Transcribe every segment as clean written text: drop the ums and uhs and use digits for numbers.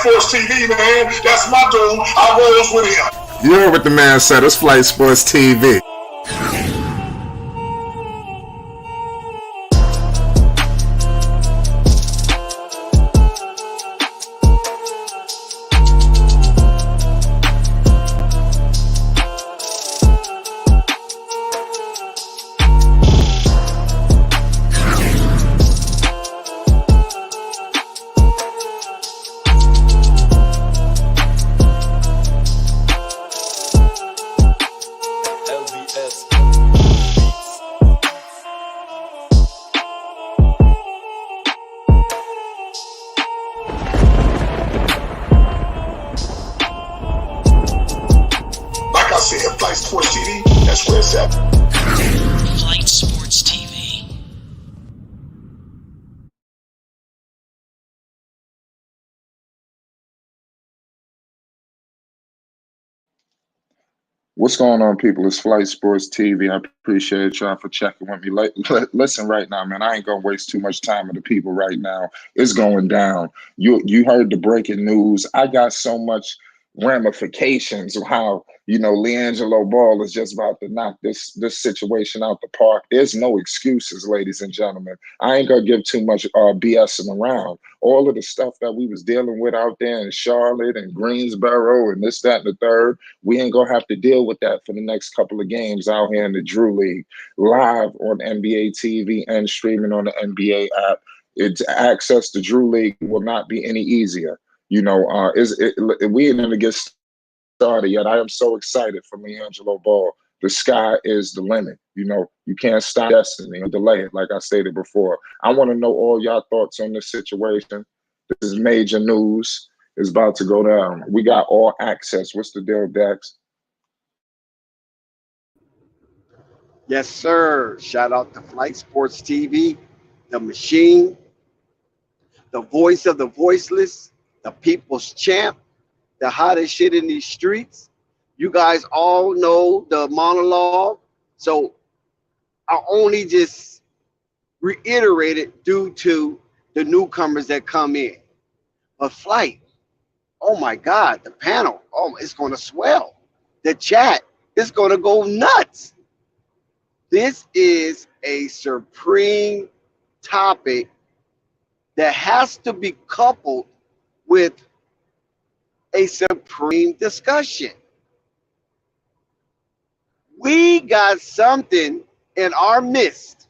Sports TV, man. That's my dude. I rolls with him. You heard what the man said. It's Flight Sports TV. Flight Sports TV, that's where it's at. Flight Sports TV. What's going on, people? It's Flight Sports TV. I appreciate y'all for checking with me. Listen right now, man. I ain't gonna waste too much time with the people right now. It's going down. You heard the breaking news. I got so much ramifications of how, Liangelo Ball is just about to knock this situation out the park. There's no excuses, ladies and gentlemen. I ain't gonna give too much BSing around. All of the stuff that we was dealing with out there in Charlotte and Greensboro and this, that, and the third, we ain't gonna have to deal with that for the next couple of games out here in the Drew League, live on NBA TV and streaming on the NBA app. It's access to Drew League will not be any easier. We ain't gonna get started yet. I am so excited for Liangelo Ball. The sky is the limit. You can't stop destiny or delay it, like I stated before. I want to know all y'all thoughts on this situation. This is major news. It's about to go down. We got all access. What's the deal, Dex? Yes, sir. Shout out to Flight Sports TV, the machine, the voice of the voiceless, the people's champ, the hottest shit in these streets. You guys all know the monologue, so I only just reiterate it due to the newcomers that come in. But Flight, oh my God, the panel, it's going to swell. The chat is going to go nuts. This is a supreme topic that has to be coupled with a supreme discussion. We got something in our midst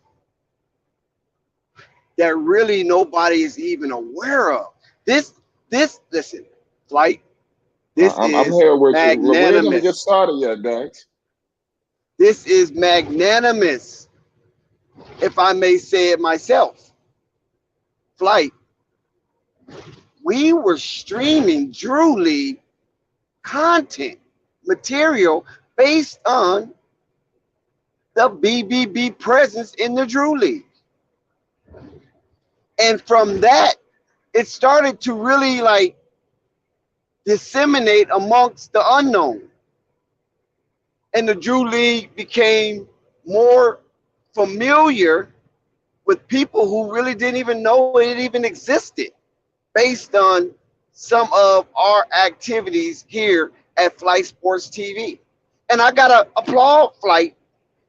that really nobody is even aware of. Listen, Flight, I'm here with magnanimous. You. We ain't gonna get started yet, Dex. This is magnanimous, if I may say it myself. Flight, we were streaming Drew League content material based on the BBB presence in the Drew League. And from that, it started to really disseminate amongst the unknown. And the Drew League became more familiar with people who really didn't even know it even existed, based on some of our activities here at Flight Sports TV. And I gotta applaud Flight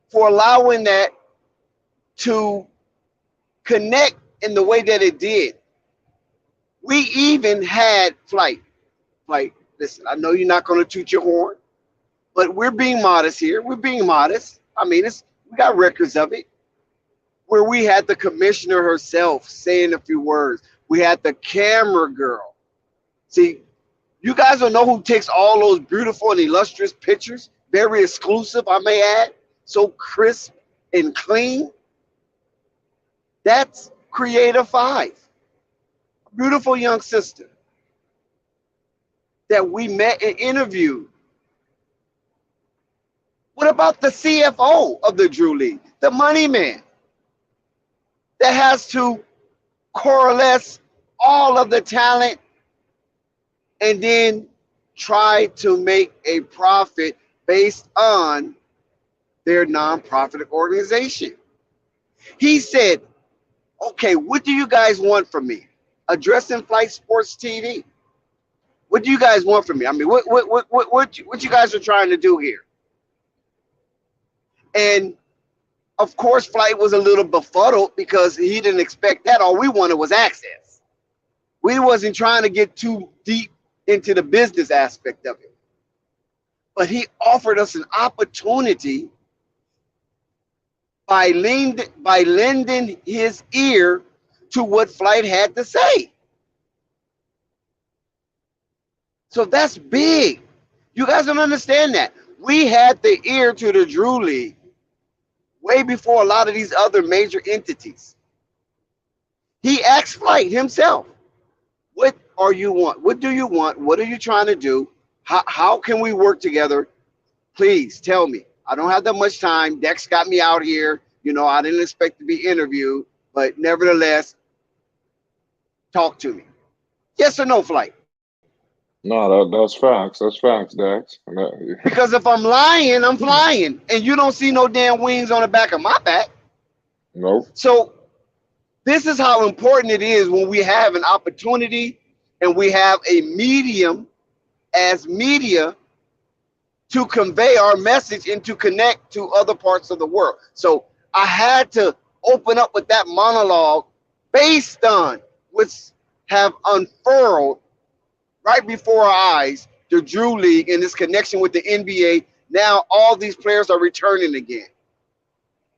for allowing that to connect in the way that it did. We even had Flight, listen, I know you're not gonna toot your horn, but we're being modest here. We're being modest. I mean, we got records of it, where we had the commissioner herself saying a few words. We had the camera girl. See, you guys don't know who takes all those beautiful and illustrious pictures, very exclusive, I may add, so crisp and clean. That's Creator 5, a beautiful young sister that we met and interviewed. What about the CFO of the Drew League, the money man, that has to coalesce all of the talent and then try to make a profit based on their nonprofit organization? He said, okay, what do you guys want from me? Addressing Flight Sports TV. What do you guys want from me? I mean, what you guys are trying to do here? And of course, Flight was a little befuddled because he didn't expect that. All we wanted was access. We wasn't trying to get too deep into the business aspect of it. But he offered us an opportunity by lending his ear to what Flight had to say. So that's big. You guys don't understand that. We had the ear to the Drew League way before a lot of these other major entities. He asked Flight himself, what are you want? What do you want? What are you trying to do? How can we work together? Please tell me. I don't have that much time. Dex got me out here. You know, I didn't expect to be interviewed, but nevertheless, talk to me. Yes or no, Flight? No, that's facts. That's facts, Dax. Because if I'm lying, I'm flying. And you don't see no damn wings on the back of my back. Nope. So this is how important it is when we have an opportunity and we have a medium as media to convey our message and to connect to other parts of the world. So I had to open up with that monologue based on what's have unfurled right before our eyes, the Drew League and this connection with the NBA. Now all these players are returning again.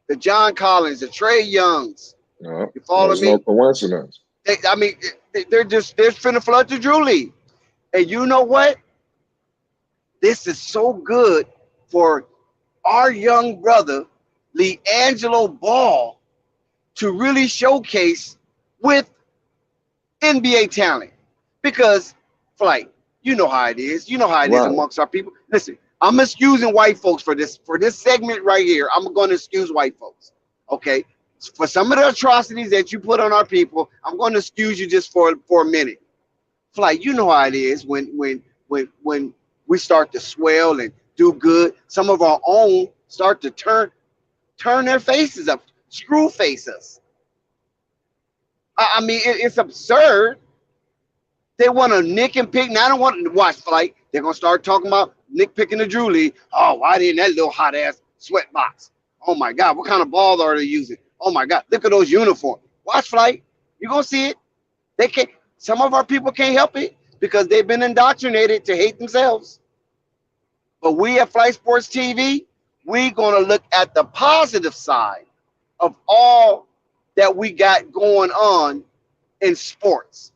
The John Collins, the Trey Youngs. No, You follow there's me? no coincidence. They're finna flood the Drew League. And you know what? This is so good for our young brother, Liangelo Ball, to really showcase with NBA talent. Because, Flight, you know how it is. You know how it is Right. amongst our people. Listen, I'm excusing white folks for this segment right here. I'm going to excuse white folks. Okay? For some of the atrocities that you put on our people, I'm going to excuse you just for a minute. Flight, you know how it is when we start to swell and do good. Some of our own start to turn their faces up, screw face us. I mean, it's absurd. They want to nick and pick. Now I don't want to watch Flight. They're gonna start talking about nick picking the Drew League. Oh, why didn't that little hot ass sweat box? Oh my God, what kind of ball are they using? Oh my God, look at those uniforms. Watch Flight. You're gonna see it. They can't. Some of our people can't help it because they've been indoctrinated to hate themselves. But we at Flight Sports TV, we're gonna look at the positive side of all that we got going on in sports.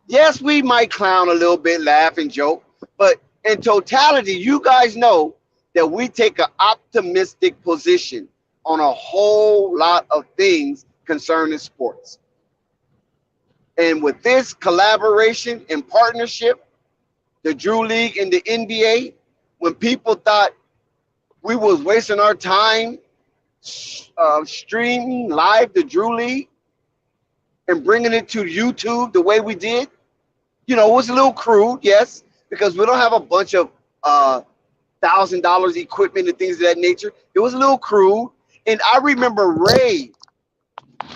Yes, we might clown a little bit, laugh and joke, but in totality, you guys know that we take an optimistic position on a whole lot of things concerning sports. And with this collaboration and partnership, the Drew League and the NBA, when people thought we was wasting our time streaming live the Drew League and bringing it to YouTube the way we did, you know, it was a little crude, yes, because we don't have a bunch of $1,000 equipment and things of that nature. It was a little crude. And I remember Ray,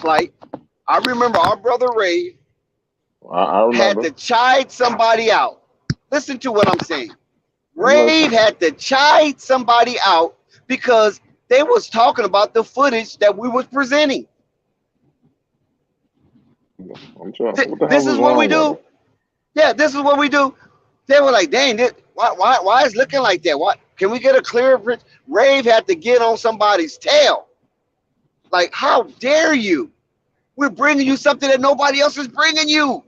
like, I remember our brother Ray I had remember. to chide somebody out. Listen to what I'm saying. I'm Ray listening. had to chide somebody out because they was talking about the footage that we was presenting. I'm trying. What the hell This is is what we wrong with do. it? Yeah, this is what we do. They were like, dang, why is it looking like that? What can we get a clearer print? Rave had to get on somebody's tail. Like, how dare you? We're bringing you something that nobody else is bringing you.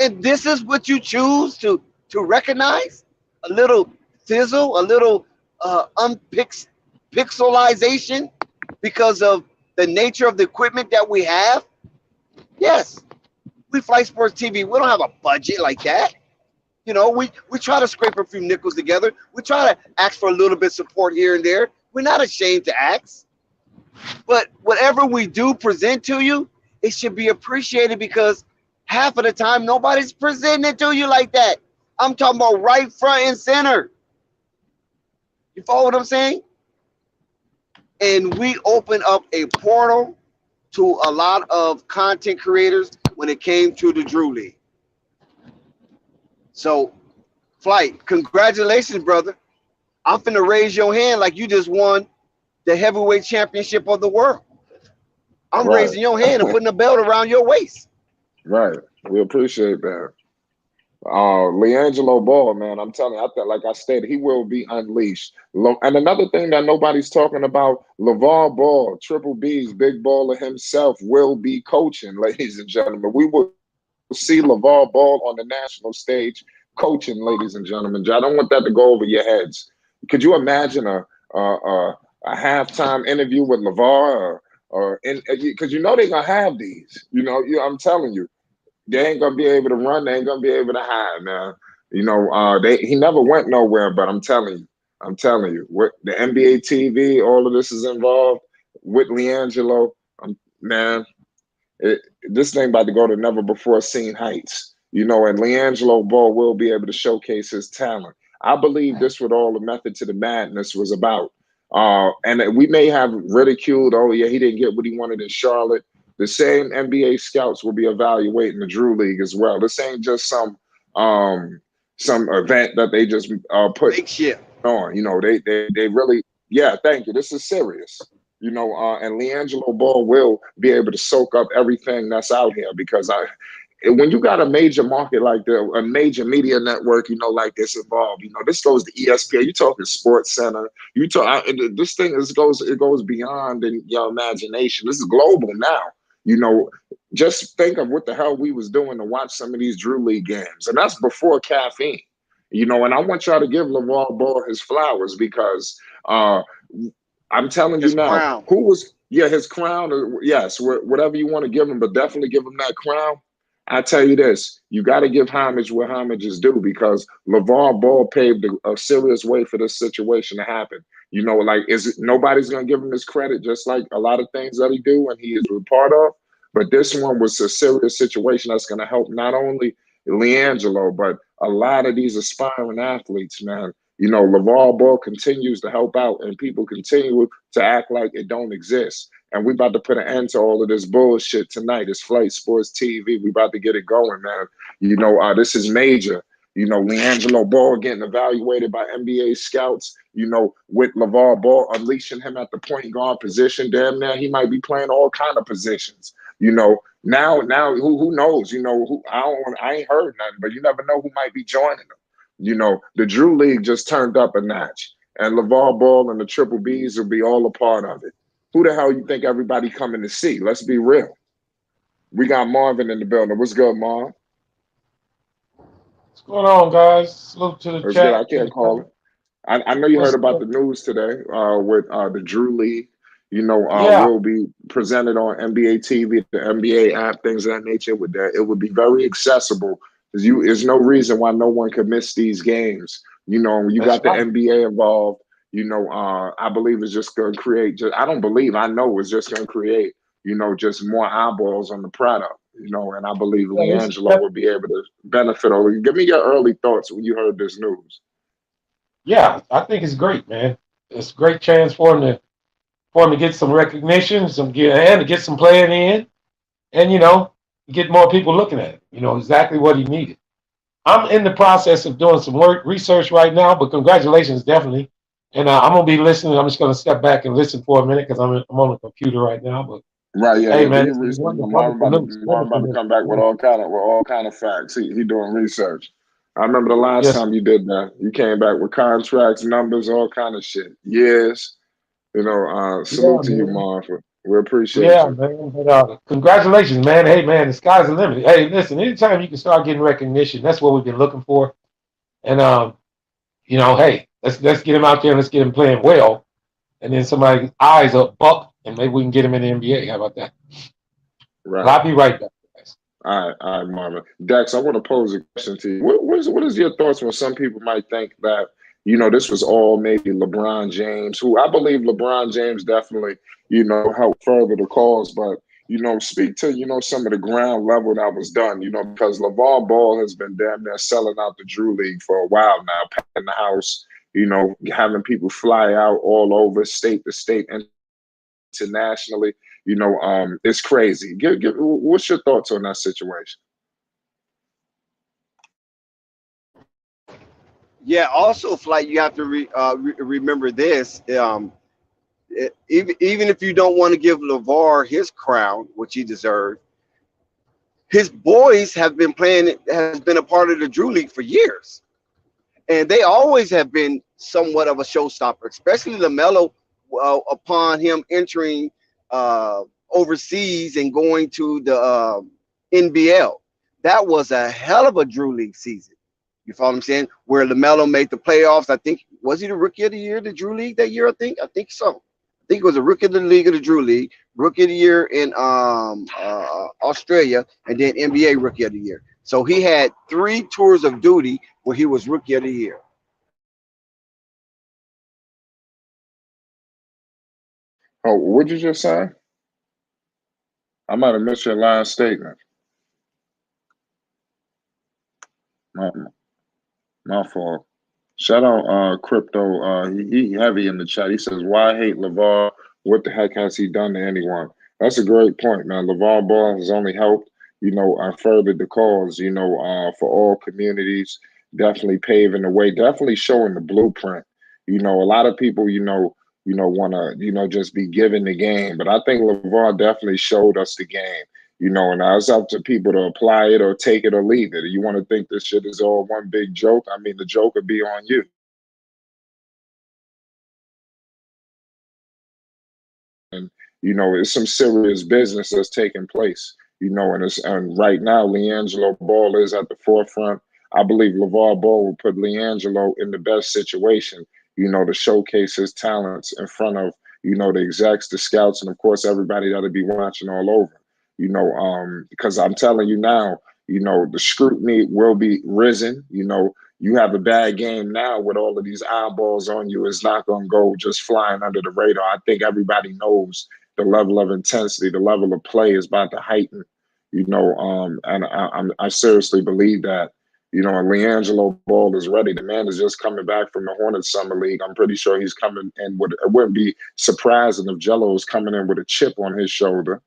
And this is what you choose to recognize? A little fizzle, a little pixelization because of the nature of the equipment that we have? Yes, we Flight Sports TV. We don't have a budget like that. You know, we try to scrape a few nickels together. We try to ask for a little bit of support here and there. We're not ashamed to ask. But whatever we do present to you, it should be appreciated because half of the time nobody's presenting it to you like that. I'm talking about right front and center. You follow what I'm saying? And we open up a portal to a lot of content creators when it came to the Drew League. So, Flight, congratulations, brother. I'm finna raise your hand like you just won the heavyweight championship of the world. I'm Right. raising your hand and putting a belt around your waist. Right. We appreciate that. Liangelo Ball, man, I'm telling you, like I stated, he will be unleashed. And another thing that nobody's talking about, LeVar Ball, Triple B's big baller himself, will be coaching, ladies and gentlemen. We will see LeVar Ball on the national stage coaching, ladies and gentlemen. I don't want that to go over your heads. Could you imagine a halftime interview with LeVar, or because you know they're gonna have these. I'm telling you, they ain't gonna be able to run. They ain't gonna be able to hide, man. He never went nowhere. But I'm telling you, what the NBA TV, all of this is involved with Liangelo. Man, this thing about to go to never before seen heights. And Liangelo Ball will be able to showcase his talent. I believe this what all the method to the madness was about. And we may have ridiculed, oh yeah, he didn't get what he wanted in Charlotte. The same NBA scouts will be evaluating the Drew League as well. This ain't just some event that they just put Makeshift. on. They really, yeah, thank you. This is serious. And Liangelo Ball will be able to soak up everything that's out here because when you got a major market like a major media network, like this involved, this goes to ESPN. You talking Sports Center. This thing it goes beyond in your imagination. This is global now. Just think of what the hell we was doing to watch some of these Drew League games, and that's before caffeine. And I want y'all to give LeVar Ball his flowers because I'm telling you His now, crown. his crown, yes, whatever you want to give him, but definitely give him that crown. I tell you this, you got to give homage where homage is due because LeVar Ball paved a serious way for this situation to happen. Nobody's going to give him this credit, just like a lot of things that he do and he is a part of. But this one was a serious situation that's going to help not only Liangelo, but a lot of these aspiring athletes, man. LeVar Ball continues to help out and people continue to act like it don't exist. And we about to put an end to all of this bullshit tonight. It's Flight Sports TV. We about to get it going, man. This is major. Liangelo Ball getting evaluated by NBA scouts, with LeVar Ball unleashing him at the point guard position. Damn, now he might be playing all kind of positions. Now who knows? I ain't heard nothing, but you never know who might be joining them. The Drew League just turned up a notch, and LeVar Ball and the Triple Bs will be all a part of it. Who the hell you think everybody coming to see? Let's be real. We got Marvin in the building. What's good, Marv? What's going on, guys? Salute to the What's good? I chat, to can't the call panel. it. I know you heard What's about good? the news today with the Drew League. Yeah, Will be presented on NBA TV, the NBA app, things of that nature. With that, it would be very accessible. There's no reason why no one could miss these games. When you that's got the right. NBA involved, I believe it's just going to create. I don't believe. I know it's just going to create. Just more eyeballs on the product. And I believe Yeah, this is Liangelo would be able to benefit. Or give me your early thoughts when you heard this news. yeah, I think it's great, man. It's a great chance for him to get some recognition, to get some playing in, and get more people looking at it. Exactly what he needed. I'm in the process of doing some research right now, but congratulations, definitely. And I'm gonna be listening. I'm just gonna step back and listen for a minute because I'm on the computer right now. But Right, yeah, hey, yeah. Do man, your this is research. wonderful, Marvin wonderful about to news. Marvin Wonderful about to news. come back with all kind of facts. He doing research. I remember the last Yes, time you did that. You came back with contracts, numbers, all kind of shit. Yes. yeah, Salute to you, man. Marvin. We appreciate Yeah, you. man. But, congratulations, man. Hey, man, the sky's the limit. Hey, listen, anytime you can start getting recognition, that's what we've been looking for. And hey, let's get him out there and let's get him playing well. And then somebody's eyes up, buck, and maybe we can get him in the NBA. How about that? But Right. I'll be right back, guys. All right, Marvin. Dex, I want to pose a question to you. What is your thoughts when some people might think that, this was all maybe LeBron James, who I believe LeBron James definitely, helped further the cause, but, speak to, some of the ground level that was done, because LeVar Ball has been damn near selling out the Drew League for a while now, packing the house, having people fly out all over state to state and internationally. It's crazy. What's your thoughts on that situation? Yeah. Also, Flight, you have to remember this. Even if you don't want to give LeVar his crown, which he deserved, his boys have been playing. Has been a part of the Drew League for years, and they always have been somewhat of a showstopper, especially LaMelo. Upon him entering overseas and going to the NBL, that was a hell of a Drew League season. You follow what I'm saying? Where LaMelo made the playoffs. I think was he the rookie of the year, the Drew League that year? I think so. I think it was a rookie of the league of the Drew League, rookie of the year in Australia, and then NBA rookie of the year. So he had 3 tours of duty where he was rookie of the year. Oh, what'd you just say? I might have missed your last statement. My, my fault. Shout out Crypto. He heavy in the chat. He says, "Why hate LeVar? What the heck has he done to anyone?" That's a great point, man. LeVar Ball has only helped, furthered the cause, for all communities. Definitely paving the way. Definitely showing the blueprint. A lot of people, want to, just be given the game, but I think LeVar definitely showed us the game. And now it's up to people to apply it or take it or leave it. You want to think this shit is all one big joke? I mean, the joke would be on you. And it's some serious business that's taking place. And right now, Liangelo Ball is at the forefront. I believe LeVar Ball will put Liangelo in the best situation, to showcase his talents in front of, the execs, the scouts, and of course everybody that'll be watching all over. Because I'm telling you now, the scrutiny will be risen. You have a bad game now with all of these eyeballs on you. It's not going to go just flying under the radar. I think everybody knows the level of intensity, the level of play is about to heighten. And I seriously believe that. And Liangelo Ball is ready. The man is just coming back from the Hornets Summer League. I'm pretty sure he's coming in with. It wouldn't be surprising if Jello is coming in with a chip on his shoulder.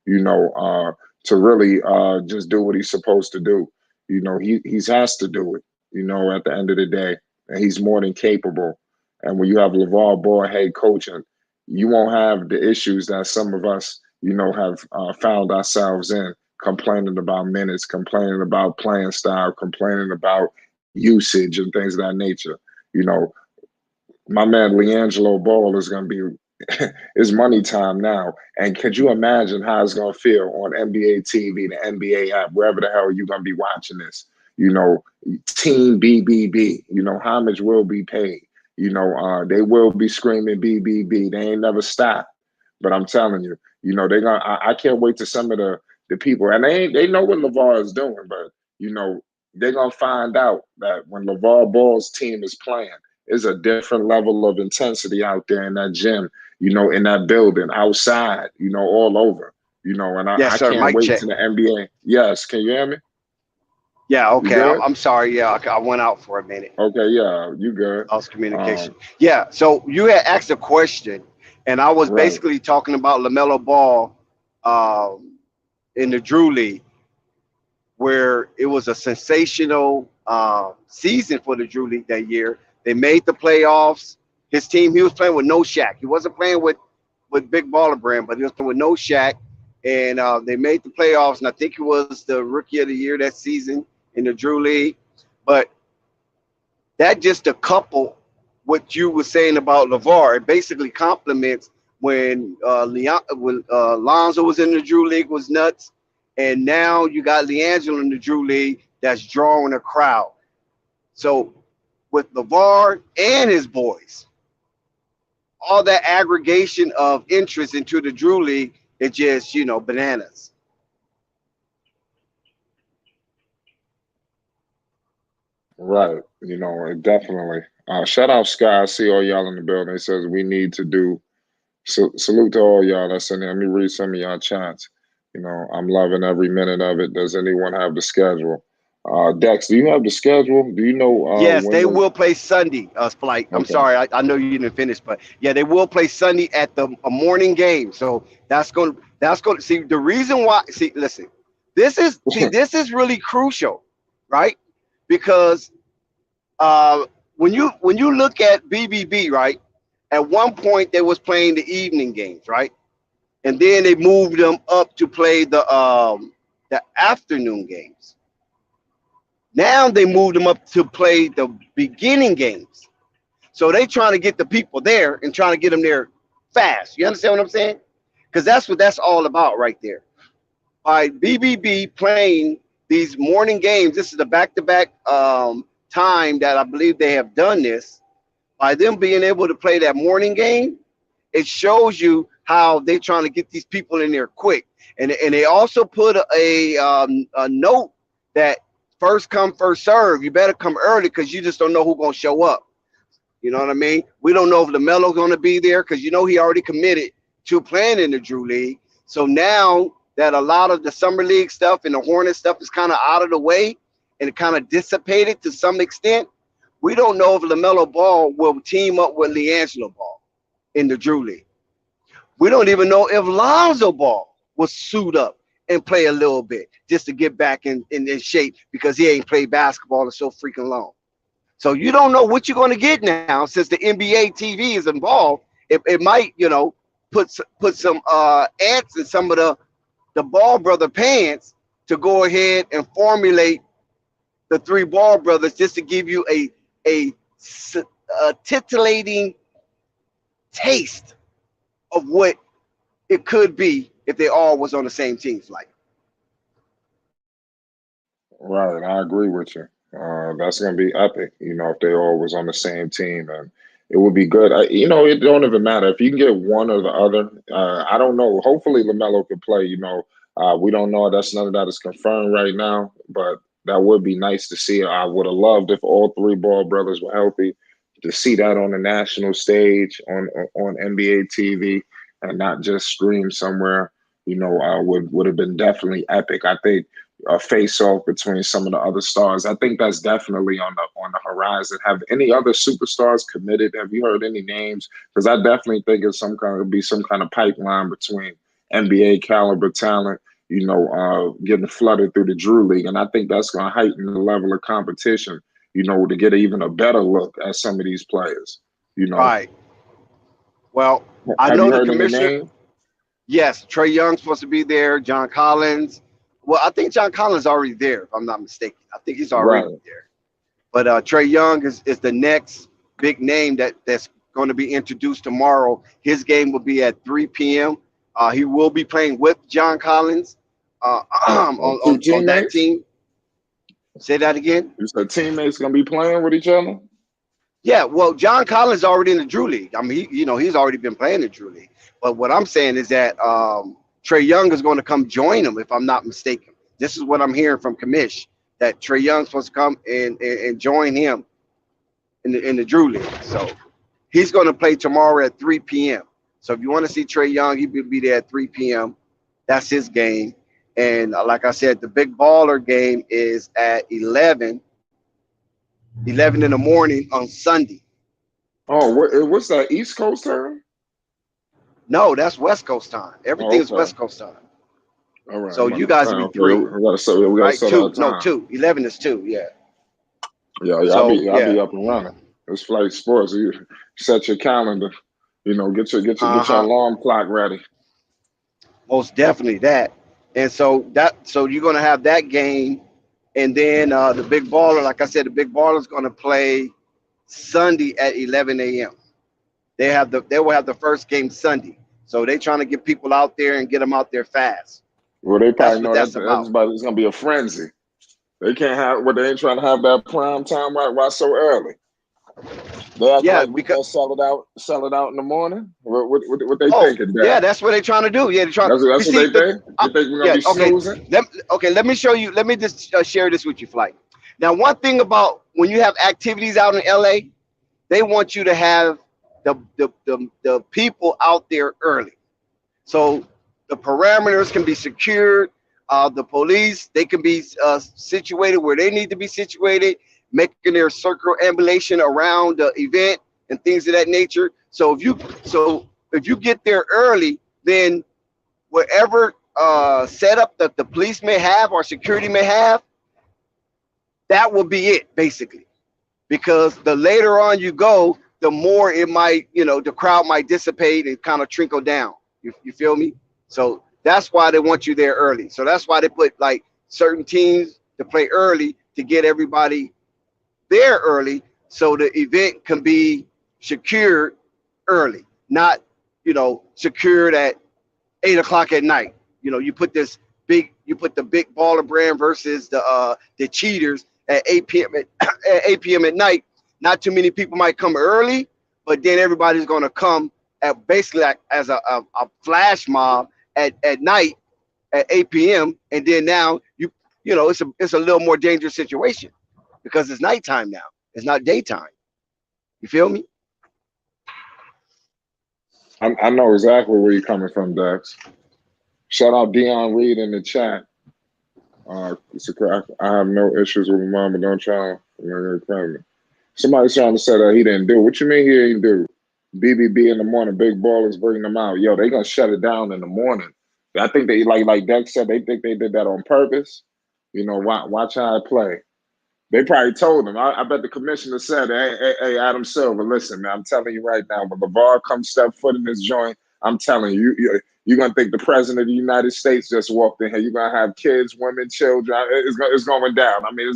You know, to really just do what he's supposed to do. He's has to do it. At the end of the day, and he's more than capable. And when you have LeVar Ball head coaching, you won't have the issues that some of us, have found ourselves in, complaining about minutes, complaining about playing style, complaining about usage and things of that nature. You know, my man Liangelo Ball is going to be it's money time now. And could you imagine how it's going to feel on NBA TV, the NBA app, wherever the hell you're going to be watching this? Team BBB, homage will be paid. They will be screaming BBB. They ain't never stop. But I'm telling you, they're going to, I can't wait to some of the people, and they know what LeVar is doing, but, they're going to find out that when LeVar Ball's team is playing, there's a different level of intensity out there in that gym, in that building, outside, all over, and Yes, I sir. can't Mic wait check. to the NBA. Yes, can you hear me? Yeah. You Okay. good? I'm sorry. Yeah, I went out for a minute. Okay, yeah, you good. Lost communication. Um, Yeah. So you had asked a question, and I was right, basically talking about LaMelo Ball in the Drew League, where it was a sensational season for the Drew League that year. They made the playoffs. His team, he was playing with no Shaq. He wasn't playing with Big Baller Brand, but he was playing with no Shaq. And they made the playoffs, and I think it was the Rookie of the Year that season in the Drew League. But that just a couple what you were saying about LeVar. It basically complements when Lonzo was in the Drew League was nuts, and now you got Liangelo in the Drew League that's drawing a crowd. So with LeVar and his boys, all that aggregation of interest into the Drew League, it just bananas. right. Definitely. Shout out Sky. I see all y'all in the building. He says we need to do salute to all y'all that's in there. Let me read some of y'all chats. I'm loving every minute of it. Does anyone have the schedule? Dex, do you have the schedule? Do you know Yes, when they the will play Sunday. Flight. I'm okay. sorry, I know you didn't finish, but yeah, they will play Sunday at the a morning game. So that's going to see the reason why. See, listen, this is really crucial, right? Because when you look at BBB, right? At one point they was playing the evening games, right? And then they moved them up to play the afternoon games. Now they moved them up to play the beginning games. So they trying to get the people there and trying to get them there fast. You understand what I'm saying? Because that's what that's all about right there. By BBB playing these morning games, this is the back-to-back time that I believe they have done this. By them being able to play that morning game, it shows you how they're trying to get these people in there quick. And they also put a note that first come, first serve. You better come early because you just don't know who's going to show up. You know what I mean? We don't know if LaMelo's going to be there because, he already committed to playing in the Drew League. So now that a lot of the Summer League stuff and the Hornet stuff is kind of out of the way and it kind of dissipated to some extent, we don't know if LaMelo Ball will team up with Liangelo Ball in the Drew League. We don't even know if Lonzo Ball will suit up and play a little bit just to get back in shape because he ain't played basketball in so freaking long. So you don't know what you're going to get now since the NBA TV is involved. It might, put some ants in some of the Ball brother pants to go ahead and formulate the three Ball brothers just to give you a titillating taste of what it could be if they all was on the same teams. Like, Right, I agree with you. That's gonna be epic, if they all was on the same team, and it would be good. It don't even matter if you can get one or the other. I don't know. Hopefully, LaMelo could play. We don't know. That's none of that is confirmed right now, but that would be nice to see. I would have loved if all three Ball brothers were healthy to see that on the national stage on NBA TV and not just stream somewhere. Would have been definitely epic. I think a face off between some of the other stars. I think that's definitely on the horizon. Have any other superstars committed? Have you heard any names? Because I definitely think it's some kind of pipeline between NBA caliber talent, getting flooded through the Drew League, and I think that's going to heighten the level of competition. To get even a better look at some of these players. Right. Well, I Have know you the heard any commissioner. names? Yes, Trey Young's supposed to be there. John Collins. Well, I think John Collins is already there, if I'm not mistaken. I think he's already Right. there. But Trey Young is the next big name that's going to be introduced tomorrow. His game will be at 3 p.m. He will be playing with John Collins on that team. Say that again. You said teammates gonna be playing with each other? Yeah, well, John Collins is already in the Drew League. I mean, he's already been playing the Drew League. But what I'm saying is that Trey Young is going to come join him, if I'm not mistaken. This is what I'm hearing from Kamish, that Trey Young's supposed to come and join him in the Drew League. So he's going to play tomorrow at 3 p.m. So if you want to see Trey Young, he will be there at 3 p.m. That's his game. And like I said, the big baller game is at 11 in the morning on Sunday. Oh, what's that? East Coast time? No, that's West Coast time. Everything is Okay. West Coast time. All right. So you guys will be 3. We gotta set Right? our 2. time. No, 2. 11 is 2. Yeah. Yeah. So, I'll be up and running. It's Flight Sports. You set your calendar. Get your alarm clock ready. Most definitely that. And so you're gonna have that game, and then the big baller, like I said, the big baller is gonna play Sunday at 11 a.m. They will have the first game Sunday. So they're trying to get people out there and get them out there fast. Well, they probably know that's about. everybody's gonna be a frenzy. They can't have they ain't trying to have that prime time why so early. They act like we can sell it out in the morning. What they thinking? Yeah, that's what they're trying to do. Yeah, they're trying. That's what they think. You think we're gonna be snoozing? Let me show you. Let me just share this with you, Flight. Now, one thing about when you have activities out in LA, they want you to have the people out there early, so the parameters can be secured. The police, they can be situated where they need to be situated, making their circumambulation around the event and things of that nature. So if you get there early, then whatever setup that the police may have or security may have, that will be it, basically. because the later on you go, the more it might, the crowd might dissipate and kind of trickle down. You feel me? So that's why they want you there early. So that's why they put like certain teams to play early to get everybody there early, so the event can be secured early, not secured at 8 o'clock at night. You put the big baller brand versus the cheaters at 8 p.m. at 8 p.m. at night. Not too many people might come early, but then everybody's gonna come at basically like as a flash mob at night at 8 p.m. And then now it's a little more dangerous situation because it's nighttime now. It's not daytime. You feel me? I know exactly where you're coming from, Dex. Shout out Dion Reed in the chat. It's a crack. I have no issues with Mama. Don't try. Somebody's trying to say that he didn't do. What you mean he didn't do? BBB in the morning, big ballers bring them out. Yo, they gonna shut it down in the morning. I think they like Dex said. They think they did that on purpose. Watch how I play. They probably told him. I bet the commissioner said, hey, Adam Silver, listen, man, I'm telling you right now, when LeVar comes step foot in this joint, I'm telling you, you're going to think the president of the United States just walked in here. You're going to have kids, women, children. It's going down. I mean,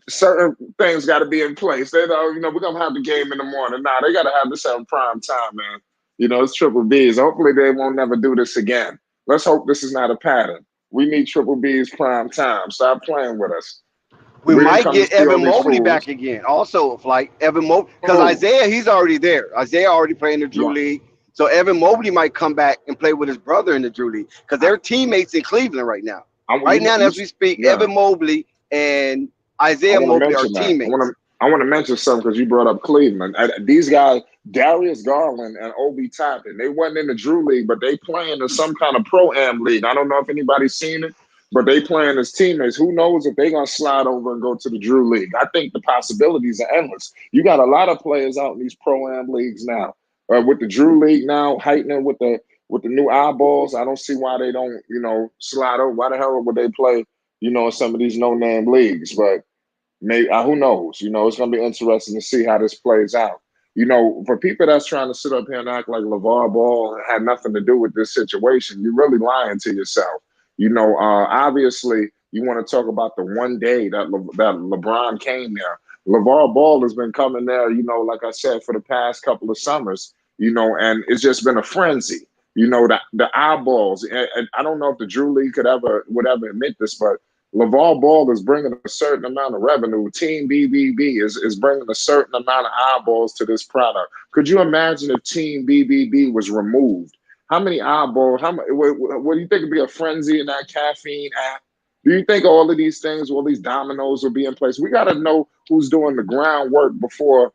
certain things got to be in place. We're going to have the game in the morning. Nah, they got to have this on prime time, man. It's Triple B's. Hopefully they won't never do this again. Let's hope this is not a pattern. We need Triple B's prime time. Stop playing with us. We might get Evan Mobley back again. Also, like Evan Mobley, because Isaiah, he's already there. Isaiah already playing the Drew League. So Evan Mobley might come back and play with his brother in the Drew League because they're teammates in Cleveland right now. As we speak, Evan Mobley and Isaiah Mobley are teammates. I want to mention something because you brought up Cleveland. These guys, Darius Garland and Obi Toppin, they wasn't in the Drew League, but they playing in some kind of pro-am league. I don't know if anybody's seen it, but they playing as teammates. Who knows if they're going to slide over and go to the Drew League? I think the possibilities are endless. You got a lot of players out in these pro-am leagues now. With the Drew League now heightening with the new eyeballs, I don't see why they don't, slide over. Why the hell would they play, in some of these no-name leagues? But maybe who knows? It's going to be interesting to see how this plays out. For people that's trying to sit up here and act like LeVar Ball had nothing to do with this situation, you're really lying to yourself. Obviously, you want to talk about the one day that LeBron came there. LeVar Ball has been coming there, like I said, for the past couple of summers, and it's just been a frenzy. The eyeballs. And I don't know if the Drew League would ever admit this, but LeVar Ball is bringing a certain amount of revenue. Team BBB is bringing a certain amount of eyeballs to this product. Could you imagine if Team BBB was removed? How many eyeballs? What do you think would be a frenzy in that caffeine app? Do you think all of these things, all these dominoes will be in place? We got to know who's doing the groundwork before,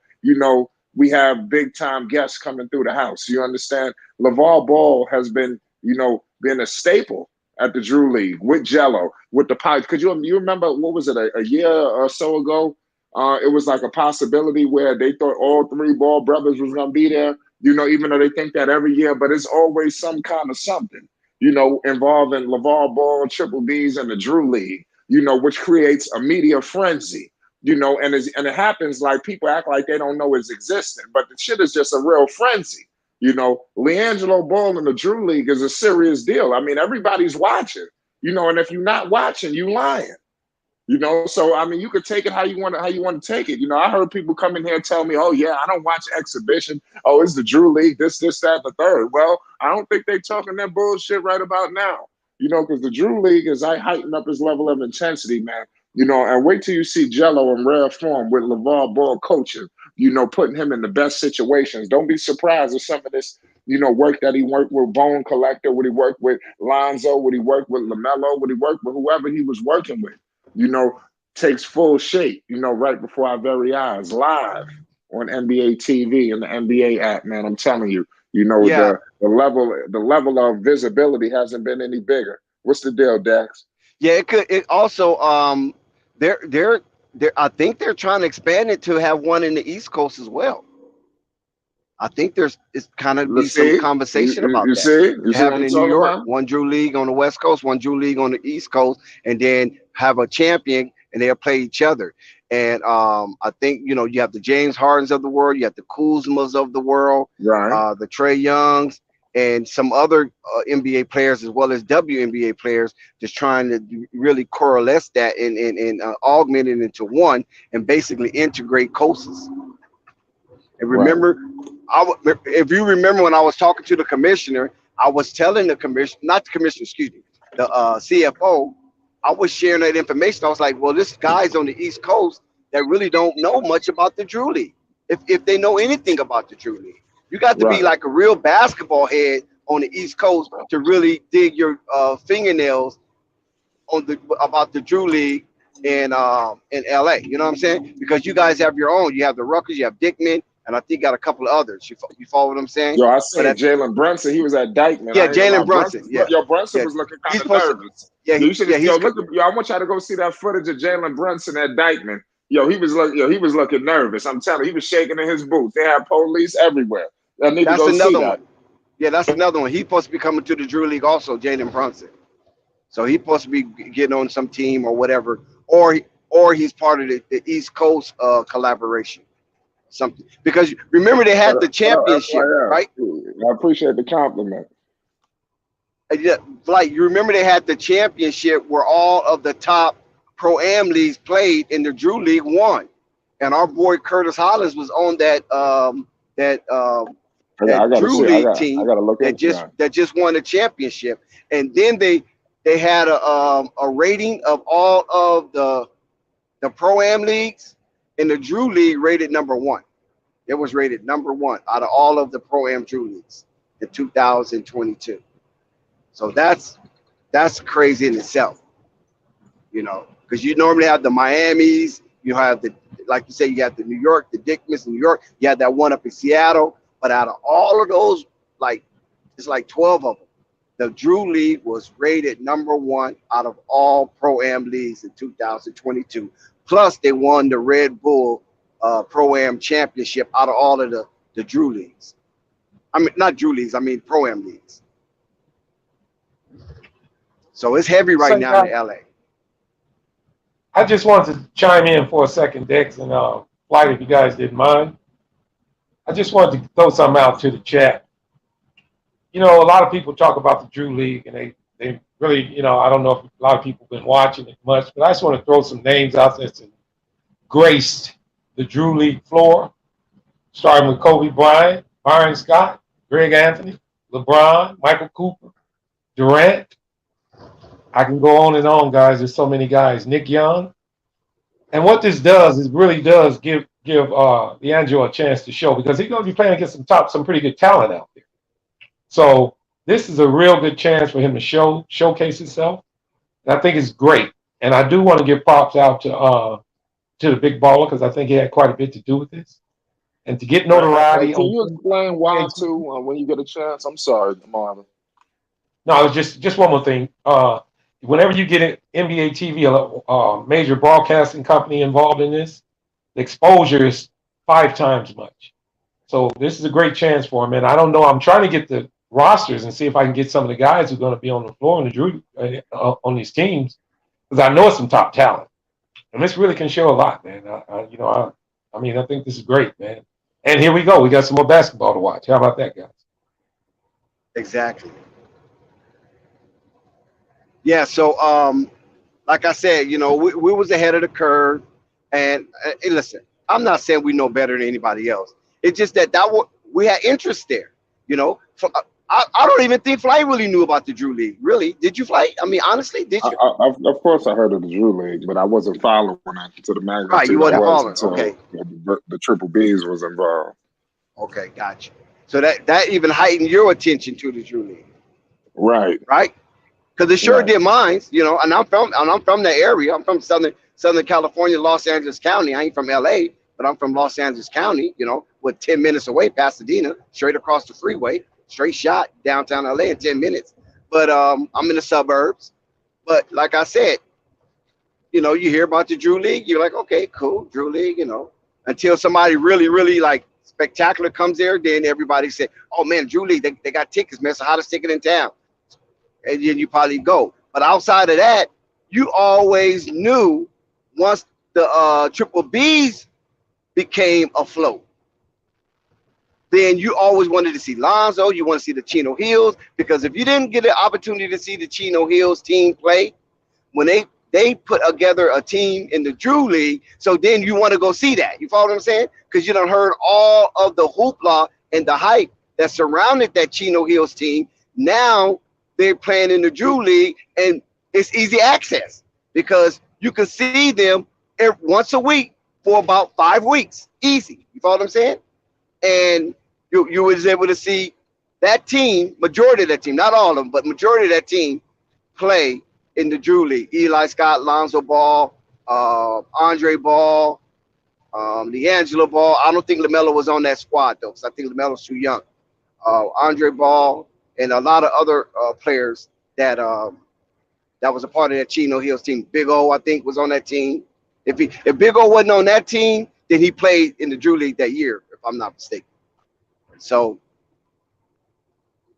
we have big time guests coming through the house. You understand? LeVar Ball has been, been a staple at the Drew League with Jello, with the Pirates. Could you remember, what was it, a year or so ago? It was like a possibility where they thought all three Ball brothers was going to be there, even though they think that every year, but it's always some kind of something, involving LeVar Ball, Triple B's, and the Drew League, which creates a media frenzy, and it happens like people act like they don't know it's existing, but the shit is just a real frenzy. Liangelo Ball in the Drew League is a serious deal. I mean, everybody's watching, and if you're not watching, you lying. So I mean, you could take it how you want to take it. I heard people come in here and tell me, oh yeah, I don't watch exhibition. Oh, it's the Drew League, this, that, the third. Well, I don't think they're talking that bullshit right about now. Because the Drew League is heighten up his level of intensity, man. And wait till you see Jello in rare form with LeVar Ball coaching, putting him in the best situations. Don't be surprised if some of this, work that he worked with Bone Collector, what he worked with Lonzo, what he worked with LaMelo, what he worked with whoever he was working with, takes full shape, right before our very eyes, live on NBA TV and the NBA app, man. I'm telling you, the level of visibility hasn't been any bigger. What's the deal, Dax? Yeah, it also they're I think they're trying to expand it to have one in the East Coast as well. I think it's kind of be some conversation about that. You having in New York, one Drew League on the West Coast, one Drew League on the East Coast, and then have a champion and they'll play each other. And I think, you know, you have the James Hardens of the world, you have the Kuzmas of the world, Right. the Trey Youngs, and some other NBA players as well as WNBA players, just trying to really correlate that and augment it into one and basically integrate coasts. And Right. remember, if you remember when I was talking to the commissioner, I was telling the commissioner, not the commissioner, excuse me, the CFO, I was sharing that information. I was like, well, this guy's on the East Coast that really don't know much about the Drew League. If they know anything about the Drew League, you got to be Right. like a real basketball head on the East Coast to really dig your fingernails on the about the Drew League in LA. You know what I'm saying? Because you guys have your own. You have the Rutgers, you have Dickman, and I think you got a couple of others. You follow what I'm saying? Yo, I But seen Jalen Brunson. He was at Dykeman. yeah, I ain't gonna lie. Jalen Brunson. Yeah, Brunson yeah. was looking He's kind of supposed to. nervous. Yeah, You should yeah. have. Yo, look. Yo, I want y'all to go see that footage of Jalen Brunson at Dykeman. Yo, he was looking nervous. I'm telling you, he was shaking in his boots. They had police everywhere. I need to That's go see another that. one. Yeah, that's another one. He's supposed to be coming to the Drew League also, Jalen Brunson. So he's supposed to be getting on some team or whatever, or he's part of the East Coast collaboration, something. Because remember they had the championship, FYI. right? I appreciate the compliment. Yeah, like you remember they had the championship where all of the top pro am leagues played, and the Drew League won, and our boy Curtis Hollins was on that I that gotta Drew see. League I team gotta look into that. that just won the championship, and then they had a rating of all of the pro am leagues, and the Drew League rated number one. It was rated number one out of all of the pro am Drew leagues in 2022. So that's crazy in itself, you know, because you normally have the Miamis, you have the, like you say, you got the New York, the Dickmans in New York, you had that one up in Seattle, but out of all of those, like it's like 12 of them. The Drew League was rated number one out of all pro am leagues in 2022. Plus, they won the Red Bull pro am championship out of all of the Drew leagues. I mean, not Drew leagues. I mean pro am leagues. So it's heavy right So, now in LA. I just wanted to chime in for a second, Dex, and Flight, if you guys didn't mind. I just wanted to throw something out to the chat. You know, a lot of people talk about the Drew League, and they really, you know, I don't know if a lot of people have been watching it much, but I just want to throw some names out there that graced the Drew League floor, starting with Kobe Bryant, Byron Scott, Greg Anthony, LeBron, Michael Cooper, Durant. I can go on and on, guys. There's so many guys. Nick Young. And what this does is really does give Liangelo a chance to show, because he's going to be playing against some pretty good talent out there. So this is a real good chance for him to showcase himself. And I think it's great. And I do want to give props out to the big baller, because I think he had quite a bit to do with this. And to get notoriety Can on. you explain why too when you get a chance? I'm sorry, Marvin. No, it's just one more thing. Whenever you get an NBA TV, a major broadcasting company involved in this, the exposure is 5 times much. So this is a great chance for him. And I don't know, I'm trying to get the rosters and see if I can get some of the guys who are going to be on the floor in the Drew on these teams, because I know it's some top talent, and this really can show a lot, man. I mean, I think this is great, man. And here we go. We got some more basketball to watch. How about that, guys? Exactly. Yeah. So, like I said, you know, we was ahead of the curve, and listen, I'm not saying we know better than anybody else. It's just that we had interest there. You know, I don't even think Flight really knew about the Drew League. Really, did you, Flight? I mean, honestly, did you? Of course, I heard of the Drew League, but I wasn't following it to the magnitude Right, you I wasn't was following. until Okay. the Triple B's was involved. Okay, gotcha. So that even heightened your attention to the Drew League, Right. right? Because it sure Right. did mine. You know, and I'm from that area. I'm from Southern California, Los Angeles County. I ain't from LA, but I'm from Los Angeles County. You know, with 10 minutes away, Pasadena, straight across the freeway, straight shot downtown LA in 10 minutes. But I'm in the suburbs. But like I said, you know, you hear about the Drew League, you're like, okay, cool, Drew League, you know, until somebody really, really like spectacular comes there, then everybody said, oh man, Drew League, they got tickets, man, it's the hottest ticket in town. And then you probably go. But outside of that, you always knew once the Triple Bs became afloat, then you always wanted to see Lonzo. You want to see the Chino Hills, because if you didn't get an opportunity to see the Chino Hills team play, when they put together a team in the Drew League, so then you want to go see that. You follow what I'm saying? Because you done heard all of the hoopla and the hype that surrounded that Chino Hills team. Now they're playing in the Drew League, and it's easy access because you can see them once a week for about 5 weeks. Easy. You follow what I'm saying? And you was able to see that team, majority of that team, not all of them, but majority of that team play in the Drew League. Eli Scott, Lonzo Ball, Andre Ball, Liangelo Ball. I don't think LaMelo was on that squad, though, because I think LaMelo's too young. Andre Ball and a lot of other players that was a part of that Chino Hills team. Big O, I think, was on that team. If Big O wasn't on that team, then he played in the Drew League that year, if I'm not mistaken. So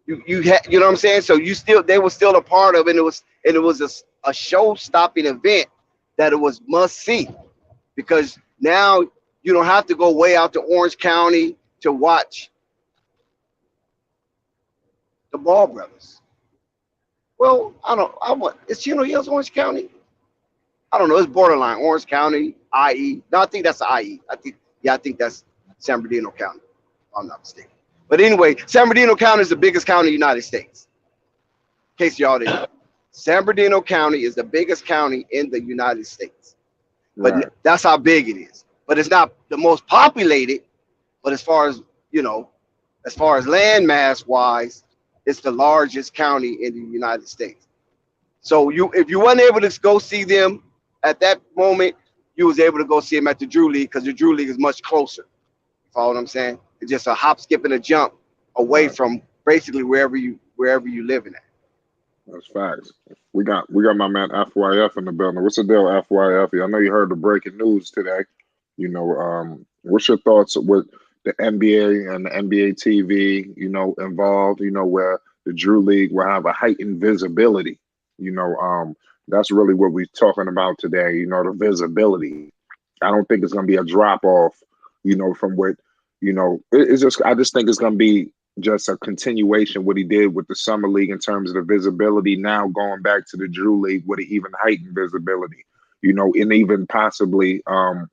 you know what I'm saying? So they were still a part of it, and it was a show-stopping event that it was must see, because now you don't have to go way out to Orange County to watch the Ball brothers. Well, is Chino Hills Orange County? I don't know. It's borderline Orange County, IE. No, I think that's IE. I think that's San Bernardino County, if I'm not mistaken. But anyway, San Bernardino County is the biggest county in the United States. In case y'all didn't know. San Bernardino County is the biggest county in the United States. But Right. that's how big it is. But it's not the most populated. But as far as land mass wise, it's the largest county in the United States. So if you weren't able to go see them at that moment, you was able to go see them at the Drew League, because the Drew League is much closer. You follow what I'm saying? It's just a hop, skip, and a jump away from basically wherever you living at. That's facts. We got my man FYF in the building. What's the deal, FYF? I know you heard the breaking news today. You know, what's your thoughts with the NBA and the NBA TV, involved, where the Drew League will have a heightened visibility. That's really what we're talking about today, the visibility. I don't think it's going to be a drop off, from what, I just think it's going to be just a continuation what he did with the Summer League in terms of the visibility. Now going back to the Drew League with an even heightened visibility, and even possibly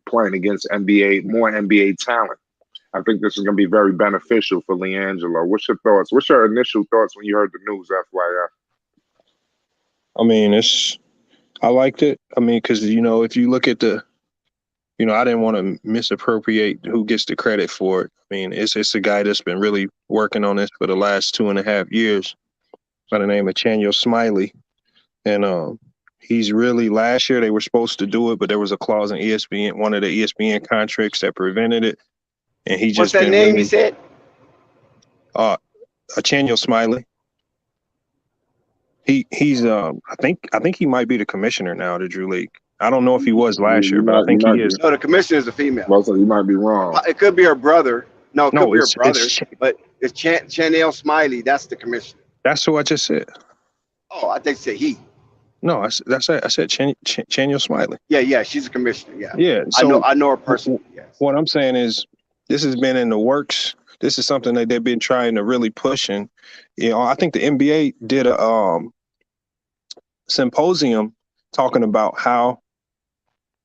playing against more NBA talent. I think this is going to be very beneficial for Liangelo. What's your thoughts? What's your initial thoughts when you heard the news, FYI? I mean, I liked it. I mean, because, if you look at I didn't want to misappropriate who gets the credit for it. I mean, it's a guy that's been really working on this for the last 2.5 years by the name of Chanyo Smiley. And he's really, last year they were supposed to do it, but there was a clause in ESPN, one of the ESPN contracts that prevented it. And he just What's that name you said? Chanyo Smiley. He's I think he might be the commissioner now of the Drew League. I don't know if he was last year, but I think he is. No, the commissioner is a female. Also, you might be wrong. It could be her brother. No, it could be her brother. But it's Chanel Smiley. That's the commissioner. That's who I just said. Oh, I think you said he. No, I said Chanyo Smiley. Yeah, she's a commissioner. Yeah. Yeah. So I know her personally. Yes. What I'm saying is, this has been in the works. This is something that they've been trying to really push. And, I think the NBA did a symposium talking about how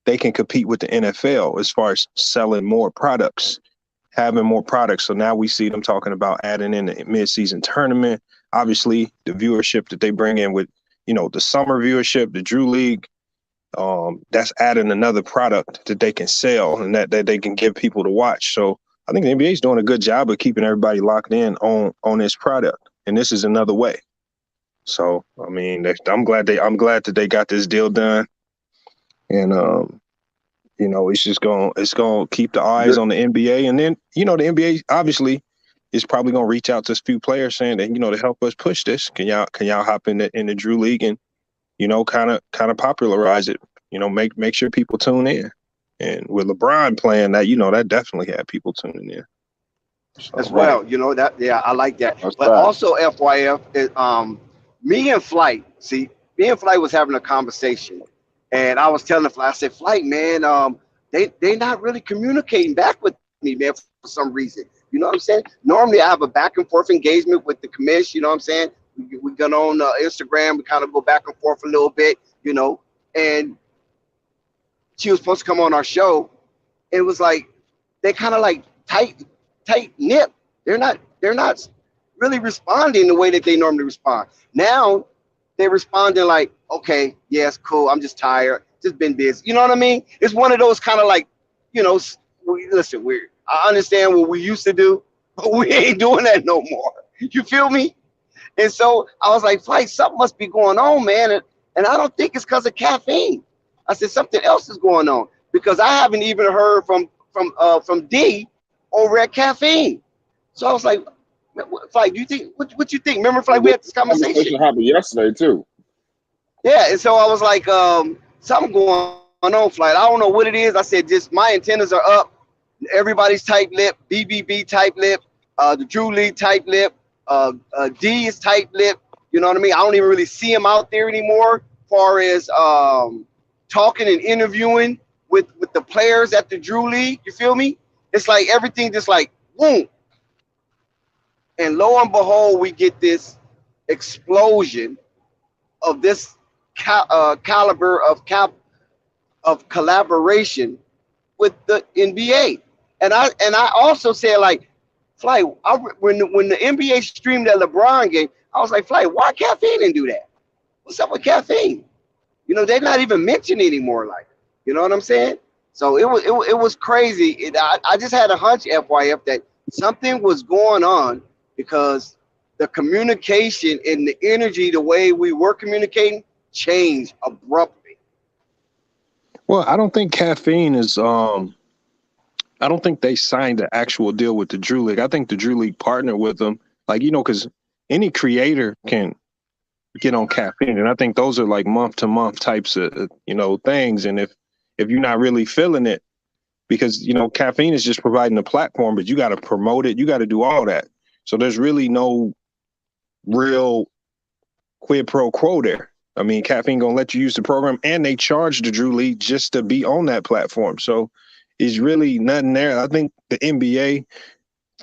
they can compete with the NFL as far as selling more products, having more products. So now we see them talking about adding in the mid-season tournament. Obviously, the viewership that they bring in with, the summer viewership, the Drew League, that's adding another product that they can sell and that they can give people to watch. So I think the NBA is doing a good job of keeping everybody locked in on this product. And this is another way. So, I mean, I'm glad that they got this deal done. And, it's going to keep the eyes on the NBA. And then, the NBA obviously is probably going to reach out to a few players saying that, to help us push this. Can y'all hop in the Drew League and, kind of popularize it, make sure people tune in. And with LeBron playing that, that definitely had people tuning in. So, as well, I like that. But also, FYF, me and Flight was having a conversation, And I was telling the flight, I said, flight, man, they not really communicating back with me, man, for some reason. You know what I'm saying? Normally I have a back and forth engagement with the commish, you know what I'm saying? We got on Instagram, we kind of go back and forth a little bit, you know, and she was supposed to come on our show. It was like they kind of like tight knit. They're not really responding the way that they normally respond. Now they're responding like, okay, yes, cool. I'm just tired. Just been busy. You know what I mean? It's one of those kind of like, you know, listen, I understand what we used to do, but we ain't doing that no more. You feel me? And so I was like, Flight, something must be going on, man. And I don't think it's because of caffeine. I said something else is going on because I haven't even heard from D over at caffeine. So I was like, Flight, do you think what you think? Remember, Flight, we had this conversation. Conversation happened yesterday too. Yeah, and so I was like, something going on, Flight. I don't know what it is. I said, just my antennas are up. Everybody's tight lip, BBB tight lip, the Drew League tight lip, D is tight lip. You know what I mean? I don't even really see him out there anymore, as far as talking and interviewing with the players at the Drew League. You feel me? It's like everything just like boom. And lo and behold, we get this explosion of this caliber of collaboration with the NBA. And I also said, like, Flight, when the NBA streamed that LeBron game, I was like, Flight, why caffeine didn't do that? What's up with caffeine? You know, they're not even mentioned anymore. Like, you know what I'm saying? So it was crazy. I just had a hunch, FYF, that something was going on because the communication and the energy, the way we were communicating, changed abruptly. Well, I don't think caffeine is I don't think they signed the actual deal with the Drew League. I think the Drew League partnered with them. Like, you know, because any creator can get on caffeine. And I think those are like month to month types of, you know, things. And if you're not really feeling it, because, you know, caffeine is just providing a platform, but you got to promote it. You got to do all that. So there's really no real quid pro quo there. I mean, caffeine going to let you use the program, and they charge the Drew League just to be on that platform. So it's really nothing there. I think the NBA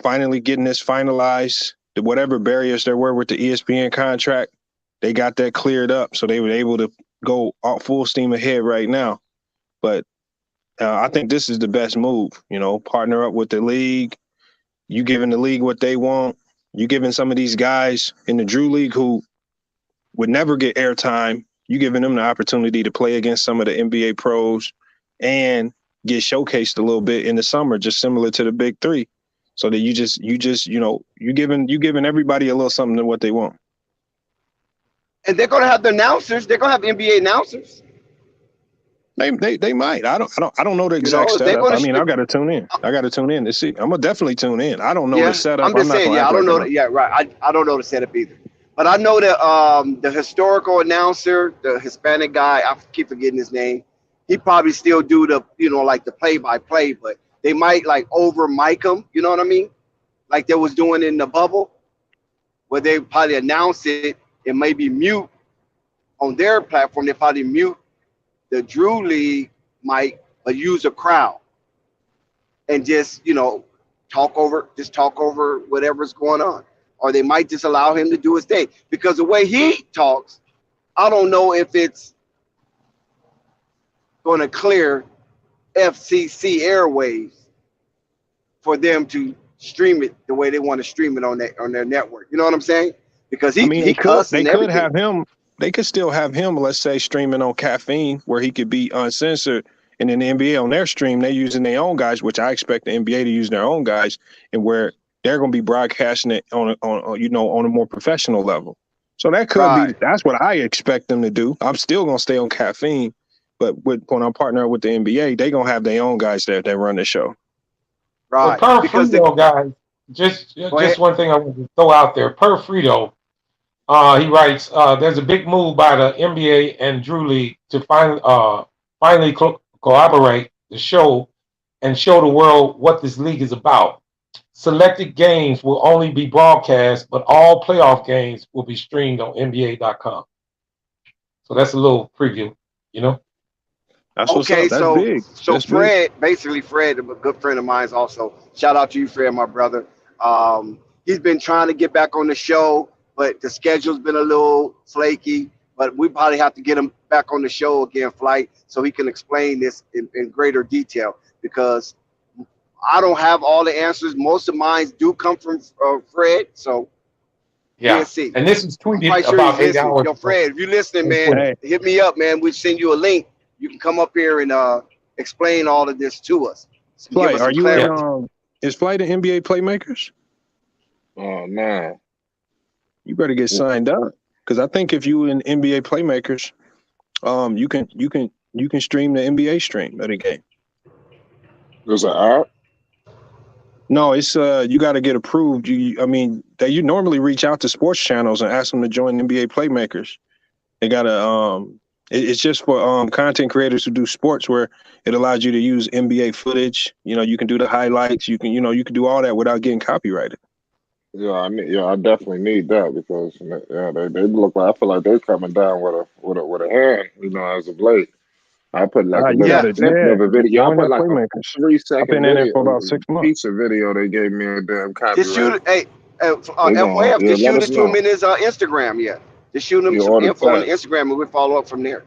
finally getting this finalized, whatever barriers there were with the ESPN contract, they got that cleared up. So they were able to go full steam ahead right now. But I think this is the best move, you know, partner up with the league. You giving the league what they want. You giving some of these guys in the Drew League who would never get airtime, you giving them the opportunity to play against some of the NBA pros and get showcased a little bit in the summer, just similar to the big three. So that you just, you know, you giving everybody a little something to what they want. And they're going to have the announcers. They're going to have NBA announcers. They might. I don't know the exact setup. I mean, I got to tune in. I got to tune in to see. I'm gonna definitely tune in. I don't know the setup. I'm just saying. I don't know. Yeah, right. I don't know the setup either. But I know that the historical announcer, the Hispanic guy, I keep forgetting his name. He probably still do the, you know, like the play-by-play, but they might like over mic him. You know what I mean? Like they was doing in the bubble, where they probably announce it and maybe mute on their platform. They probably mute the Drew League mic, but use a crowd and just, you know, talk over whatever's going on. Or they might just allow him to do his thing. Because the way he talks, I don't know if it's going to clear FCC airwaves for them to stream it the way they want to stream it on their network. You know what I'm saying? Because he cussed and everything. Have him. They could still have him, let's say, streaming on caffeine where he could be uncensored. And then the NBA on their stream, they're using their own guys, which I expect the NBA to use their own guys, and where they're going to be broadcasting it on a more professional level. So that could be. That's what I expect them to do. I'm still going to stay on caffeine, but when I'm partnering with the NBA, they're going to have their own guys there that run the show. Right. Per Frito, guys, just one thing I want to throw out there. Per Frito, he writes, there's a big move by the NBA and Drew League to finally collaborate the show and show the world what this league is about. Selected games will only be broadcast, but all playoff games will be streamed on NBA.com. So that's a little preview, you know? That's what's Okay, up. That's big. so That's big. Fred, a good friend of mine, is also shout out to you, Fred, my brother. He's been trying to get back on the show, but the schedule's been a little flaky. But we probably have to get him back on the show again, Flight, so he can explain this in greater detail because I don't have all the answers. Most of mine do come from Fred, so we'll Yeah. see. And this is I'm tweeted quite sure about he's 8 listening. hours Yo, ago Fred, if you're listening, on man, Twitter. Hey, hit me up, man. We'll send you a link. You can come up here and explain all of this to us. So give Flight, us are some you in? clarity. Is Flight an NBA Playmakers? Oh man. You better get signed up because I think if you in NBA Playmakers, you can stream the NBA stream of the game. There's an app. No, it's you got to get approved. You normally reach out to sports channels and ask them to join NBA Playmakers. They got to it's just for content creators who do sports where it allows you to use NBA footage. You know, you can do the highlights. You can do all that without getting copyrighted. Yeah, I definitely need that because they look like I feel like they're coming down with a hand, as of late. I put like a You little got Yeah. to snippet of a video. I join put that like a Playmakers. 3 second I've been in it video, for about 6 months. pizza video. They gave me a damn Just shoot copyright. it. Hey, They gonna FYF, just let shoot us it to him know. in his Instagram. Yeah. Just shoot him You some order info on the text. Instagram and we'll follow up from there.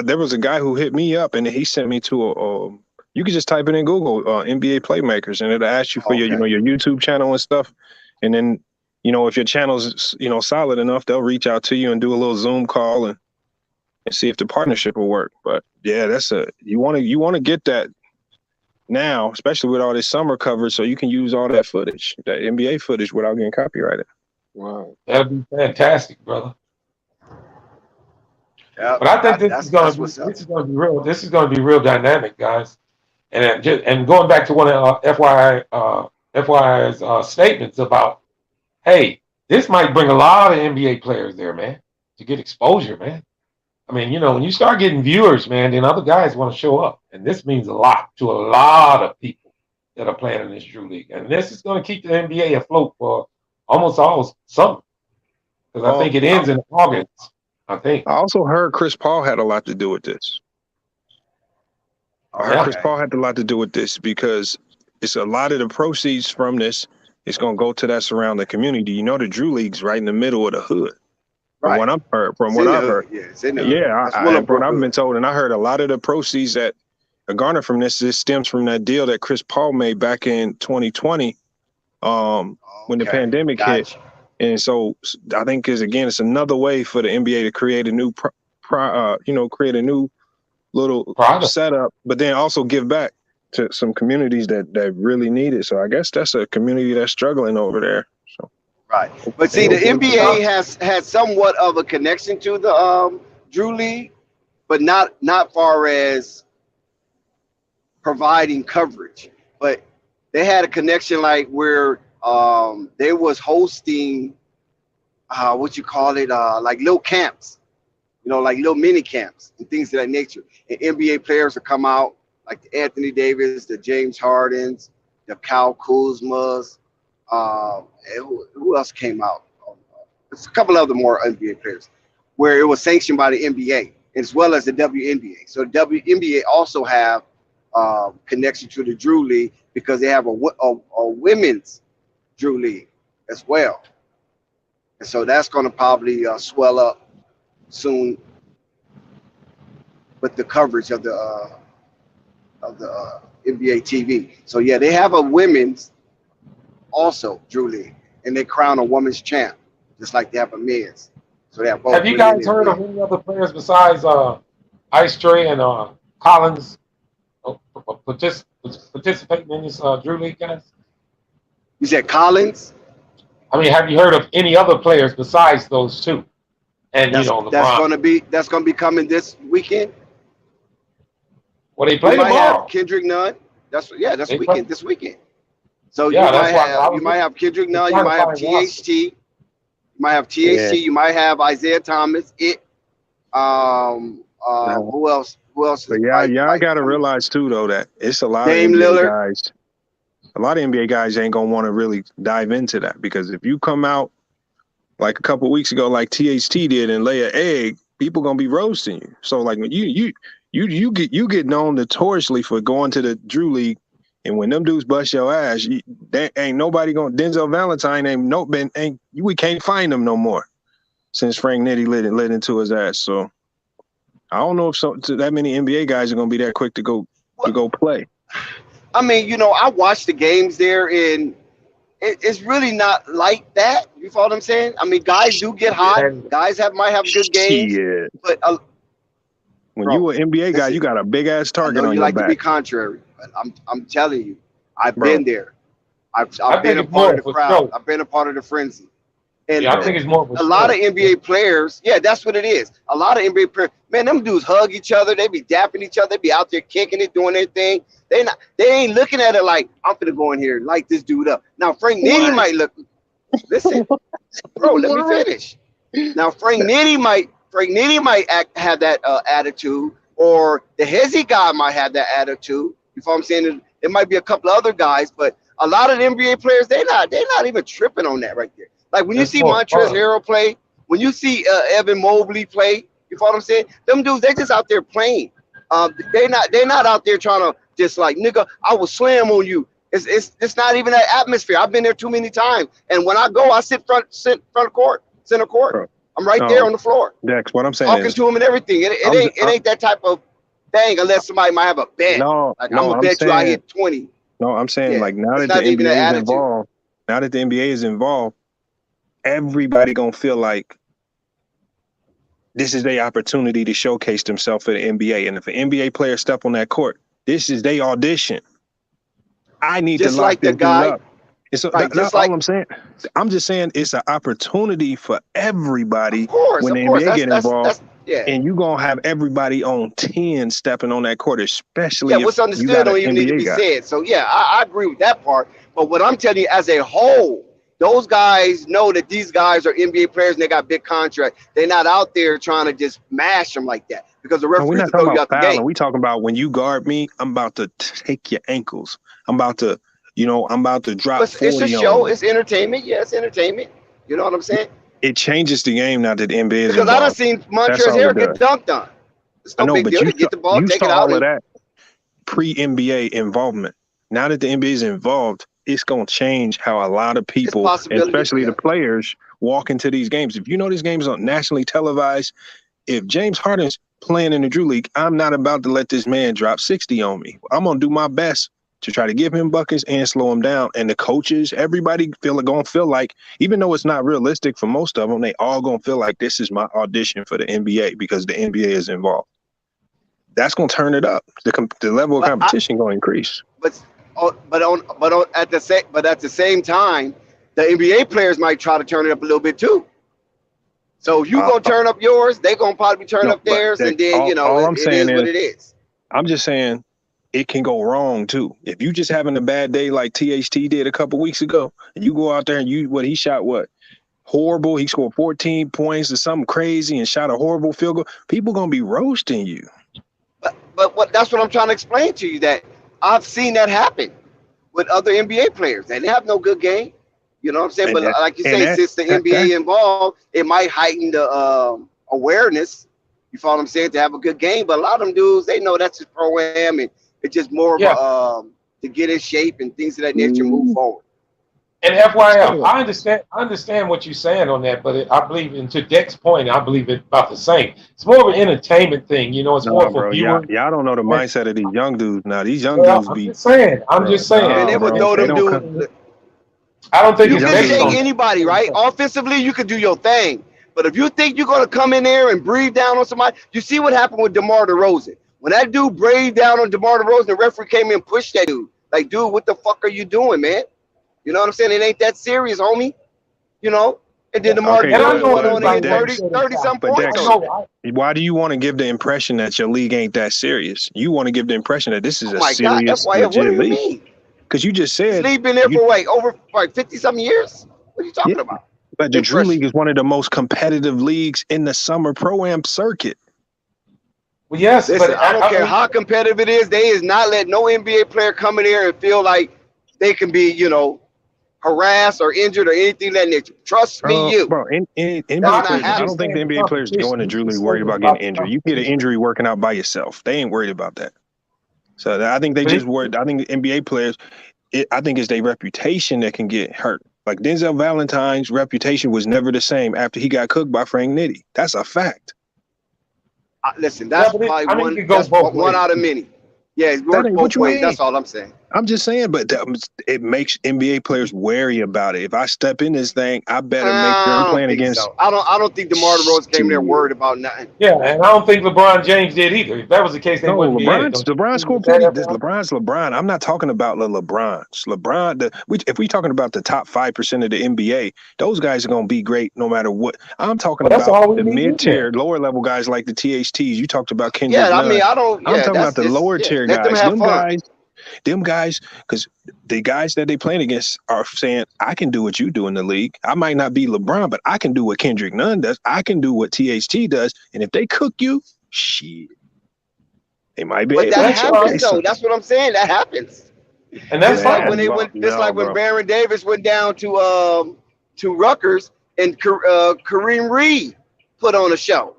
There was a guy who hit me up and he sent me to you can just type it in Google, NBA Playmakers, and it'll ask you for your, Okay. your YouTube channel and stuff. And then, if your channel's, solid enough, they'll reach out to you and do a little Zoom call and see if the partnership will work. But yeah, you want to get that now, especially with all this summer coverage, so you can use all that footage, that NBA footage, without getting copyrighted. Wow. That'd be fantastic, brother. Yeah, But I think that's what's up. this is gonna be real. This is gonna be real dynamic, guys. And going back to one of FYI's statements about, hey, this might bring a lot of NBA players there, man, to get exposure, man. I mean, when you start getting viewers, man, then other guys want to show up, and this means a lot to a lot of people that are playing in this Drew League, and this is going to keep the NBA afloat for almost all summer because I think it ends in August. I think. I also heard Chris Paul had a lot to do with this. I heard Chris Paul had a lot to do with this because it's a lot of the proceeds from this is going to go to that surrounding community. The Drew League's right in the middle of the hood. From what I've heard, Yeah, it's in there. from what I've been told, and I heard a lot of the proceeds that are garnered from this stems from that deal that Chris Paul made back in 2020, when the pandemic hit. And so I think it's another way for the NBA to create a new, create a new little setup, but then also give back to some communities that really need it. So I guess that's a community that's struggling over there. So. Right. But see, the NBA has somewhat of a connection to the Drew League, but not far as providing coverage. But they had a connection like where they was hosting like little camps, like little mini camps and things of that nature. And NBA players will come out, like the Anthony Davis, the James Hardens, the Kyle Kuzmas. Who else came out? There's a couple other more NBA players where it was sanctioned by the NBA as well as the WNBA. So the WNBA also have connection to the Drew League because they have a women's Drew League as well. And so that's going to probably swell up soon with the coverage of the NBA TV. So yeah, they have a women's also Drew League, and they crown a women's champ, just like they have a men's. So they have both. Have you guys heard of any other players besides Ice Trey and Collins participating in this Drew League, guys? You said Collins? I mean, have you heard of any other players besides those two? And LeBron. That's gonna be coming this weekend. Well, they play tomorrow. Have Kendrick Nunn. This weekend. So Yeah, you might have Kendrick Nunn. You might have THT. You might have THT. Yeah. You might have Isaiah Thomas. Who else? Who else? But I gotta realize too though that it's a lot Dame of NBA Lillard. guys. A lot of NBA guys ain't gonna want to really dive into that because if you come out like a couple weeks ago, like THT did, and lay an egg, people gonna be roasting you. So like when you get known notoriously for going to the Drew League, and when them dudes bust your ass, there ain't nobody gonna. Denzel Valentine we can't find him no more since Frank Nitti lit into his ass. So I don't know if that many NBA guys are gonna be that quick to go play. I mean, I watched the games there, and it's really not like that. You follow what I'm saying? I mean, guys do get hot. Guys might have good games. Shit. But when you an NBA guy, you got a big ass target on your back. You like to be contrary, but I'm telling you, I've been there. I've been a part of the crowd. I've been a part of the frenzy. And I think it's more of a lot of NBA players. Yeah, that's what it is. A lot of NBA players, man, them dudes hug each other. They be dapping each other. They be out there kicking it, doing their thing. They ain't looking at it like, I'm gonna go in here and light this dude up. Now Frank Nitti might look. Listen, bro, let me finish. Now Frank Nitti might have that attitude, or the Hezzy guy might have that attitude. You know what I'm saying? It might be a couple other guys, but a lot of the NBA players, they're not even tripping on that right there. Like when you see Montrezl Harrell play, when you see Evan Mobley play, you follow what I'm saying? Them dudes, they just out there playing. They're not out there trying to just like, nigga, I will slam on you. It's not even that atmosphere. I've been there too many times, and when I go, I sit front court, center court. Bro. I'm right there on the floor. Dex, what I'm saying talking to him and everything. It ain't that type of thing unless somebody might have a bet. I'm gonna bet you I hit 20. No, I'm saying like now that the NBA is involved, everybody gonna feel like this is their opportunity to showcase themselves for the NBA. And if an NBA player step on that court, this is their audition. I need to lock this dude up. That's all I'm saying. I'm just saying it's an opportunity for everybody when the NBA get involved. And you're going to have everybody on 10 stepping on that court, especially if what's understood don't even need to be said. So, yeah, I agree with that part. But what I'm telling you, as a whole, those guys know that these guys are NBA players and they got big contracts. They're not out there trying to just mash them like that because the referee will throw you out the game. We talking about when you guard me, I'm about to take your ankles. I'm about to drop 40 It's a show. It's entertainment. Yeah, it's entertainment. You know what I'm saying? It changes the game now that the NBA is because I done seen Montrezl Harrell get dunked on. It's no big deal to get the ball, take it out. All of that pre-NBA involvement. Now that the NBA is involved, it's going to change how a lot of people, especially the players, walk into these games. If you know these games are nationally televised, if James Harden's playing in the Drew League, I'm not about to let this man drop 60 on me. I'm going to do my best to try to give him buckets and slow him down. And the coaches, everybody going to feel like, even though it's not realistic for most of them, they all going to feel like this is my audition for the NBA because the NBA is involved. That's going to turn it up. The level of competition going to increase. But at the same time, the NBA players might try to turn it up a little bit too. So you gonna turn up yours, they gonna probably turn up theirs, and then it is what it is. I'm just saying it can go wrong too. If you just having a bad day like THT did a couple weeks ago, and you go out there and he shot horrible. He scored 14 points or something crazy and shot a horrible field goal. People gonna be roasting you. But that's what I'm trying to explain to you, that I've seen that happen with other NBA players. They have no good game. You know what I'm saying? But like you say, since the NBA involved, it might heighten the awareness. You follow what I'm saying? To have a good game. But a lot of them dudes, they know that's just pro-am, and it's just more of to get in shape and things of that nature, move forward. And FYI, I understand what you're saying on that, but I believe, and to Deck's point, I believe it's about the same. It's more of an entertainment thing, it's more for viewers. Y'all don't know the mindset of these young dudes now. These young dudes I'm just saying. And they would throw them dudes. I don't think you can shake anybody, right? Offensively, you can do your thing. But if you think you're going to come in there and breathe down on somebody, you see what happened with DeMar DeRozan. When that dude breathed down on DeMar DeRozan, the referee came in and pushed that dude. Like, dude, what the fuck are you doing, man? You know what I'm saying? It ain't that serious, homie. And then DeMar DeRozan went on and 30-some points. Why do you want to give the impression that your league ain't that serious? You want to give the impression that this is a serious, legit league. Because you just said Sleep been there for over 50-something years. What are you talking about? But the Drew League is one of the most competitive leagues in the summer pro-am circuit. Well, yes, listen, but I don't care how competitive it is. They is not letting no NBA player come in here and feel like they can be, harassed or injured or anything of that nature. Trust me, you. Bro, NBA not players, I happening. don't think the NBA players going to Drew League worried about getting injured. You get an injury working out by yourself. They ain't worried about that. So I think they just worried. I think the NBA players, I think it's their reputation that can get hurt. Like Denzel Valentine's reputation was never the same after he got cooked by Frank Nitti. That's a fact. Listen, that's probably one out of many. Yeah, it works both ways. That's all I'm saying. I'm just saying, but it makes NBA players wary about it. If I step in this thing, I better make sure I'm playing against. So. I don't think DeMar DeRozan came there worried about nothing. Yeah, and I don't think LeBron James did either. If that was the case, they wouldn't LeBron scored plenty. LeBron's LeBron. I'm not talking about the LeBrons. If we're talking about the top 5% of the NBA, those guys are going to be great no matter what. I'm talking about the mid-tier, lower-level guys like the THTs. You talked about Kendrick Nunn. I mean, I'm talking about the lower-tier guys. Them guys, because the guys that they playing against are saying, I can do what you do in the league. I might not be LeBron, but I can do what Kendrick Nunn does. I can do what THT does. And if they cook you, shit, they might be. But that happens, though. That's what I'm saying. That happens. And that's like when they went. It's like when Baron Davis went down to Rutgers and Kareem Reed put on a show.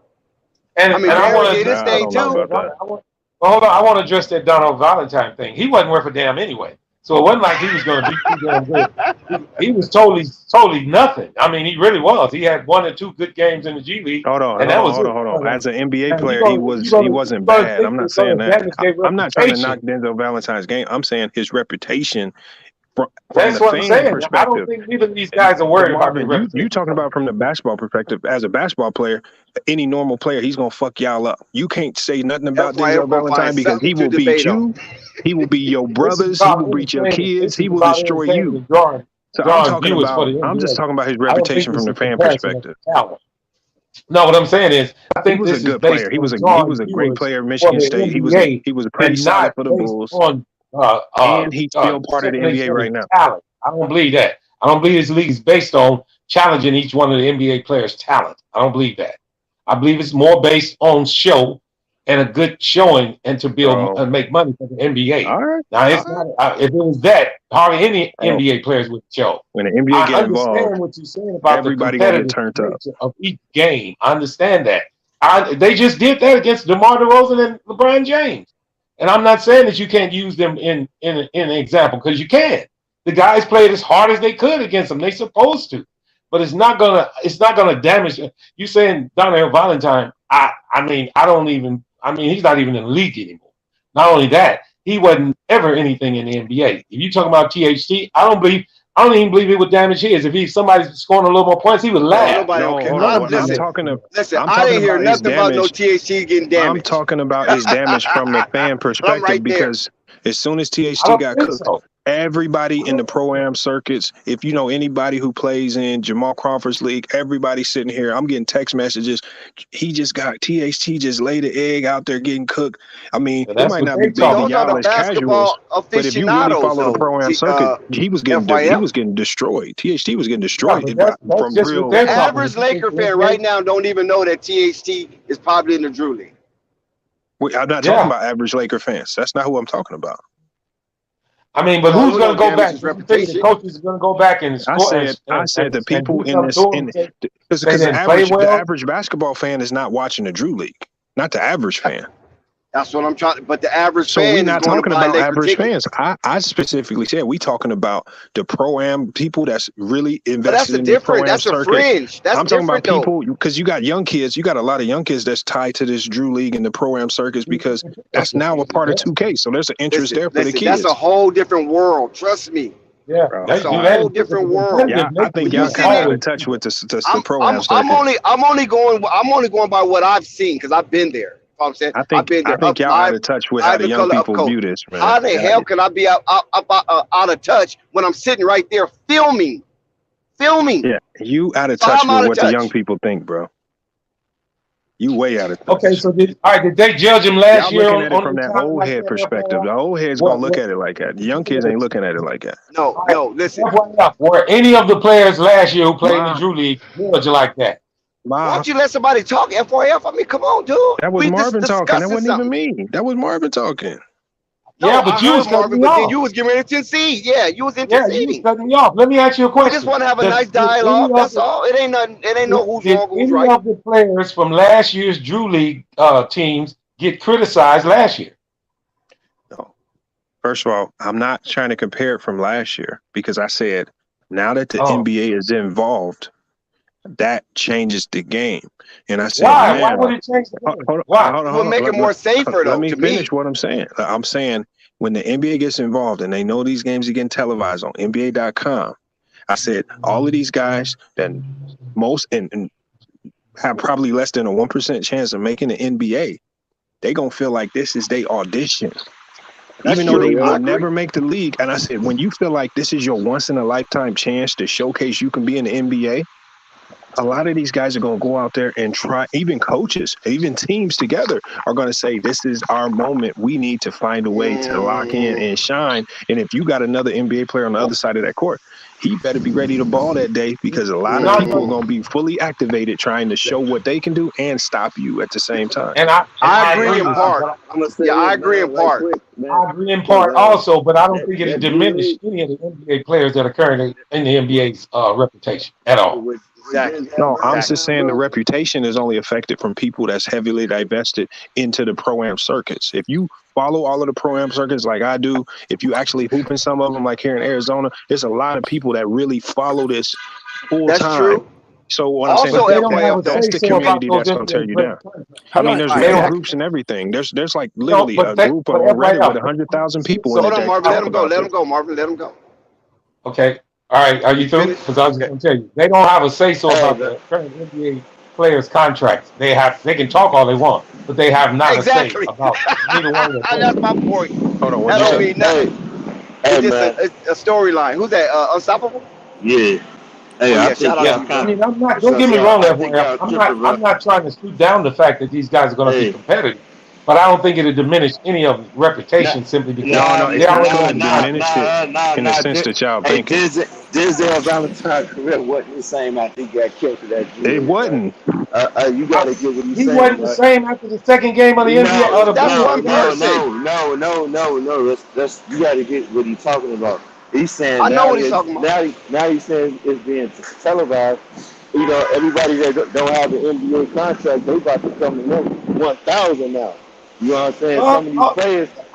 And I want to this thing too. Well, hold on. I want to address that Donald Valentine thing. He wasn't worth a damn anyway. So it wasn't like he was going to be too damn good. He was totally nothing. I mean, he really was. He had 1 or 2 good games in the G League. Hold on. As an NBA player, he wasn't bad. I'm not saying that. I'm not trying to knock Denzel Valentine's game. I'm saying his reputation. That's what I'm saying. I don't think neither of these guys are worried about it. You talking about from the basketball perspective. As a basketball player, any normal player, he's gonna fuck y'all up. You can't say nothing about Denzel Valentine because he will beat you. He will beat your brothers. He will beat your kids. He will destroy you. So I'm just talking about his reputation from the fan perspective. No, what I'm saying is, I think he was a good player. He was a great player at Michigan State. He was pretty solid for the Bulls. And he's still part of the NBA right now. Talent. I don't believe that. I don't believe this league is based on challenging each one of the NBA players' talent. I don't believe that. I believe it's more based on show and a good showing and to build and make money for the NBA. All right. Now, it's not, if it was that, hardly any NBA players would show. When the NBA get involved, I understand what you're saying about everybody the competitive nature of each game. I understand that. They just did that against DeMar DeRozan and LeBron James. And I'm not saying that you can't use them in an example, because you can. The guys played as hard as they could against them. They're supposed to. But it's not gonna damage. You saying Donald Valentine, he's not even in the league anymore. Not only that, he wasn't ever anything in the NBA. If you're talking about THT, I don't even believe it would damage his. If somebody's scoring a little more points, he would laugh. Listen, I didn't hear nothing about no THT getting damaged. I'm talking about his damage from the fan perspective because as soon as THT got cooked, everybody in the pro-am circuits, if you know anybody who plays in Jamal Crawford's league, everybody sitting here, I'm getting text messages. He just got THT just laid an egg out there getting cooked. I mean, it might not be big to y'all as casuals, but if you really follow the pro-am circuit, he was getting destroyed. THT was getting destroyed from real. The average Laker fan right now don't even know that THT is probably in the Drew League. I'm not talking about average Laker fans. That's not who I'm talking about. I mean, but who's going to go back? The coaches are going to go back and score. I said the people in this, because the average basketball fan is not watching the Drew League, not the average fan. That's what I'm trying. But the average fan. So we're not talking about average fans. I specifically said we talking about the pro-am people that's really invested in the pro-am That's circuit. A fringe. That's I'm talking about though. people because you got young kids. You got a lot of young kids that's tied to this Drew League and the pro-am circuits because that's now a part of 2K. So there's an interest there for the kids. That's a whole different world. Trust me. Yeah, that's a whole different world. Yeah, I think y'all kind of out of touch with the pro-am circuit. I'm only going by what I've seen because I've been there. I'm saying, I think y'all out of touch with how the young people view this, man. How the hell can I be out of touch when I'm sitting right there filming? Yeah, you out of touch with what the young people think, bro. You way out of touch. Okay, so did they judge him last year? Looking at it from that old head perspective. The old head's gonna look at it like that. The young kids ain't looking at it like that. No, listen. Were any of the players last year who played in the Drew League judged like that? Why don't you let somebody talk? FYF, I mean, come on, dude. That was Marvin talking. That wasn't even me. That was Marvin talking. No, Yeah, but I you was heard cutting Marvin, me but then off. you was getting ready to concede. Yeah, you was Yeah, you was interceding. cutting me off. Let me ask you a We just question. want to have a nice Did any dialogue. of That's the all. It ain't nothing. It ain't no who's did wrong, who's any right. of the players from last year's Drew League teams get criticized last year? No. First of all, I'm not trying to compare it from last year because I said now that the Oh, NBA is involved, that changes the game. And I said why? Why would now, it change the game? hold Why? on, It hold would on. make it more safer, Let though, me to finish me. what I'm saying. I'm saying when the NBA gets involved and they know these games are getting televised on NBA.com, I said all of these guys that most and have probably less than a 1% chance of making the NBA, they gonna feel like this is their audition. That's Even though they true. I will agree. never make the league. And I said, when you feel like this is your once in a lifetime chance to showcase you can be in the NBA, a lot of these guys are going to go out there and try, even coaches, even teams together are going to say, this is our moment. We need to find a way to lock in Mm, and shine. And if you got another NBA player on the other side of that court, he better be ready to ball that day because a lot of No, people are no. going to be fully activated trying to show what they can do and stop you at the same time. And I I agree agree in with you, part. but I'm gonna say Yeah, I this, agree in man, right part. quick, man, I agree in because part also, but I don't think it'll that Drew diminish League any of the NBA players that are currently in the NBA's reputation at all. with Exactly. Denzel No, I'm just Exactly. Valentine, saying the bro. reputation is only affected from people that's heavily divested into the pro-am circuits. If you follow all of the pro-am circuits like I do, if you actually hoop in some of them like here in Arizona, there's a lot of people that really follow this full That's time. true. So what I'm saying, But Also, they don't have FYF a though. that's say the so about community those that's going to tear NBA you players' down. contracts. I Hold mean, on, there's all They right, don't fan have, groups and everything. There's like no, literally but a they, group but on Reddit with FYI, 100,000 people in so it Hold on, that Marvin. Let talk him go. about Let this. him go, Marvin. Let him go. okay, all right, are You you through? finished? Because I was just Okay. going to tell you, they don't have a say so hey, about man. the current NBA players' contracts. They can talk all they want, but they have not a say Exactly. about neither one of their players. That's my point. Hold on, what'd That you don't say? hey, mean hey, nothing. hey, It's just man, a storyline. Who's that? Unstoppable? yeah, Oh hey, I yeah. Shout think out Yeah, to y'all you, I kind bro. of, mean, I'm not. What's Don't up, get me Sal? wrong, I think FYF. y'all I'm not. tripping, bro. I'm not trying to shoot down the fact that these guys are going to be Hey, competitive, but I don't think it'll diminish any of his nah, reputation simply because No, nah, no, they it's not already going nah, to have a nah, contract. diminish it nah, nah, in the nah. sense that y'all Hey, thinking. Denzel Valentine's career wasn't the same after he got killed to that Drew It League, bro. wasn't. You I, gotta get what he's he saying, wasn't the bro. same after the second game of the NBA No, of the That's Blues no, one beat them. no, person. no, no, no, no, no. That's you got to get what he's talking about. He's saying I know now what he's that talking about. now he's saying it's being televised. You know, everybody that don't have an NBA contract, they about to come to them 1,000 now. You know what I'm saying? Well,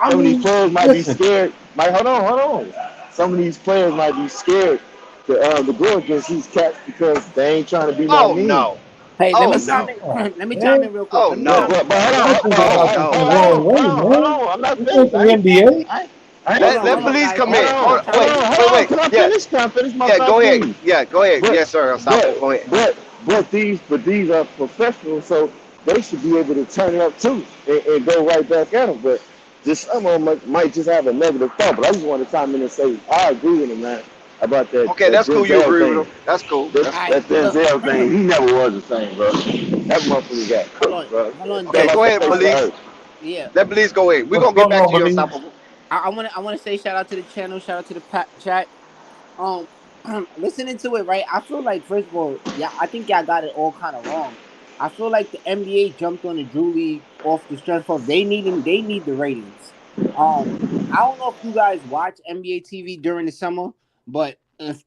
I Some of these mean, players might be listen. scared. Might hold on. Some of these players might be scared to go against these cats because they ain't trying to be no Oh mean. no. Hey, let Oh me That's chime no. in. oh, Let me chime man. in real quick. Oh Let me But no. chime but in. but hold Y'all on, thinking about this in the wrong Oh way, man. I'm not This ain't finished. the I ain't NBA. hold Let on, Hold hold on, on, police guys. come Hold in. on. Hold I'm on. trying to. hold on. Wait. Can I Yeah. finish? Can I finish my Yeah. thought, Go ahead. please? Yeah. Go ahead. But Yes, sir. Unstoppable. but Go ahead. these are professionals, so they should be able to turn it up too and go right back at them. But just some of them might just have a negative thought. But I just want to chime in and say I agree with him, man, about Okay, that that's cool. You Denzel agree with thing. him? That's cool. That That's All cool. right. that Look. Denzel thing, he never was the same, bro. That motherfucker got Hold cooked, on. bro. Hold on, Fell Okay. Denzel. off Go the ahead, face of police. earth. Yeah. Let police go in. We're What's gonna get going back on, to you, Believe? Unstoppable. I wanna say shout out to the channel. Shout out to the chat. Um, listening to it, right? I feel like first of all, yeah, I think y'all got it all kind of wrong. I feel like the NBA jumped on the Drew League off the strength of they need the ratings. Um, I don't know if you guys watch NBA TV during the summer, but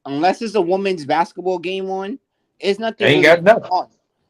unless it's a women's basketball game on, it's nothing Ain't really got going nothing. on.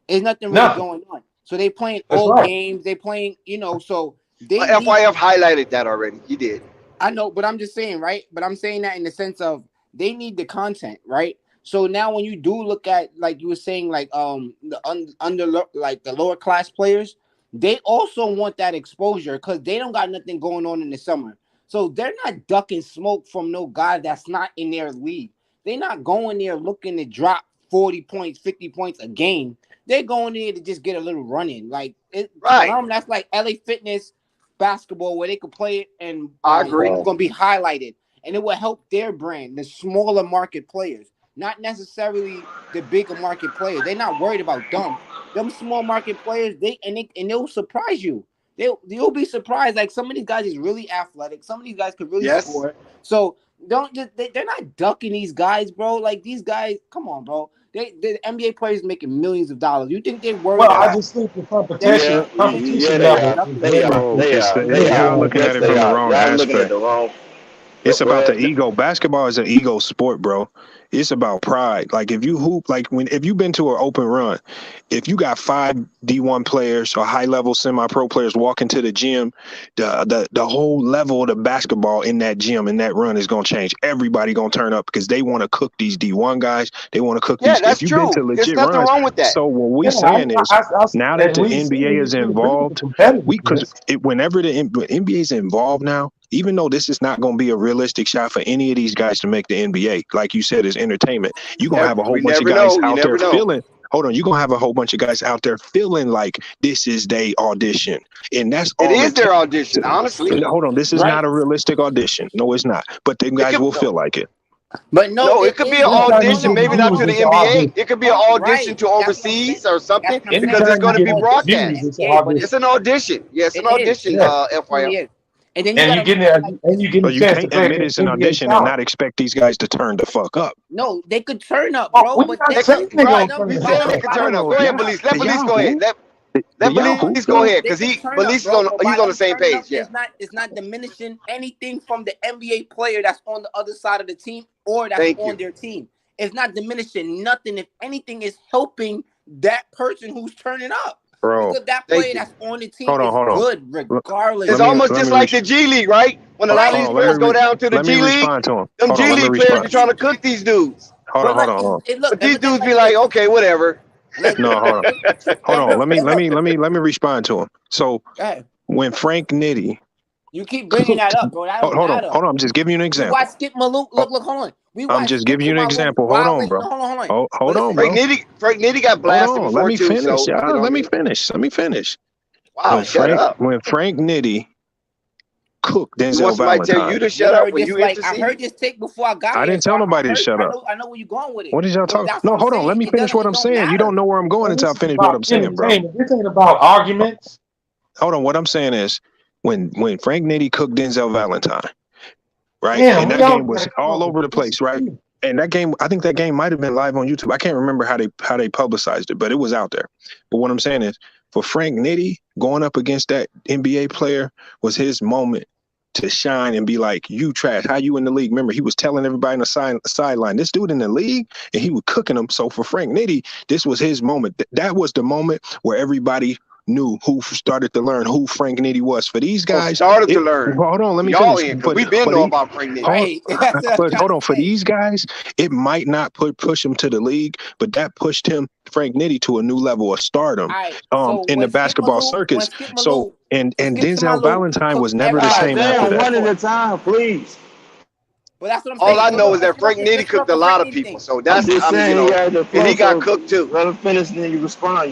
It's nothing really Nothing. going on. So they playing That's old right. games. They playing, so they need. FYF highlighted that already. He did. I know, but I'm just saying, right? But I'm saying that in the sense of they need the content, right? So now when you do look at like you were saying, like the under like the lower class players, they also want that exposure because they don't got nothing going on in the summer. So they're not ducking smoke from no guy that's not in their league. They're not going there looking to drop 40 points, 50 points a game. They're going there to just get a little run in. Like for Right. them, that's like LA Fitness basketball where they could play it and I agree. it's going to be highlighted and it will help their brand, the smaller market players, not necessarily the bigger market players. They're not worried about them small market players. They'll surprise you. You'll be surprised. Like some of these guys is really athletic. Some of these guys could really Yes. score. So Don't just they're not ducking these guys, bro. Like these guys, come on, bro. The NBA players making millions of dollars. You think they're worried Well, I about just think the them competition getting paid Yeah, competition for they level are. is They very are. low. They It's are. the, They y'all are. looking Yes, at it they from the are. wrong Y'all looking at aspect. the wrong. It's Go about the ahead. ego. Basketball is an ego sport, bro. It's about pride. Like if you hoop, like if you've been to an open run, if you got 5 D1 players or high level semi-pro players walking to the gym, the whole level of the basketball in that gym in that run is gonna change. Everybody gonna turn up because they want to cook these D1 guys. They want to cook Yeah, these. that's If you've been to true. There's legit nothing runs, wrong with that. so what we Yeah, saying is now that and the we see NBA is we agree with the involved, because competitiveness. whenever the NBA is involved now, even though this is not going to be a realistic shot for any of these guys to make the NBA, like you said, is entertainment. You're going to have a whole We bunch of never guys know. You out there never know. feeling. Hold on, you're going to have a whole bunch of guys out there feeling like this is their audition, and that's It all is it their takes. audition, honestly. Hold on, this is right. not a realistic audition. No, it's not. But them It guys could will feel like it. But no, no, it it could be is an though. No, Anytime you audition, get no, maybe no, not views, to no. the it's all NBA. good. It could be an audition Right. to That's what I'm saying. overseas or something That's what I'm saying. because it's Anytime you going to be get views, broadcast. it's NBA, all but good. It's an audition. Yes, an it is. audition. Yeah. It really FYI. is. And then you And gotta you getting remember, like and you getting So a you chance to can't play admit against it's an NBA audition and stars. not expect these guys to turn the fuck up. no, they could turn up, Oh, bro. we're But not they saying could they Right. gonna no, turn We the no, saying fuck no. they up. can I turn don't up. know. Go ahead, Yeah, Belize. Let Belize go Yahoo, ahead. Let Yahoo. Belize go ahead They because could turn up, Belize is bro. on. But He's by on the them same turning page. up, Yeah. it's not diminishing anything from the NBA player that's on the other side of the team or that's Thank on you. their team. It's not diminishing nothing. If anything, is helping that person who's turning up. Bro. Because that Thank player you. that's on the team Hold on, is hold on. good regardless. It's Let me almost let just me like reach. the G League, right? When a lot of Right. these Hold on, players go down to the let me G League, respond to him. them Hold on, G let me League players respond. be trying to cook these dudes. Hold on, But hold look, on, hold on. look, But these but then dudes like be like, this. okay, whatever. Like, No, hold on. Hold and on. look, and look. Let me respond to him. So Go ahead. when Frank Nitti You keep bringing that cooked, up, bro. That don't matter. hold on. I'm just giving you an We example. watched Skip Malone. Oh, Look, hold on. We I'm watched just Skip giving you to an Malone example. Hold on, violate. bro. No, hold on. Hold But on, listen, bro. Frank Nitti got Hold blasted on. Let before me too. finish. So you know what Let I me mean? finish. Let me finish. Wow, shut up. When Frank Nitti cooked You want Denzel somebody to tell you Valentine, to we shut up heard when this. you Like I intercede? heard this take before I got I here, didn't so tell I nobody to heard. shut up. I know where you're going with it. What is y'all But talking? that's what No, I'm hold on. Let saying. me finish what I'm It don't saying. You don't matter. know where I'm going Well, until I this is finish what I'm about saying, bro. entertainment. This ain't about arguments. Hold on. What I'm saying is when Frank Nitti cooked Denzel Valentine, right? Damn, And we that all game was gotta all go. over the place, right? And that game, I think that game might have been live on YouTube. I can't remember how they publicized it, but it was out there. But what I'm saying is, for Frank Nitti going up against that NBA player was his moment to shine and be like, "You trash. How you in the league?" Remember, he was telling everybody on the sideline, "This dude in the league," and he was cooking them. So for Frank Nitti, this was his moment. That was the moment where everybody knew who started to learn who Frank Nitti was. For these Oh, guys, started to learn. hold on, let me Y'all finish. in because we been know about Frank Nitti. Right. That's what I'm But trying hold to on, for say. these guys, it might not push him to the league, but that pushed him, Frank Nitti, to a new level of stardom All right. So in the when basketball circus. Skip So Malone, and Skip to Denzel Malone Valentine cooked was never the God same everybody. after damn, that. one at a time, please. But that's what I'm All saying. I But know look, is that Frank Nitti let's go off cooked a the Frank lot of Nitti people. thing. So I'm that's, just I mean, saying he had the and flow, he got so cooked too. let him finish and then you respond,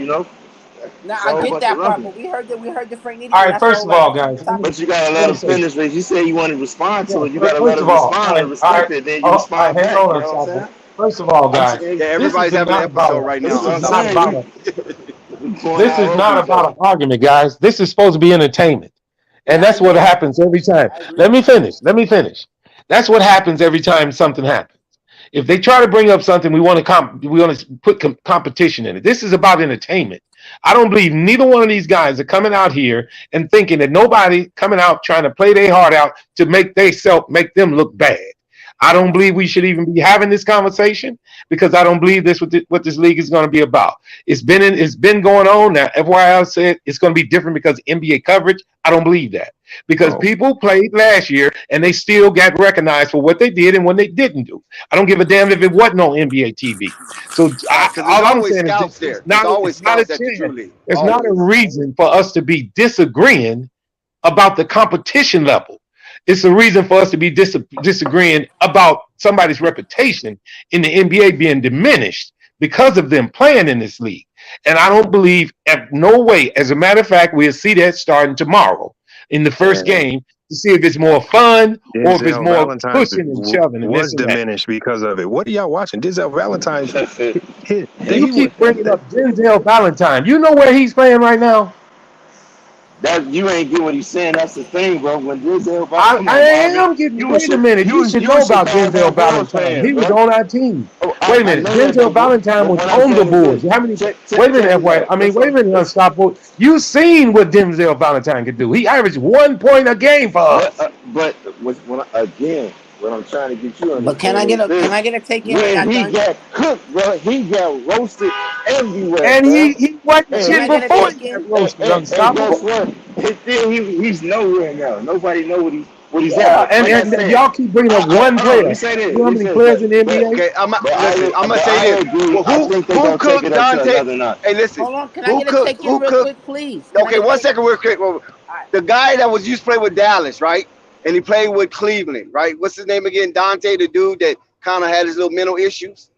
Now It's a I whole get bunch of that part, lumping. but we heard the Frank Nitti All thing. right, That's all first of like all, on the guys, topic. But you gotta let let me him say this. finish. But you said you want to respond Yeah, to it. You gotta let first him of all, respond and all right, respect it. Then you all right, respond hang back. on You a know what I'm second. saying? First of all, I'm guys, saying Yeah, this is everybody's having an not about episode right now. this that's what is I'm not saying. about a We going this is all over not each other. about an argument, guys. This is supposed to be entertainment. And Yeah, that's what yeah, happens every time. I agree. Let me finish. That's what happens every time something happens. If they try to bring up something, we want to put competition in it. This is about entertainment. I don't believe neither one of these guys are coming out here and thinking that nobody coming out trying to play their heart out to make them look bad. I don't believe we should even be having this conversation because I don't believe what this league is going to be about. It's been going on now. FYI said it's going to be different because NBA coverage. I don't believe that because Oh, people played last year and they still got recognized for what they did and what they didn't do. I don't give a damn if it wasn't on NBA TV. So Right, because there's all I'm always saying is scouts there. There's it's always not a scouts at the Drew chance. League. It's not a Always. reason for us to be disagreeing about the competition level. It's a reason for us to be disagreeing about somebody's reputation in the NBA being diminished because of them playing in this league. And I don't believe, no way, as a matter of fact, we'll see that starting tomorrow in the first and game to see if it's more fun or if it's Denzel more Valentine pushing and shoving and was this and that. diminished because of it. What are y'all watching? Denzel Valentine, That's it. You he was. keep bringing up Denzel Valentine. You know where he's playing right now? That you ain't get what he's saying. That's the thing, bro. When Denzel, I, come I on, Marvin. am getting. You Wait was a minute. You should you know was about Denzel Chicago Bulls Valentine. fan, He was bro. on our team. Oh, Wait a I minute. know that, Denzel Valentine but was what I'm on the saying is Bulls. this. How many? Check Wait a check minute, this FY. out. I mean, wait a minute, Let's Unstoppable. You seen what Denzel Valentine could do? He averaged 1 point a game for But us. again, what I'm trying to get you to But can understand I get is a can this: I get a take in on when that, he Dante? got cooked, bro, he got roasted everywhere, And bro. he wasn't Can shit I And get a before he take got in? roasted. and guess Unstoppable. what? He's nowhere now. Nobody know what he's at. Yeah, But like I and said, y'all keep bringing up one hold on. Let me player. say this. You know Let how me many say this. players in the NBA? Okay, listen. I'm gonna But say I this. agree. Well, I think they're who gonna take cooked it up to Dante? another notch. Hey, listen. Hold on. Can I Who get a cooked? take in Who real cooked? quick, please? Can I Okay, get a one take? second, real quick. All right. The guy that used to play with Dallas, right? And he played with Cleveland, right? What's his name again? Dante, the dude that kind of had his little mental issues.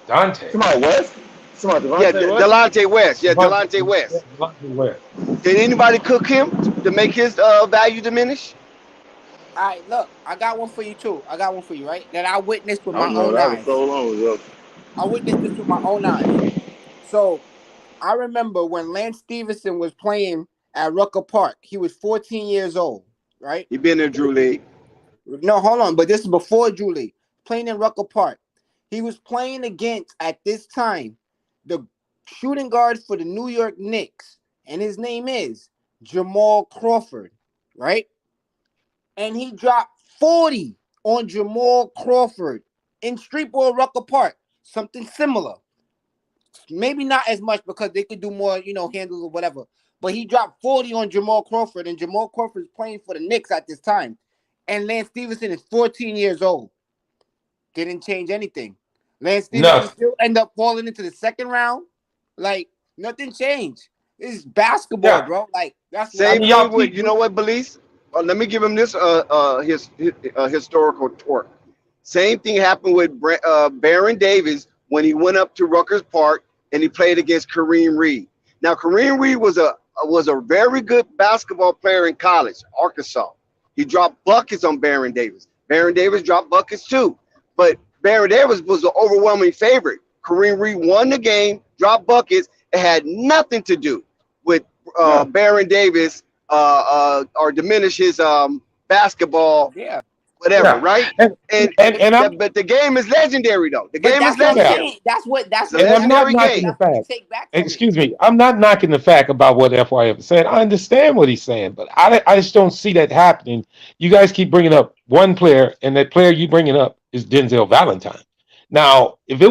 Dante. Come on, West. Come on, Yeah, Devontae West. Delonte West. Yeah, Delonte West. Devontae West. Did anybody cook him to make his value diminish? All right, look, I got one for you too. I got one for you, right? That I witnessed with I my don't know. own That was eyes. so long ago. I witnessed this with my own eyes. So I remember when Lance Stevenson was playing at Rucker Park. He was 14 years old, right? He been in Drew League. No, hold on, but this is before Julie playing in Rucker Park. He was playing against at this time the shooting guard for the New York Knicks, and his name is Jamal Crawford, right? And he dropped 40 on Jamal Crawford in Street Ball Rucker Park. Something similar. Maybe not as much because they could do more, handles or whatever. But he dropped 40 on Jamal Crawford, and Jamal Crawford is playing for the Knicks at this time. And Lance Stevenson is 14 years old. Didn't change anything. Lance Stevenson Nothing. still end up falling into the second round. Like, nothing changed. It's basketball, Yeah. bro. Like, that's what I I Same mean, think. y'all thing with keep. you know what, Belize. Let me give him this his historical torque. Same thing happened with Baron Davis when he went up to Rutgers Park and he played against Kareem Reed. Now Kareem Reed was a very good basketball player in college, Arkansas. He dropped buckets on Baron Davis. Baron Davis dropped buckets too, but Baron Davis was the overwhelming favorite. Kareem Reed won the game, dropped buckets. It had nothing to do with Yeah. Baron Davis or diminish his basketball, Yeah. whatever, Yeah. right? And And and I'm but the game is legendary, though. The But game is that's what I'm yeah. legendary. saying. That's what It's a And I'm not legendary knocking game. the that's what we fact. take back from it. Excuse me. I'm not knocking the fact about what FYF said. I understand what he's saying, but I just don't see that happening. You guys keep bringing up one player, and that player you bringing up is Denzel Valentine. Now, if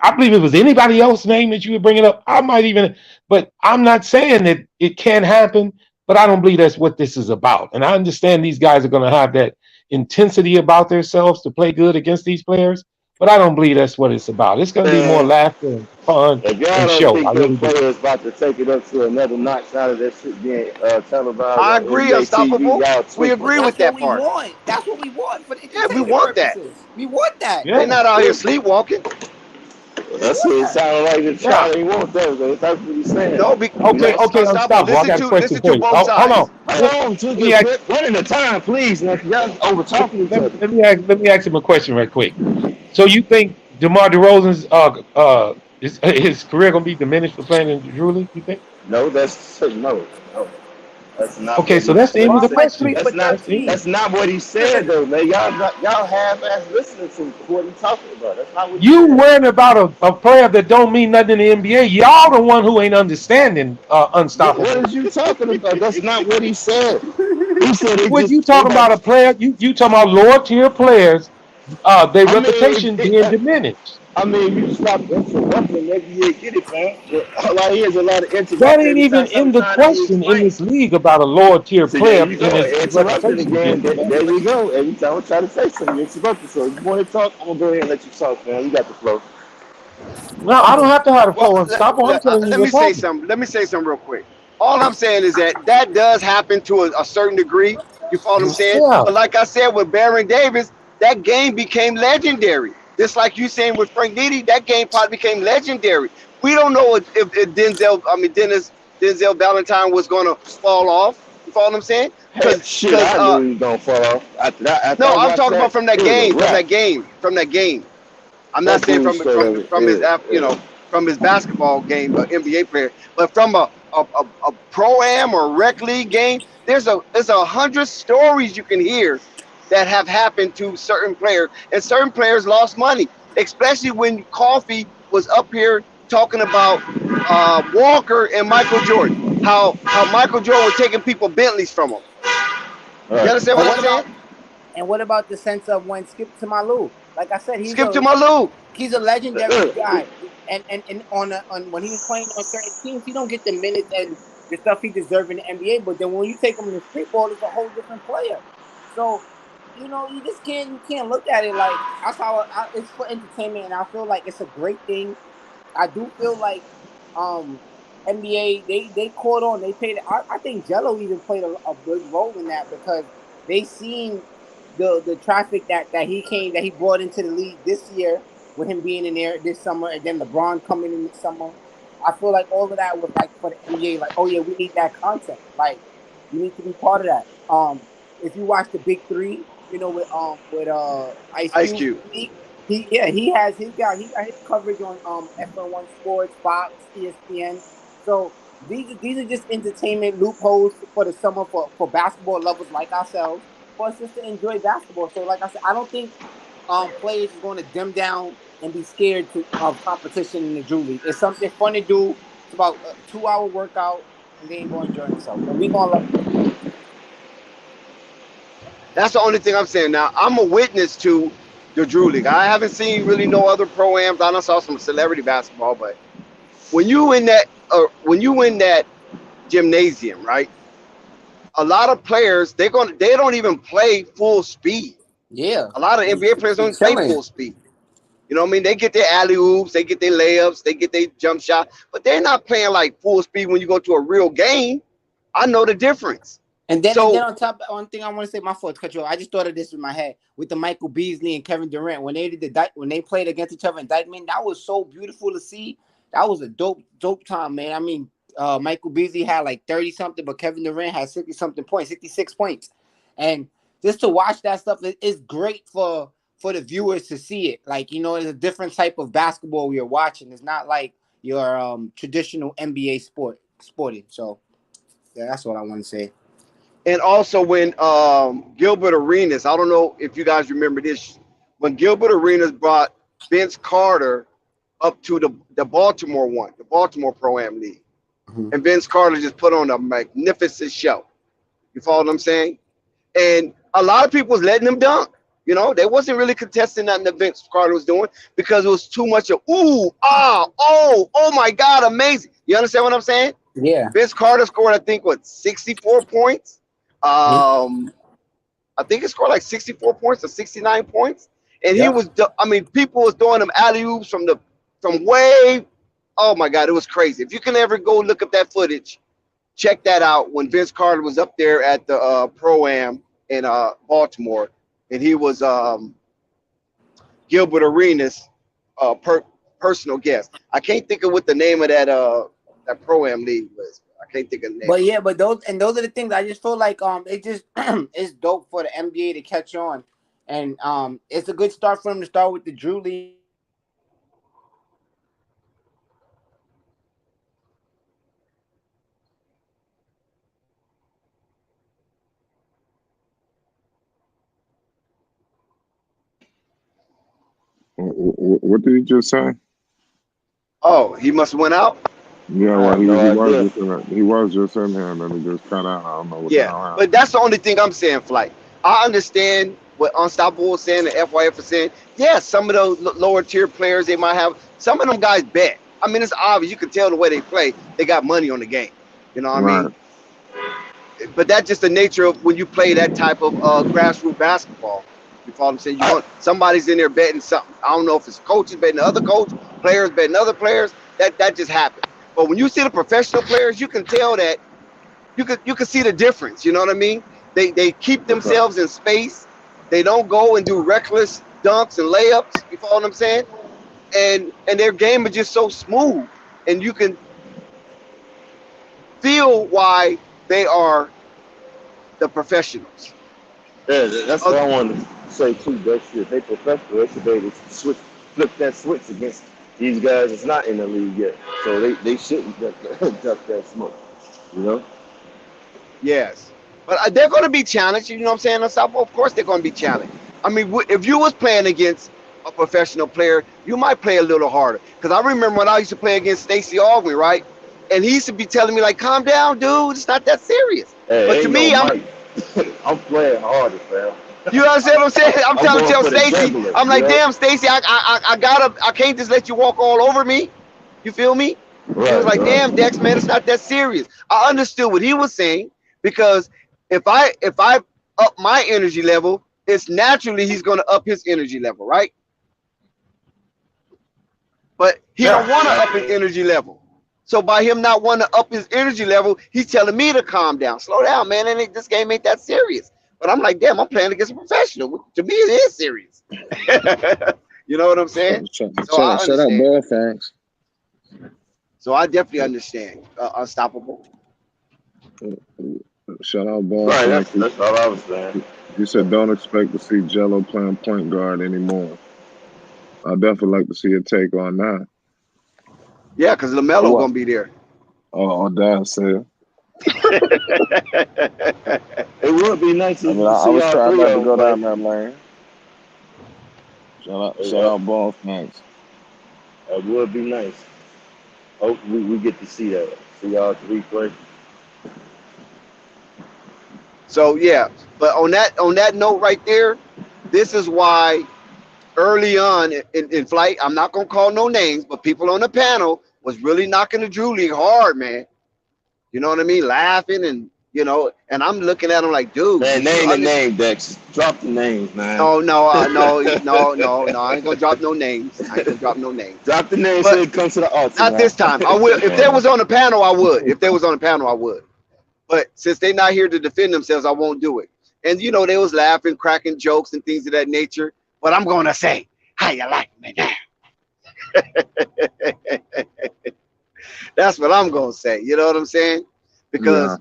I believe it was anybody else's name that you were bringing up, I might even, but I'm not saying that it can't happen, but I don't believe that's what this is about. And I understand these guys are going to have that intensity about themselves to play good against these players, but I don't believe that's what it's about. It's going to be more Man, laughter and fun if y'all and don't show. think I them really do. players about to take it up to another notch now that that shit being televised I on agree, NBA TV, unstoppable. y'all We tweaking, But agree bro. with that's what that we part. want. That's what we want for Yeah, we entertainment want that. purposes. We want that. They're Yeah, not out Yeah. here sleepwalking. We That's want what it that. sounded like. The yeah. child ain't want that, but that's what he's saying. No, You Okay, know. okay, unstoppable. unstoppable. I got a question Listen for to you. both Hold on. sides. Hold Let, on, let two me good ask, one at a time, please. Now, y'all over talking each other. let me ask him a question right quick. So you think DeMar DeRozan's his career gonna be diminished for playing in the Drew League? You think? No, no. That's not Okay, what so he that's the end of DeMar the said. went three question. for That's the end. 13. That's not what he said though, man. Y'all half-ass listening to what he talking about. That's not what he You said. worrying about a player that don't mean nothing in the NBA. Y'all the one who ain't understanding What unstoppable. is you talking about? That's not what he said. He said it When just you it talking got. about a player, you talking about lower tier players, their I mean, reputation being diminished. you stop interrupting, maybe you get it, man. But all I hear is a lot of That interrupting ain't every even time in something the trying to be question in explained. this league about a lower tier So there player you and go, his interrupting reputation again. being There diminished. you go. Every time I try to say something, you interrupted. So if you want to talk, I'm gonna go ahead and let you talk, man. You got the flow. No, I don't have to have a Well, flow unstoppable. I'm telling you let me what's say happening. something. Let me say something real quick. All I'm saying is that does happen to a certain degree. You follow what I'm saying? Yeah. But like I said with Baron Davis, that game became legendary. Just like you saying with Frank Didi, that game probably became legendary. We don't know if Denzel Valentine was going to fall off. You follow what I'm saying? Hey, shit, Because I knew he was gonna fall off. After no, I I'm watched talking about that, from that it was a game, wrap. from that game. I'm not That saying dude straight up, from his yeah. from from his basketball game, an NBA player, but from a pro-am or rec league game, there's 100 stories you can hear that have happened to certain players, and certain players lost money, especially when Coffee was up here talking about Walker and Michael Jordan, how Michael Jordan was taking people Bentleys from him. All You right. understand And what I'm what saying? about the sense of when Skip to Malou? Like I said, Skip to Malou. he's a legendary guy, and on when he was playing on certain teams, he don't get the minutes and the stuff he deserves in the NBA. But then when you take him to street ball, he's a whole different player. So you just can't look at it like that's how it's for entertainment, and I feel like it's a great thing. I do feel like um NBA they caught on. They paid. I think Jello even played a big role in that because they seen the traffic that he brought into the league this year with him being in there this summer and then LeBron coming in this summer. I feel like all of that was like for the NBA. Like, oh yeah, we need that content. Like, you need to be part of that. If you watch the Big Three, with Ice Ice Cube, Cube. he got his coverage on FN1 Sports, Fox, ESPN. So these are just entertainment loopholes for the summer for basketball lovers like ourselves, for us just to enjoy basketball. So like I said, I don't think players is going to dim down and be scared of competition in the Drew League. It's something fun to do. It's about a 2-hour workout, and they ain't going to enjoy themselves. And we gonna love it. That's the only thing I'm saying. Now, I'm a witness to the Drew League. I haven't seen really no other pro-ams. I done saw some celebrity basketball, but when you in that gymnasium, right? A lot of players they don't even play full speed. Yeah, A lot of NBA players they don't play chilling. full speed. You know what I mean? They get their alley oops, they get their layups, they get their jump shot, but they're not playing like full speed when you go to a real game. I know the difference. And then So on top, one thing I want to say, my fault to cut you off. I just thought of this in my head with the Michael Beasley and Kevin Durant when they did when they played against each other in Dykeman. That was so beautiful to see. That was a dope time, man. I mean, Michael Beasley had like 30 something, but Kevin Durant had 60 something points, 66 points, and just to watch that stuff is great for the viewers to see it. Like it's a different type of basketball we are watching. It's not like your traditional NBA sporting. So yeah, that's what I want to say. and also when Gilbert Arenas, I don't know if you guys remember this, when Gilbert Arenas brought Vince Carter up to the Baltimore one, the Baltimore Pro Am League, Mhm. and Vince Carter just put on a magnificent show. You follow what I'm saying? And a lot of people was letting him dunk. They wasn't really contesting nothing that Vince Carter was doing because it was too much of oh my God, amazing. You understand what I'm saying? Yeah. Vince Carter scored, I think, 64 points. I think he scored like 64 points or 69 points. And he Yep. was, I mean, people was throwing him alley oops from way. Oh my God, it was crazy. If you can ever go look up that footage, check that out when Vince Carter was up there at the Pro Am in Baltimore, and he was Gilbert Arenas' personal guest. I can't think of what the name of that Pro Am league was. I can't think of the name But of yeah, but those are the things I just feel like it just it's dope for the NBA to catch on, and it's a good start for them to start with the Drew League. What did he just say? Oh, he must have went out. Yeah, I well, have he no he was idea. just in there, and then he just cut out. I don't know what the Yeah, hell but happened. that's the only thing I'm saying, Flight. I understand what Unstoppable was saying and FYF was saying. Yeah, some of those lower tier players, they might have, some of them guys bet. I mean, it's obvious. You can tell the way they play. They got money on the game. You know what I Right. mean? But that's just the nature of when you play that type of grassroots basketball. You follow what I'm saying? Somebody's in there betting something. I don't know if it's coaches betting other coach, players betting other players. That just happened. But when you see the professional players, you can tell that you can see the difference. You know what I mean? They keep What's up? themselves in space. They don't go and do reckless dunks and layups. You follow what I'm saying? And their game is just so smooth, and you can feel why they are the professionals. Yeah, that's Uh, what I wanted to say too. That shit, they professional. They should be able to flip that switch against These guys is not in the league yet, so they shouldn't duck that smoke. You know? Yes. But they're going to be challenged. You know what I'm saying? Unstoppable? Of course they're going to be challenged. I mean, if you was playing against a professional player, you might play a little harder. Because I remember when I used to play against Stacey Augman, right? And he used to be telling me, like, calm down, dude. It's not that serious. Hey, But to ain't me, no I'm Mike. I'm playing harder, fam. You understand what I'm saying? I'm I'm trying to going tell for the Stacy. jugular, I'm you like, know? damn, Stacy, I can't just let you walk all over me. You feel me? He was Right, like, damn, right. Dex, man, it's not that serious. I understood what he was saying because if I up my energy level, it's naturally he's gonna up his energy level, right? But he don't want to Yeah. up his energy level. So by him not wanting to up his energy level, he's telling me to calm down, slow down, man. And this game ain't that serious. But I'm like, damn, I'm playing against a professional. To me, it is serious. You know what I'm saying? So I Shut up, understand. ball facts. So I definitely understand. Unstoppable. Shut up, ball Right, facts. that's all I was saying. You said don't expect to see Jello playing point guard anymore. I definitely like to see a take on that. Yeah, because LaMelo What? gonna be there. Oh, Dad said. It would be nice I if mean, you I see was all trying three not of to them go play. down that lane. Shut It, up, ball facts. it would be nice. Hopefully we get to see that. See all three play. So yeah, but on that note right there, this is why early on in flight, I'm not gonna call no names, but people on the panel was really knocking the Drew League hard, man. You know what I mean? Laughing and and I'm looking at him like, dude, do Man, you name the understand? name, Dex. Drop the names, man. No, no, no. I ain't gonna drop no names. I ain't gonna drop no names. Drop the name so But it comes to the altar, not man. this time. I will. If they was on the panel, I would. If they was on the panel, I would. But since they're not here to defend themselves, I won't do it. And they was laughing, cracking jokes and things of that nature. But I'm gonna say, how you like me now? That's what I'm gonna say. You know what I'm saying? Yeah. Because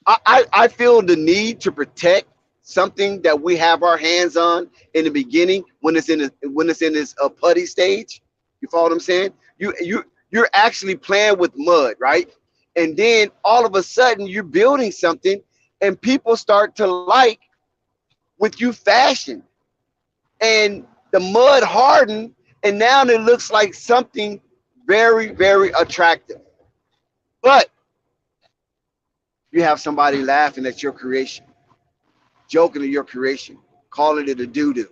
I feel the need to protect something that we have our hands on in the beginning when it's in this putty stage. You follow what I'm saying? You're actually playing with mud, right? And then all of a sudden you're building something, and people start to like with you fashion, and the mud hardened, and now it looks like something very, very attractive. But you have somebody laughing at your creation, joking at your creation, calling it a doo-doo,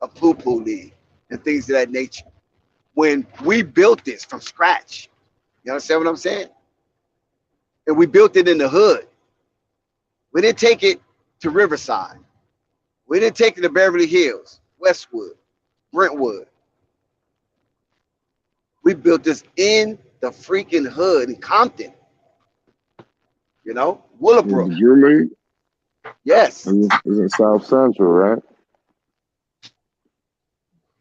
a poo-poo league, and things of that nature. When we built this from scratch, you understand what I'm saying? And we built it in the hood. We didn't take it to Riverside. We didn't take it to Beverly Hills, Westwood, Brentwood. We built this in the freaking hood in Compton, Willowbrook. The Drew League Yes, is in South Central, right?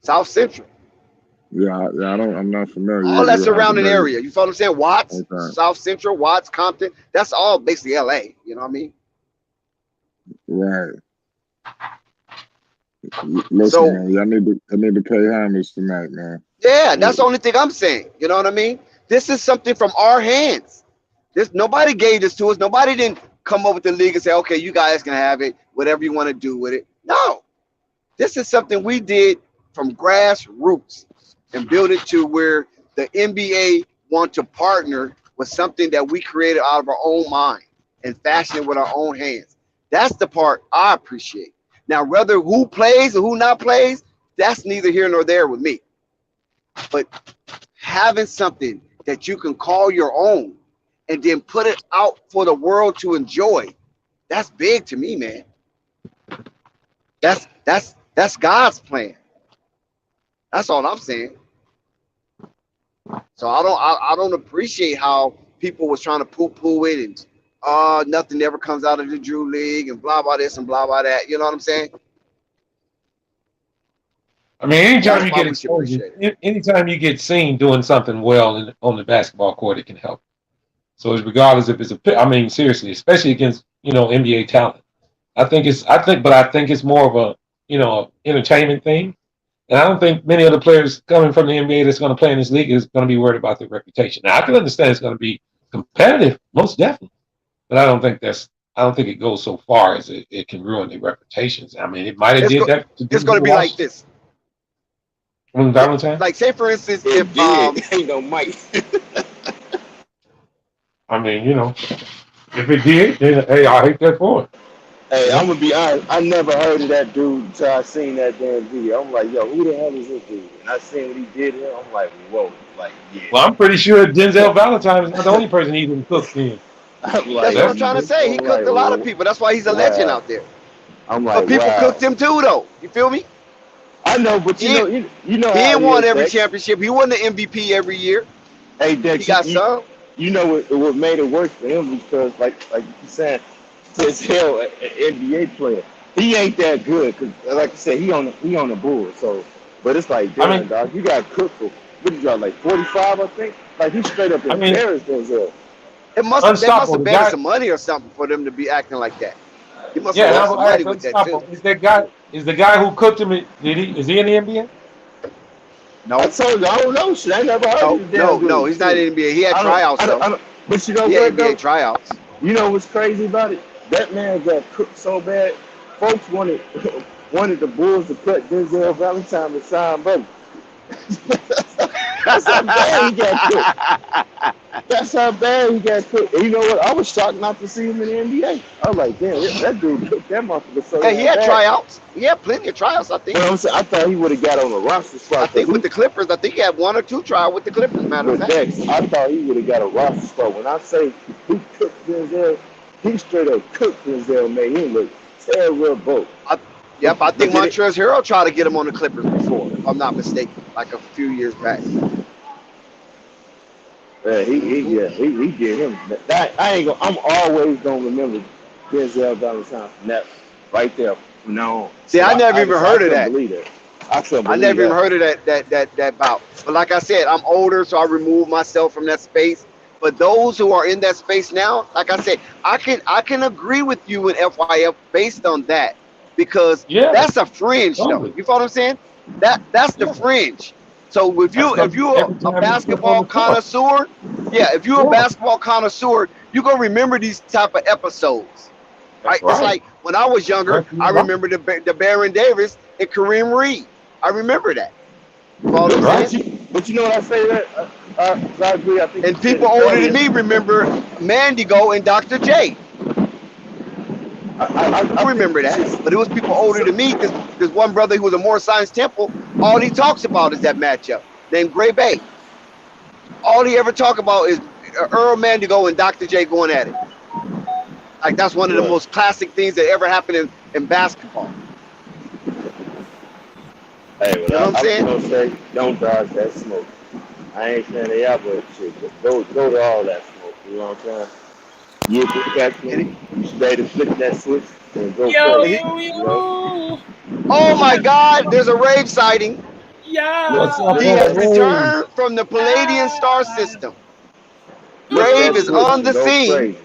South Central. Yeah. I'm not familiar. All that You have to surrounding maybe. area. You follow what I'm saying? Watts, Okay. South Central, Watts, Compton. That's all basically LA. You know what I mean? Right. Listen, So man. I need to pay homage tonight, man. yeah, that's the only thing I'm saying. You know what I mean? This is something from our hands. This Nobody gave this to us. Nobody didn't come up with the league and say, okay, you guys can have it, whatever you want to do with it. No. This is something we did from grassroots and build it to where the NBA want to partner with something that we created out of our own mind and fashion it with our own hands. That's the part I appreciate. Now, whether who plays or who not plays, that's neither here nor there with me. But having something that you can call your own and then put it out for the world to enjoy, that's big to me, man. That's God's plan. That's all I'm saying. So I don't appreciate how people was trying to poo-poo it and nothing ever comes out of the Drew League and blah blah this and blah blah that. You know what I'm saying? I mean, anytime That's you why get we should exposure, appreciate it. anytime you get seen doing something well on the basketball court, it can help. So it's regardless if it's I mean, seriously, especially against NBA talent. I think it's more of a entertainment thing. And I don't think many of the players coming from the NBA that's going to play in this league is going to be worried about their reputation. Now, I can understand it's going to be competitive, most definitely, but I don't think it goes so far as it can ruin their reputations. I mean, it might have did that to It's do going to with be like Washington this. when Valentine. Like, say for instance, It if did. Ain't no Mike. I mean, if it did, then hey, I hate that for it. Hey, You I'm know? gonna be honest. I never heard of that dude until I seen that damn video. I'm like, yo, who the hell is this dude? And I seen what he did here. I'm like, whoa, like, Well, yeah. I'm pretty sure Denzel Valentine is not the only person he didn't cook in. I'm that's like, what I'm That's trying to say. He I'm like, cooked a lot of people. That's why he's a legend wow. out there. I'm But like, people wow. cooked him too, though. You feel me? I know, but He you know he how ain't it won is, every Dex. championship. He won the MVP every year. Hey, He Dex, got some. you know what made it worse for him because, like you said, this hell an NBA player. He ain't that good because, like I said, he on the Bulls. So, but it's like, I damn, mean, dog, you got cooked for what did you got like 45, I think. Like he straight up I mean, embarrassed Denzel. They must unstoppable. have The betted guy, some money or something for them to be acting like that. He must have yeah, and lost I'm some gonna money ask with that too. unstoppable. Is the guy who cooked him? Is he in the NBA? I No, told you, I don't know. Shit, I never heard of no, the damn no. dude. He's not Shit. in the NBA. He had I don't, tryouts I don't, though. I don't. But you know He had what NBA though? tryouts. You know what's crazy about it? That man got cooked so bad. Folks wanted wanted the Bulls to cut Denzel Valentine to sign Butler. That's how bad he got cooked. That's how bad he got cooked. And you know what? I was shocked not to see him in the NBA. I was like, damn, that dude cooked that motherfucker so Hey, he damn had bad. tryouts. He had plenty of tryouts. I think. But I'm saying, I thought he would have got on the roster I spot because think with he, the Clippers, I think he had 1 or 2 tryouts with the Clippers. Matter of with fact. Dex, I thought he would have got a roster spot. When I say he cooked Denzel, he straight up cooked Denzel, made him look terrible. Yep, I But think did it? Montrezl Harrell tried to get him on the Clippers before, if I'm not mistaken, like a few years back. He did him. That I ain't gonna. I'm always gonna remember Denzel Valentine from that right there from now on. See, I never I even just I heard of couldn't that. believe that. I couldn't I believe never even that. heard of that bout. But like I said, I'm older, so I removed myself from that space. But those who are in that space now, like I said, I can agree with you in FYF based on that because Yeah, that's a fringe though. totally. You follow what I'm saying? That's the Yeah, fringe. So if that's you because if you're every a time you step on basketball the court, connoisseur, yeah, if you're a sure, basketball connoisseur, you're gonna remember these type of episodes. that's Right? It's right. like when I was younger, Rest of I your life. remember the Baron Davis and Kareem Reed. I remember that. You follow what I'm But, Right. saying? but you know what I say that I agree. I think you And said people it older than earlier. me remember Mandigo and Dr. J. I I think remember that. But it was people older so, than me because there's one brother who was a more Science Temple. All he talks about is that matchup named Gray Bay. All he ever talk about is Earl Mandigo and Dr. J going at it. Like that's one of the right. most classic things that ever happened in basketball. Hey, You know well, what I'm I'm just saying? gonna say, don't dodge that smoke. I ain't saying they are, but shit, just go to all that smoke. You know what I'm saying? You get back And, in, you should be able to flip that switch and go Yo, crazy. he, yo, You know? yo. oh my Yeah, God, there's a rave sighting. What's yeah. up, He brother has Ray? returned from the Palladian star Yeah. system. Flip Rave that is switch on Ooh. and the go scene. crazy.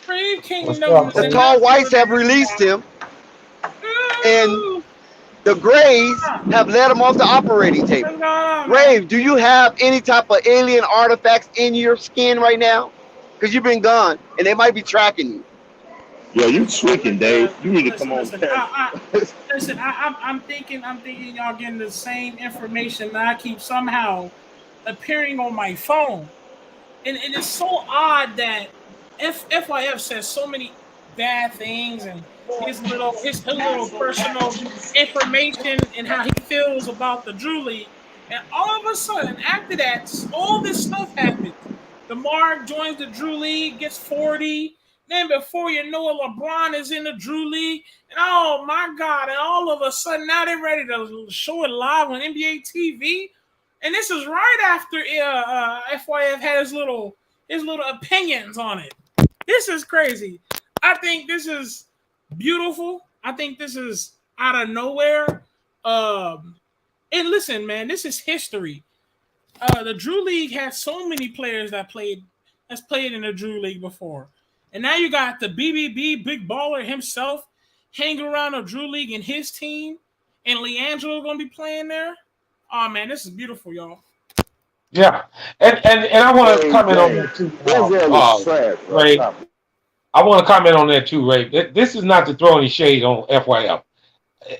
Brave What's Kingdom up, is The in Ray? tall the whites have building. released him, and Ooh. the Grays Ah, have let him off the operating what's table. going on, man? Rave, do you have any type of alien artifacts in your skin right now? Because you've been gone, and they might be tracking you. Yo, you tweaking, Dave. Listen, You need to come listen, on listen. camera. Listen. I'm thinking y'all getting the same information that I keep somehow appearing on my phone. And it is so odd that FYF says so many bad things and his little personal information and how he feels about the Drew League, and all of a sudden after that, all this stuff happens. The Mark joins the Drew League, gets 40. Then before you know it, LeBron is in the Drew League, and oh my God! And all of a sudden now they're ready to show it live on NBA TV. And this is right after FYF had his little opinions on it. This is crazy. I think this is beautiful. I think this is out of nowhere. Um, and listen, man, this is history. The Drew League had so many players that's played in the Drew League before, and now you got the BBB Big Baller himself hanging around the Drew League and his team. and Liangelo gonna be playing there. Oh man, this is beautiful, y'all. Yeah, and I want to Dang, comment on dang. that too. Denzel is trash, bro. Ray, Stop it. I want to comment on that too, Ray. This is not to throw any shade on FYF.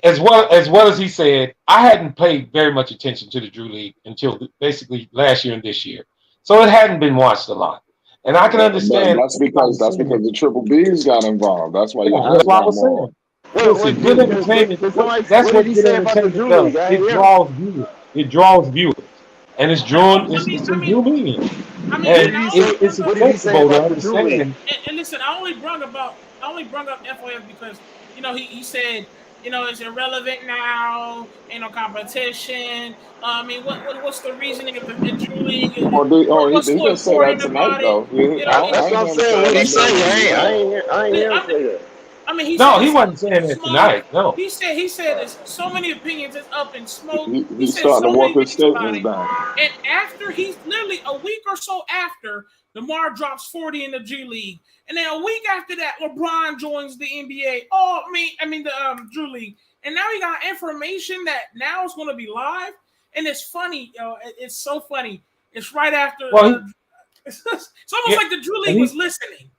As well as he said, I hadn't paid very much attention to the Drew League until basically last year and this year, so it hadn't been watched a lot. And I can But understand. that's because the Triple B's got involved. That's why you Yeah, heard that's what I about was more. saying. What Listen, good entertainment. can somebody, That's what did what he good say about the entertainment Drew does. League? I ain't It hear him. draws viewers. It draws viewers, and it's drawn. It's drew me in, What and did And I he only say? it's brung up What did he say acceptable to about the Drew League? understand. and listen, I only brung up FOF because he said it's irrelevant now, ain't no competition. I mean, what's the reasoning of the Drew League? He What's so didn't say that important tonight about it? though. I That's ain't what I'm hear him saying. say What he that say? during the I meeting. ain't hear him say that. I mean, he No, said he it's wasn't up in saying that smoke. tonight. No. He said it's so many opinions. It's up in smoke. He He's said starting to so walk many his things about statements it. down. And after he's literally a week or so after, DeMar drops 40 in the G League, and then a week after that, LeBron joins the NBA. Oh, I mean the Drew League, and now he got information that now it's going to be live, and it's funny, it's so funny. It's right after. Well, It's almost yeah, like the Drew and League was listening.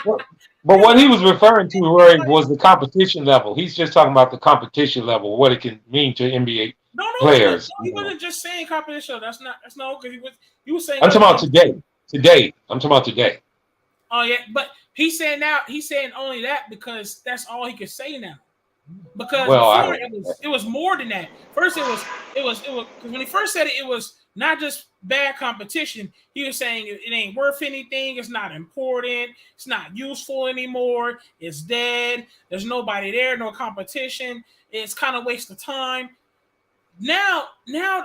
but what he was referring to, Roy, was the competition level. He's just talking about the competition level, what it can mean to NBA No, players. he wasn't just saying competition. That's no, because he was saying I'm other talking about things. today. Today, I'm talking about today. Oh yeah, but he's saying only that because that's all he could say now. Because Well, I before don't know. it was more than that. First it was because when he first said it, it was not just bad competition. He was saying it ain't worth anything. It's not important. It's not useful anymore. It's dead. There's nobody there. No competition. It's kind of waste of time. Now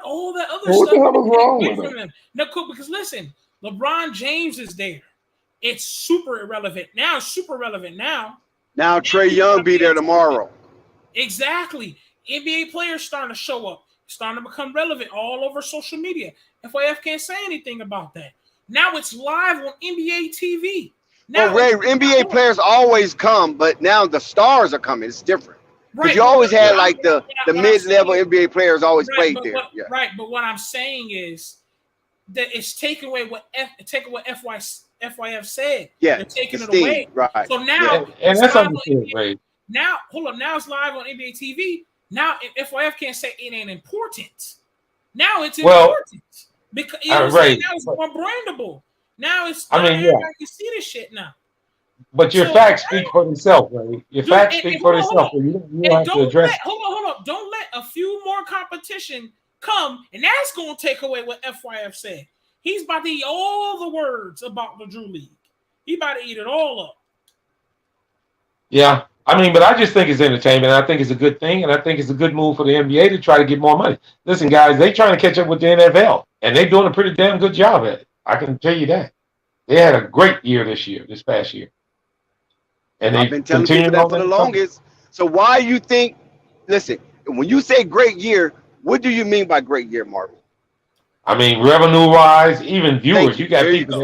all that other Well, what stuff the hell is is taken wrong away with from it? them. No, cool, because listen, LeBron James is there. It's super irrelevant now. It's super relevant now. Now Trey Young be there tomorrow. Exactly. NBA players starting to show up, starting to become relevant all over social media. FYF can't say anything about that. Now it's live on NBA TV. Well, Now Ray, NBA players always come, but now the stars are coming. It's different. Because you always had like the mid-level NBA players always played there. Yeah. Right, but what I'm saying is that it's taking away what FYF said. Yeah, They're taking the it steam, away. right. So now And it's that's live on understood, NBA. Ray. Now, hold up. Now it's live on NBA TV. Now FYF can't say it ain't important. Now it's important because you know what I'm saying. Now it's more brandable. Now it's everybody can see this shit now. But your facts speak for themselves, right? Your facts speak for themselves. You don't have to address. Hold on. Don't let a few more competition come, and that's going to take away what FYF said. He's about to eat all the words about the Drew League. He about to eat it all up. Yeah, I mean, but I just think it's entertainment. I think it's a good thing, and I think it's a good move for the NBA to try to get more money. Listen, guys, they trying to catch up with the NFL, and they're doing a pretty damn good job at it. I can tell you that. They had a great year this past year. And I've been telling people that for the longest. So why you think, listen, when you say great year, what do you mean by great year, Marvin? I mean, revenue rise, even viewers. You got people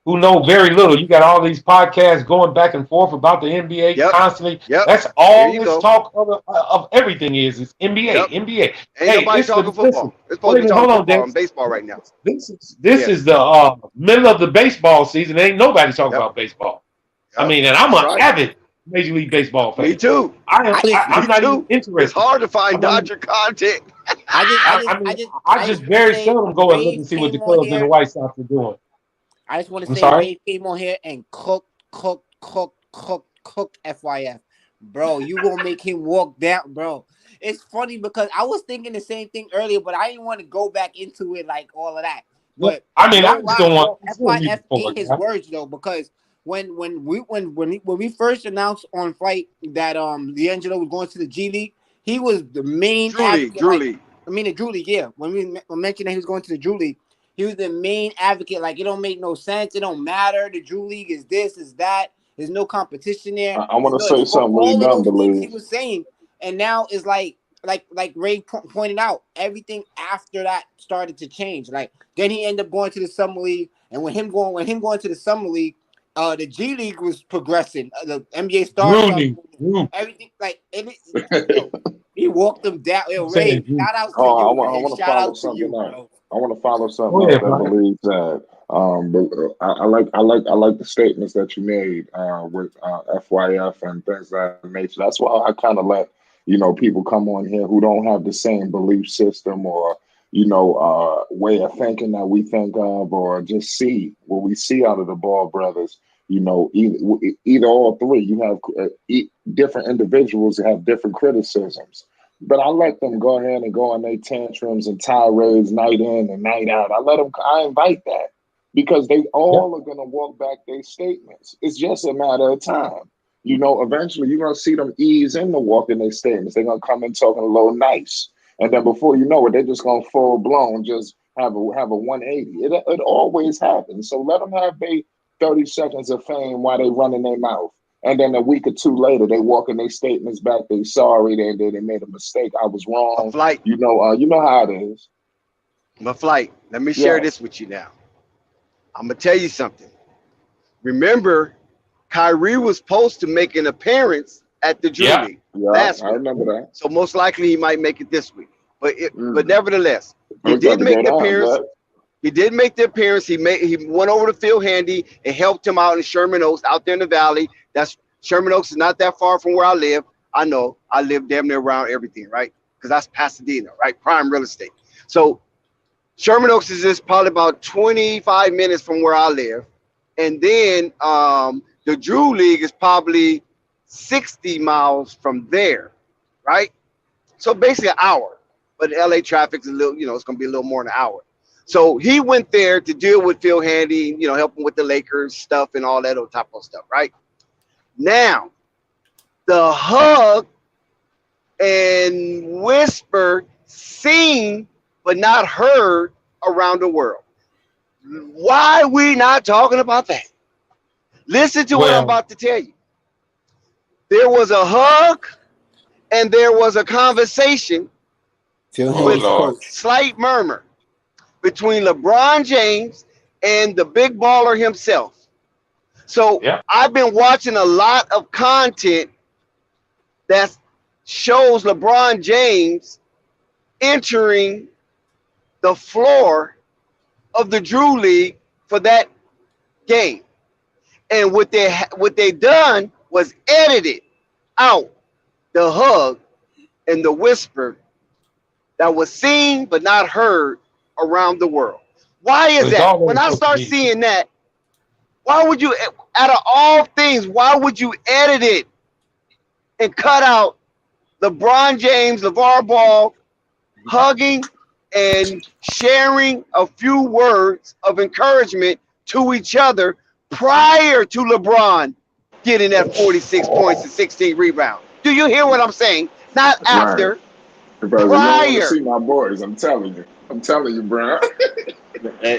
who know very little. You got all these podcasts going back and forth about the NBA constantly. That's all this talk of everything is NBA, NBA. Ain't nobody talking football. It's supposed to be talking football and baseball right now. This is the middle of the baseball season. Ain't nobody talking about baseball. I mean, and I'm an avid Major League Baseball fan. Me too. I'm not even interested. It's hard to find Dodger content. I just very seldom go and look and see what the Cubs and the White Sox are doing. I just want to say Ray came on here and cooked FYF. Bro, you gonna make him walk down, bro. It's funny because I was thinking the same thing earlier, but I didn't want to go back into it like all of that. But I mean, I just don't want FYF ate his words though, because when we first announced on Fight that Liangelo was going to the G League, he was the main advocate. Drew League. I mean the Drew League, yeah. When we mentioned that he was going to the Drew League, he was the main advocate. Like, it don't make no sense. It don't matter. The Drew League is this, is that. There's no competition there. I want to say something all you of don't those things believe. he was saying, and now it's like Ray pointed out, everything after that started to change. Like, then he ended up going to the summer league, and when him going to the summer league, The G League was progressing. The NBA stars started Rudy. Rudy. everything like yo, he walked them down. Yo, I'm Ray, saying Rudy. shout outs to Oh, you, I man. want to Shout follow out to something you, up. bro. I want to follow something Go up ahead, that Brian. believes that. But I like the statements that you made with FYF and things of that nature. That's why I kind of let people come on here who don't have the same belief system or way of thinking that we think of, or just see what we see out of the Ball brothers. Either all three. You have different individuals that have different criticisms. But I let them go ahead and go on their tantrums and tirades night in and night out. I invite that because they Yeah. all are going to walk back their statements. It's just a matter of time. Eventually you're going to see them ease into walking their statements. They're going to come in talking a little nice. And then before you know it, they're just going to full blown just have a 180. It always happens. So let them have their 30 seconds of fame while they running their mouth. And then a week or two later, they walking their statements back. They sorry, they made a mistake. I was A wrong. flight, You know how it is. my flight. Let me share Yeah, this with you now. I'm gonna tell you something. Remember, Kyrie was supposed to make an appearance at the Drew Yeah. League yeah, last I week, remember that. so most likely he might make it this week. But Mm. nevertheless, I he was about did to make go the down, appearance. but He did make the appearance. He went over to Phil Handy and helped him out in Sherman Oaks out there in the valley. That's Sherman Oaks is not that far from where I live. I know I live damn near around everything, right? Because that's Pasadena, right? Prime real estate. So Sherman Oaks is just probably about 25 minutes from where I live. And then the Drew League is probably 60 miles from there, right? So basically an hour. But LA traffic's a little, it's going to be a little more than an hour. So he went there to deal with Phil Handy, help him with the Lakers stuff and all that other type of stuff, right? Now, the hug and whisper seen but not heard around the world. Why we not talking about that? Listen to what I'm Well, about to tell you. There was a hug and there was a conversation Phil oh with Handy's Lord. coach. slight murmur between LeBron James and the big baller himself. So Yeah. I've been watching a lot of content that shows LeBron James entering the floor of the Drew League for that game. And what they done was edited out the hug and the whisper that was seen but not heard around the world. Why But is it's that? When always I social start media. seeing that, why would you, out of all things, why would you edit it and cut out LeBron James, LeVar Ball hugging and sharing a few words of encouragement to each other prior to LeBron getting that 46 points and 16 rebounds? Do you hear what I'm saying? Not right, after, brother, you don't want to prior. see my boys. I'm telling you, Brian.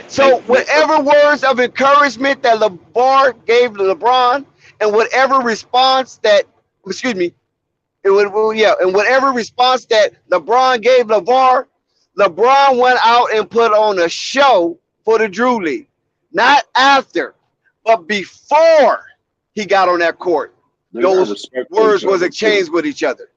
So whatever words of encouragement that LeVar gave to LeBron, and whatever response that, excuse me, and whatever response that LeBron gave LeVar, LeBron went out and put on a show for the Drew League. Not after, but before he got on that court. They have Those respect for each words was other too. exchanged with each other.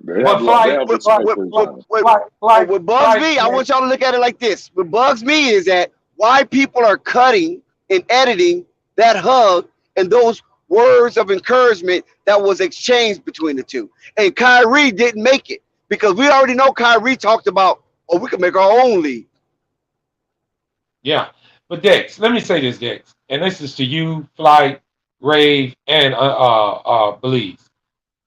They But they flight, have What, flight, respect what, for each what, other. what, flight, flight, what bugs flight. me, I want y'all to look at it like this. What bugs me is that why people are cutting and editing that hug and those words of encouragement that was exchanged between the two. And Kyrie didn't make it because we already know Kyrie talked about, oh, we can make our own league. Yeah. But Dex, let me say this, Dex, and this is to you, Flight, Rave, and Belize.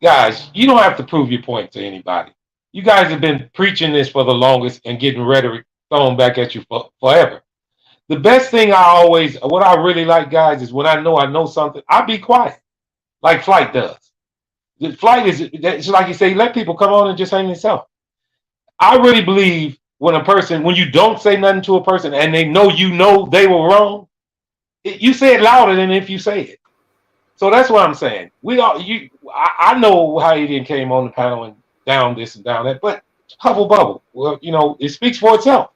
Guys, you don't have to prove your point to anybody. You guys have been preaching this for the longest and getting rhetoric thrown back at you forever. The best thing what I really like, guys, is when I know something, I be quiet, like Flight does. The Flight is, it's like you say, let people come on and just hang themselves. I really believe when you don't say nothing to a person and they know they were wrong, you say it louder than if you say it. So that's what I'm saying. I know how he didn't came on the panel and down this and down that, but hubble bubble. Well, it speaks for itself.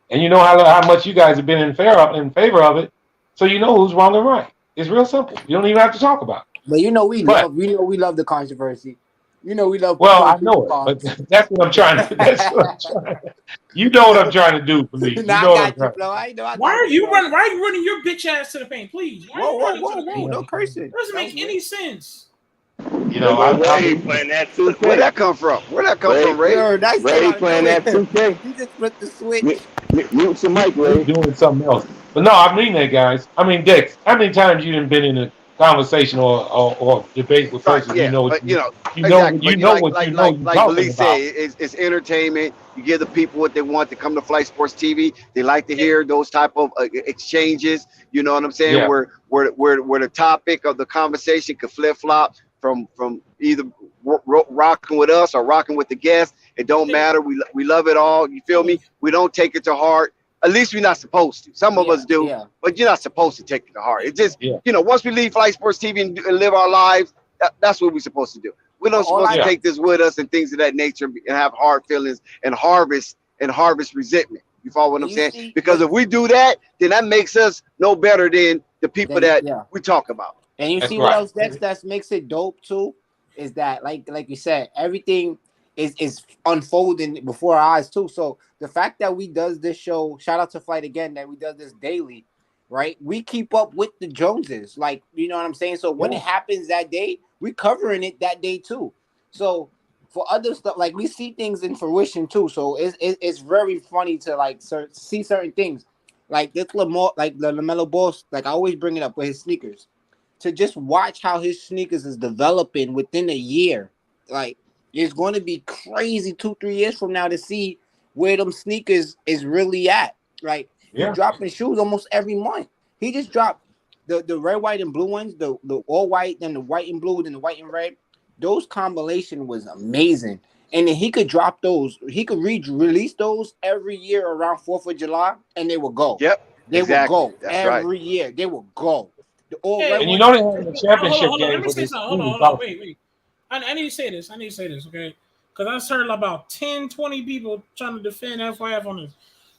And you know how much you guys have been in favor of it. So you know who's wrong and right. It's real simple. You don't even have to talk about it. But we But love the controversy. We love well, throwing I people know it, but bombs. that's what I'm trying to. That's what I'm trying. You know what I'm trying to do, police. You Nah, know I what I'm got you, trying. Flo. I know I Why got are you, you Flo. running? Why are you running your bitch ass to the paint? Please. Why are Whoa, you whoa, running to whoa, the whoa! paint? No To, cursing. It doesn't That make was any sense. you There know, go I Ray believe. playing that Where'd 2K. that come from? Where'd that come Ray, from, Ray? Yo, that came Ray out of playing nowhere. that 2K. He just flipped the switch. Mute your mic, He's Ray. doing something else. But no, I mean that, guys. I mean, Dex, how many times you done been in a conversation or debate with Right, folks and yeah, but exactly. But what you know you're talking Belize said, about? it's entertainment. You give the people what they want to come to Flight Sports TV. They like to hear those type of exchanges. You know what I'm saying? Yeah, Where the topic of the conversation could flip flop from either rocking with us or rocking with the guest. It don't matter. We love it all. You feel me? We don't take it to heart. At least we're not supposed to. Some of Yeah, us do, yeah. but you're not supposed to take it to heart. It just, yeah, once we leave Flight Sports TV and live our lives, that's what we're supposed to do. We're not All supposed I to yeah. take this with us and things of that nature and have hard feelings and harvest resentment. You follow what I'm and you saying? see, Because if we do that, then that makes us no better than the people then that yeah. we talk about. And you That's see what right. else that makes it dope too is that like you said, everything is unfolding before our eyes too. So the fact that we does this show, shout out to Flight again, that we does this daily, right? We keep up with the Joneses, like you know what I'm saying. So when Yeah, it happens that day, we covering it that day too. So for other stuff, like we see things in fruition too. So it's very funny to see certain things, like this Lamar, like the LaMelo Ball, like I always bring it up with his sneakers to just watch how his sneakers is developing within a year. Like it's going to be crazy 2-3 years from now to see where them sneakers is really at. Like he yeah. dropping shoes almost every month. He just dropped the red, white, and blue ones, the all white, then the white and blue, then the white and red. Those combination was amazing. And then he could drop those. He could release those every year around 4th of July, and they will go. Yep, They will exactly. go That's right. every year. They will go. The all Hey, red And you ones. know they having a hold on, championship hold on. Let game me for say this something. season Hold on. also. Wait. I need to say this. Okay? Because I heard about 10, 20 people trying to defend FYF on this.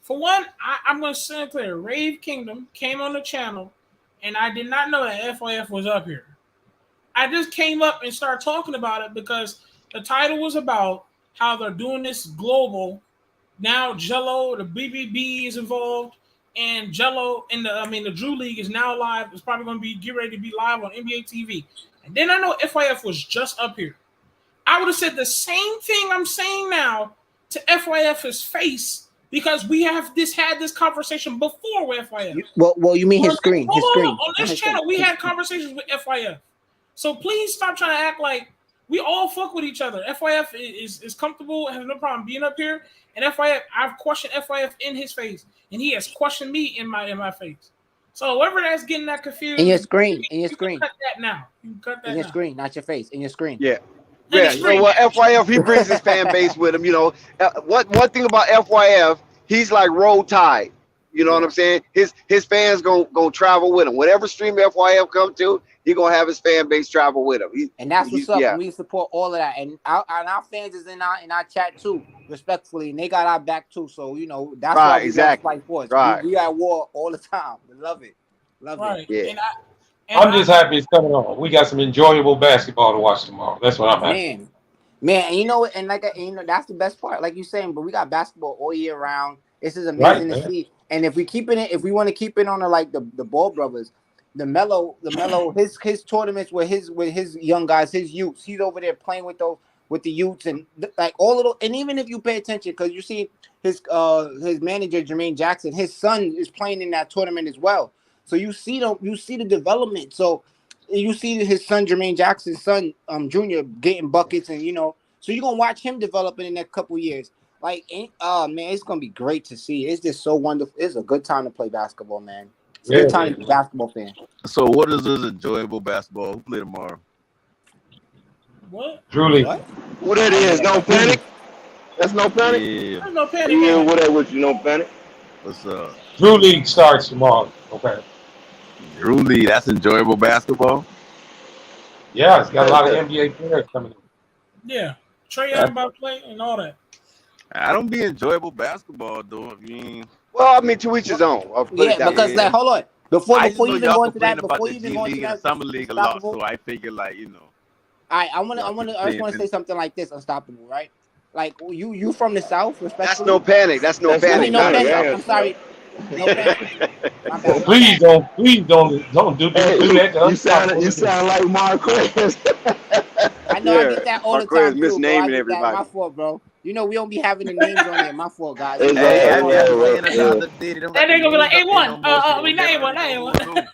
For one, I'm going to say it clear. Rave Kingdom came on the channel, and I did not know that FYF was up here. I just came up and started talking about it because the title was about how they're doing this global. Now Jello, the BBB is involved, and Jello in the Drew League is now live. It's probably going to be get ready to be live on NBA TV. And then I know FYF was just up here. I would have said the same thing I'm saying now to FYF's face because we have had this conversation before with FYF. Well, you mean his screen? His Hold on. screen. On this channel, we had conversations with FYF. So please stop trying to act like we all fuck with each other. FYF is comfortable, has no problem being up here. And FYF, I've questioned FYF in his face, and he has questioned me in my face. So whoever that's getting that confused, In your screen. you can cut that now. You can cut that In your now. screen, not your face. In your screen. Yeah. And Yeah, the screen. FYF, he brings his fan base with him. One thing about FYF, he's like Roll Tide. You know what I'm saying? His fans gonna travel with him. Whatever stream FYF come to, he gonna have his fan base travel with him. And that's what's up. Yeah. And we support all of that. And our fans is in our chat too, respectfully, and they got our back too. So that's why we love Flight Sports. Right. We at war all the time. We love it. Right. Yeah. I'm just happy it's coming on. We got some enjoyable basketball to watch tomorrow. That's what I'm happy. Man, and you know what? And that's the best part. Like you're saying, but we got basketball all year round. This is amazing to see. And if we want to keep it on the Ball brothers, the Mello, his tournaments with his young guys, his youths, he's over there playing with the youths and like all of those. And even if you pay attention, because you see his manager Jermaine Jackson, his son is playing in that tournament as well. So you see the development. So you see his son Jermaine Jackson's son Junior getting buckets, and so you're gonna watch him develop in the next couple years. Like, man, it's gonna be great to see. It's just so wonderful. It's a good time to play basketball, man. It's a good time to be a basketball fan. So what is this enjoyable basketball? Who play tomorrow? What? Truly. What that is? No panic. That's no panic. Yeah. There's no panic. Yeah, what with you? No panic. What's up? Drew League starts tomorrow. Okay. Drew League, that's enjoyable basketball. Yeah, it's got a lot of NBA players coming in. Yeah. Trae Young about to play and all that. I don't be enjoyable basketball though. I mean, Well, to each his own. Yeah, because like, hold on. Before I just know you even y'all go into complain that, about before the you even G go into League and the that, Summer League a lot, unstoppable. so I figure like I y'all just keep want the same to energy. say something like this, unstoppable, right? Like you from the South, That's no respectfully. panic. That's no That's I no mean, panic. no Not panic panic. unstoppable. I'm answer. sorry, no panic. My bad, my Please bad. don't do Hey, that to you sound unstoppable again. like Marquez. I know I Yeah, get that all the Marquez time too, bro. I misnaming get that. My everybody. fault, bro. You know we don't be having the names on here. My fault, guys. You It's know, Hey, I all I, know right, I I be was tripping. saying that the yeah. other day. They don't And got the they gonna be like, names hey, up there one. no more, so We we'll never name really one, know name who one. is who.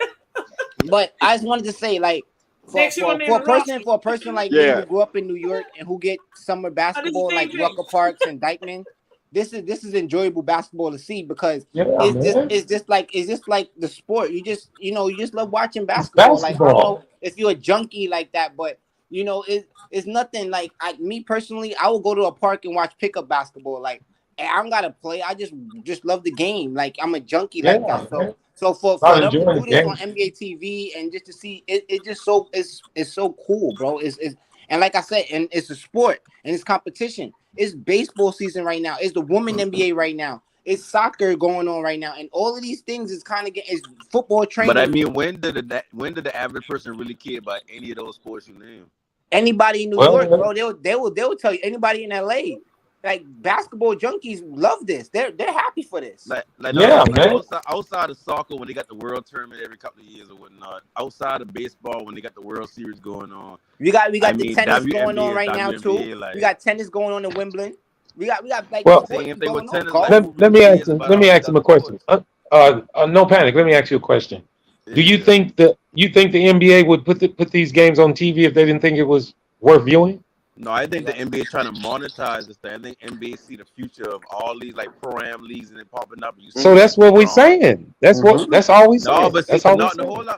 But I just wanted to say, like, Next, you gonna name for the roster. a person like me Yeah. who grew up in New York and who get summer This is basketball like JJ. Rucker Parks and Dykeman, this is enjoyable basketball to see because Yeah, man. it's just like the sport. You just love watching It's basketball. Like I don't know basketball. if you're a junkie like that, but it's nothing like me personally. I will go to a park and watch pickup basketball. Like I don't gotta play. I just love the game. Like I'm a junkie Yeah, like that. man. So for Not them to enjoying the do this on game. NBA TV and just to see it just so it's so cool, bro. It's and like I said, and it's a sport and it's competition. It's baseball season right now. It's the women NBA right now. It's soccer going on right now, and all of these things is kind of getting is football But I training. mean, when did the average person really care about any of those sports you name? Anybody in New York, Well, bro, they'll tell you. Anybody in LA, like basketball junkies, love this. They're happy for this. Like no, yeah, like man. outside of soccer when they got the World Tournament every couple of years or whatnot. Outside of baseball when they got the World Series going on. We I got the mean, tennis going on WNBA is right now too. WNBA. We Like got tennis going on in Wimbledon. We got like Well, sports same is thing with going on. tennis. Like Golf. who really cares about let all me these ask him other a question. sports? No panic. Let me ask you a question. Do you Yeah. think the NBA would put these games on TV if they didn't think it was worth viewing? No, I think Yeah. the NBA is trying to monetize this thing. I think NBA see the future of all these like pro am leagues and then popping up. You So see Mm-hmm. that's like what we LeBron. saying. Mm-hmm. That's all we No, saying. but see, That's all we no, no, saying. hold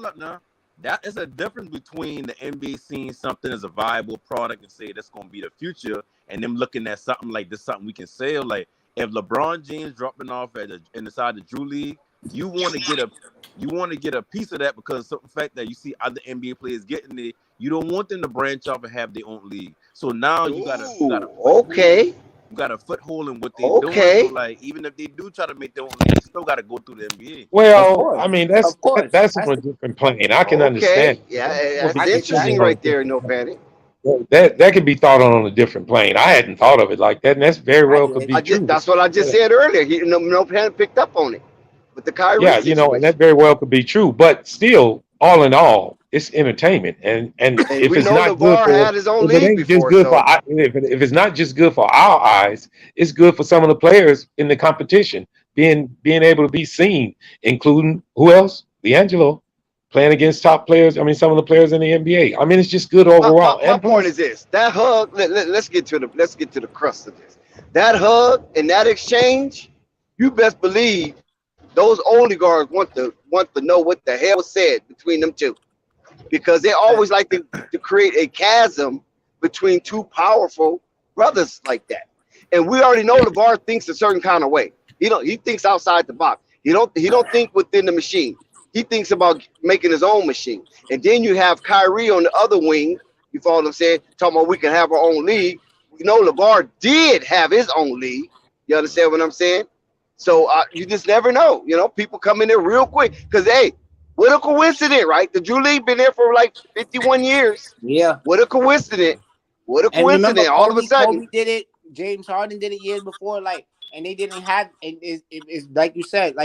up now. That is a difference between the NBA seeing something as a viable product and say that's going to be the future, and them looking at something like this, something we can sell. Like if LeBron James dropping off inside the Drew League, you want to get a piece of that because of the fact that you see other NBA players getting it. You don't want them to branch off and have their own league. So now you got a Ooh, foothold. okay, You got a foothold in what they're doing. So okay. like even if they do try to make their own league, they still got to go through the NBA. Of Well, course. I mean Of course. that's That's on a different plane. I can Okay, understand. yeah, That would that's be I get that. interesting considered on a right there. different No plane. panic. That could be thought on a different plane. I hadn't thought of it like that, and that's very I well could did. be true. That's what I just But said earlier. No panic picked up on it with the Kyrie yeah, and that situation, very well could be true. But still, all in all, it's entertainment, and and if we it's know not good LeVar for, had his own if it league ain't just before, good for, so if it's not just good for our eyes, it's good for some of the players in the competition being able to be seen, including who else? Liangelo playing against top players. I mean, some of the players in the NBA. I mean, it's just good overall. my And point plus, is this: that hug. Let's get to the crust of this. That hug and that exchange, you best believe those oligarchs want to know what the hell was said between them two, because they always like to create a chasm between two powerful brothers like that. And we already know LeVar thinks a certain kind of way. He thinks outside the box. He don't think within the machine. He thinks about making his own machine. And then you have Kyrie on the other wing. You follow what I'm saying? Talking about we can have our own league. We know LeVar did have his own league. You understand what I'm saying? So you just never know. People come in there real quick because hey, what a coincidence, right? The Drew League been there for like 51 years. Yeah. What a coincidence. What a And remember, coincidence. All of a sudden, Kobe did it. James Harden did it years before. Like, and they didn't have. And it's like you said,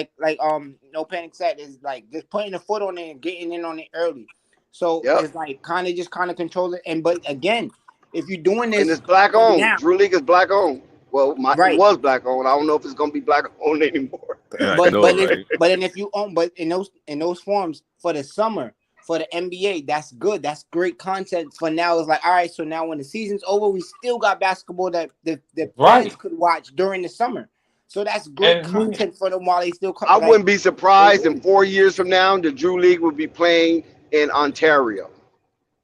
no panic said is like just putting a foot on it and getting in on it early. So yep. it's like kind of control it. And but again, if you're doing And this it's black owned. now, Drew League is black owned. Well, it right? was black owned. I don't know if it's gonna be black owned anymore. I know, right? But then if you own but in those forms for the summer for the NBA, that's good. That's great content for now. It's like all right, so now when the season's over, we still got basketball that the fans right, could watch during the summer. So that's great and content for them while they still I like wouldn't be they surprised in do. 4 years from now the Drew League would be playing in Ontario,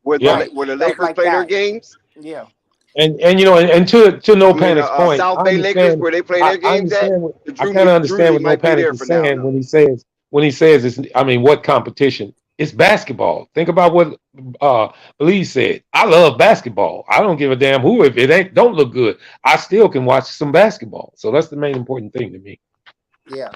where yeah, Right, the stuff Lakers like play their that. games. Yeah, and to no I mean, panic's point, South I Bay Lakers, understand. where they play I, their I games at. understand. What, The I kind of Drew understand League what no might be panic there is for now, saying though. when he says it's. I mean, what competition? It's basketball. Think about what Belize said. I love basketball. I don't give a damn who if it ain't don't look good. I still can watch some basketball. So that's the main important thing to me. yeah.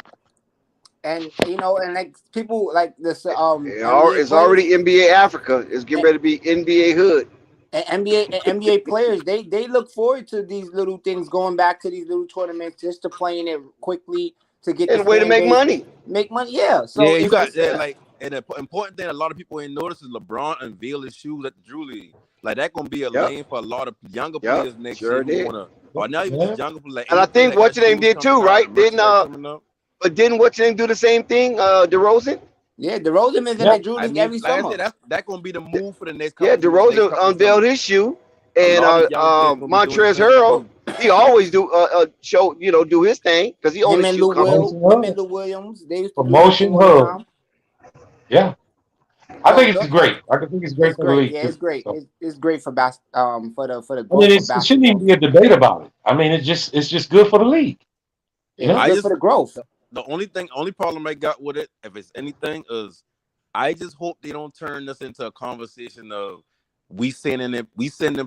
and and like people like this NBA It's players already NBA Africa. It's getting ready to be NBA Hood. and NBA players, they look forward to these little things, going back to these little tournaments just to play in it quickly to get the And a way to fan make base, money. make money. Yeah, so Yeah, you got it's that. Like, and the important thing a lot of people ain't noticed is LeBron unveiled his shoes at the Drew League. Like, that gonna be a Yep. lane for a lot of younger Yep. players next Sure year who did. wanna, or not even Yeah. just younger, but like And I any player think that what's got your name shoes did coming too, out, right? merchandise coming up. But didn't what's your name do the same thing? DeRozan? yeah, DeRozan is in Yeah. the Drew I League mean, every like I summer. said, that's gonna be the move for the next Yeah, couple DeRozan unveiled summers. his shoe, A and lot of young players gonna be doing the Montrezl same Harrell, thing. he always do show, do his thing because he own Him his and shoe Lou company. Williams, they used to do their Promotion thing all the hub. time. Yeah. I So think it's that's great. I think it's great it's for the great. league Yeah, too. it's great. So, It's great for for the I mean, growth of it shouldn't even basketball. be a debate about it. I mean, it's just good for the league. You Yeah, it's know? I good for just the growth. the only problem I got with it, if it's anything, is I just hope they don't turn this into a conversation of we sending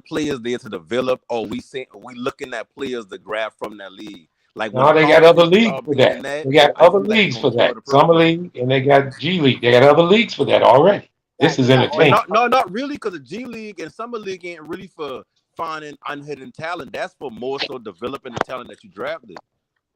players there to develop, or we looking at players to grab from that league. Like, when the Now they got other conversation leagues start for being that. that, They got I other feel like it's leagues gonna for spoil that. the Summer purpose. League and they got G League. They got other leagues for that already. This is They got But entertainment. not really, because the G League and Summer League ain't really for finding unhidden talent. That's for more so developing the talent that you drafted.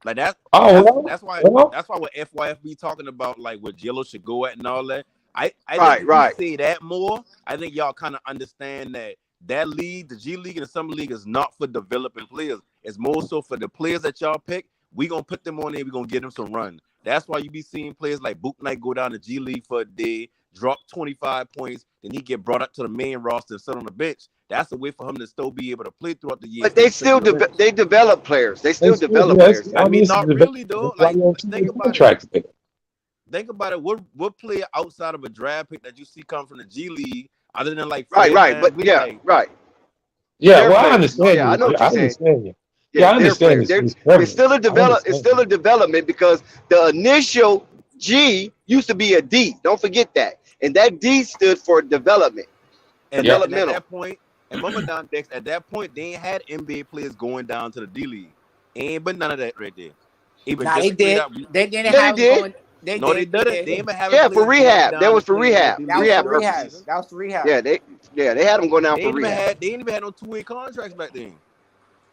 Like that. Oh That's why well. what FYFB talking about, like where Jello should go at and all that. I think Right, if right. you say that more, I think y'all kind of understand that league, the G League and the Summer League, is not for developing players. It's more so for the players that y'all pick. We gonna put them on there. We gonna get them some run. That's why you be seeing players like Book Knight go down to G League for a day, drop 25 points, then he get brought up to the main roster and sit on the bench. That's a way for him to still be able to play throughout the year. But they still they develop players. They still develop players. I mean, this is not the really though. that's why Like, you don't see think the about it. contracts there. Think about it. What player outside of a draft pick that you see come from the G League, other than like Right, Fred right. But VanVleet, yeah, like, right. Yeah, They're well, I players. Oh understand yeah, I you. know what I you're saying. understand you. Yeah, Yeah, I they're understand players. this It's premise. still a I develop. It's understand still a development because the initial G used to be a D. Don't forget that, and that D stood for development, and Yeah. at developmental. that point, and remember down Dex, at that point they ain't had NBA players going down to the D League. Ain't but none of that right there. Even Nah, just they straight did. up. They didn't Yeah, they have them did. going. They No, they did. They didn't. They did. ain't been having Yeah, for players going rehab. That down to was for play in the rehab. D That League was for Rehab for real. rehab. purposes. That was for rehab. Yeah, they had them going down for rehab. They ain't even had no two-way contracts back then.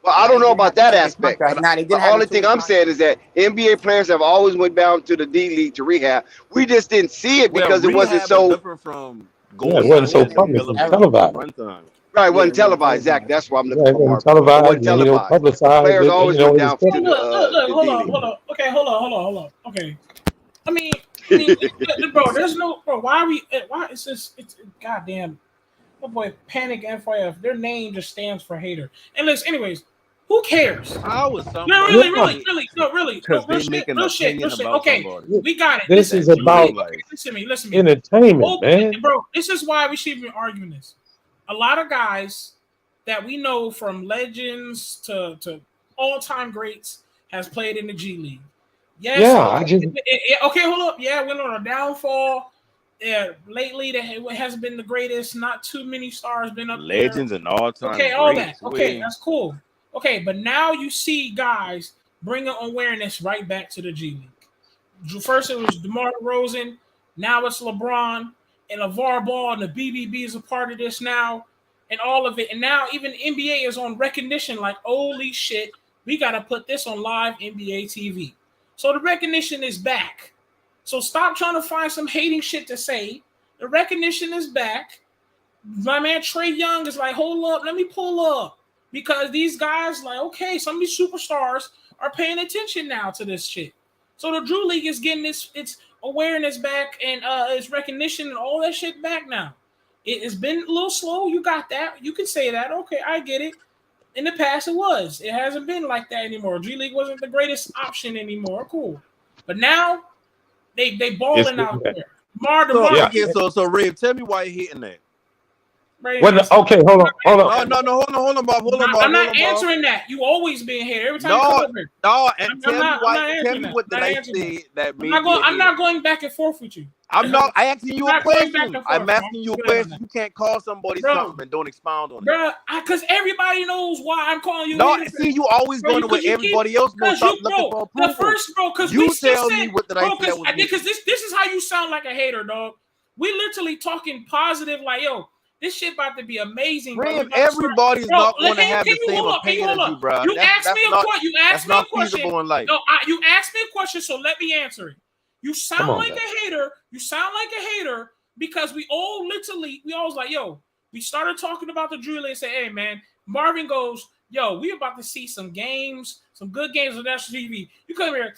Well, I Nah, don't they know didn't have about that two-way aspect, contracts. Nah, they but didn't have no only thing two-way I'm contracts. saying is that NBA players have always went down to the D League to rehab. We just didn't see it Well, because it wasn't rehab is so different from Yeah, it going wasn't down so there to public and develop and Ever. get some televised. run time. right. It Yeah, wasn't it wasn't televised. Exactly. televised. That's what I'm looking Yeah, it for, wasn't Marvin. It televised wasn't and don't televised. The publicize players it. always It went was down to Oh, public. look, the hold D on, League. hold on. Okay, hold on. Okay. I mean, bro, there's no, bro. Why are we? Why is this? It's goddamn. My boy, Panic FYF. Their name just stands for hater. And listen, anyways, who cares? How would No, somebody Yeah, because real they shit, make an real shit, real opinion shit. about Okay, somebody we got it. this Listen, is that you about okay, like? listen to me. entertainment, Oh, man. bro, this is why we should be arguing this. A lot of guys that we know, from legends to all-time greats, has played in the G League. Yes, Yeah, I okay, just okay, hold up. Yeah, went on a downfall. Yeah, lately that has been the greatest. Not too many stars been up there. Legends and all-time Okay, all that. greats. Okay, that's cool. Okay, but now you see guys bringing awareness right back to the G League. First it was DeMar DeRozan. Now it's LeBron and LeVar Ball, and the BBB is a part of this now, and all of it. And now even NBA is on recognition. Like, holy shit, we got to put this on live NBA TV. So the recognition is back. So stop trying to find some hating shit to say. The recognition is back. My man Trey Young is like, hold up, let me pull up. Because these guys, like, okay, some of these superstars are paying attention now to this shit. So the Drew League is getting its awareness back and its recognition and all that shit back now. It has been a little slow. You got that. You can say that. Okay, I get it. In the past, it was. It hasn't been like that anymore. G League wasn't the greatest option anymore. Cool. But now, they it's balling out yeah. there. So Rave, tell me why you're hating that. Okay, hold on. No, hold on, Bob. I'm not answering that. You always being here every time you come over. No, and tell me I'm not why. answering Tell me that. what did I'm not I answering say that made I'm me not going back and forth with you. I'm not. I asking you We're a not going back question. and forth, I'm bro. asking you a Good on question. that. You can't call somebody Bro. something and don't expound on it. Bro, because everybody knows why I'm calling you. No, hater. see, you always Bro, going to what everybody else knows. Stop looking for approval. Because You we just tell said, me what did I say that was me. because this is how you sound like a hater, dog. We literally talking positive, like, yo, this shit about to be amazing, bro. Rev, everybody's not going to have the same opinion as you, bro. You asked me a question. You asked me a not question. feasible in life. No, you asked me a question, so let me answer it. You sound like a hater. You sound like a hater because we all was like, yo, we started talking about the Drew League and say, hey, man, Marvin goes, yo, we about to see some games, some good games on national TV. You come here,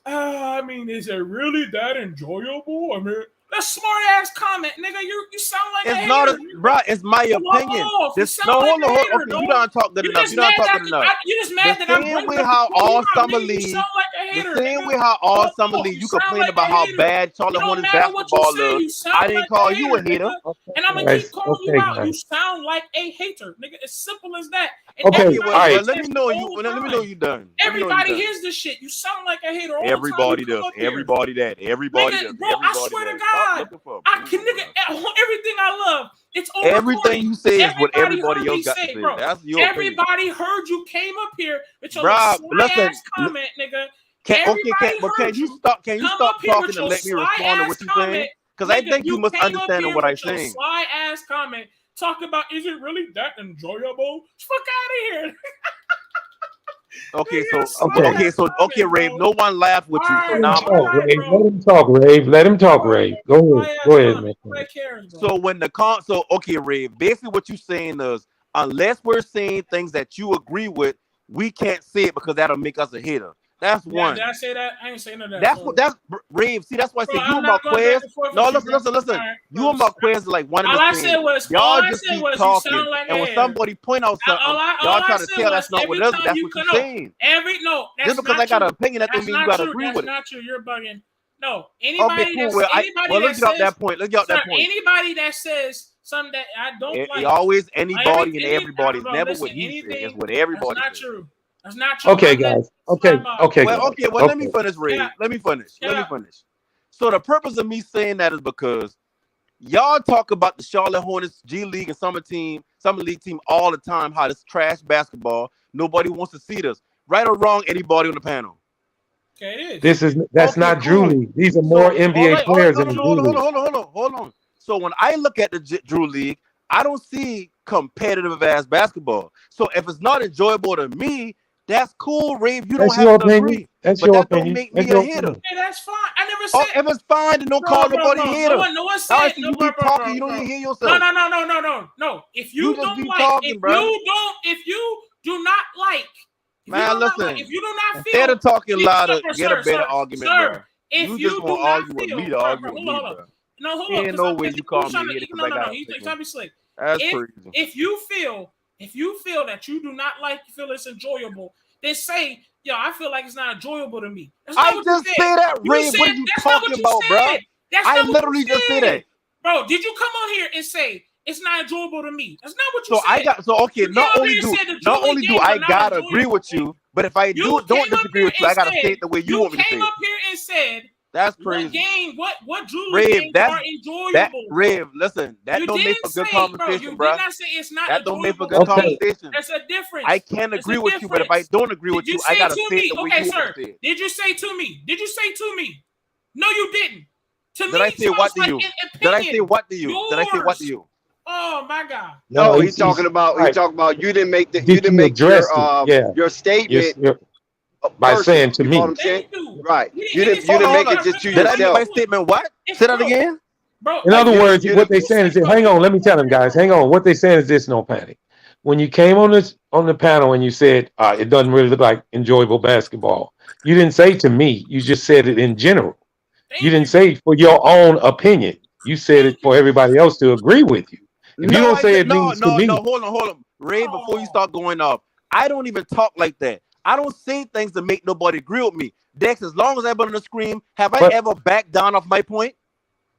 I mean, is it really that enjoyable? I mean, that's smart ass comment, nigga. You sound like it's a not hater. Bro, it's my opinion. Hold on. Okay, you don't talk good enough. You don't talk good enough. You just mad that I'm bringing way how all summer league. You sound like a hater. The same way how all summer league you complain about how bad Charlotte Hornets basketball is. I didn't call you a hater. And I'm gonna keep calling you out. You sound like a hater, nigga. As simple as that. And okay, well, let me know you done. Everybody hears this shit. You sound like a hater. Everybody does. Everybody does. Bro, I swear to God, I can everything I love. It's over. Everything you say is what everybody else got to say. Bro. That's your everybody opinion. heard you came up here with your ass comment, nigga. Can you stop talking and let me respond to what you're saying? Because I think you must understand what I'm saying. Sly ass comment. Talk about, is it really that enjoyable? Fuck out of here. Okay, Rave. No one laughed with you. So now let him talk, Rave. Let him talk, Rave. Go ahead, man. So Rave. Basically, what you're saying is, unless we're saying things that you agree with, we can't say it because that'll make us a hater. That's one. Did I say that? I ain't saying none of that. That's Rave. See, that's why I said you and my Quez. No, listen. You and my Quez like one of the things. Y'all just keep talking, and when somebody point out something, y'all try to tell that's not what it is. That's what you're saying. Just because I got an opinion, that doesn't mean you got to agree with it. That's not true. You're bugging. No, anybody let's get out that point. Anybody that says something that I don't like. Always anybody and everybody. It's never what he says. It's what everybody says. That's not true. That's not true. Okay, guys. Okay. Well, let me finish, Ray. Let me finish. So the purpose of me saying that is because y'all talk about the Charlotte Hornets G League and summer league team all the time, how this trash basketball. Nobody wants to see this. Right or wrong, anybody on the panel? Okay, it is. That's not Drew League. These are more NBA players than the Drew League. Hold on. So when I look at the Drew League, I don't see competitive ass basketball. So if it's not enjoyable to me, that's cool, Rave. You don't have to agree. That's your opinion. Don't make me a hater. Okay, that's fine. I never said. If it's fine, then don't call nobody a hater. No one said. You keep talking. You don't even hear yourself. No. If you don't like, talking, if you do not like, man, listen. If you do not feel, instead of talking louder, get a better argument, bro. If you just want to argue with me to argue with me, bro. No, hold on. Ain't no way you call me a hater. No. You think I'm slick? That's crazy. If you feel that you do not like, you feel it's enjoyable, then say, yo, I feel like it's not enjoyable to me. I just say that, Ray. What are you talking about, bro? I literally just said that. Bro, did you come on here and say it's not enjoyable to me? That's not what you said. Not only do I gotta agree with you, but if I don't disagree with you, I gotta say it the way you want me to say it. You came up here and said, that's crazy. What Drew games are enjoyable? Rev, listen, that don't make for good conversation, bro. You did not say it's not. That don't make for good conversation. There's a difference. I can't agree with you, but if I don't agree with you, I gotta say it the way you want to say it. Did you say to me? Did you say to me? No, you didn't. Did I say what to you? Did I say what to you? Did I say what to you? Oh my God! No, he's talking about. He's talking about. You didn't make your statement. By saying to me, right? You didn't make it just to yourself. Did I make my statement? What? Say that again. Bro, in other words, what they saying is, hang on, let me tell them, guys, hang on. What they saying is this: no panic. When you came on the panel and you said it doesn't really look like enjoyable basketball, you didn't say to me. You just said it in general. You didn't say it for your own opinion. You said it for everybody else to agree with you. If you don't say it means to me. No, hold on, Ray. Before you start going off, I don't even talk like that. I don't say things to make nobody agree with me. Dex, as long as I've been on the screen, have I ever backed down off my point?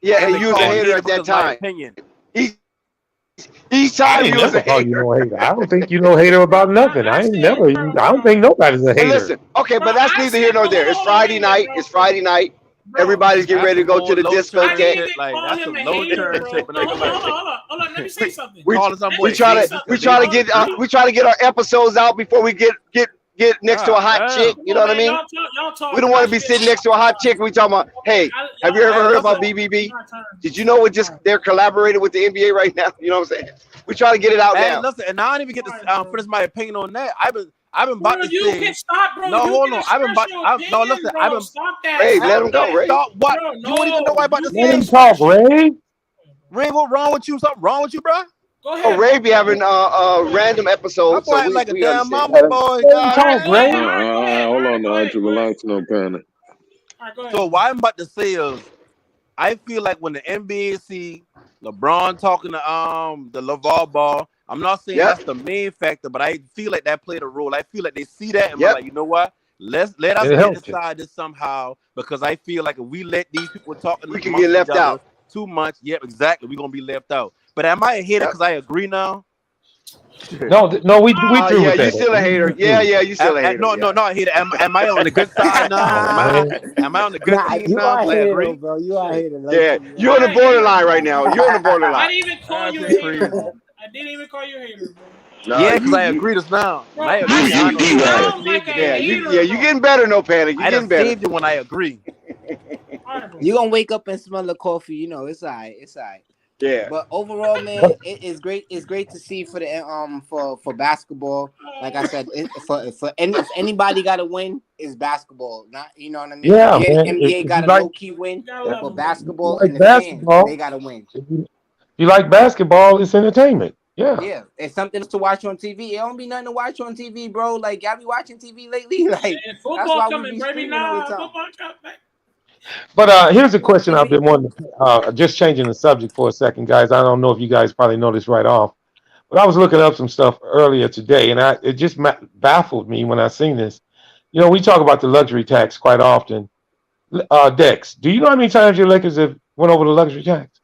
Yeah, And and they you was a call me hater at that because my time. opinion. Each I time ain't you was a never called you hater. no hater. I don't think you no hater about nothing. I ain't never. I don't think nobody's a But hater. listen, okay, Bro, but that's I neither said, here nor but there. It's Friday night. It's Friday night. Bro, Everybody's getting ready to go to More the low I turn discotheque. didn't shit. Like call that's him some a low hater, turn bro. shit. But No, nigga, hold on, hold like on, hold on, hold on. Let me say something. We calling some Let boy me say haters something. because try they to disagree. we try to get our episodes out before we get next to a God hot chick. damn. Come You know on, what I man. mean? Y'all talk We don't want to be shit. sitting next to a hot chick. We talking about, Okay, hey, have you ever Hey, heard about listen. BBB? Did you know what just they're collaborating with the NBA right now? You know what I'm saying? We trying to get it out And now. listen, and I don't even get to finish my opinion on that. I've been Bro, about to you say. can stop, bro. No, You hold can on. I've been about. express your No, opinion, listen. bro. I've been. Stop that. Ray, Stop let him go, that. Ray. Stop what? Bro, You don't even know what I'm about to Let say. him talk, Ray. Ray, what wrong with you? Something wrong with you, bro? Go ahead. Oh, Ray be having random That episodes, boy so act like a we damn understand. mama boy. Let him God. talk, Go ahead. Ray. All right, go ahead. Hold All on, right, go ahead. Nigel. Relax, no panic. All right, go ahead. So what I'm about to say is, I feel like when the NBA see LeBron talking to the LeVar Ball, I'm not saying Yep. that's the main factor, but I feel like that played a role. I feel like they see that and be Yep. like, you know what? Let us It get helped you. inside this somehow, because I feel like if we let these people talking We can amongst get each left other out. too much, yep, exactly, we're gonna be left out. But am I a hater Yep. because I agree now? No, we through Yeah, with you that. still a hater. Yeah, you still a hater. No, Yeah. not a hater. Am I on the good side now? Oh, man. Am I on the good Nah, team you now? are a Because I hater, though, agree. bro. You are a Shit. hater. Yeah, Low-key, you're on the Hey, borderline right now. You're on the I borderline. didn't even call That's you a just hater, crazy. bro. I didn't even call you a hater, bro. Nah, Yeah, because I you agree this now. When Bro, I I agree, I said know you you. I done sound like saved a you Yeah, then. hater, you bro. getting better, no panic. You I done getting better. saved you when I agree. All right, bro. You gonna wake up and smell the coffee. You know, it's alright. It's alright. Yeah. But overall, man, it's great. It's great to see for the for basketball. Like I said, if anybody got to win, is basketball. Not, you know what I mean. Yeah, Yeah, the man. NBA If you got a like, low key win, You gotta if love but him, bro. you basketball like and the fans, they basketball, got to win. if you like basketball, it's entertainment. Yeah. Yeah, it's something to watch on TV. It don't be nothing to watch on TV, bro. Like y'all be watching TV lately. Like And that's football why we coming, be baby. streaming all the Nah, time. football coming. But here's a question I've TV. been wanting to, just changing the subject for a second, guys. I don't know if you guys probably know this right off, but I was looking up some stuff earlier today, and it just baffled me when I seen this. You know, we talk about the luxury tax quite often. Dex, do you know how many times your Lakers have went over the luxury tax?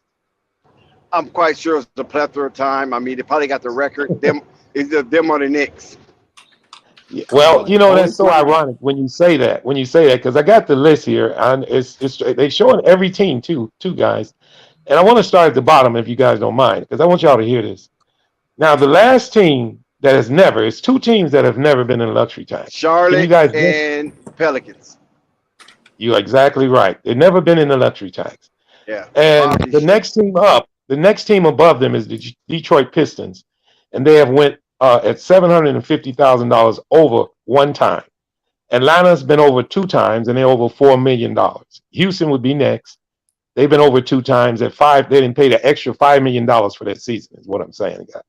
I'm quite sure it's a plethora of time. I mean, they probably got the record. Them is them on the Knicks. Well, you know, Only that's so 20. ironic when you say that. When you say that, because I got the list here, and it's they showing every team too, guys. And I want to start at the bottom if you guys don't mind, because I want y'all to hear this. Now, the last team that has never, it's two teams that have never been in luxury tax. Can you Charlotte guys guess? and Pelicans. You're exactly right. They've never been in the luxury tax. Yeah. And Poverty the shit. next team up, the next team above them is the Detroit Pistons, and they have went at $750,000 over one time. Atlanta's been over two times, and they're over $4 million. Houston would be next. They've been over two times at five. They didn't pay the extra $5 million for that season, is what I'm saying, guys.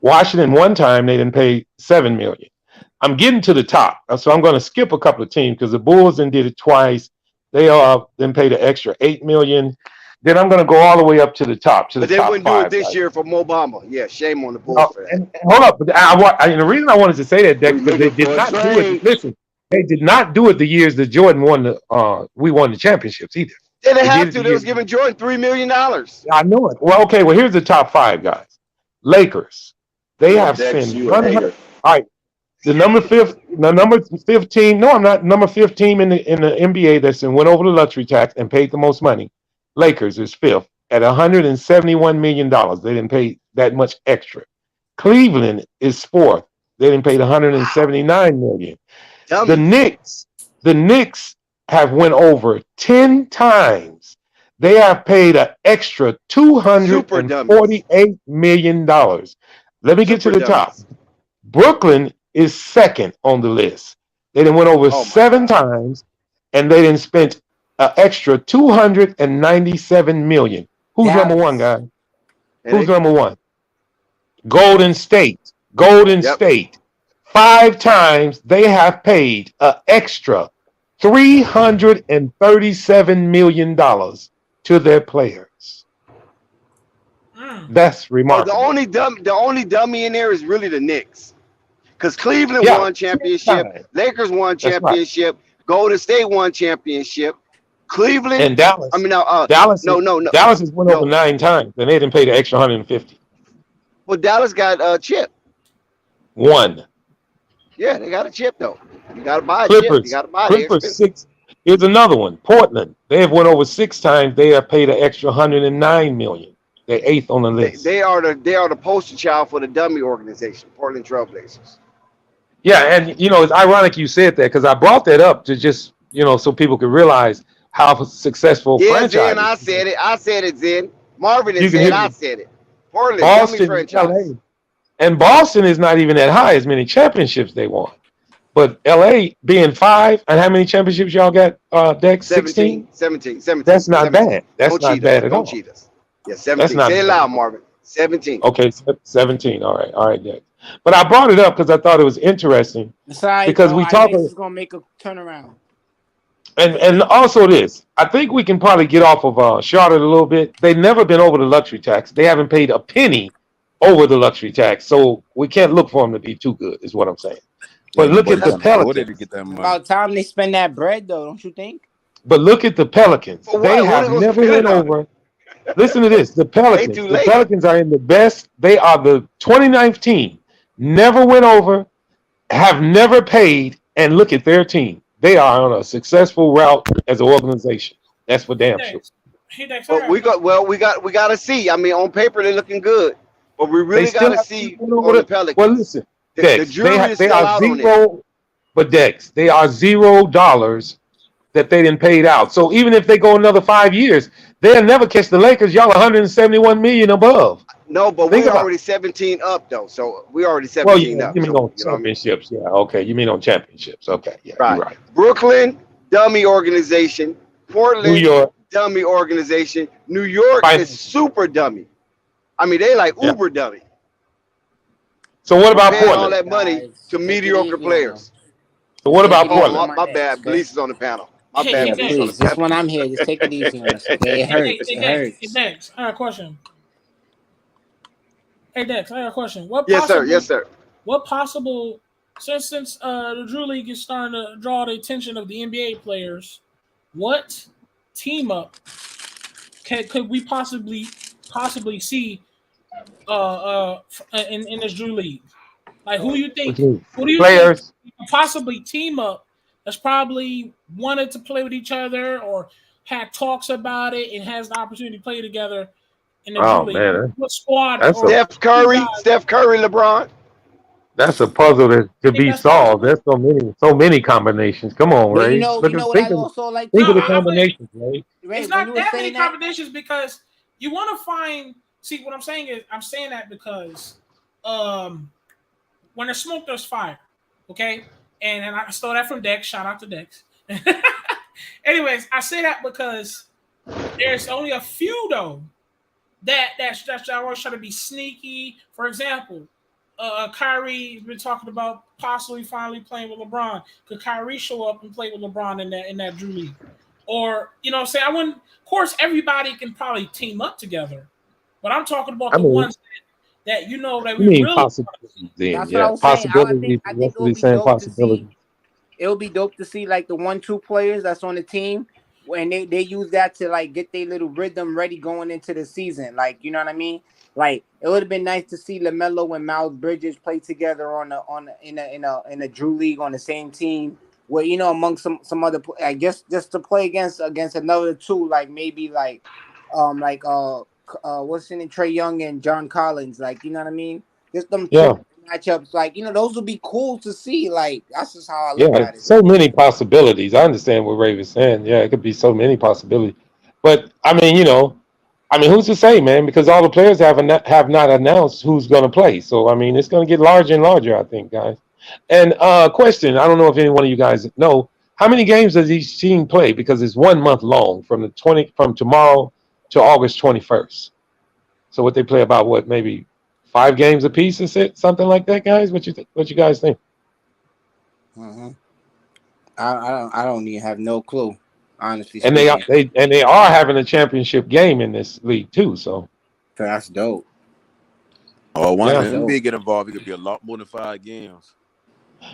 Washington one time they didn't pay $7 million. I'm getting to the top, so I'm going to skip a couple of teams because the Bulls then did it twice. They then paid an extra $8 million. Then I'm going to go all the way up to the top, to the But they top wouldn't do it five. this Guys. year from Obama. Yeah, shame on the Bulls No, for that. and hold up, but the reason I wanted to say that, Dex, we because they looking did for a not do it. trade. Listen, they did not do it the years that Jordan won we won the championships either. They didn't They have did it to. the They was years. giving Jordan $3 million. I know it. Well, okay. Well, here's the top five guys. Lakers. They have Dex, spent you a 100. hater. All right. The number 15. No, I'm not. Number 15 in the NBA that's went over the luxury tax and paid the most money. Lakers is fifth at $171 million. They didn't pay that much extra. Cleveland is fourth. They didn't pay $179 million. The Dummies. Knicks have went over 10 times. They have paid an extra Super dummies. $248 million. Let me get to Super the top. dummies. Brooklyn is second on the list. They done went over Oh my seven God. times, and they done spent an extra $297 million. Who's number one, Dallas. guys? And Who's they, number one? Golden State. Golden yep. State. 5 times they have paid an extra $337 million to their players. That's Oh, remarkable. the only dummy in there is really the Knicks. Because Cleveland Yeah, won 10 championship, times. Lakers won That's right. championship, Golden State won championship, Cleveland. And Dallas. I mean, now, Dallas no, has went over 9 times, and they didn't pay the extra 150. Well, Dallas got a chip. One. Yeah, they got a chip though. You got to buy a chip. You got to buy it. Clippers 6. Here's another one. Portland. They have went over 6 times. They have paid an extra $109 million. They're 8th on the list. They are the poster child for the dummy organization, Portland Trailblazers. Yeah, and it's ironic you said that because I brought that up to just so people could realize how successful Yeah, franchise. Zen, I said it. Zen. Marvin You has can said hear I me. said it. Portland, dummy Boston and franchise. LA. And Boston is not even that high as many championships they won. But LA being 5, and how many championships y'all got, Dex? 16? 17, 17, That's not 17. bad. That's Don't cheat not us. bad at Don't all. cheat us. Yeah, That's 17. not Say it bad at loud, all. Marvin. 17. Okay, 17. All right, Dex. But I brought it up because I thought it was interesting It's all right, because bro. we Ibex talk. is gonna make a turnaround. And also this, I think we can probably get off of Charlotte a little bit. They've never been over the luxury tax. They haven't paid a penny over the luxury tax, so we can't look for them to be too good, is what I'm saying. Yeah, But them look boys at the can't afford it to Pelicans. get that It's money. about time they spend that bread, though. Don't you think? But look at the Pelicans. For They what? What are have they gonna never spend went it on? over. Listen to this. The Way Pelicans. too The late. Pelicans are in the best. They are the 29th team. Never went over. Have never paid. And look at their team. They are on a successful route as an organization. That's for damn sure. Dex. Hey, Dex, I But got a question. we got to see. I mean, on paper they're looking good, but we They really got still to have see went over on the the. Well, Pelicans. listen, The Dex. They jury is they still are out on them. zero. But Dex, they are $0 that they didn't paid out. So even if they go another 5 years, they'll never catch the Lakers. Y'all 171 million above. No, but Think we about it. already 17 up though, so we already Well, 17 yeah, up. you mean So on you know what I mean? championships. Yeah, okay. You mean on championships. Okay, yeah, you're Right. right. Brooklyn, dummy organization. New Portland, York, dummy organization. New York is finance. super dummy. I mean, they like Yeah. uber dummy So what for about paying all Portland? that money Guys, to take it mediocre easy on them. players. So what Take about it Oh, easy Portland? on my, my my next, bad. okay? Bleach is on the panel. My Hey, bad. Yeah, hey, Bleach on the Dex. please. Just panel. when I'm here, just take it easy on us, okay? It Hey, hurts. hey, It Dex. Hey, hurts. Dex. I got a question. Hey, Dex. I got a question. What Yes, sir. possible? Yes, sir. What possible? Since the Drew League is starting to draw the attention of the NBA players, what team up could we possibly see in this Drew League? Like What you mean? who do you think Players? could possibly team up that's probably wanted to play with each other or had talks about it and has the opportunity to play together in the Drew Oh League? man, What squad that's a or you guys Steph Curry, LeBron. puzzle that to think be that's solved. possible? There's so many combinations. Come on, But Ray. you know what I also like to No, Think of the say? I mean combinations, Ray. Ray, it's when you not were that many saying that, combinations because you want to find. See, what I'm saying is, I'm saying that because um, when there's smoke, there's fire. Okay, and I stole that from Dex. Shout out to Dex. Anyways, I say that because there's only a few though that's always trying to be sneaky. For example, Kyrie's been talking about possibly finally playing with LeBron. Could Kyrie show up and play with LeBron in that Drew League? Or you know, what I'm saying I wouldn't. Of course, everybody can probably team up together, but I'm talking about I the mean, ones that you know that you we mean really want to see. possibilities then? that's what I Yeah, was saying. possibilities. I think That's it what would he's be saying. dope to see. Possibilities. It would be dope to see like the 1-2 players that's on the team when they use that to like get their little rhythm ready going into the season. Like you know what I mean? Like it would have been nice to see LaMelo and Miles Bridges play together in a Drew League on the same team. Where you know among some other I guess just to play against another two like maybe like what's in it, Trey Young and John Collins, like you know what I mean? Just them Yeah, two matchups, like you know, those would be cool to see. Like that's just how I look yeah. at it. So many possibilities. I understand what Ray was saying. Yeah, it could be so many possibilities. But I mean, who's to say, man? Because all the players have not announced who's going to play. So I mean, it's going to get larger and larger, I think, guys. And question: I don't know if any one of you guys know how many games does each team play because it's 1 month long from tomorrow to August 21st. So what they play about what maybe 5 games apiece is it something like that, guys? What you guys think? Mm-hmm. I don't even have no clue, honestly And they are speaking. having a championship game in this league too. So So that's dope. Oh, once the yeah, That's dope. NBA get involved, it could be a lot more than 5 games.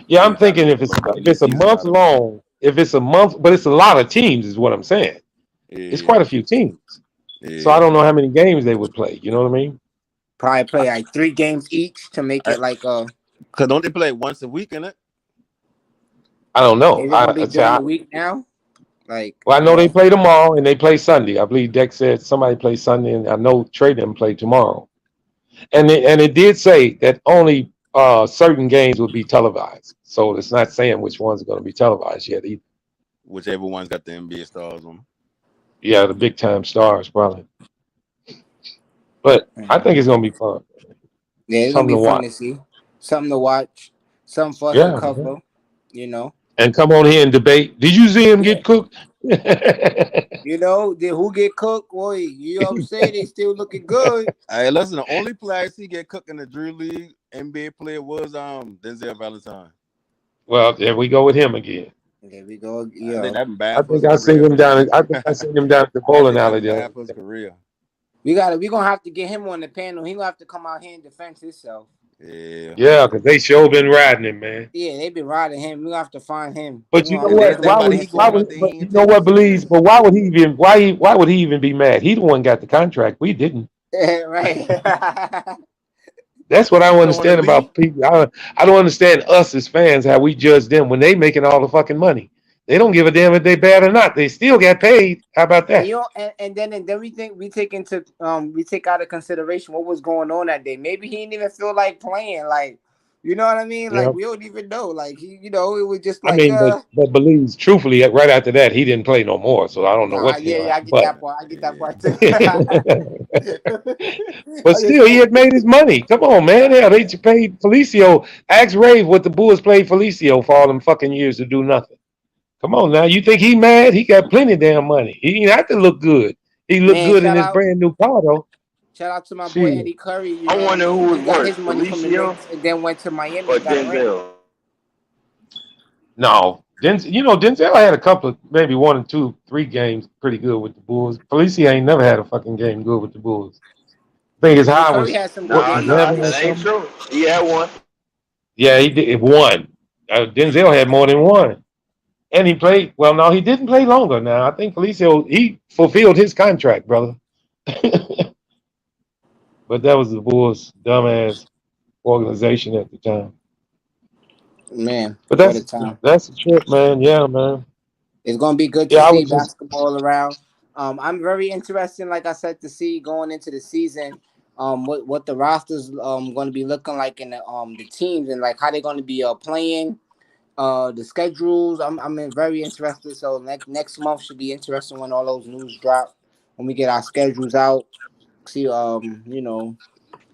yeah. They I'm try to thinking make if a it's little if mini it's a season month out of it. long, if it's a month, but it's a lot of teams, is what I'm saying. It's Yeah, quite a few teams. So I yeah. don't know how many games they would play. You know what I mean? Probably play like 3 games each to make it like Cause don't they play once a week in it? I don't know. is it gonna be I'd say during the week now? Like well, I you know they know, play tomorrow and they play Sunday. I believe Dex said somebody plays Sunday, and I know Trey them play tomorrow. And it did say that only certain games would be televised. So it's not saying which ones are going to be televised yet either. Whichever one's got the NBA stars on. Yeah, the big time stars probably. But I think Mhm. it's gonna be fun. Yeah, it's gonna Something be to fun watch. to see, something to watch, something for us to Yeah, man. cover. You know. And come on here and debate. Did you see him Yeah. get cooked? You know, did who get cooked? Boy, you know what I'm saying? They still looking good. Hey, listen, the only player I see get cooked in the Drew League NBA player was Denzel Valentine. Well, there we go with him again. There we go. I think Yo, that been I bad for his think I seen career, him down. man. I think I seen him down at the I bowling think that alley been the bad other for his day. career. we gonna have to get him on the panel. He gonna have to come out here and defend himself. Yeah. Yeah, because they sure been riding him, man. Yeah, they been riding him. We gonna have to find him. But you know And I'm then what? gonna think Why look about would it, for he he? Why going him. would? out there, But he you ain't know take it what, Belize? serious. But why would he even? Why would he even be mad? He the one got the contract. We didn't. Right. That's what I You don't talking to understand me? about people. I don't understand us as fans how we judge them when they making all the fucking money. They don't give a damn if they bad or not. They still got paid. How about And that? you know, and then we take out of consideration what was going on that day. Maybe he didn't even feel like playing. Like, you know what I mean? Like Yeah. we don't even know. Like it was just I like mean, but Belize, truthfully, right after that, he didn't play no more. So I don't know nah, what the yeah, hell yeah, I happened. get that part. I get that Yeah. part too. But I just still, he hope had made his money. Come on, man. Hell, they paid Felicio. Ask Rave what the Bulls paid Felicio for all them fucking years to do nothing. Come on now. You think he mad? He got plenty of damn money. He didn't have to look good. He looked man, good in his brand new car, though. shout out to my boy Shit. Eddie Curry. You I know what I wonder mean? who was He got worse, his money from the Felicio Knicks and then went to Miami or and got a ring. Denzel? No. Denzel had a couple of maybe 1 or 2, 3 games pretty good with the Bulls. Felicia ain't never had a fucking game good with the Bulls. I think his I mean, high Curry was had some good what, Nah, games. nah, 11 or that ain't something. true. He had one. Yeah, he did one. Denzel had more than one. And he played well. No, he didn't play longer. Now I think Felicio he fulfilled his contract, brother. But that was the Bulls' dumbass organization at the time. Man, But what a time. that's the trip, man. Yeah, man. It's gonna be good to Yeah, I see was just basketball around. I'm very interested, like I said, to see going into the season, what the rosters going to be looking like in the teams and like how they're going to be playing, the schedules. I'm very interested. So next month should be interesting when all those news drop, when we get our schedules out. See, cause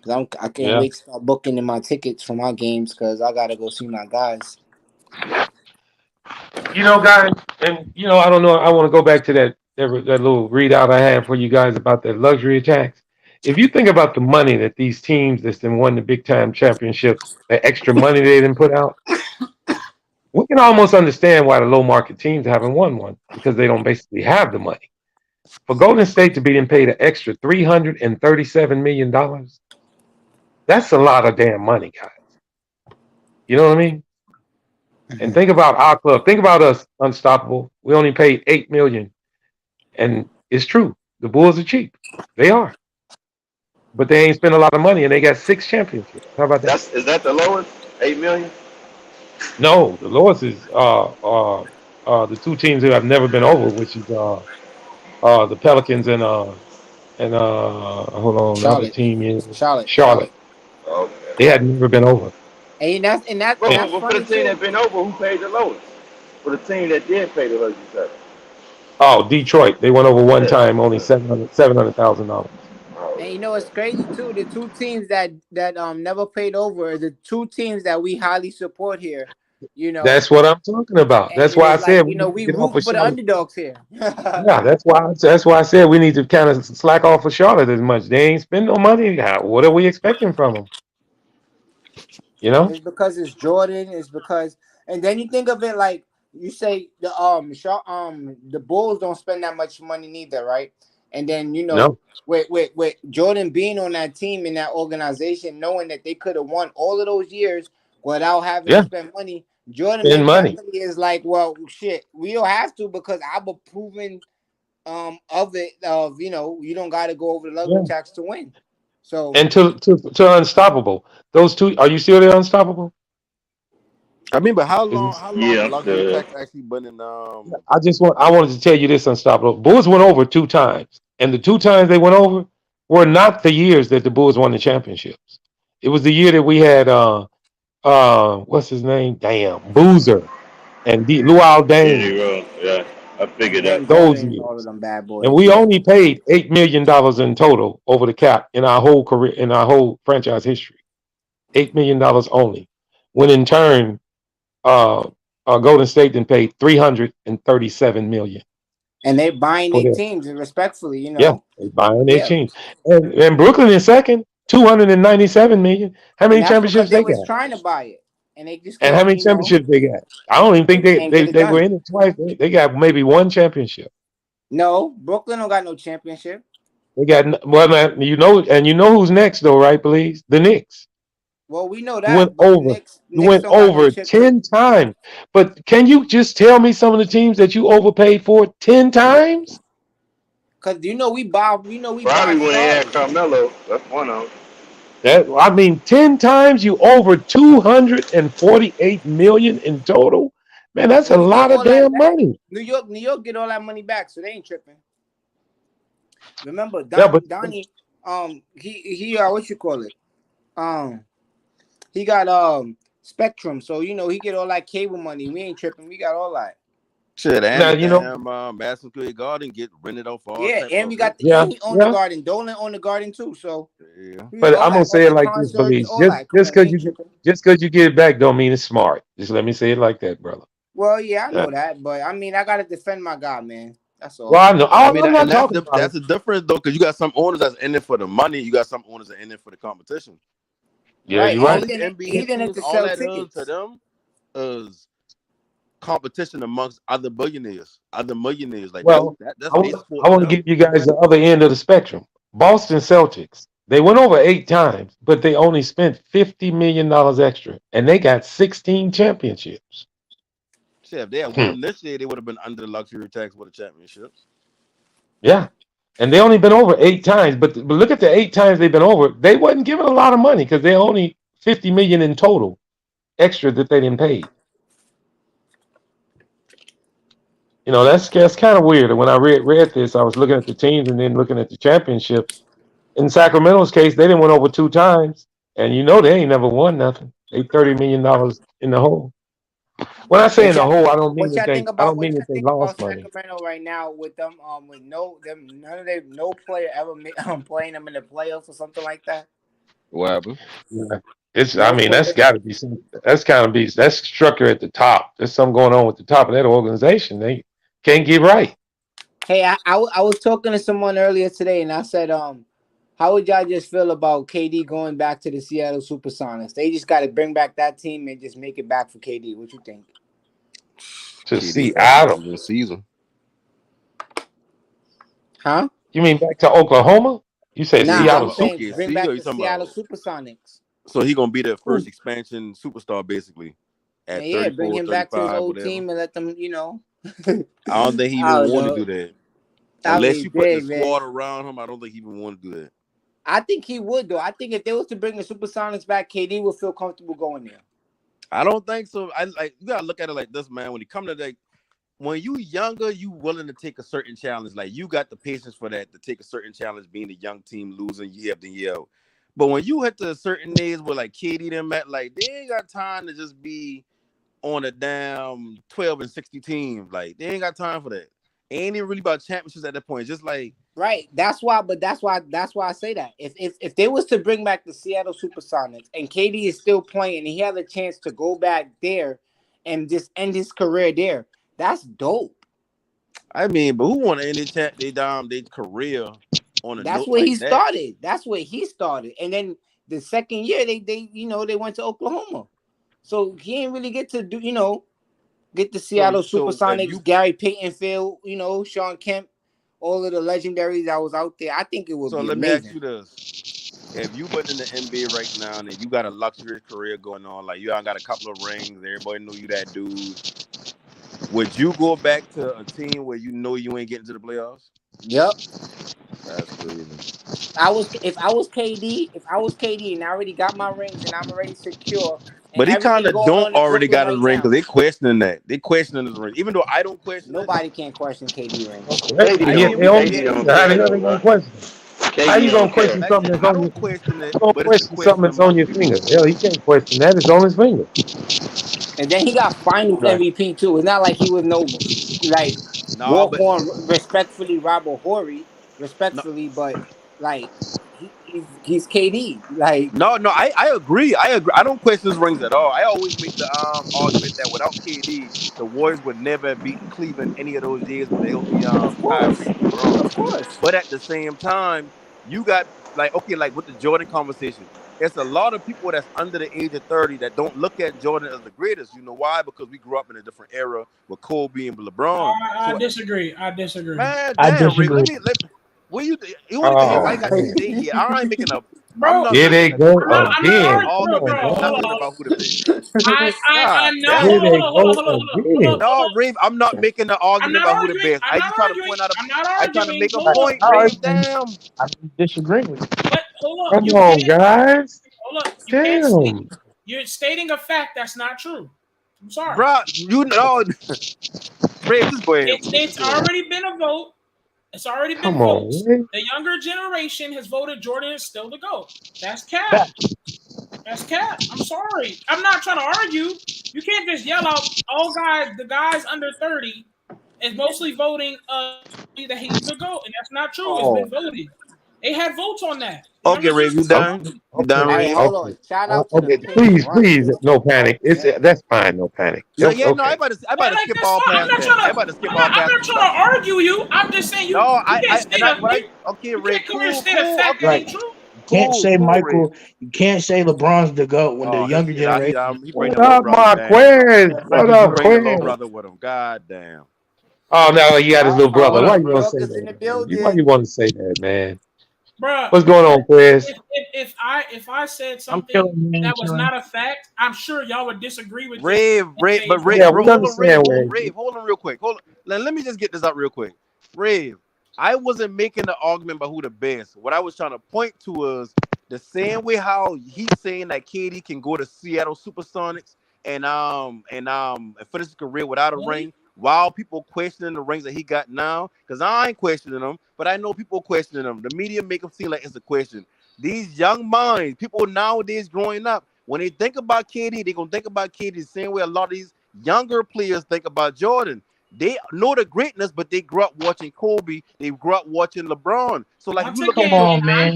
I can't yeah. wait to start booking in my tickets for my games because I gotta go see my guys. Guys, and I don't know. I want to go back to that little readout I had for you guys about that luxury tax. If you think about the money that these teams that's been won the big time championships, the extra money they didn't put out, we can almost understand why the low market teams haven't won one because they don't basically have the money. For Golden State to be paid an extra $337 million, that's a lot of damn money, guys. You know what I mean? And think about our club. Think about us, Unstoppable. We only paid $8 million. And it's true. The Bulls are cheap. They are. But they ain't spent a lot of money and they got 6 championships. How about that? Is that the lowest? 8 million? No, the lowest is the two teams who have never been over, which is the Pelicans and hold on, the other Charlotte, team is Charlotte, Charlotte. Charlotte. They Okay. had never been over. And But, that's but for the funny team too. that been over, who paid the lowest? For the team that did pay the lowest, you said. Oh, Detroit. They went over one Yeah. time, only $700,000. And Oh, it's crazy too. The two teams that never paid over are the two teams that we highly support here. You know, That's what I'm talking about. That's and why I it's like said we need to we get off rooting of for the Charlotte. underdogs here. Yeah, that's why I said we need to kind of slack off of Charlotte as much. They ain't spend no money. What are we expecting from them? You know? It's because it's Jordan. It's because, and then you think of it like you say the Bulls don't spend that much money neither, right? And then No. with Jordan being on that team in that organization, knowing that they could have won all of those years without having to Yeah, spend money, Jordan spend money. mentality is like, well, shit, we don't have to because I've proven of it of you don't got to go over the luxury Yeah. tax to win. So And to unstoppable. Those two. Are you still there, unstoppable? I mean, but how Is long? this, How long yeah, the I'm luxury still here. tax actually been in? I wanted to tell you this, unstoppable. Bulls went over 2 times, and the 2 times they went over were not the years that the Bulls won the championships. It was the year that we had what's his name? Damn, Boozer and Luau Easy Dane. road. Yeah. I and figured that. Ben those Golden and years. all of them bad And boys. we Yeah. only paid $8 million in total over the cap in our whole career, in our whole franchise history. $8 million only. When in turn, uh, Golden State then paid 337 million And they buying for their them. teams respectfully, you Yeah, know. they buying their Yeah. team. And Brooklyn in second, 297 million. How And many that's because championships they they was got? trying to buy it. And they just And how couldn't, many you know, championships they got? I don't even they think can't get it they were done. in it twice. They got maybe one championship. No, Brooklyn don't got no championship. They got well, man, and you know who's next though, right? Please, the Knicks. Well, we know You went that, but the over. Knicks You Knicks went don't got no over chip too. 10 times. But can you just tell me some of the teams that you overpaid for 10 times? Cause we buy Probably when they had stars. Carmelo. That's one of them. That I mean, 10 times you over 248 million in total. Man, that's But a we get lot of all that damn back. money. New York get all that money back, so they ain't tripping. Remember, Yeah, but Donnie, he what you call it? Um, he got Spectrum, so he get all that cable money. We ain't tripping. We got all that. Shit, and now the you know, damn Madison Square Garden get rented off for all Yeah, type and of we got events. yeah, and he owned the yeah. garden. Dolan owned the garden too. So Yeah. we But all I'm gonna that, all say it the like this, concerts, Belize. all that. Come Just on, we because ain't tripping. you get it back don't mean it's smart. Just let me say it like that, brother. Well, yeah, I Yeah. know that, but I mean, I gotta defend my guy, man. That's Well, all. I know. I mean, I'm not and talking about it. that's the difference though, because you got some owners that's in it for the money. You got some owners that in it for the competition. Yeah, Right, you're and All right. these he's NBA in it teams, to all sell that is to tickets. them is competition amongst other billionaires, other millionaires. Like Well, that's a sport I to want to them. give you guys the other end of the spectrum. Boston Celtics. They went over 8 times, but they only spent $50 million extra, and they got 16 championships. Shit, if they had Hmm. won this year, they would have been under the luxury tax for the championships. Yeah, and they only been over 8 times, but look at the 8 times they've been over. They wasn't given a lot of money because they only 50 million in total extra that they didn't pay. That's kind of weird. When I read this, I was looking at the teams and then looking at the championships. In Sacramento's case, they didn't win over 2 times, and they ain't never won nothing. They $30 million in the hole. When I say in What the y'all hole, I don't mean what that y'all think I about don't what mean that y'all they think lost about money. Sacramento right now with them with no player ever playing them in the playoffs or something like that. What happened? Yeah. It's I No mean that's player. got to be some that's kind of be that's structure at the top. There's something going on with the top of that organization. They can't get right. Hey, I was talking to someone earlier today, and I said, how would y'all just feel about KD going back to the Seattle SuperSonics? They just got to bring back that team and just make it back for KD. What you think? To KD having a Seattle. good season. Huh? You mean back to Oklahoma? You said Yeah, you Nah, talking I'm Seattle about saying Super. bring OKC or back you the talking Seattle about? SuperSonics. So he gonna be the Who? first expansion superstar basically And at yeah, bring 34, him back to his 35, old whatever. team and let them, I don't think he I even don't want to know. do that. I Unless mean, you put the big man. squad around him, I don't think he even want to do that. I think he would though. I think if they was to bring the SuperSonics back, KD would feel comfortable going there. I don't think so. I like you gotta look at it like this, man. When you come to like when you younger, you willing to take a certain challenge. Like you got the patience for that to take a certain challenge, being a young team losing year after year. But when you hit to a certain age where like KD them at, like they ain't got time to just be on a damn 12 and 60 team. Like they ain't got time for that. It ain't even really about championships at that point. Just like Right. That's why I say that. If they was to bring back the Seattle SuperSonics and KD is still playing and he had a chance to go back there and just end his career there, that's dope. I mean, but who want to end their career on a That's note where he like that? started. That's where he started. And then the second year they went to Oklahoma. So he didn't really get to get the So Seattle so if you SuperSonics, Gary Payton Field, Sean Kemp, all of the legendaries that was out there. I think it would so be let me ask amazing. you this. If you went in the NBA right now and you got a luxurious career going on, like you got a couple of rings, everybody know you that dude. Would you go back to a team where you know you ain't getting to the playoffs? Yep. That's crazy. If I was KD and I already got my rings and I'm already secure and But he kind everything of going don't on in already Brooklyn got his right ring because now, they questioning that. They questioning his ring. Even though I don't question it, nobody can question KD rings. Okay. I KD hear They, don't. what they you're own KD saying. don't the How care the hell though, they gonna bro. question? How KD you gonna don't care. question Like I something said, that's I on don't your question it, you gonna but it's a question something question that's on amongst your people. finger? Hell, he can't question that. It's on his finger. And then he got Finals Right. MVP too. It's not like he was no like. No, walk but on respectfully, Robert Horry, no, respectfully, but like he's KD. Like no, I agree. I agree. I don't question his rings at all. I always make the argument that without KD, the Warriors would never have beaten Cleveland any of those years with the healthy of course, Kyrie and LeBron. of course. But at the same time, you got like okay, like with the Jordan conversation, it's a lot of people that's under the age of 30 that don't look at Jordan as the greatest. You know why? Because we grew up in a different era with Kobe and LeBron. I So disagree. I disagree. man, I damn, Ray, disagree. what you want to hear what I Oh, got to say here? I ain't making a I'm Bro, not here they making a go I'm not again. arguing, bro, Come bro. argument or on, Hold nothing on. about who the best. I'm God not. damn. here Hold they on, hold on, go hold on, again. No, Rave, I'm not making an I'm argument not about who the arguing. best. I'm I not just try to arguing. point out I'm not I trying to arguing. make a Hold up. point, No, Rave. Damn. I'm disagreeing with you. But hold up. Come You on, can't. guys. Hold up. You can't state. Damn. You're stating a fact that's not true. I'm sorry. Bruh, you know Rave, just go ahead, bro. Just It's go ahead. already been a vote. It's already been Come votes. on, man. The younger generation has voted Jordan is still the GOAT. That's cap. Fact. That's cap. I'm sorry. I'm not trying to argue. You can't just yell out the guys under 30 is mostly voting that he's the GOAT. And that's not true. It's been Oh, voted. They had votes on that. You know what Okay, I'm Rave, you okay, done? You okay, done, All right, Rave? hold okay. on. Shout out to the Okay, paint please, run. please, no panic. It's that's fine, no panic. Yeah, no, Okay. I about to Like skip that's all fine. past that. I about to skip all I'm past not the trying stuff. to argue you. I'm just saying No, you can't I state and I a what I okay, you Rave, can't come here and cool, state a cool, fact that okay, Right. ain't true. Can't cool, say cool, Rave. Michael. You can't say LeBron's the GOAT when the Oh, younger generation. he bring What the little up, brother. Damn. Marquez? I What He up, disagree. bring the little Quez? brother with him. God damn. Oh, now you got his little brother. Uh-oh. Why What up, you want to bro? say Brooke is in the that, man? Why you building. want to say that, man? Bruh, What's going on, Quez? if I said I'm something killing man, that was son. not a fact, I'm sure y'all would disagree with it and Rave, say but it's Rave, Yeah, wrong. we hold on, Rave, understand, Ray. hold on real quick. Hold on. Let me just get this up real quick. Rave, I wasn't making the argument about who the best. What I was trying to point to was the same way how he's saying that KD can go to Seattle Supersonics and finish his career without a Really? ring, while people questioning the rings that he got now. Because I ain't questioning them, but I know people questioning them. The media make them seem like it's a question. These young minds, people nowadays growing up, when they think about KD, they're gonna think about KD the same way a lot of these younger players think about Jordan. They know the greatness, but they grew up watching Kobe. They grew up watching LeBron. So, like, if Once you look Come at again, Jordan, on, man.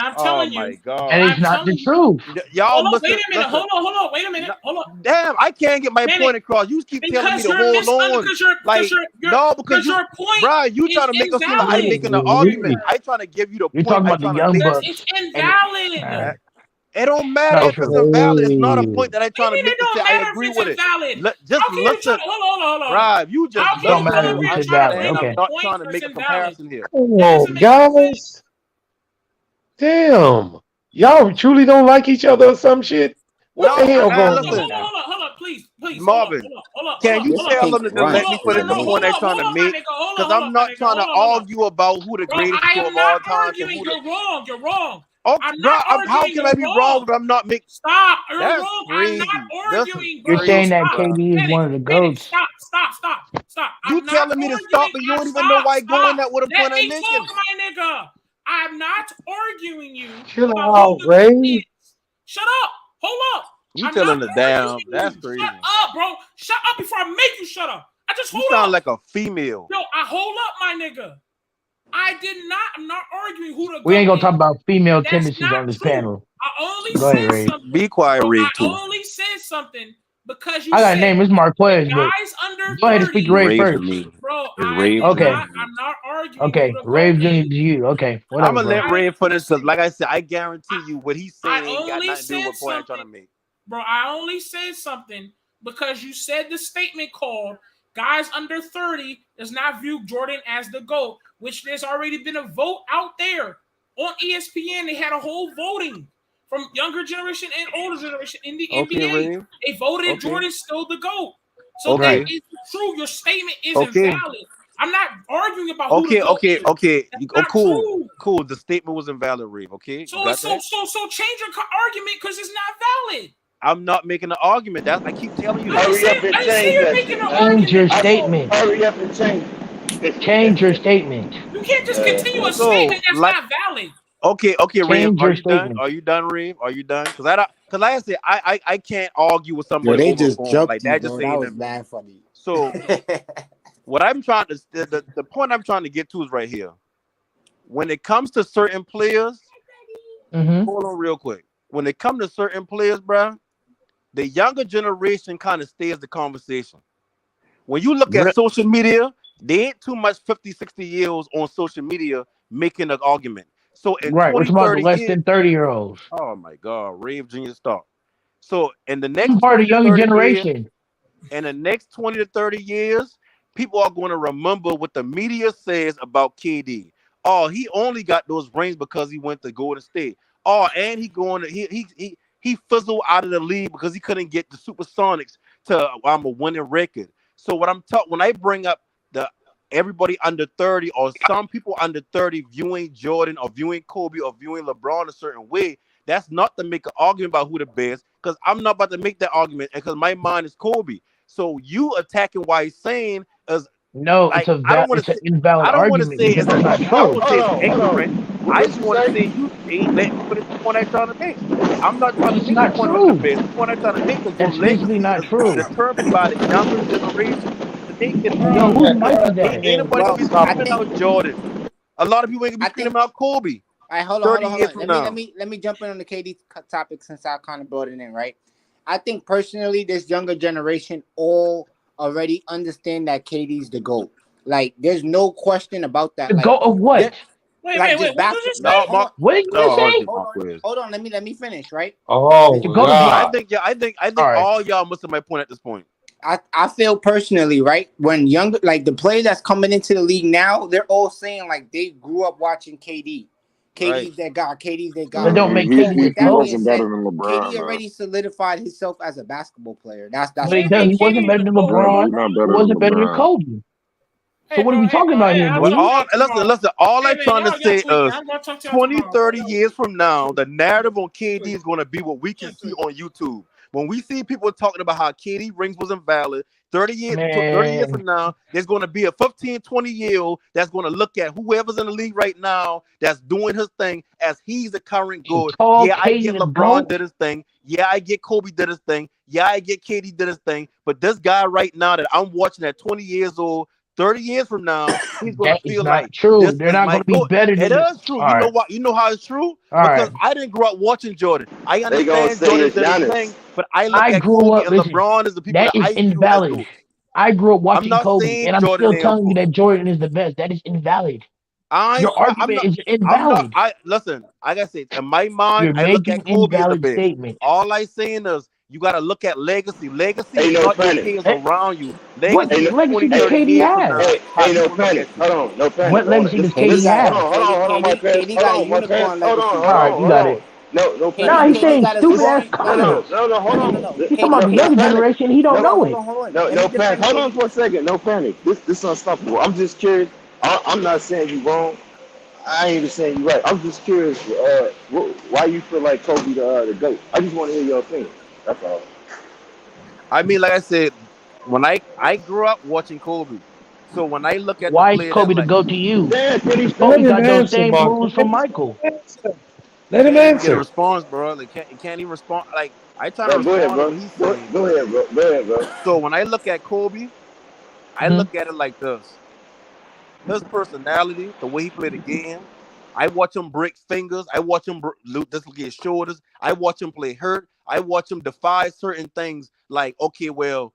I'm oh telling my you, That God, is I'm not the telling you. truth. y'all Hold on, must wait have a minute. listen. Hold on, wait a minute. No, Hold on. damn, I can't get my Man, point across. You keep telling me because to hold on. Like, no, because you, your point Brian, you is trying to make us seem like I'm invalid. making an Ooh-wee. argument. I trying to give you the You're point. talking I about the trying to young make Because it. bucks, it's and invalid. It don't matter no, if it's sir. invalid. It's not a Hey, point that I What do you trying to mean it make to say don't I matter if agree it's with it. invalid? Just How can you try? listen, Hold on. Brian. You just How can Don't you come matter listen. over if here it's and try to invalid. bring I'm up Okay. not points trying to where it's make a invalid? comparison here. come That doesn't on, make no sense. guys. Damn. Y'all truly don't like each other or some shit? What the No, hell man. going on? Listen, Hold up, please, Marvin. Can you This tell pink them to just runt let me is finish the point I'm amazing. trying to my make? nigga. Because Hold I'm up, my not nigga. trying to Hold up. argue about who the Bro, greatest I two am of not all times and arguing. who the. You're wrong. You're wrong. Oh, I'm bro, not how arguing. can I You're be wrong wrong. if I'm not making? Stop. You're That's wrong. I'm not crazy. This is arguing, You're bro. saying crazy, that Stop. bro. KD is one of the goats. Stop. You I'm not telling me to stop, arguing. and you don't even know why I going that with a Let point I'm me talk, making. my nigga. I'm not arguing you Chill about who out, the Ray. GOAT is. Shut up. Hold up. You I'm not telling the damn. arguing That's you. Shut crazy. up, bro. Shut up before I make you shut up. I just You hold sound up. like a female. Yo, I hold up, my nigga. I'm not arguing who the We ain't GOAT gonna is. talk about female That's tendencies not on this true. panel. I only Go ahead, said Ray. something. Be quiet, Bro, Rave I too. only said something because you I got a said name. It's the Marquez, but guys under go ahead and speak to 30. Ray Rave to first. me. Bro, It's Rave Junior Okay. to me. I'm not arguing who Okay. the GOAT Rave Junior is. to you. Okay. I'm Whatever, gonna let bro. Rave finish because, Listen, like I said, I guarantee you what he's I saying got only nothing to do with said what point I'm trying something. to make. Bro, I only said something because you said the statement called guys under 30 does not view Jordan as the GOAT, which there's already been a vote out there on ESPN. They had a whole voting from younger generation and older generation in the Okay, NBA. Rave. They voted Okay. Jordan still the GOAT. So that Right. Okay. is true. Your statement is Okay. invalid. I'm not arguing about who the Okay. GOAT Okay. is. Okay. That's Oh, not cool. true. Cool. The statement was invalid, Rave. Okay, you got that? So change your argument because it's not valid. I'm not making an argument. That I keep telling you that. Hurry up and I didn't say change you're that making shit, an man. Change your argument. I said, statement. hurry up and change Change your it. statement. You can't just continue a So, statement that's like, not valid. okay, Rave, Change are your you done? statement. Are you done, Rave? Are you done? Because I don't. Because like I said, I can't argue with Yo, somebody they over a just phone jumped like you, that. Just bro. That saying was to me. mad funny. So What I'm trying to the point I'm trying to get to is right here. When it comes to certain players, Mm-hmm. hold on real quick. When it comes to certain players, bro, the younger generation kind of stays the conversation. When you look at social media, there ain't too much 50, 60 years on social media making an argument. So in Right. We're 20, talking about the 30 less years, than 30-year-olds. oh my God, Rave Junior Star. So in the I'm next part 20 of the to younger 30 years, generation. in the next 20 to 30 years, people are going to remember what the media says about KD. Oh, he only got those rings because he went to Golden State. Oh, and he fizzled out of the league because he couldn't get the Supersonics to a winning record. So what I'm talking when I bring up the everybody under 30 or some people under 30 viewing Jordan or viewing Kobe or viewing LeBron a certain way, that's not to make an argument about who the best, because I'm not about to make that argument because my mind is Kobe. So you attacking why he's saying is No, like it's an invalid I don't want to argument say because it's that's a not I don't true. want to say it's Hold on. ignorant. I What just you want to say? say you ain't let me finish the point I'm trying to make. I'm not trying to It's make the not point about the true. best. The point I'm trying to make is your That's physically legacy not is true. determined by the younger generation making Yo, things. whose mic Because is that? ain't nobody gonna Well, be I screaming think out Jordan. A lot of people ain't gonna be I screaming think. out Kobe All right, hold on, 30 hold on, hold years on. from Let now. me let me jump in on the KD topic since I kind of brought it in, right? I think personally, this younger generation all already understand that KD's the GOAT. Like, there's no question about that. The Like, goat of just what? just What did you like No, say? hold on, Mark. What did you Oh, hold say? on, Marquez. hold on. Let me finish, right? Oh The Listen, goat of I what? God. think yeah, I All think right. all y'all missing my point at this point. I feel personally, right? When younger, like the players that's coming into the league now, they're all saying like they grew up watching KD. Right. KD's their God. KD's their That God. don't make So KD the with He that GOAT. being wasn't better said, than LeBron KD though. already solidified himself as a basketball player. That's But What he do you does. mean He wasn't KD better the than GOAT? Yeah, but LeBron. he's not He better than wasn't better than LeBron. Kobe. So Hey, what are bro, we hey, talking bro, about hey, here, I'll Well, talk dude? to all y'all listen, tomorrow. listen. All Hey, I'm man, trying to y'all got say tweaking. is I'm gonna talk to y'all 20, tomorrow. 30 years from now, the narrative on KD is going to be what we can see on YouTube. When we see people talking about how KD rings was invalid, 30 years Man, from now, there's going to be a 15, 20-year-old that's going to look at whoever's in the league right now that's doing his thing as he's the current you good. call Yeah, I KD get the LeBron GOAT? did his thing. Yeah, I get Kobe did his thing. Yeah, I get KD did his thing. But this guy right now that I'm watching at 20 years old, 30 years from now, he's gonna That is feel not like true. this They're is not my going to be goal. better It than the. is true. All You know right. what? You know how it's true? All Because right. I didn't grow up watching Jordan. I They gonna understand say Jordan it's did his Giannis. thing, but I look I at grew Kobe up. and Listen, LeBron as the people that that is I view as invalid. goats. I grew up I'm watching not Kobe, and saying I'm Jordan still ain't, of telling you course. that Jordan is the best. That is invalid. I Your ain't try, argument is I'm not invalid. I listen, like I said, in my mind, You're I look at making Kobe as the invalid best. statements. All I saying is you gotta look at legacy. Legacy Ain't is no not your panic. peers Eh, around you. What Legacy Ain't is no, legacy 20, does hey, 30 KD years from have? now, hey, how ain't no people look panic. at you. Hold on, no panic. What Hold on. legacy does Just KD KD listen. got Hold have? on, hold on, hold on, my pants. KD Hold got a on, my pants. unicorn Hold on, legacy. All hold right, on, you hold got it. on. No Now panic. he's KD saying got a stupid ass scoring. No, no, no, comments. Hold no, no, no, on. no. He's talking about the No younger panic. generation. He don't Hold on, know hold it. on, hold on. Let me No panic. defend Hold on KD. for a second. No panic. This is unstoppable. I'm just curious. I'm not saying you wrong. I ain't even saying you right. I'm just curious. Why you feel like Kobe the goat? I just want to hear your opinion. That's all. I mean, like I said, when I grew up watching Kobe. So when I look at the Why is player that Kobe to like go to you? Damn, can he Because Let Kobe finish? him got those answer, same Marcus. moves from Michael. Let him can't even get a answer. response, bro. Like can't even respond. Like I trying to No, go ahead, respond to bro. what he's saying, Go but ahead, bro. Go ahead, bro. so when I look at Kobe, I Hmm. look at it like this. His personality, the way he played the game. I watch him break fingers. I watch him dislocate shoulders. I watch him play hurt. I watch him defy certain things. Like, okay, well,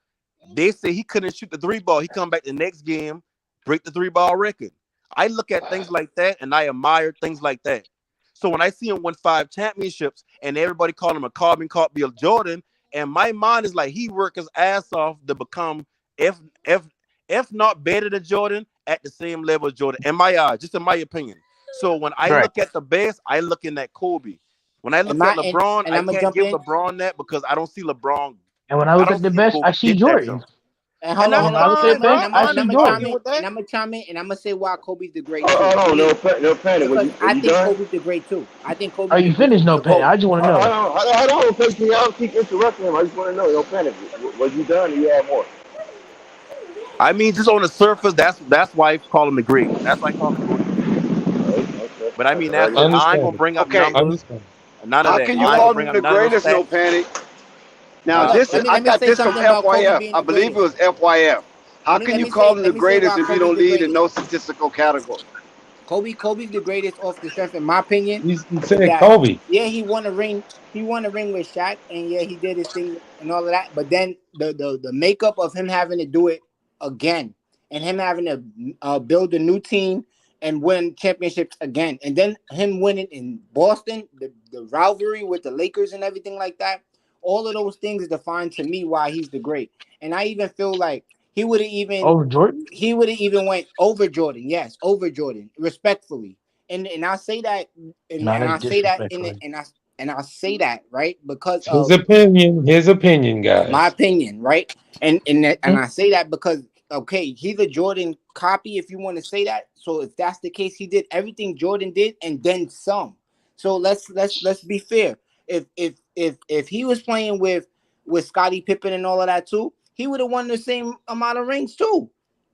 they say he couldn't shoot the three ball. He come back the next game, break the three ball record. I look at things like that and I admire things like that. So when I see him win 5 championships and everybody call him a carbon copy of Jordan, and my mind is like he worked his ass off to become, if if if not better than Jordan, at the same level as Jordan. In my eyes, just in my opinion. So when I Right. look at the best, I look in that Kobe. When I And look at my LeBron, and I I'm gonna can't jump give in. LeBron that because I don't see LeBron. And when I I look don't at the see him best, go I see get that Jordan. jump. And And hold on, that's When hold I on. look at the fine, bro. best, I I And I'm see gonna ain't chime Jordan. arguing in, with that. and I'm gonna say why Kobe's the great too. Hold For on, me, no panic. because Was I you think done? Kobe's the great too. I think Are Kobe's you finished? No the pen. goat. I just want to know. Hold on, because y'all keep interrupting him. I just want to know. No panic. Was you done? Or you have more? I mean, just on the surface, that's why I call him the great. That's why I call him the GOAT of the great. Okay. But I That's mean, all after right. I ain't gonna Understandable. bring up Okay, numbers, Understandable. none of how that. can I you ain't gonna call bring him up the none of those greatest? No stats. panic. Now Huh? Hold up. this is I Let me got say this from something about Kobe FYF. being I the believe it greatest. was FYF. How can you call him the let me say greatest why if you Kobe's don't the lead in greatest. no statistical category? Kobe's the greatest off the strength, in my opinion. You Is said that Kobe. yeah, he won a ring. He won a ring with Shaq, and yeah, he did his thing and all of that. But then the makeup of him having to do it again, and him having to build a new team and win championships again, and then him winning in Boston, the rivalry with the Lakers and everything like that. All of those things define to me why he's the great. And I even feel like he would have even Over Jordan? he would have even went over Jordan. Yes, over Jordan, respectfully. And I say that, No, and that's I say that in it, disrespectful. and I say that right because His of opinion. His opinion, my guys. opinion, right? And Hmm? I say that because okay, he's a Jordan copy, if you want to say that. So if that's the case, he did everything Jordan did and then some. So let's be fair. If he was playing with Scottie Pippen and all of that too, he would have won the same amount of rings too,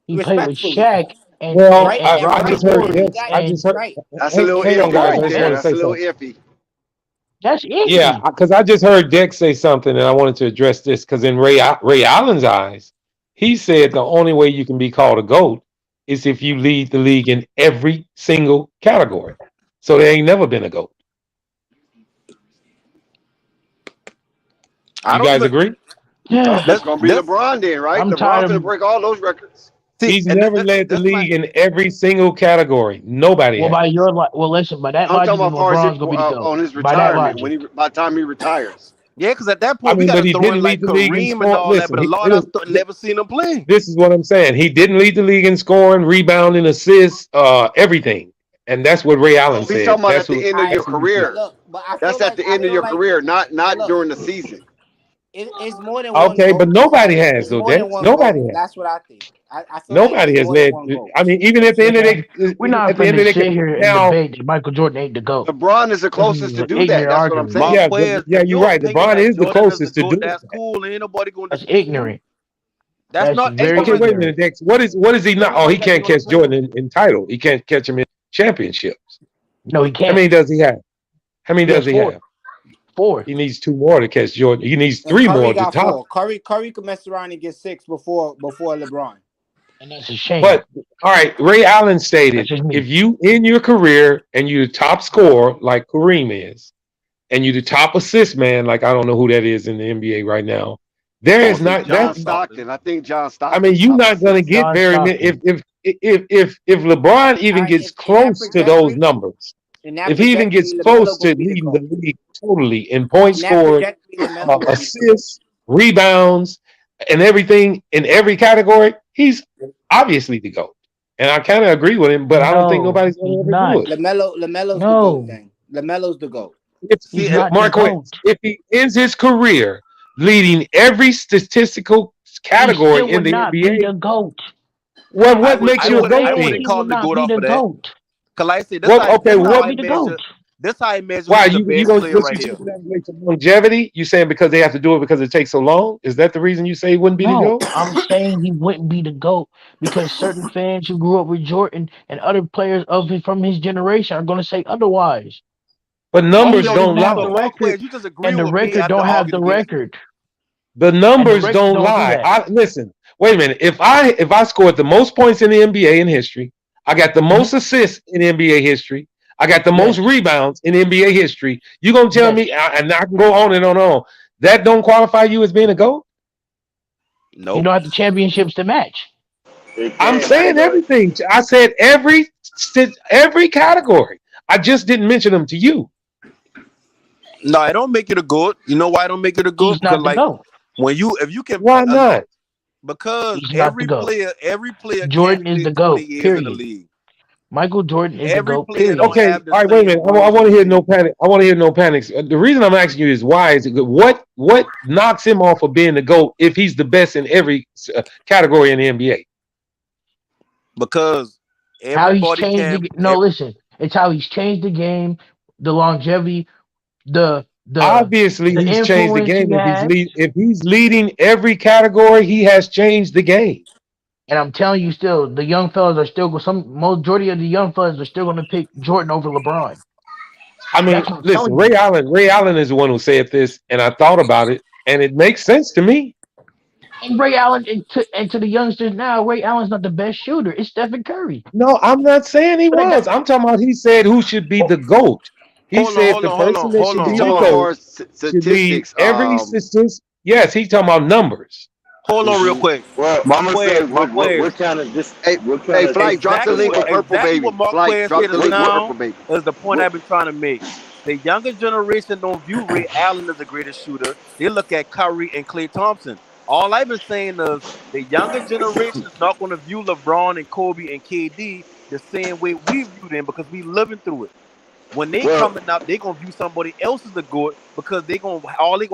He played with respectfully, Shaq Well, right? And I Robert just right, heard Horry and Dex. that I just and heard. right. That's a little Hang on, iffy guys. yeah, I right just there. want to That's say a little something. iffy. that's Yeah, iffy. because I just heard Dex say something, and I wanted to address this because in Ray Allen's eyes, he said the only way you can be called a GOAT is if you lead the league in every single category. So there ain't never been a GOAT. I You don't guys even. agree? It's That's gonna be that's LeBron then, right? I'm tired LeBron's gonna of break all those records. see, He's and never led the that's my league in every single category. Nobody well has. by your well listen, by that I'm talking logic, then about far as LeBron's gonna be the GOAT. on his By that retirement when logic. he by the time he retires. yeah. Because at that I point we mean, got but to he throw in didn't lead like the league in Kareem and score. all that. Listen, But a lot of us never seen him play. this is what I'm saying. He didn't lead the league in scoring, rebounding, assists, everything. And that's what Ray Allen Oh, he's said. talking about at the end of your That's who you see. But career. look, but That's at the I end of feel your like, career, but not look, during the season. it's more than one Okay, but goat. nobody has It's though, more than Dex. one goat. Nobody has. That's what I think. I feel like Nobody it's has more than led. one goat. I mean, even at the end of Man, the we're not at the end of finna the sit here and now, debate that Michael Jordan ain't the GOAT. LeBron is the This is closest to an do that. ignorant That's what I'm argument. saying. Marquez, yeah, if you're your right. opinion LeBron that is the Jordan is the closest to GOAT, doing that's that. cool. Ain't nobody going to That's dispute you. ignorant. That's That's not very Okay, ignorant. wait a minute, ignorant. Dex. What is he not? Oh, Everybody he got their can't own catch opinion. Jordan in title. He can't catch him in championships. No, he How can't. many does he have? How many He has does he four. have? Four. He needs two more to catch Jordan. He needs And three Curry more to got top. four. Curry could mess around and get six before LeBron. And that's a shame. But all right, Ray Allen That's stated, just if me. you in your career and you the top scorer like Kareem is, and you the top assist man like I don't know who that is in the NBA right now, there Oh, is see, not John that. Stockton. Stockton. I think John I mean, Stockton's you're top not going to assist. get John very many. Stockton. If LeBron All even right, gets if in that close to those trajectory, numbers, in that if he even gets trajectory, Lamelo close to gonna be the leading the GOAT. league totally in points In that scored, trajectory, Lamelo gonna be the GOAT. assists, rebounds, and everything in every category, he's obviously the GOAT. And I kind of agree with him, but I don't think No, nobody's going he's to ever do not. it. Lamelo's the GOAT No, then. Lamelo's the GOAT. If See, he's and not the Marquez, GOAT. if he ends his career leading every statistical He category still in would the not be NBA, the GOAT. I what would, makes I you a would, GOAT I Still, then? wouldn't he call would him the not GOAT be off the of that. GOAT. Cause like I say, What? Okay, He this would how not I be the measure. GOAT. This how I measure Why who's the you best gonna player what right you here. saying for longevity? You saying because they have to do it because it takes so long? Is that the reason you say he wouldn't be the No, GOAT? I'm saying he wouldn't be the GOAT because certain fans who grew up with Jordan and other players from his generation are going to say otherwise. But And Oh, he numbers so doesn't don't have the lie. record, Marquez, you just agree and the with me record out of the don't have the argument then. record, The and the numbers record don't don't do lie. that. I listen. Wait a minute. If I scored the most points in the NBA in history, I got the Hmm. most assists in NBA history. I got the most Yes, rebounds in NBA history. You gonna tell yes. me? And I can go on and on and on. That don't qualify you as being a GOAT? You Nope. don't have the championships to match. It I'm can't, saying but everything. I said every category. I just didn't mention them to you. No, I don't make it a GOAT. You know why I don't make it a GOAT? He's Because not the like GOAT. if you can, Why not? because He's not the GOAT. every player can't Jordan is play the 20 GOAT, years in the period. league. Michael Jordan is the Every GOAT, player period. don't Okay, have the all right, wait a same minute. I roles in want the to hear no league. panic. I want to hear no panics. The reason I'm asking you is why is it good? What knocks him off of being the GOAT if he's the best in every category in the NBA? Because How he's everybody changed can. the no, listen. It's how he's changed the game, the longevity, the the Obviously, the he's changed the influence he game. has. If he's leading every category, he has changed the game. And I'm telling you, still, the young fellas are still some majority of the young fellas are still going to pick Jordan over LeBron. I mean, That's what I'm listen, telling you. Ray Allen is the one who said this, and I thought about it, and it makes sense to me. And Ray Allen, and to the youngsters now, Ray Allen's not the best shooter. It's Stephen Curry. No, I'm not saying he So they was. got I'm talking about he said who should be the GOAT. He Hold on, said hold the on, hold person on, that hold should He's on, be talking the hold about on. GOAT for should lead statistics. every statistic. Yes, he talking about numbers. Hold on real quick. Well, I'm gonna say Marquez. what kind of this Hey, what kind hey, of Flight, this drop the Exactly link what with what Purple exactly what Baby. Flight, Marquez drop said the just link with what now Purple Baby. is the point what I've been trying to make. The younger generation don't view Ray Allen as the greatest shooter. They look at Curry and Klay Thompson. All I've been saying is the younger generation is not going to view LeBron and Kobe and KD the same way we view them because we living through it. When they well coming up, they gonna view somebody else as the good because they gonna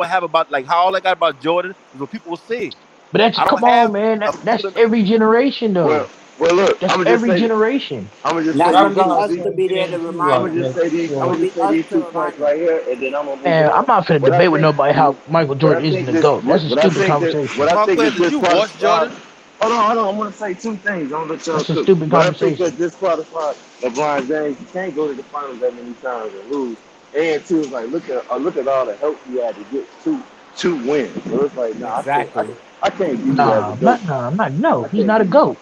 have about like how all I got about Jordan is what people will say. But that's I don't come on, have man. a That's particular. every generation well though. well look, That's every generation. I'm gonna just That's say Y'all, gonna these be two y'all us these, to can't be get there to into remind I'm a gonna them. just say these I'm It'll gonna man. be just say us these to 2 points remind them. right here and then I'm gonna move And I'm on. not finna What I debate with think nobody how Michael what I Jordan isn't think the this GOAT. That's a stupid conversation. Marquez, that did this you watch qualifies Jordan? hold on, I'm gonna say 2 things. I'm gonna let y'all That's a cook. stupid But I think conversation. that this qualifies LeBron James, you can't go to the finals that many times and lose. And two is like look at all the help he had to get two wins. So it's like Exactly. I can't view you as Nah, a I'm GOAT. not. Nah, I'm not. No, I he's can't not a view you. GOAT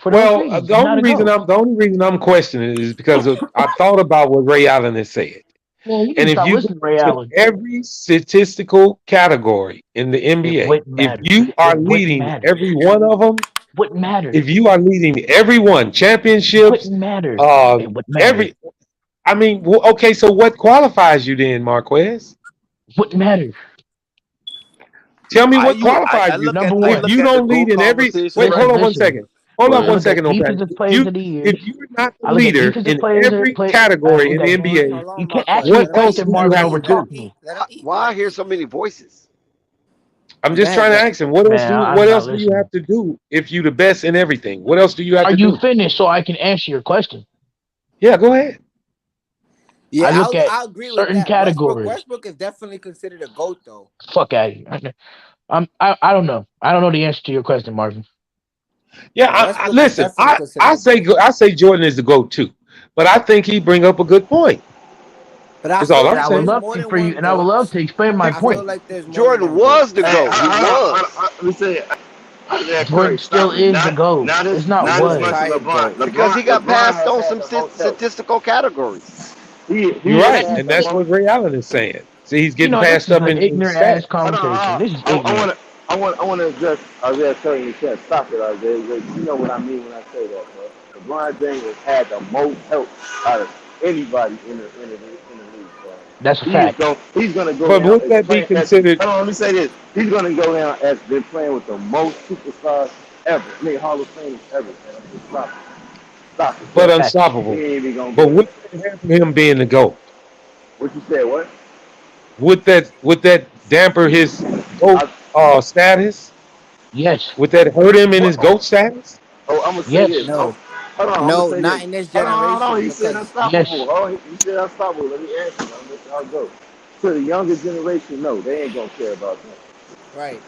for those Well, reasons. He's not a GOAT. the only reason I'm questioning it is because I thought about what Ray Allen has said. Man, you need And to if stop you go listening to Ray to Allen. every statistical category in the It NBA, wouldn't if matter. you are It wouldn't leading matter. every one of them, Wouldn't matter. if you are leading every one, championships, Wouldn't matter. uh, It wouldn't matter. every, I mean, okay, so what qualifies you then, Marquez? Wouldn't matter. Tell me what qualifies you. Number If one, you don't lead in every, wait, hold on one listen. second. Hold We up can one look at second, on Pat. defensive players of the years. If you're not the I look at leader defensive in players that every play. category in Okay, the NBA, Hold on, you can't Marquez. ask me a what Let him else eat. question, do you Marvin, have Let to over him, let him do? talking eat. me. Let him eat. Why Let I him hear eat. so many voices? I'm Go just ahead, trying to go. ask him, what else Man, do I'm what not else do you listening. have to do if you the best in everything? What else do you have Are to you do? finished so I can answer your question? Yeah, go ahead. I Yeah, look at I'll agree with certain that. categories. Westbrook is definitely considered a GOAT though. Fuck out of here. I don't know. I don't know the answer to your question, Marvin. Yeah, Westbrook is listen, definitely considered I a say GOAT. I say Jordan is the GOAT too, but I think he bring up a good point. But I Is all feel And I'm I like would there's saying. love more to than for you, one and I would love GOAT. to explain my I feel point. like there's more than Jordan one GOAT. was the Hey, GOAT. He was. let me say Jordan Curry, still stop it. is the GOAT. It's not He's Not a as much was. as retired LeBron. GOAT. Because he got LeBron passed has on had some the most help. statistical categories. He You're has right, had and the that's what most. Ray Allen is saying. See, he's You getting know, this passed is up an in ignorant ass stats. Hold on, conversation. This is I ignorant. want to, I want to address Isaiah Curry. You can't stop it, Isaiah. You know what I mean when I say that, bro. LeBron James has had the most help out of anybody in the league, bro. That's a fact. He's gonna go But down would as that be playing as. considered? Hold on, let me say this. He's gonna go down as been playing with the most superstars ever. I mean, Hall of Famers ever, man. Just stop it, But bro. Fact. He unstoppable. ain't even gonna But go there. would that hamper him being the GOAT? What you said? What? Would that damper his GOAT I, status? Yes. Would that hurt him in what? his GOAT status? Oh, I'm gonna say this. Yes. Oh, No, hold on, I'm gonna no, say not this. in this Hold on. generation He said because unstoppable. Yes. Oh, he said unstoppable. Let me answer. I'm let y'all go. To the younger generation, no, they ain't gonna care about that. right.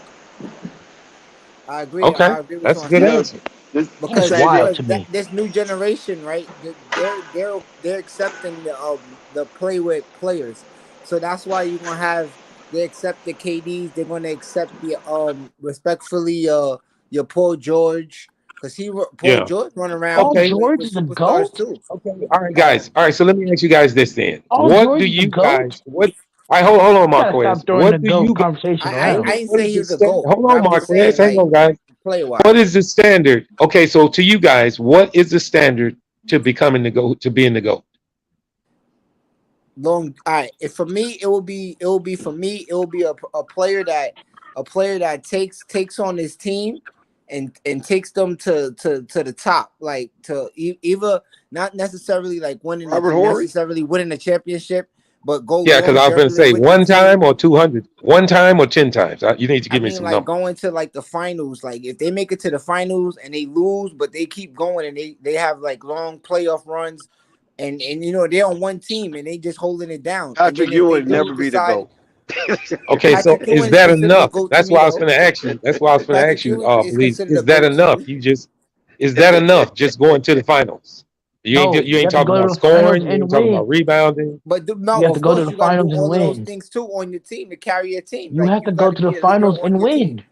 I agree. Okay, I agree with you that's a on good that Because answer. this That's because change wild up. because to that me. this new generation, right? They're accepting the play with players, so that's why you're gonna have they accept the KDs. They're gonna accept the respectfully your Paul George because Paul Yeah. George run around Paul Okay. George with is a superstars GOAT? too. Okay. All right, guys. All right. So let me ask you guys this then. Paul What do George is a you GOAT? guys? What? I hold on, You gotta Marquez. stop throwing the What do GOAT you guys? conversation What I around. is, ain't what say is he the was a standard? goat, Hold but on, I'm just Marquez. saying Hang like on, guys. play What wise. is the standard? Okay, so to you guys, what is the standard to becoming the GOAT, to being the GOAT? Long. All right. If for me, it will be a player that takes on his team and takes them to the top, like to either not necessarily like Robert Horry? necessarily winning a championship, but go Yeah, because long I was going to journey say with the one team. time or 200, one time or 10 times. You need to I give me mean, some like numbers. going to like the finals. Like if they make it to the finals and they lose, but they keep going and they have like long playoff runs, and you know they're on one team and they just holding it down. And Patrick then if they Ewing do never be the decide, GOAT. Okay, so Patrick is Ewing is that considered a enough? GOAT to That's me why I was though. going to ask you. That's why I was going to Patrick ask you, Ewing is Belize. considered a Is that GOAT to enough? me. Is that enough? Just going to the finals. No, You you ain't have to talking go about to the finals scoring. You and ain't talking about win. rebounding. But You no, have to of go to course the you got to do finals and all of those win. things too on your team to carry your team. You Like have you to got go to to the be a leader finals on and your team. win.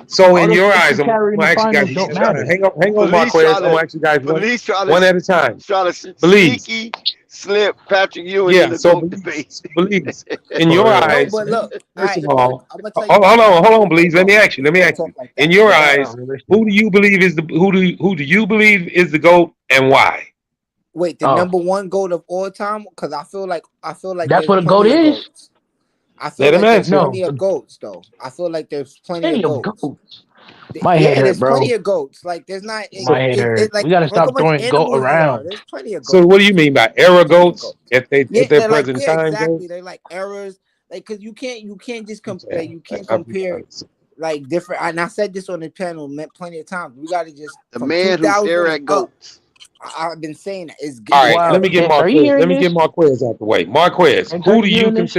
So All in those your things eyes, you I'm carry in the gonna ask you guys finals Police don't one at try, a time. matter. Hang on, police Marquez. try I'm to, gonna ask you guys police one at a time. try to Belize. sneaky slip Patrick Ewing in Yeah, the so GOAT debate. Belize. In For your real. No, eyes, but look, all first right, of look, all, I'm gonna tell you why hold on, people Belize. Let don't me ask you. Let me ask talk you. like In that. your That's eyes, unrealistic. who do you believe is the who do you believe is the GOAT and why? Wait, the Oh, number one goat of all time? Because I feel like that's there's what a GOAT plenty of is? goats. I feel Let him like there's answer. No. plenty of goats though. I feel like there's plenty of Plenty of goats. goats. My head Yeah, hurt, there's plenty bro. of goats. Like there's not So My head hurt. like We gotta look how stop much throwing GOAT animals there are. around. There's plenty of what do goats. you mean by era Plenty of GOAts goats. at Yeah, their they're like present yeah, time exactly. GOAT? They're like errors. Like because you can't just Okay. you can't compare like different. And I said this on the panel plenty of times. We got to just The from man who 2000 stare and at up. goats. I've been saying that All it's right, Wow. let me get errors. Are you Marquez. hearing Let me get this? Marquez out the way. Marquez, Are you hearing this?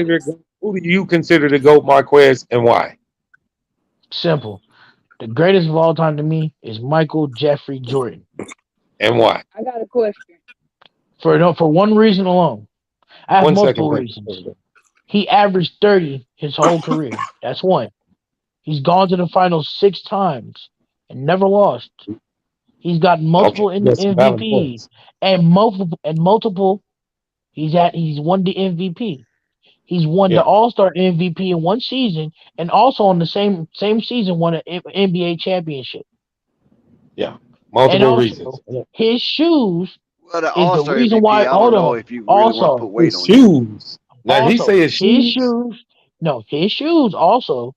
who do you consider the GOAT, Marquez, and why? Simple. The greatest of all time to me is Michael Jeffrey Jordan. And why? I got a question. For one reason alone. I have One second, multiple thank reasons. you. He averaged 30 his whole career. That's one. He's gone to the finals 6 times and never lost. He's got Okay, multiple that's some valid MVP points. and multiple. He's won the MVP. He's won the Yeah, All Star MVP in one season, and also on the same season won an NBA championship. yeah, And multiple reasons. also, his shoes Well, the is All the Star reason MVP, why. I Hold don't know on. if you really want to Also, put weight His on that. shoes. Now he also say his his shoes. shoes. No, his shoes also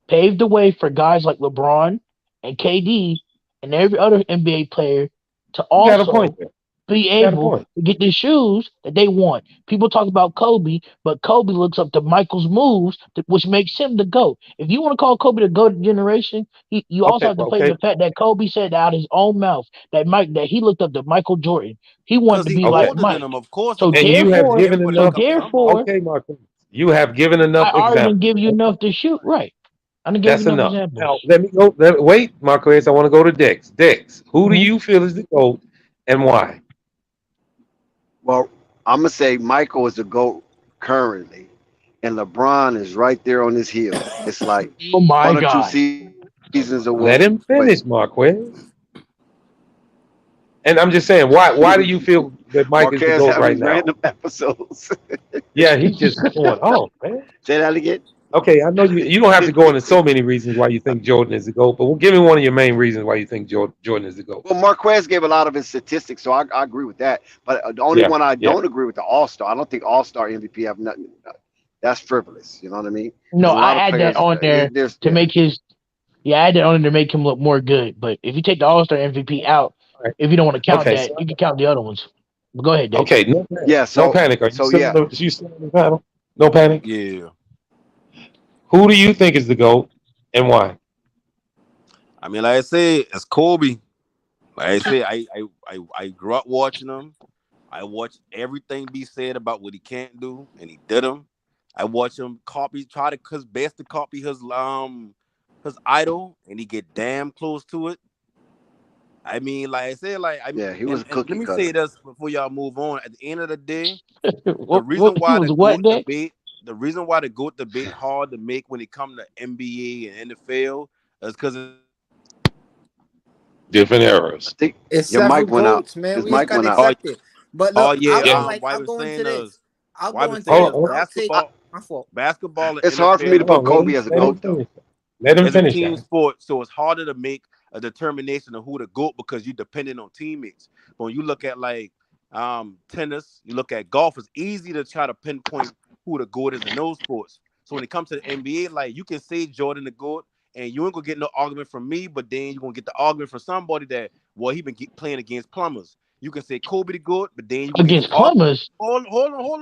paved the way for guys like LeBron and KD and every other NBA player to You got a point also there. be You got a able point. to get the shoes that they want. People talk about Kobe, but Kobe looks up to Michael's moves, which makes him the GOAT. If you want to call Kobe the GOAT of the generation, you also Okay, have to play okay, the fact that Kobe said out his own mouth that he looked up to Michael Jordan. He wanted Because to he be like okay. older than Mike. him. Of course, he So And can. you have therefore, given Everybody so enough. look up to somebody. therefore, Okay, Marquez, you have given I enough already didn't examples. give you Okay, enough to shoot. Right. I didn't give you that's enough enough. Now examples. let me go. Wait, Marquez, I want to go to Dex. Dex, who do Mhm. you feel is the GOAT and why? Well, I'm gonna say Michael is the GOAT currently, and LeBron is right there on his heels. It's like Oh my one or two God. seasons away. Let him finish, Marquez. And I'm just saying, why do you feel that Mike is the Marquez GOAT right having now? random episodes. Yeah, he's just going off, man. Say that again. Okay, I know you don't have to go into so many reasons why you think Jordan is the GOAT, but we'll give me one of your main reasons why you think Jordan is the GOAT. Well, Marquez gave a lot of his statistics, so I agree with that. But the only Yeah, one I yeah. don't agree with the All Star. I don't think All Star MVP have nothing. That's frivolous. You know what I mean? No, There's a I lot of add that players. on there There's to yeah. make his yeah, I add that on there to make him look more good. But if you take the All Star MVP out, All right. if you don't want to count Okay, that, you can count the other ones. But go ahead, Dex. okay, no panic. Yeah. No panic. Are So yeah. you still on the panel? No panic. Yeah. Who do you think is the GOAT and why? I mean, like I said, it's Kobe. Like I said, I grew up watching him. I watched everything be said about what he can't do, and he did them. I watch him try to his best to copy his idol, and he get damn close to it. I mean, like I said, Yeah. He was a and let cookie me say cutter. this before y'all move on. At the end of the day, the What reason he why was the what, GOAT Dex? debate, the reason why the GOAT debate hard to make when it come to NBA and NFL is because it's Different I eras. think It's your several mic went out. goats, man. His We just mic gotta went out. oh accept it. But oh look, yeah. Yeah. Why I I'll was go saying into this. is I'll why I go was into saying Hold this. is on. I'll take my fault. basketball and It's hard for me to NFL Hold put on. Kobe as a Let him goat though. finish. Let him is a finish, team guys. sport, so it's harder to make a determination of who the GOAT because you're dependent on teammates. But when you look at like tennis, you look at golf, it's easy to try to pinpoint who the GOAT is in those sports. So when it comes to the NBA, like you can say Jordan the GOAT, and you ain't gonna get no argument from me, but then you're gonna get the argument from somebody that well he been playing against plumbers. You can say Kobe the GOAT, but then you're gonna get the Against argument. plumbers. Hold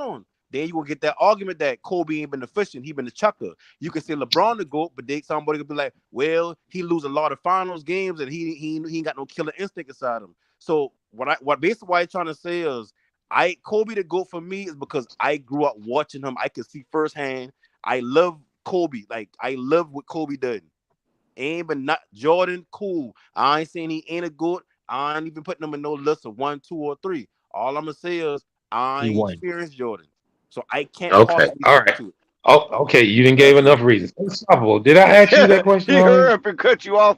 on. Then you gonna get that argument that Kobe ain't been efficient, he been the chucker. You can say LeBron the GOAT, but then somebody could be like, well, he lose a lot of finals games and he ain't got no killer instinct inside him. So what basically what I'm trying to say is I Kobe the GOAT for me is because I grew up watching him. I could see firsthand. I love Kobe. Like I love what Kobe did. Ain't but not Jordan, cool. I ain't saying he ain't a GOAT. I ain't even putting him in no list of 1, 2, or 3. All I'm gonna say is I He ain't won. experienced Jordan. So I can't Okay. possibly All speak right. to it. Oh, okay. You didn't give enough reasons. Unstoppable. Did I ask you that question He already? hurry up and cut you off.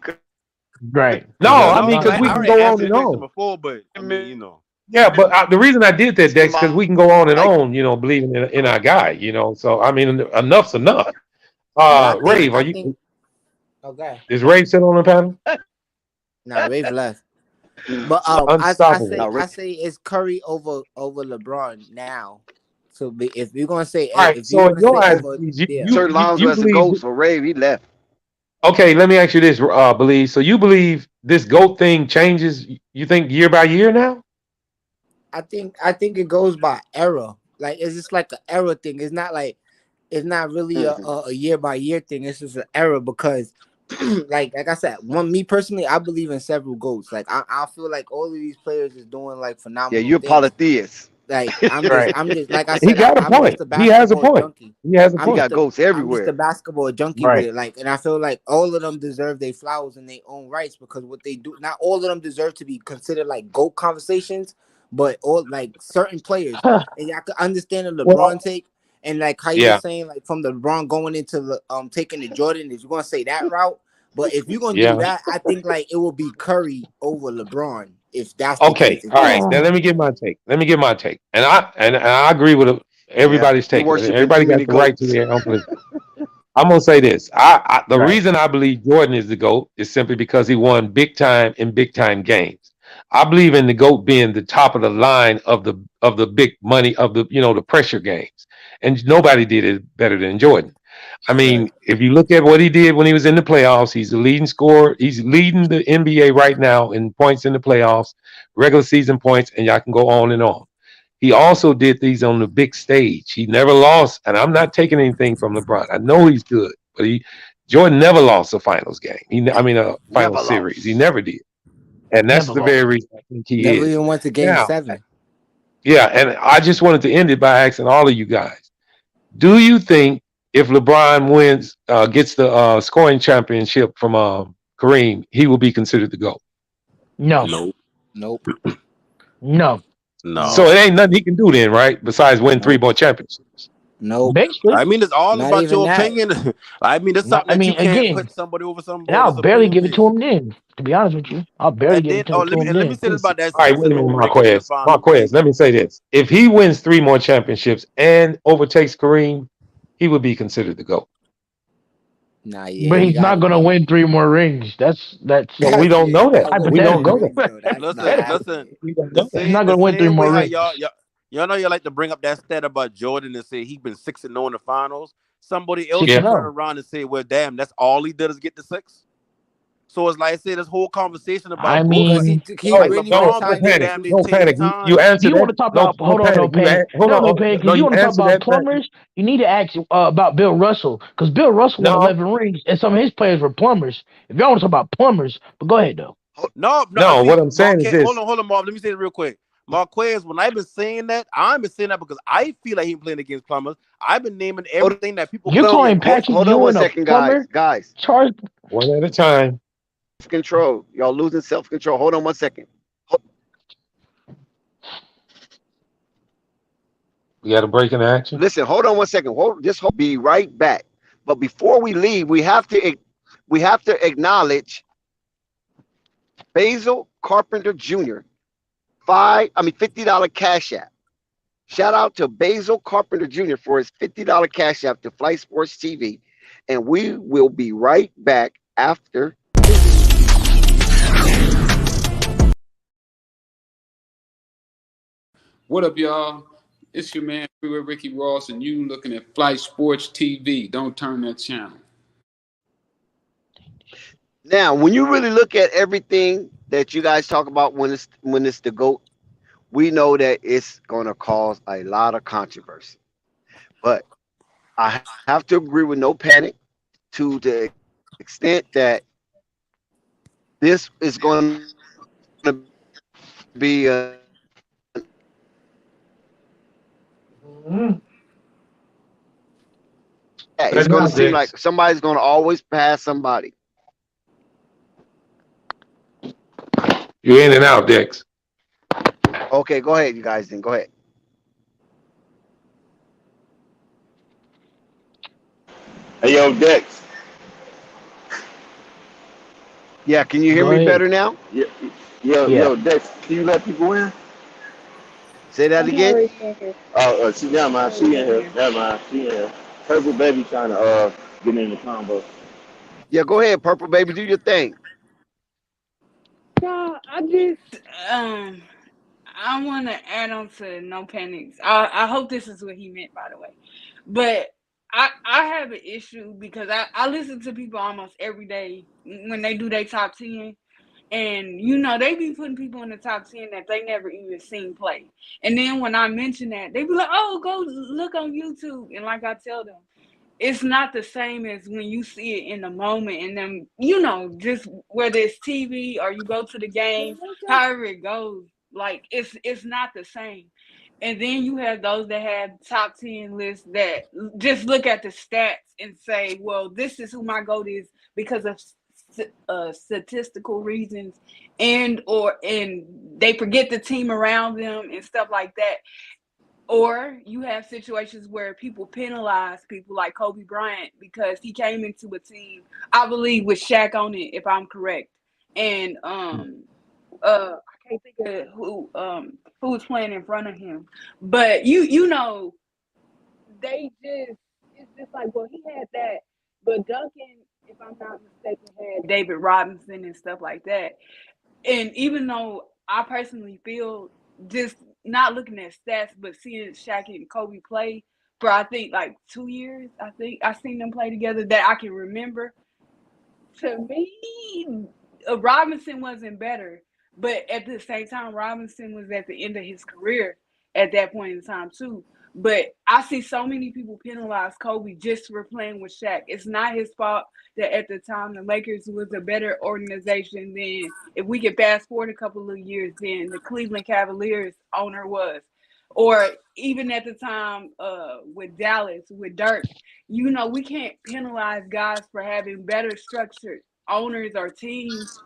Right. No, Because I it's mean not. because I we can already go on answered the and question on. before, but I mean, you know. Yeah, but the reason I did that, Dex, because we can go on and Mike. on. Believing in our guy. So I mean, enough's enough. But I think Rave, are I you? think okay. Is Rave still on the panel? Nah, Rave left. But Unstoppable. I say it's Curry over LeBron now. So if you're gonna say All right. if you're So in gonna your say eyes, over, Belize, yeah, Sir Lonzo you as a believe. ghost for Rave. He left. Okay, let me ask you this, Belize. So you believe this GOAT thing changes? You think year by year now? I think it goes by era. Like it's just like an era thing. It's not really Mhm. a year by year thing. It's just an era because like I said, me personally, I believe in several goats. Like I feel like all of these players is doing like Yeah, phenomenal you're a things. polytheist. Like Right. I'm just like I He said, got a I'm just point. a He has a basketball point. junkie. He has a You point. got ghosts I'm just a everywhere. basketball junkie with Right. it. Like, and I feel like all of them deserve their flowers in their own rights because what they do, not all of them deserve to be considered like GOAT conversations, but all like certain players. And I could understand the LeBron Well, take and like how you were yeah, saying, like from the LeBron going into the taking the Jordan, if you're gonna say that route. But if you're gonna do yeah. that, I think like it will be Curry over LeBron, if that's the Okay, case. If all you're right. gonna Now let me get my take. And I agree with Yeah, everybody's he take. worshiping too Everybody got many the right to goats. their own position. I'm gonna say this. The Right. reason I believe Jordan is the GOAT is simply because he won big time in big time games. I believe in the GOAT being the top of the line of the big money of the pressure games. And nobody did it better than Jordan. I right, mean, if you look at what he did when he was in the playoffs, he's the leading scorer. He's leading the NBA right now in points in the playoffs, regular season points, and y'all can go on and on. He also did these on the big stage. He never lost, and I'm not taking anything from LeBron. I know he's good, but Jordan never lost a finals game. A Never final series. He lost. never did, and that's Never the lost. very reason I think he never is even went to Game now. 7. Yeah, and I just wanted to end it by asking all of you guys: do you think if LeBron gets the scoring championship from Kareem, he will be considered the GOAT? No. Nope. Nope, No. So nope, No. it ain't nothing he can do then, right? Besides win three nope, more championships. nope. Basically. I mean, it's all Not about even your that. opinion. I mean, it's No, something I that you mean, can't again, put somebody over and somebody's I'll barely give it to opinion. him then. To be honest with you, I'll barely And give then, it to, oh, to him let me then. say this about that All right, six wait and a minute, zero record in the Marquez. finals Marquez, thing. let me say this. If he wins three more championships and overtakes Kareem, he would be considered the GOAT. Nah, yeah, But he he's got not to gonna be. win 3 more rings. That's But we don't Yeah, know that. not win We don't 3 hypothetical. know that. rings though. That's not Listen, Hypothetical. listen. happening. We don't The know that. He's not same, the gonna win three same more way how rings. y'all know you like to bring up that stat about Jordan and say he been 6-0 in the finals. Somebody else Six Yeah. can and turn zero. around and say, "Well, damn, that's all he did is get the six." So it's like I said, this whole conversation I about GOAT, Because like mean, he like really went No, LeBron no been time to panic. damn two. near No 10 panic. You times. do answer you want that. to talk No, about? no Hold on, no panic. pain. Hold No, on. no Oh, pain. no, Because you you want to talk answer about that. plumbers. You need to ask about Bill Russell because Bill Russell won No, 11 rings, and some of his players were plumbers. If y'all want to talk about plumbers, but go ahead though. No, no, I no. see, What I'm saying is Marquez, this. hold on, Marv. Let me say it real quick. Marquez, when I've been saying that, I've been saying that because I feel like he playing against plumbers. I've been naming Hold, everything that people You're can hold say calling against Patrick him. hold on one Ewing a second, guys. plumber? Guys, Charles, One at a time. self control. Y'all losing self control. Hold on one second. Ho- We got a break in action. Listen, hold on one second. Be right back. But before we leave, we have to acknowledge Basil Carpenter Jr. $50 cash app. Shout out to Basil Carpenter Jr. for his $50 cash app to Flight Sports TV. And we will be right back after. What up, y'all? It's your man, Freeway Ricky Ross, and you looking at Flight Sports TV. Don't turn that channel. Now, when you really look at everything that you guys talk about when it's the GOAT, we know that it's gonna cause a lot of controversy. But I have to agree with no panic to the extent that this is going to be it's Better going to now, seem Dex. like somebody's going to always pass somebody. You're in and out, Dex. Okay, go ahead, you guys. Then go ahead. Hey, yo, Dex. Yeah, can you hear Go me ahead. better now? Yo, Yeah. Dex. Can you let people in? Say that I'm again. already in here. Oh, she never I'm mind. She already in in here. here. Never mind. She in here. Purple baby trying to get in the combo. Yeah, go ahead, Purple Baby, do your thing. No, I just um I want to add on to no panics. I hope this is what he meant, by the way. But I have an issue because I listen to people almost every day when they do their top 10. And they be putting people in the top 10 that they never even seen play. And then when I mention that, they be like, "Oh, go look on YouTube." And like I tell them, it's not the same as when you see it in the moment. And then just whether it's TV or you go to the game, however it goes, like it's not the same. And then you have those that have top 10 lists that just look at the stats and say, well, this is who my GOAT is because of statistical reasons, and they forget the team around them and stuff like that. Or you have situations where people penalize people like Kobe Bryant because he came into a team, I believe, with Shaq on it, if I'm correct. And I can't think of who was playing in front of him. But they just it's just like, well, he had that, but Duncan, if I'm not mistaken, had David Robinson and stuff like that. And even though I personally feel, just not looking at stats, but seeing Shaq and Kobe play for, I think, like 2 years, I think I seen them play together that I can remember. To me, Robinson wasn't better, but at the same time, Robinson was at the end of his career at that point in time too. But I see so many people penalize Kobe just for playing with Shaq. It's not his fault that at the time the Lakers was a better organization than, if we could fast forward a couple of years, than the Cleveland Cavaliers owner was. Or even at the time with Dallas, with Dirk, we can't penalize guys for having better structured owners or teams.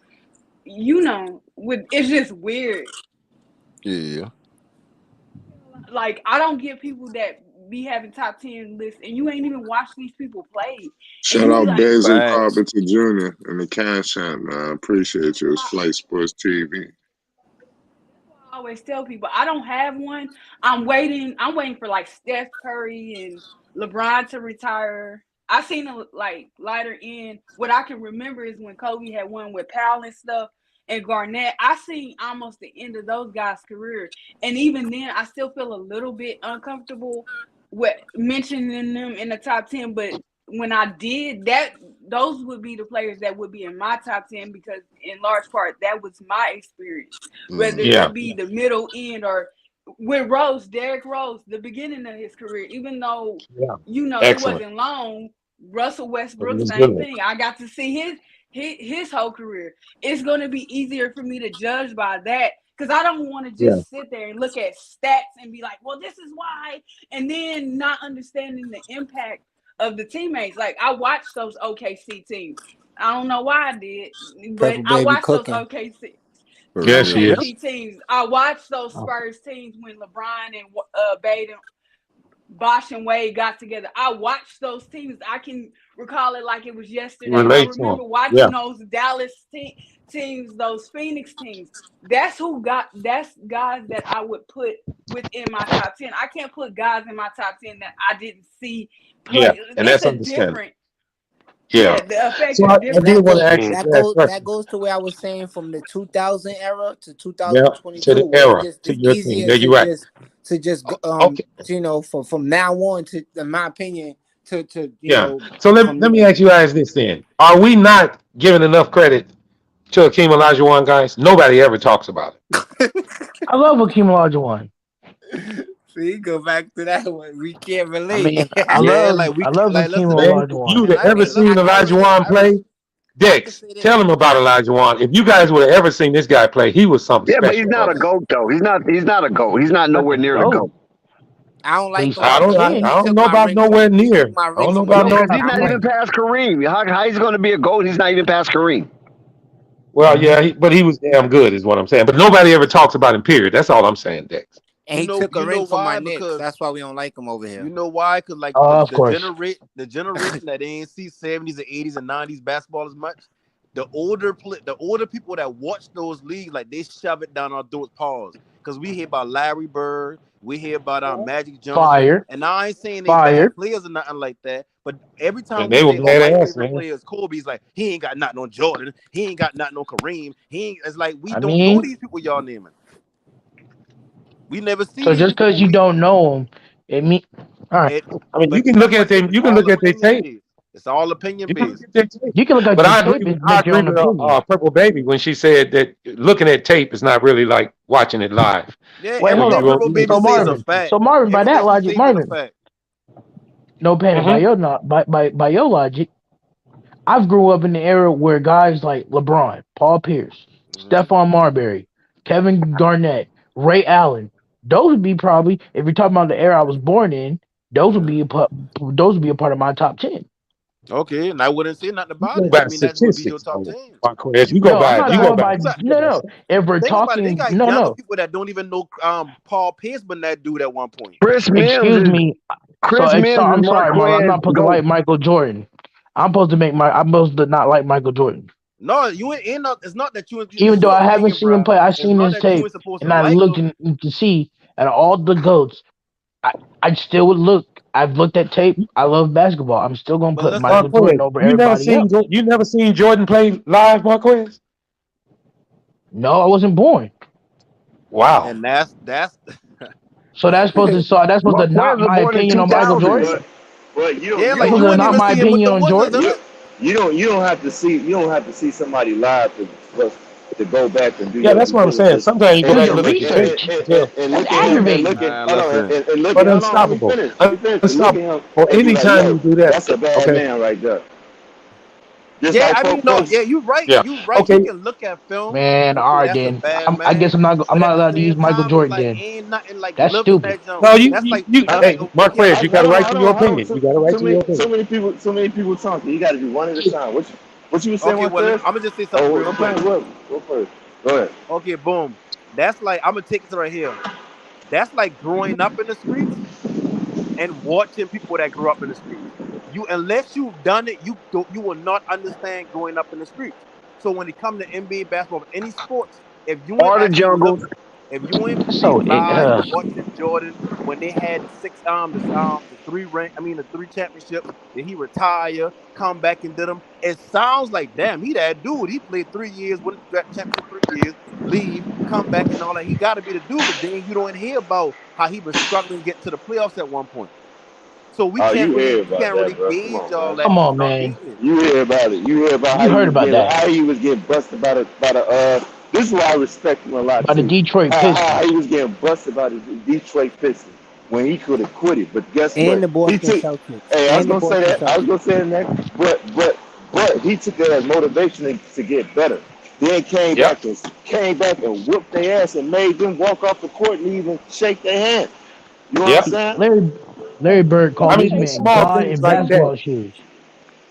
It's just weird. Yeah. Like, I don't get people that be having top 10 lists and you ain't even watched these people play, and Shout you be out like, Basil Facts. Carpenter Jr. and the Cash App, man. Appreciate you. It's Flight Sports TV. I always tell people I don't have one. I'm waiting for like Steph Curry and LeBron to retire. I seen it like lighter in. What I can remember is when Kobe had one with Powell and stuff and Garnett. I seen almost the end of those guys' career. And even then I still feel a little bit uncomfortable with mentioning them in the top 10. But when I did that, those would be the players that would be in my top 10 because in large part that was my experience, whether Mm. Yeah. it be the middle end or with Derrick Rose, the beginning of his career, even though Yeah. it Excellent. wasn't long. Russell But it Westbrook, was same good. thing. I got to see his whole career. It's going to be easier for me to judge by that because I don't want to Yeah. just sit there and look at stats and be like, well, this is why, and then not understanding the impact of the teammates. Like, I watched those OKC teams. I don't know why I did, but Purple I baby watched those cooking. For Yeah, she real. is. OKC teams. I watched those Oh, Spurs teams when LeBron and Baden, Bosh and Wade got together. I watched those teams. I can recall it like it was you yesterday. I relate to them. remember Yeah. watching those Dallas teams, those Phoenix teams. That's guys that I would put within my top 10. I can't put guys in my top 10 that I didn't see Yeah. play. And It's that's a understandable. different, Yeah. the effect So is I different. did That want goes to ask you Mm. that that goes that question. goes to where I was saying from the 2000 era to Yeah. To 2022, the where era, to it's your team. easier Yeah, you're right. to just go, Okay. from now on, to, in my opinion, to Yeah. So from let me ask you guys this then. Are we not giving enough credit to Akeem Olajuwon, guys? Nobody ever talks about it. I love Hakeem Olajuwon. see, go back to that one. We can't I relate. mean, I Yeah, love like we I love like Hakeem listen. Man, if you Olajuwon. would And have I ever can seen Olajuwon play, I can Dex, say this. tell him about Olajuwon. If you guys would have ever seen this guy play, he was something Yeah, but he's special, not a brother. goat though. He's not a goat. He's not Not nowhere the near the GOAT, goat. I don't but like he's top I Olajuwon. 10. don't know about nowhere He took near. my I don't ring know from about No, me. no. because I he's don't not like even past Kareem. How he's going to be a goat? He's not even past Kareem. Well, Mhm. yeah, but he was damn good, is what I'm saying. But nobody ever talks about him. Period. That's all I'm saying, Dex. And he took a You know ring from my why? Knicks. Because That's why we don't like him over you here. know why? Because like Of the course. generation that ain't see 70s and 80s and 90s basketball as much. The older people that watch those leagues, like they shove it down our throats. Pause. Because we hear about Larry Bird, we hear about Magic Johnson, Fire. and I ain't saying they bad Fire. players or nothing like that. But every time And we they were say, "Oh, my badass, favorite man. player is Kobe," he's like, "He ain't got nothing on Jordan. He ain't got nothing on Kareem. He ain't." It's like we I don't know mean, these people y'all naming. We never see so these just because people. you don't know them, it mean all right. It, I mean, you but can guess look at what? them. It's You can all look at their opinion tape. based. It's all opinion You can look based. at their tape. You can look at But the I tape agree. and I make your agree own with opinion. Purple Baby when she said that looking at tape is not really like watching it live. Yeah, Wait, hold When everything on. Purple you Baby So say is a Marvin, fact. so Marvin, by that Everything she logic, say is a Marvin, fact. no panic. By mm-hmm. your not by your logic, I've grew up in the era where guys like LeBron, Paul Pierce, Mm-hmm. Stephon Marbury, Kevin Garnett, Ray Allen. Those would be probably, if you're talking about the era I was born in, Mm-hmm. those would be a part of my top 10. Okay, and I wouldn't say nothing You about go it. I by mean, that would be your statistics, top though, 10. Marquez. You go No, I'm by not you go going by by It's like, no, no. statistics. If we're think about it. They talking, got no, younger no. people that don't even know Paul Pierce, but that dude at one point. Chris Mims Excuse is me. Chris Mims is I'm sorry, Marvin. I'm Marquez not supposed to GOAT. like Michael Jordan. I'm supposed to not like Michael Jordan. No, you ain't not. It's not that you. Even It's though your I haven't opinion, seen him bro. play, I've It's seen not his that you tape ain't supposed to and I like looked him. and you can see at all the goats. I still would look. I've looked at tape. I love basketball. I'm still gonna But put listen, Michael Marquez, Jordan over everybody else. you never seen Jordan play live, Marquez? No, I wasn't born. Wow. and that's So that's supposed to Marquez not was my born in opinion on Michael 2000. Jordan. But yeah, you That's like don't supposed you to have wouldn't not even my see him with opinion the on Wizards, Jordan. huh? you don't have to see somebody live to go back and do Yeah, your that's due what I'm saying. diligence Sometimes you go Do back and and your look and at the tape. research. You can tell. and That's look at him and aggravating. look at Man, hold on listen. and look But at hold on let me unstoppable. finish and look at Unstoppable. him Or and be like, anytime yo, you do that, that's a bad okay. man right there. Just Yeah, like I mean, no, folks. yeah, you're right. Yeah. You're right. You Okay. can look at film Man, and all say right that's a then. bad I guess man, I'm but not at the allowed to use same Michael time, it's Jordan like then. ain't nothing like That's living stupid. that junk. No, That's like I, like hey, okay, Marquez, you got a right to your hold on. opinion. You got a right to your opinion. Too many people talking. You got to do one at a time. What you was saying, okay. Well, Marquez? I'm gonna just say something Oh, real quick. go first. Go ahead. Okay, boom. That's like I'm gonna take this right here. That's like growing up in the streets and watching people that grew up in the streets. You unless you've done it, you will not understand growing up in the streets. So when it comes to NBA basketball, any sports, if you ain't Or the actually jungle. look, if you ain't be So live watching Jordan when they had the six the three rank, I mean the three championships, then he retire, come back and did them. It sounds like damn, he that dude. He played 3 years, won the championship 3 years, leave, come back and all that. He got to be the dude, but then you don't hear about how he was struggling to get to the playoffs at one point. So we Oh, can't you really hear we about can't really that, bro? Come gauge on, all man. that come and on, start man. hating it. You hear about it. You hear about You heard about that how he was getting busted by the. This is why I respect him a lot by the too. Detroit How he Pistons. was getting busted by the Detroit Pistons when he could have quit it. But guess And what? the He Boston took. Celtics. Hey, I was And the gonna say Boston that. I was Celtics. gonna say that next. But he took that as motivation to get better. Then Yep. came back and whooped their ass and made them walk off the court and even shake their hand. You know what I'm Yep. saying? Larry Bird I called mean, this it's man small God things in like that. basketball shoes.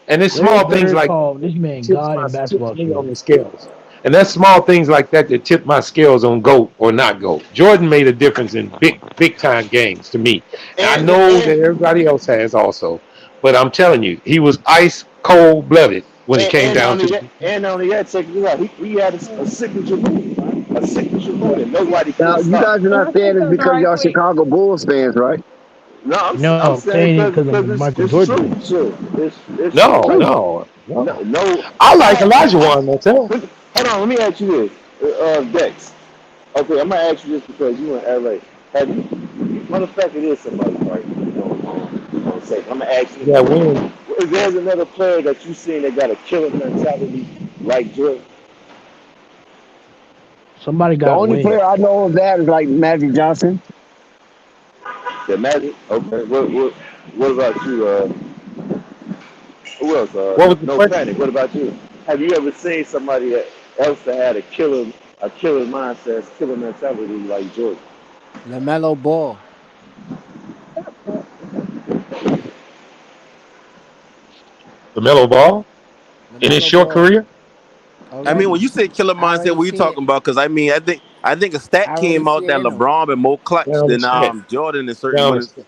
And it's Larry small things Bird like called this man God in tips basketball me on shoes. the scales. And that's small things like that that tip my scales on GOAT or not GOAT. Jordan made a difference in big time games to me. And I know that everybody else has also. But I'm telling you, he was ice cold blooded when it came And down only to that, and only that, check this out. He had a signature move, man. A signature move that nobody Now, couldn't you stop. guys are Can not I say saying this something because right y'all quick? Chicago Bulls fans, right? No, No, I'm I'm saying saying it because because of Michael it's Jordan. true. Sure, it's true. no, Like True. no, no, no. no. I like Elijah Wan myself. Hold on, let me ask you this, Dex. Okay, I'm gonna ask you this because you in LA. Have you? Matter of fact, it is somebody right. Say, I'm gonna ask you. Yeah, when If there's another player that you seen that got a killer mentality like Jordan, Somebody The got only wings. player I know of that is like Magic Johnson. the Magic. Okay, what about you? Who else? what was the No question? panic. What about you? Have you ever seen somebody else that had a killer mindset, killer mentality like Jordan? LaMelo Ball. LaMelo Ball in his LaMelo short Ball. career? I mean, when Already. you say killer I mindset, already what you seen it. talking about? Because I mean, I think I think a stat I really came see out it that in him. LeBron been more clutch Down the than stretch. Jordan in certain Down the minutes. stretch.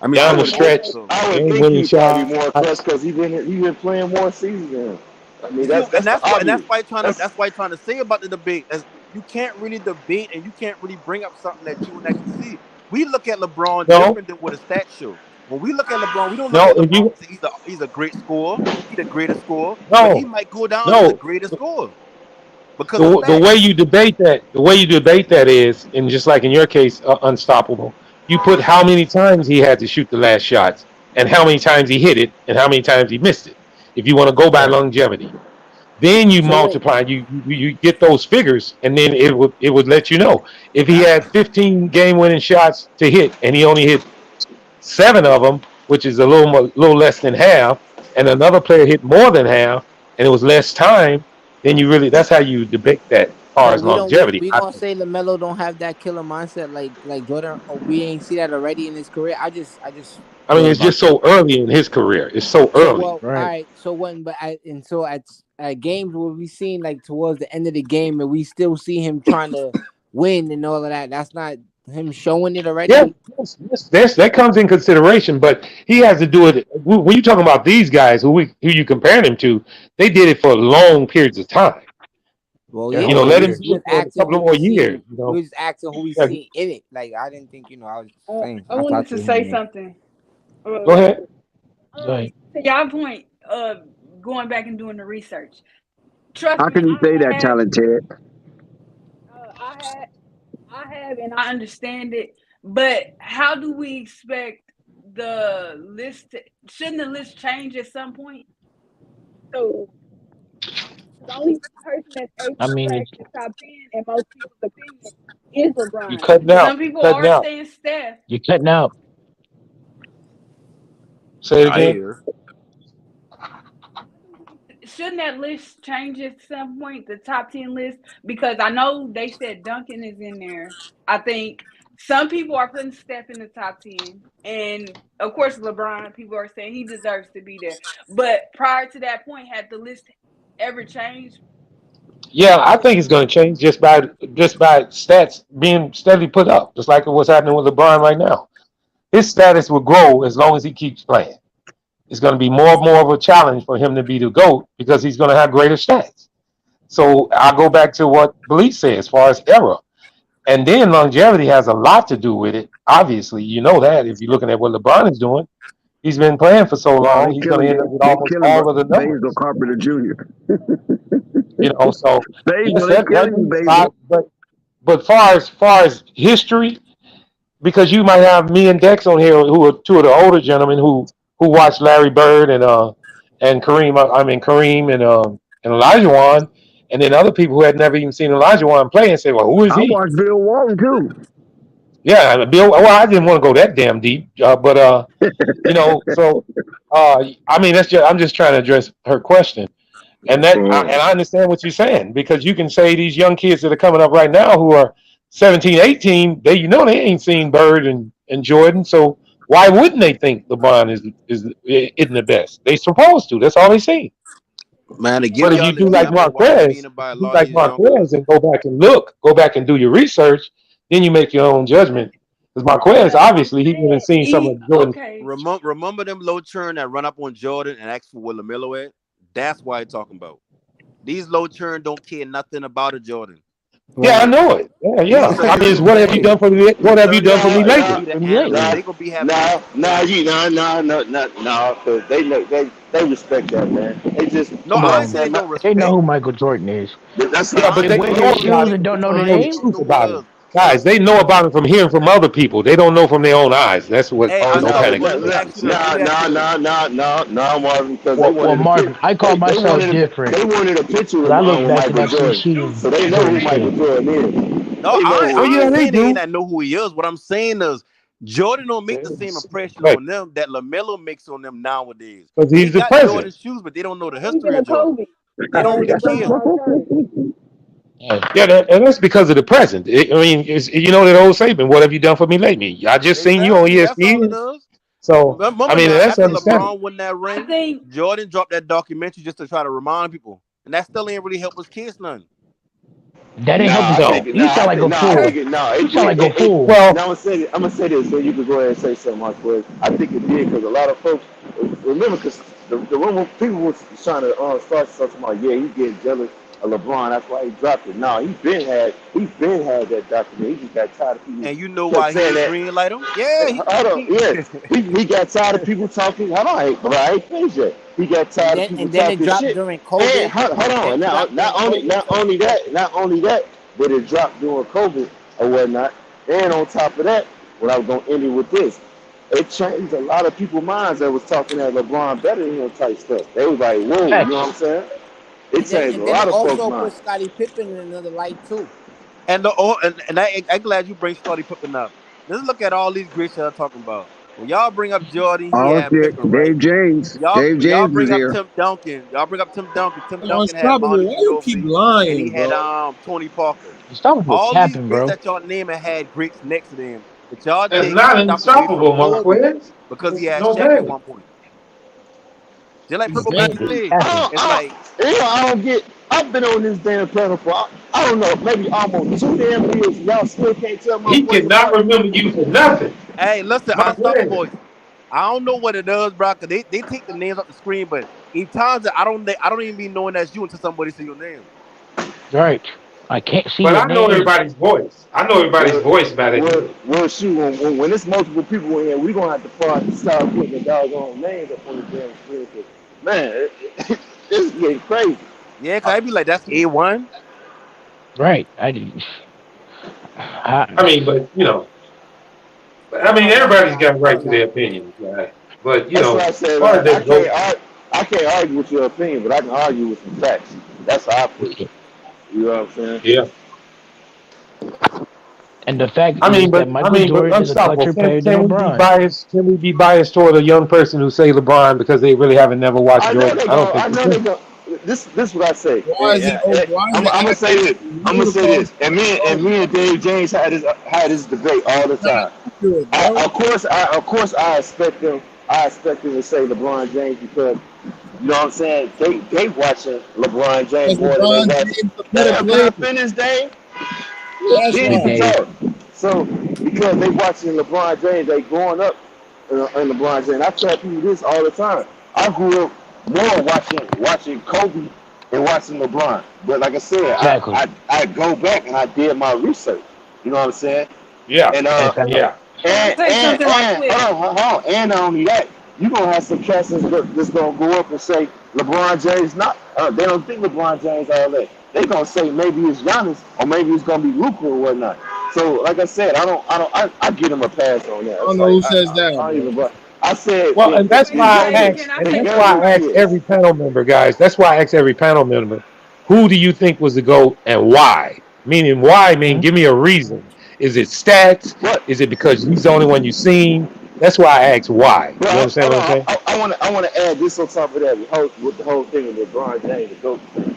I mean I Down the certain would moments. stretch. So I would Game think winning he's probably more clutch shots. because he been playing more seasons than him. I you mean, see, that's the and that's obvious. why trying to That's say about the debate. As you can't really debate and you can't really bring up something that you wouldn't actually see. We look at LeBron No, different than what a stat show. When we look at LeBron, we don't look no. at If LeBron you and say he's a great scorer, he's the greatest scorer, but he no, might go down as the no. greatest scorer because of The way stats. you debate that, is, and just like in your case, unstoppable. You put how many times he had to shoot the last shots, and how many times he hit it, and how many times he missed it. If you want to go by longevity, then you So wait, multiply. You get those figures, and then it would let you know if he had 15 game winning shots to hit, and he only hit 7 of them, which is a little less than half, and another player hit more than half, and it was less time. Then you really that's how you debate that as far but as we don't we, longevity. we I gonna think. say Lamelo don't have that killer mindset like Jordan. Or we ain't see that already in his career. I just I mean, thought it's about just that. so early in his career. It's so So early. well, all Right. right. So when but I and so at games where we seen like towards the end of the game and we still see him trying to win and all of that. That's not him showing it Yeah, already. that comes in consideration, but he has to do it. When you talking about these guys who you comparing him to, they did it for long periods of time. Well, Yeah, yeah, you know, but let him do we it just for a asking couple who of we more years. seen. You We know, just asking who we yeah, seen in it. Like I didn't think I was saying. I I wanted thought to they say had. something. go Like, ahead. Go ahead. to y'all point of going back and doing the research. Trust How me, can you say that, talented? I had, I have, and I understand it. But how do we expect the list? Shouldn't the list change at some point? So the only person that's able I to mean, crack the top 10 in most people's opinion is you LeBron. cutting out. Some people Cutting are out. saying Steph. You're cutting out. Say it I again. hear. Shouldn't that list change at some point, the top 10 list? Because I know they said Duncan is in there. I think some people are putting Steph in the top 10. And of course, LeBron, people are saying he deserves to be there. But prior to that point, had the list ever changed? Yeah, I think it's going to change just by stats being steadily put up, just like what's happening with LeBron right now. His status will grow as long as he keeps playing. It's going to be more and more of a challenge for him to be the GOAT because he's going to have greater stats. So I'll go back to what Bleach said as far as era. And then longevity has a lot to do with it. Obviously, you know that if you're looking at what LeBron is doing, he's been playing for so No, long, they he's going to killing end up with they almost killing all of the Basil numbers. Carpenter Jr. So yes, Basil, they that killing you, means a lot. Basil. But far as history, because you might have me and Dex on here, who are two of the older gentlemen who watched Larry Bird and Kareem. I mean Kareem and Elijah Wan, and then other people who had never even seen Elijah Wan play and say, "Well, who is I he?" watched Bill Walton too. Yeah, Bill. Well, I didn't want to go that damn deep, but so I mean, I'm just trying to address her question. And I understand what you're saying because you can say these young kids that are coming up right now who are 17, 18, they ain't seen Bird and Jordan, so why wouldn't they think LeBron is isn't the best? They supposed to. That's all they see. Man, to give But if y'all you an do like example of what I mean Marquez, about a do lot of like these young Marquez and go back and do your research, then you make your own judgment. Because Marquez, But I'm obviously, he even saying, seen some of Jordan. okay. remember them low churn that run up on Jordan and ask for where LaMelo at? That's why I'm talking about. These low churn don't care nothing about a Jordan. Yeah, I Right. know it. Yeah, These yeah. I mean, it's 32, what have you done for me? What these have you done for 32 me nah, players lately? nah, be the animals. nah, They gonna be having their nah, because they know they respect that, man. They just no. Come like I I ain't on, said, saying man. no my, They know respect. who Michael Jordan is. that's Yeah, how I but ain't they they saying know no who wear he shoes is and respect don't know because their because they know they the name. don't truth know who he about him. is. Guys, they know about him from hearing from other people. They don't know from their own eyes. That's what Hey, Oh I No saw. no, Panic Well, is let me saying. ask you this. Let me ask you this. Marvin, because they Well, wanted a Marvin, I call they myself wanted different they wanted a picture because I look with back and Michael I see Jordan, Sheen so they know doing who his Michael thing. Jordan is. No, They know Well, I yeah, ain't they saying they ain't do. not know who he is. What I'm saying is Jordan don't make the same impression But on them that LaMelo makes on them nowadays. because They he's the got Jordan president. shoes, but they don't know the Or even history a of Jordan. Kobe They don't or really LeBron care. or Curry. Yeah, and that's because of the present. I mean, you know that old statement, "What have you done for me lately?" I just seen you on Exactly. That's all it ESPN. is. So, I Remember mean, now, that's after understandable. LeBron won that I ring, think Jordan dropped that documentary just to try to remind people. And that still ain't really helped his kids none. That ain't helping Nah, I though. think it. You Nah, sound I like think. a Nah, I think fool. it. Nah, You it sound did. like a fool. And Well, I'm gonna say this. I'm gonna say this, so you can go ahead and say something, Marquez. I think it did because a lot of folks remember because the rumor people was trying to start something about he getting jealous of LeBron. That's why he dropped it. No, he been had that document. He just got tired of people And you know kept why he saying ain't that. green light him? Yeah, Hold on, he yeah. He got tired of people talking. Hold on, I ain't finished yet. He got tired of people And then it talking dropped shit. during And COVID. hold on, Then it now dropped during COVID. So not only that, but it dropped during COVID or whatnot. And on top of that, what I was gonna end it with this, it changed a lot of people's minds that was talking that LeBron better than him type stuff. They was like, whoa, you know what Facts. I'm saying? It changed a and then it lot of folks' also put minds. Scottie Pippen in another light too. I'm glad you bring Scottie Pippen up. Let's look at all these greats y'all talking about. When y'all bring up Jordan, he Oh had shit, Pippen, right? Dave When y'all James was bring up here. Tim Duncan, y'all bring up Tim Duncan. Tim Duncan had Unstoppable. Monty Why you keep Ginobili, and he lying, had bro? Tony Parker. Unstoppable All these capping, greats bro. that y'all naming had greats next to them, but y'all That's take not stuff away from unstoppable, Kobe Marquez. because he had No Shaq at way. one point. Just like He's Purple Hey, Body dangerous. said, capping. it's like, I don't get. I've been on this damn panel for I don't know, maybe almost 2 damn years. Y'all still can't tell He motherfuckers cannot apart. remember you for nothing. hey, listen, Unstoppable Marquez. Boys. I don't know what it does, bro. Cause they take the names off the screen, but in times that I don't even be knowing that's you until somebody say your name. Right. I can't see But your I know name. everybody's voice. I know everybody's Well, voice better than you. shoot, when it's multiple people in here, we gonna have to start putting the doggone names up on the damn screen. 'Cause, man, this is getting crazy. Yeah, cause I be like, that's A1. Right. I I, mean, but no, everybody's got a no, right to no. their opinion, right? But That's what I as said. far as I that can't vote, I can't argue with your opinion, but I can argue with some facts. That's how I put it. You know what I'm saying? yeah. and the fact is that Michael But Jordan is a unstoppable. clutcher player than Can we be LeBron. biased? Can we be biased toward a young person who say LeBron because they really haven't never watched I know Jordan? they I don't go. think I we know they can. go. This is what I say. Why is he? Why is I'm the gonna say accurate? this. I'm gonna say this. And me and Dave James had this debate all the time. Accurate, bro. Of course, I expect them. I expect them to say LeBron James because you know what I'm saying. They watching LeBron James Because more than they LeBron watch. James a better Damn, can player. I finish, Dave? That's Hey, Then why. can Dave. talk. So because they watching LeBron James, they growing up in LeBron James. I tell people this all the time. I grew up more watching Kobe and watching LeBron. But like I said, Exactly. I go back and I did my research. You know what I'm saying? Yeah, And Exactly. yeah. Can I say something right quick? hold on. And not only that, you gonna have some cats that's gonna go up and say LeBron James not. They don't think LeBron James all that. They gonna say maybe it's Giannis or maybe it's gonna be Luka or whatnot. So like I said, I give him a pass on that. I don't It's know like who says that, I don't bro. even. But I said Well, and that's in why I younger asked, Can I and say that's something why right I asked quick? years. every panel member, guys. That's why I asked every panel member, who do you think was the GOAT and why? Meaning, why? Mean, Mhm. give me a reason. Is it stats? What? Is it because he's the only one you've seen? That's why I asked why. You But understand hold what I'm on, saying? I want to add this on top of that with the whole thing with LeBron James, the GOAT thing.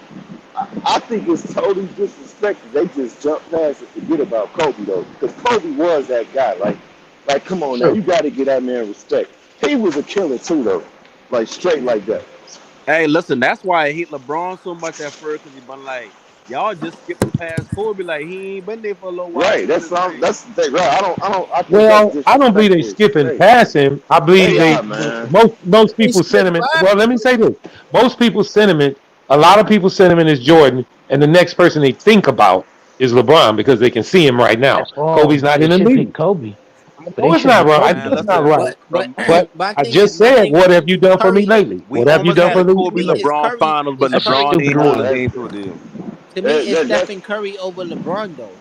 I think it's totally disrespectful. They just jump past and forget about Kobe though, because Kobe was that guy. Like, come on now, True. you got to give that man respect. He was a killer too though, like straight like that. Hey, listen, that's why I hate LeBron so much at first, cause he been like, y'all just skipping past Kobe, like he ain't been there for a little while Right. doing his thing. That's the thing. Right. I think that's Well, I don't believe they disrespectful. It's skipping crazy. past him. I believe They they are, man. most They people's skip sentiment. past. Well, let me say this: most people's sentiment, a lot of people's sentiment is Jordan, and the next person they think about is LeBron because they can see him right now. That's wrong. Kobe's not They in the should pick league. Kobe. I But they know it's should not pick wrong. I Kobe know Man, it's though. not listen, right. from But But I I think just my said, thing what have you done for me Curry. lately? we What have you almost done had for a me? To Kobe me, is LeBron Curry finals, but is That's LeBron Curry. stupid ain't do what ruling. they to do. To me, is That's Stephen Curry over LeBron though.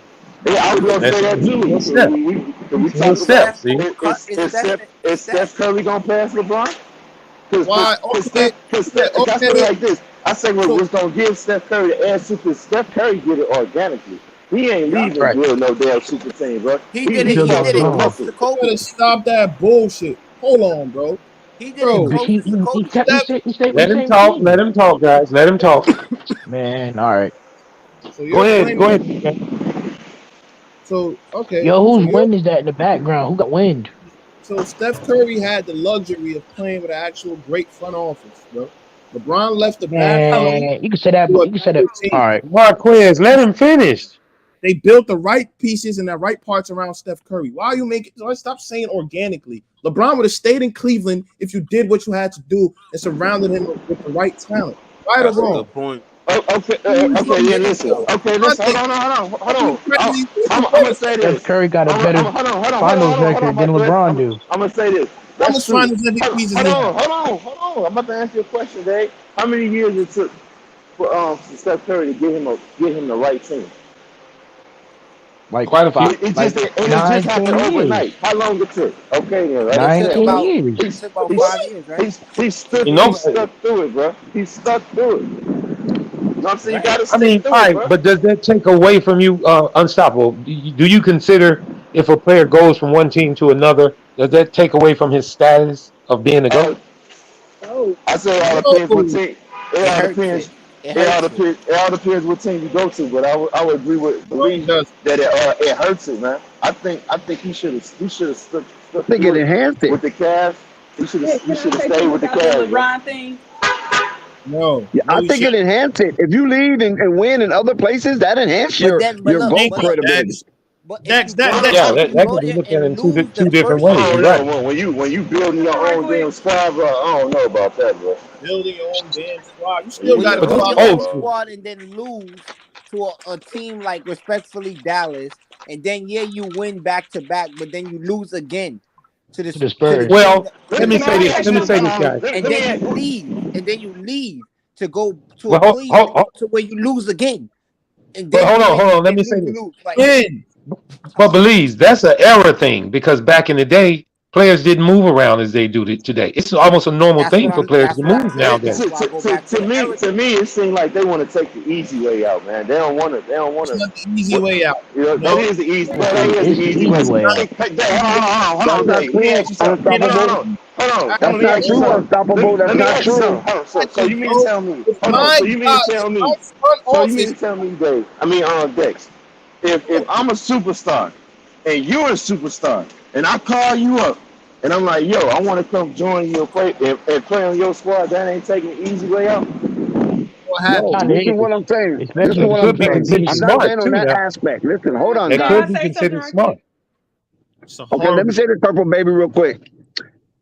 Yeah, I was gonna That's say that he's too. a step. We He's a talk Is about step. Steph See, is Steph is Steph Curry gonna pass LeBron? Why? Okay. Cause Okay. Steph, I put it Okay. like this. I say So what's gonna give Steph Curry the air super. Steph Curry did it organically. He ain't Yup. leaving right? build no damn super team, bro. He He did He it. he built He it on did busting his it the own. close muscle. to you better Kobe. stop that bullshit. Hold on, bro. He did it Bro, closest to He Kobe. kept he Steph. stayed, he stayed with Let the him same talk. team. Let him talk, guys. Let him talk. Man, all right. So Go you're ahead. Go claiming that. ahead. DJ. So okay. Yo, So whose you're wind is that in the background? Who got wind? so Steph Curry had the luxury of playing with an actual great front office, bro. LeBron left the backbone Man, you can say that. to a You can say that. better All team. right. Marquez, let him finish. They built the right pieces and the right parts around Steph Curry. Why are you making? Stop saying organically. LeBron would have stayed in Cleveland if you did what you had to do and surrounded him with the right talent. Right or That's a wrong? good point. Oh, okay, yeah, listen. Okay, listen. Hold on. I'm gonna say Steph this. Curry got a Hold better finals on, record than Marquez. LeBron do. I'm gonna say this. How That's much true. finals MVPs does he have? Hold on. I'm about to answer your question, Dave. How many years it took for Steph Curry to get him the right team? Like Quite a few. It like just 9, 10 happened overnight. years. How long it took? Okay, then, right? It Nine, took Okay, 10 about years. it took about 5 years, right? he stood You know, he stuck through it, bro. He stuck through it. You know what I'm saying? You Right. gotta I stick mean, through all it, right, bro. but does that take away from you unstoppable? Do you consider if a player goes from one team to another, does that take away from his status of being a Uh, GOAT? I say it all depends what No. team. It hurts it. It hurts it. It all depends what team you go to. But I would agree with No, it believe does. that it hurts it, man. I think he should have I stuck think it through it enhanced it. with the Cavs. Yeah, He can I should have say stayed something with the about that Cavs, bro. LeBron thing? No, Yeah, I he think it shouldn't. enhanced it. If you leave and win in other places, that enhances But your look, GOAT but look, credibility. Dex, but if Dex, you Dex, go Dex. there, Yeah, if you that go can be there looked at and in two lose the two different first ways. I You're don't year, right. know when you building your Right own quick. damn squad, bro. I don't know about that, bro. Building your own damn squad. You still when got you to But go you're build out your there. own supposed to. squad and then lose to a team like respectfully Dallas, and then you win back to back, but then you lose again to To the to the Spurs. team Well, that, to let the me Can say I team this. say that Let me you say something? this, guys. and Let then me you ask. leave to go to a Well, Cleveland to where you lose again, and but then you win hold on. and Let then me say lose and this. lose. Like Win. But Belize, that's an era thing because back in the day, players didn't move around as they do today. It's almost a normal thing for players to that's what I'm move saying. nowadays. That's why I go back to the era To thing. me, it seems like they want to take the easy way out, man. They don't want to. They don't want It's to. not the easy What way out. you know? That No, is the easy. It's Well, that is the the easy way. easy way Hey, out. Dave, hold That's on, not Dave. Let me true, ask you something. Unstoppable. Hold on. That's Let me not ask you true, something. Unstoppable. Let That's me not ask you true. something. Hold on. So exactly, you mean to bro. tell me? It's Hold on. my So you mean to job. tell It's me? my front So you mean office. to tell me, Dave? I mean, Dex. If I'm a superstar and you're a superstar, and I call you up and I'm like, yo, I want to come join you and play on your squad, that ain't taking the easy way out. What No, Not happened? this is it, what I'm saying. This is especially if That the what I'm could be superstar saying. considered I'm leave. not smart saying on too. that Now aspect. Listen, hold on, that Can guys. I could be say something considered right quick? smart. It's a Okay, let horrible. me say this, Purple Baby, real quick.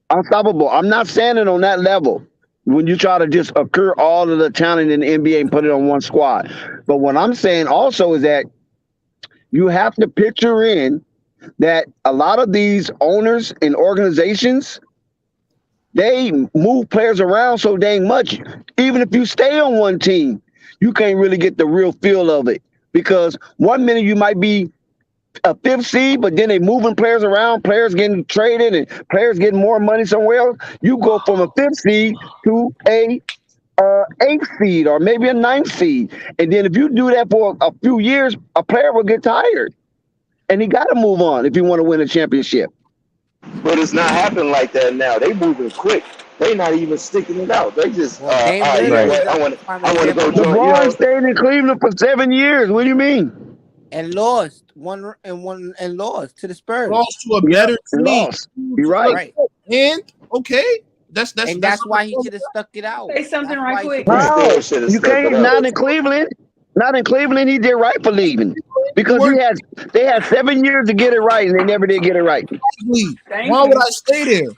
Unstoppable. I'm not saying it on that level. When you try to just occur all of the talent in the NBA and put it on one squad. But what I'm saying also is that you have to picture in that a lot of these owners and organizations, they move players around so dang much. Even if you stay on one team, you can't really get the real feel of it. Because one minute you might be a fifth seed, but then they moving players around, players getting traded, and players getting more money somewhere else. You go from a fifth seed to a eighth seed or maybe a ninth seed, and then if you do that for a few years, a player will get tired, and he got to move on if you want to win a championship. But it's not happening like that now. They moving quick. They not even sticking it out. They just, Well, Dame you know Lillard Right. is what? a prime I want to go example of join. that, You LeBron know, stayed in Cleveland for 7 years. What do you mean? and lost one and lost to the Spurs. Lost to a Yep, better and team. lost. You're right. Right. And okay, that's And that's why he something. should have stuck it out. Say something That's right why he should quick. have he stuck it still How? out. should have You stuck it can't. out. Not in Cleveland. Not in Cleveland. He did right for leaving You because weren't they had 7 years to get it right, and they never did get it right. league. Thank Why would you. I stay there? You're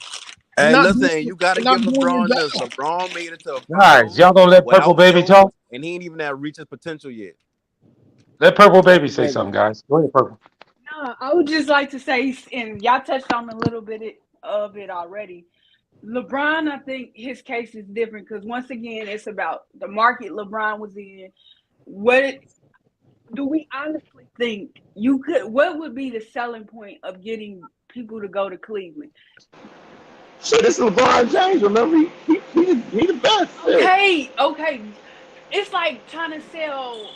Hey, not doing. listen, you got to You're not give doing your LeBron this. job. LeBron made it to the Guys, finals y'all gonna let Purple without Baby Joe, talk? and he ain't even at reach his potential yet. Let Purple Baby Purple say baby. something, guys. Go ahead, Purple. No, I would just like to say, and y'all touched on a little bit of it already. LeBron, I think his case is different because once again, it's about the market LeBron was in. What do we honestly think you could? What would be the selling point of getting people to go to Cleveland? So this is LeBron James. Remember, he the best. Yeah. Okay. It's like trying to sell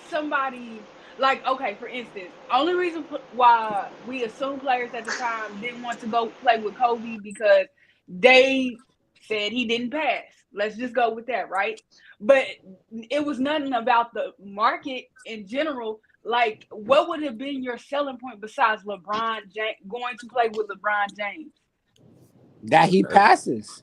somebody. Like, okay, for instance, only reason why we assume players at the time didn't want to go play with Kobe because they said he didn't pass. Let's just go with that, right? But it was nothing about the market in general. Like, what would have been your selling point besides LeBron James going to play with LeBron James? That he passes.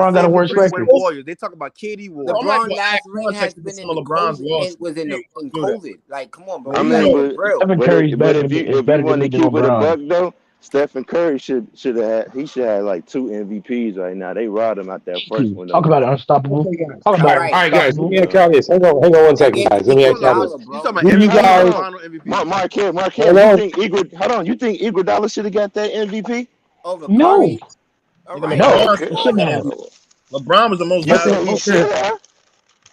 LeBron got a worse ring with record. Warriors. They talk about KD Warriors. I'm not LeBron gonna last add ring has context to been some in of the LeBron's COVID. losses. Was in You the can't in do that. COVID. Like, come on, bro. But I we mean, know Be real. Stephen but Curry's but better if than you better than want to me than keep it a LeBron. buck though, Stephen Curry should have had like 2 MVPs right now. They robbed him out that Thank first you. one Talk though. about it, unstoppable. Okay, guys. Talk All about right, it, Right. all right, guys. Let unstoppable. me ask y'all this. Hang on one second, Against guys. Let me ask y'all Iguodala, this. You bro. talking about Do you MVP though? guys? Final MVP. Marquez, Hold you on. think hold on, you think Iguodala should have got that MVP? Over No, Curry. All Nigga, right. no, Oh, LeBron okay. it should shouldn't have have. that MVP. LeBron was the most You Okay, valuable. said he okay. should have.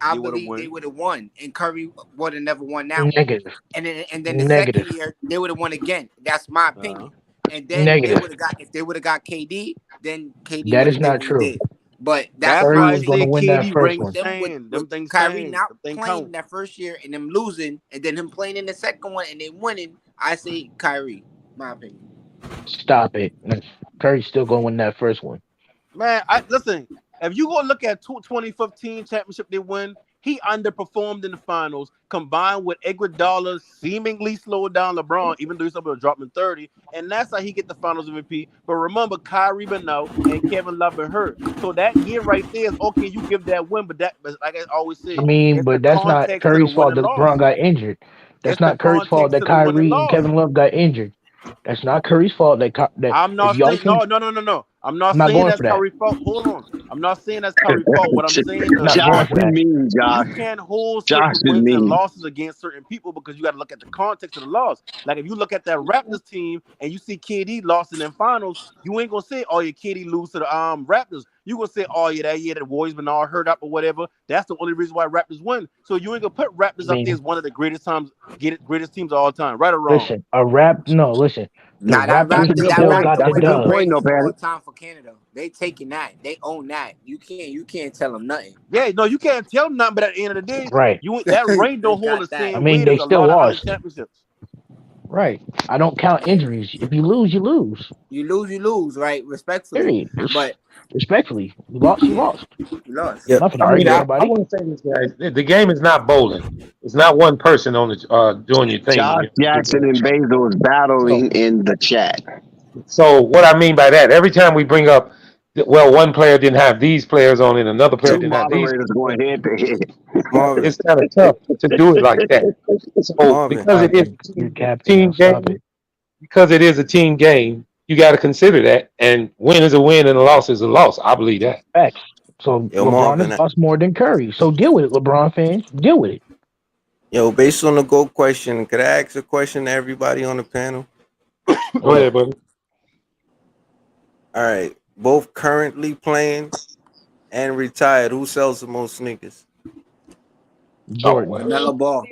I they would have believe they won. would have won, and Curry would have never won that one. Negative. And then the second Negative. year they would have won again. That's my Uh-huh. opinion. And then they Negative. would have got if they would have got KD, then KD That would is have did not what he true. did. But that's That's my Curry why I was going to say opinion. win that KD first reigns one. Them stand. with Them things Kyrie stand. not Them things playing count. that first year and them losing, and then him playing in the second one and then winning, I say Kyrie. My opinion. Stop it. Curry's still going to win that first one. Man, listen. If you go look at 2015 championship they win, he underperformed in the finals, combined with Iguodala seemingly slowed down LeBron, even though he's able to drop him 30, and that's how he get the finals MVP. But remember, Kyrie been out and Kevin Love been hurt. So that year right there is okay, you give that win, but like I always I say, mean, it's the but that's not context of the Curry's win fault and that LeBron loss. got injured. That's It's the not Curry's fault context that of the win and Kyrie and loss. Kevin Love got injured. That's not Curry's fault. I'm If not y'all saying can, no. I'm not I'm not saying going that's for that. Curry fault. Hold on. I'm not saying that's Curry fault. What I'm saying I'm is not going Josh for is that. mean, you Josh. can't hold Josh certain is wins and mean. losses against certain people because you got to look at the context of the loss. Like if you look at that Raptors team and you see KD lost in the finals, you ain't gonna say, "Oh, yeah, KD lose to the Raptors." You gonna say, "Oh, yeah, the Warriors been all hurt up or whatever." That's the only reason why Raptors win. So you ain't gonna put I Raptors up there mean, as one of the greatest teams of all time, right or wrong? listen, listen. The Nah, that That's a Raptors Raptors, good that still point. got Raptors the That's a win is good the dub. point, greatest though, of all Patty. time for Canada. They taking that. They own that. You can't tell them nothing. Yeah, no, you can't tell them nothing. But at the end of the day, Right. that ring They don't hold the got that. I same mean, weight as they a still lot of other lost. championships. Right. I don't count injuries. If you lose, you lose. You lose, right? Respectfully. Period. But Respectfully, you lost. You yeah, lost. you lost. Yeah, Nothing to I mean, argue with I nobody. want to say this, guys. The game is not bowling. It's not one person on the doing your thing. Josh Jackson and Basil is So, battling in the chat. so what I mean by that, every time we bring up, well, one player didn't have these players on it, another player Two didn't have these. moderators going head to head. Marvin, It's kind of tough to do it like that. So Marvin. because it is Captain, a you're captain team now. Stop game, it. because it is a team game, you got to consider that. And win is a win, and a loss is a loss. I believe that. Facts. So Yo, LeBron has Marvin. lost more than Curry. So deal with it, LeBron fans. Deal with it. Yo, based on the GOAT question, could I ask a question to everybody on the panel? Go ahead, buddy. All right. Both currently playing and retired. Who sells the most sneakers? Jordan. LaMelo Ball.